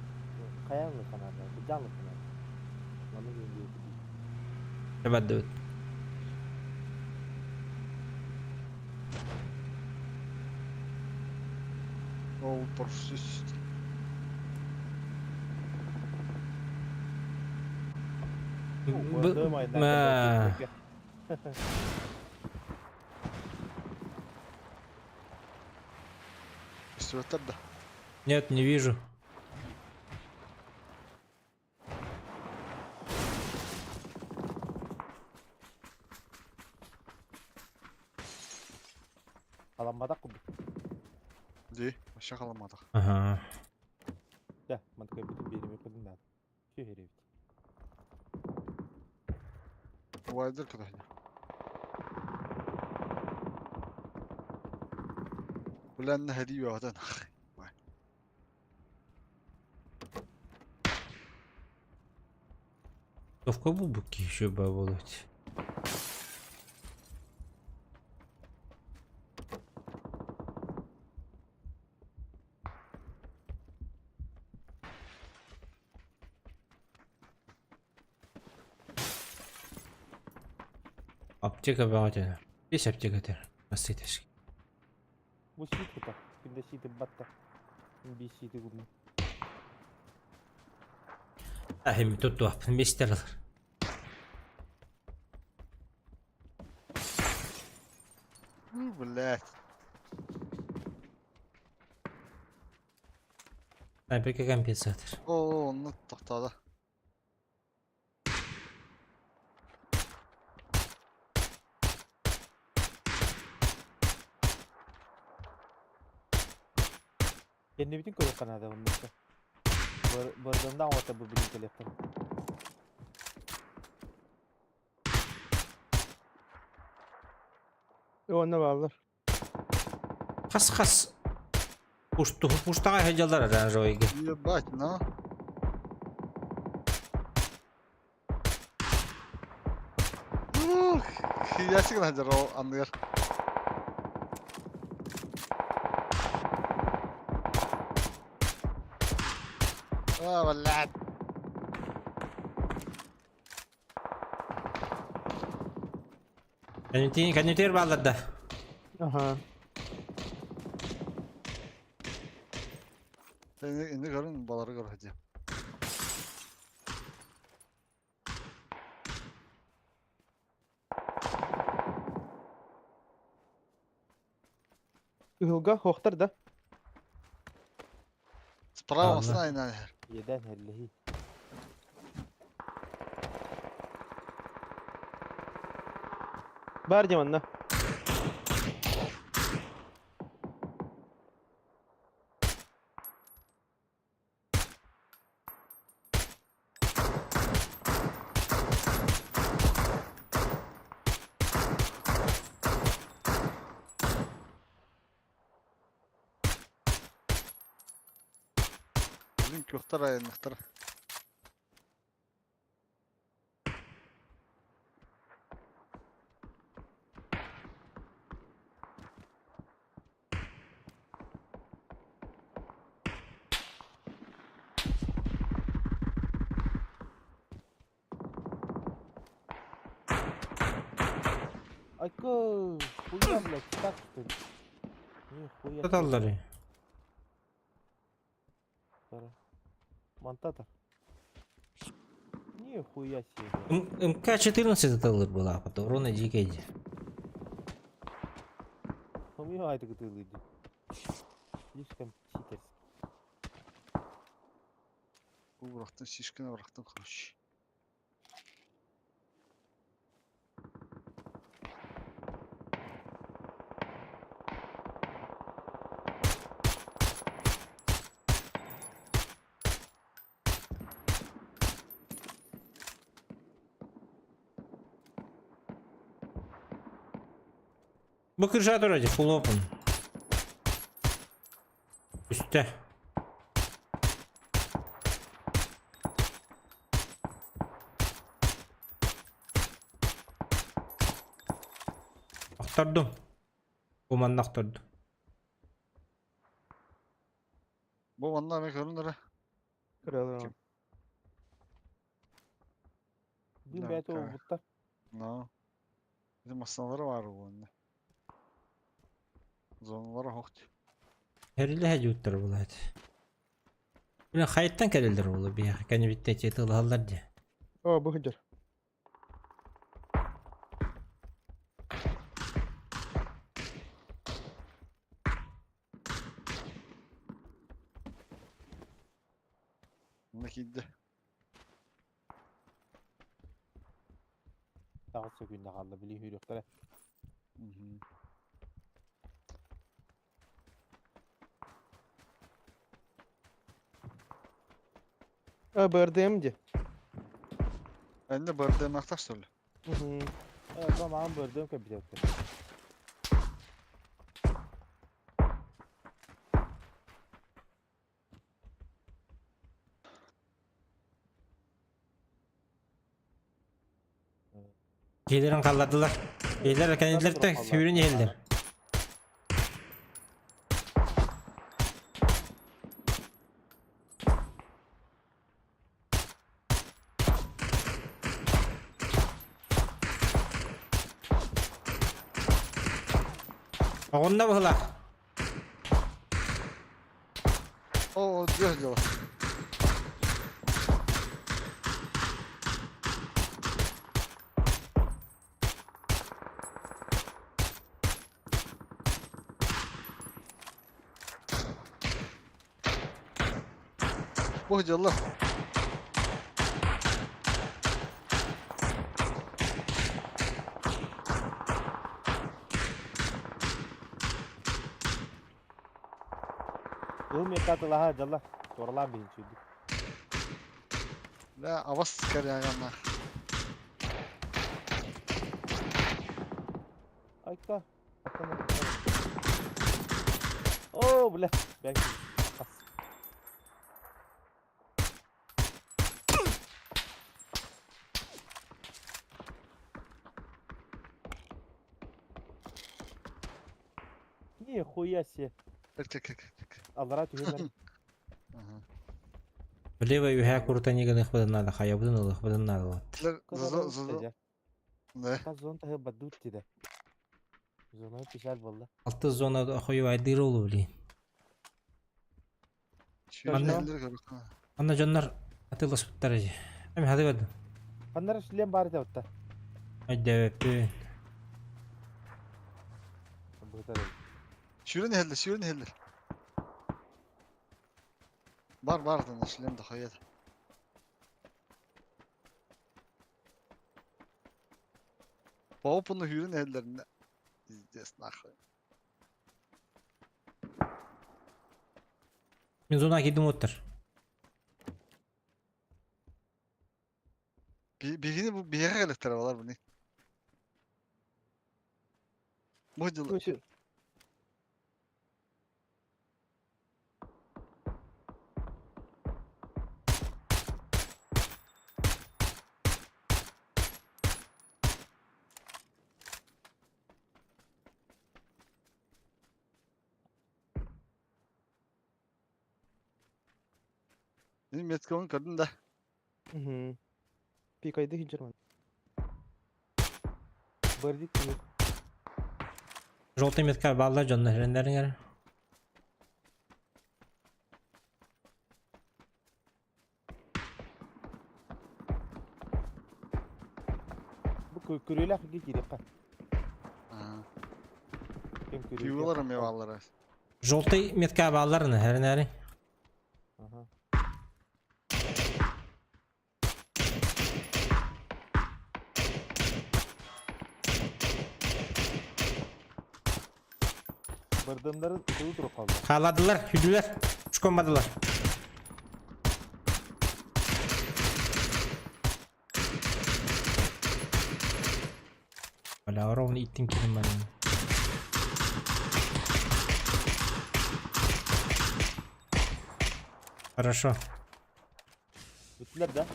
kayanlı kanada, canlı kanada. Bana geliyor. Tebadde. Ол торсис. Светарда. Нет, не вижу. Kalanmadak mı? Ди, вообще халамадах. Ага. Ya, mantıklı bütün bir yerimi yapalım da. Şu herif. Вайдер когда хня. Блин, هدي وهذا. То в кабубуке еще бы оболоть. Аптека богатая. Есть аптека-то? Посытишь. Bu şiit kutu. Günde şiiti batta. Bir şiiti kumlu. Ahim tuttu apın beşler. Блять. Снайперка компенсатор. О, ну тахтада. Kendi bütün koyu kanada bunun işte. Bardağından orta bu bilim telefon. Ona bağlar. Хас. Пуштага хеджалдар оранжевыйга. Ебать, на. Я всегда держал ангер. блядь. Коннектер bağladı. Aha. Endi görün baları gör hadi. Hılga hoxtar da. Справа aynen. Yeden hellehi. Бар деманна. Bizim köfter ayınlıktır. Айко, хуя, блядь, так что ли? Нихуя. Тоталları. Монтатор. Нихуя себе. МК-14 аталır была, потом урона дикейди. У меня это гытылыйды. Слишком читерс. Bıraktın şişkine bıraktın koş. Bu kırşatör hadi full open. Üstte. aktordum. Umanını aktordum. Bu vanlar mı görünür? Kırılır. Din beti o Dakika. butlar. No. Bizim aslanları var bu önde. Zonları hokti. Herili hacutlar bulaydı. Ulan hayattan kelildir oğlu bir yağı. Kanı bitti çeti ılhallar diye. O bu hıdır. Bundaki gitti. Dağıt söküğünde kaldı. Biliyor hürükleri. Hı hı. Bördeyimci. Ben de bördüğün aktar söyle. Evet tamam bördeyim ki bir dakika. Gelirin kalladılar. Geliler kendileri de sürün geldi. Onda mı hıla? Oo diyor diyor. Bu diyorlar. Oğlum yakatı laha calla. Sorulan bir şeydi. Ne avaz sıkar ya yanına. Ayta. Oo bile. Belki. Niye huyası? Allah'a tüyürler. Влево юга круто не гных надо, хаябдын ылых бдын надо. Zızı. Ne? Zon tahı badut dedi. Zona pişer valla. Altı zona ahoyu aydır olu bili. Anna canlar atılı sputlar acı. Hem hadi geldim. Panlara şilen bari de otta. Hadi öpü. Şurun helde, şurun helde. Var da nasılım da hayat. Popunu hürün ellerinde. İzleyes nakı. Ben zona gidim otur. Birini bu bir yere elektriği bunu. Mucul. Benim metkonun kadın da. Pikaydı hincerman. Bardik mi? Желтый метка балла жонна рендерингер. Bu kürüyle hakiki girip. Yuvalarım eyvallah. Желтый метка балларны рендеринг. Bırdımların suyu durup kaldı. Kaladılar, hüdüler. Çıkamadılar. Hala ровно ittim kilim ben. Хорошо. Ütüler de.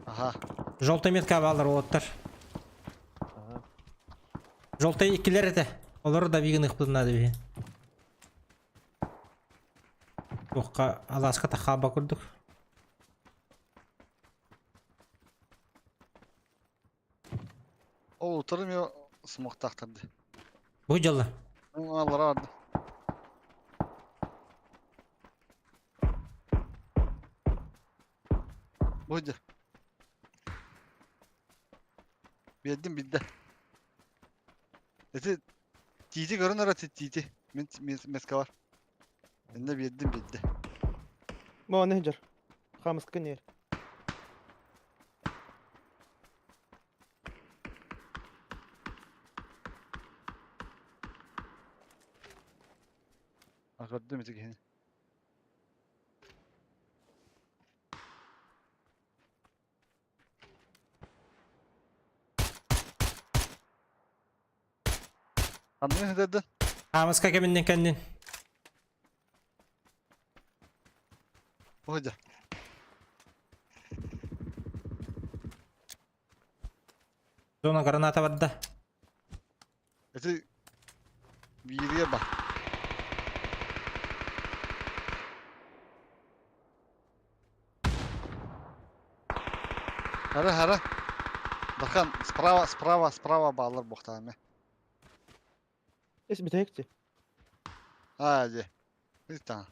Aha. Желтый метка баллар оттар. Желтый икилер это. Олар да бигін ықпылынады бе. Жоққа аласқа тақалба көрдік. О, тұрым смог тақтырды. Бұй жалы. Алырады. Бuydu. Bildim bildi. Eti titi görünür eti titi. Meska var. Ben de bildim bildi. ما نهجر 5 كنير أقدم تيجي هنا. Anladın mı dedi? Hamıska keminden kendin. Buydu. Zona granata var da. Eti biriye bak. Hara. Bakın sprava bağlar muhtemelen. اسمي تهيكتي Hadi. Bir tane.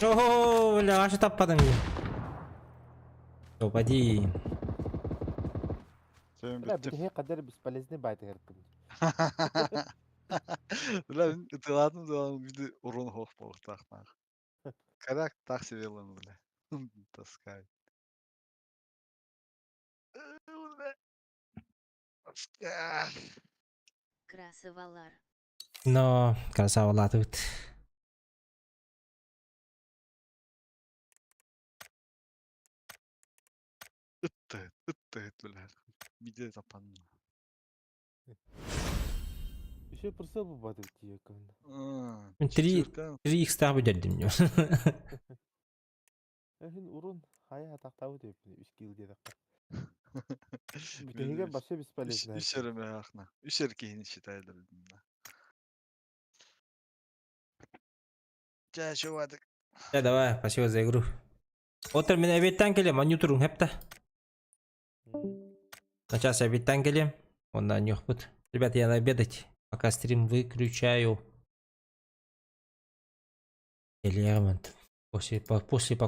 Ого, бля, аж таппадың. Топади. لا بدي هيك قدر بسباليزني بعد هيركم Ulan ıtıladım da bir de urun hoş balık takmak. Karak tak seviyorum bile. Taskay. Красавалар. Но, красава тут. Ittıt bile. Bir de tapanma. еще просто бабадыр тиекан Мен 3x тағы бөдердім. هن урон хая тактабы деп 3 килге такта битеге башы бесполезно Üşerim ya akna. Üşer ki yeni şitaydır dedim da. Gel şu vadık. Да, давай, спасибо за игру. Отыр мен обедтен келем, а не тұрың хепті. Сейчас обедтен келем, онда не бұд. Ребята, я на обедать. Пока стрим выключаю. Элемент. После покушать.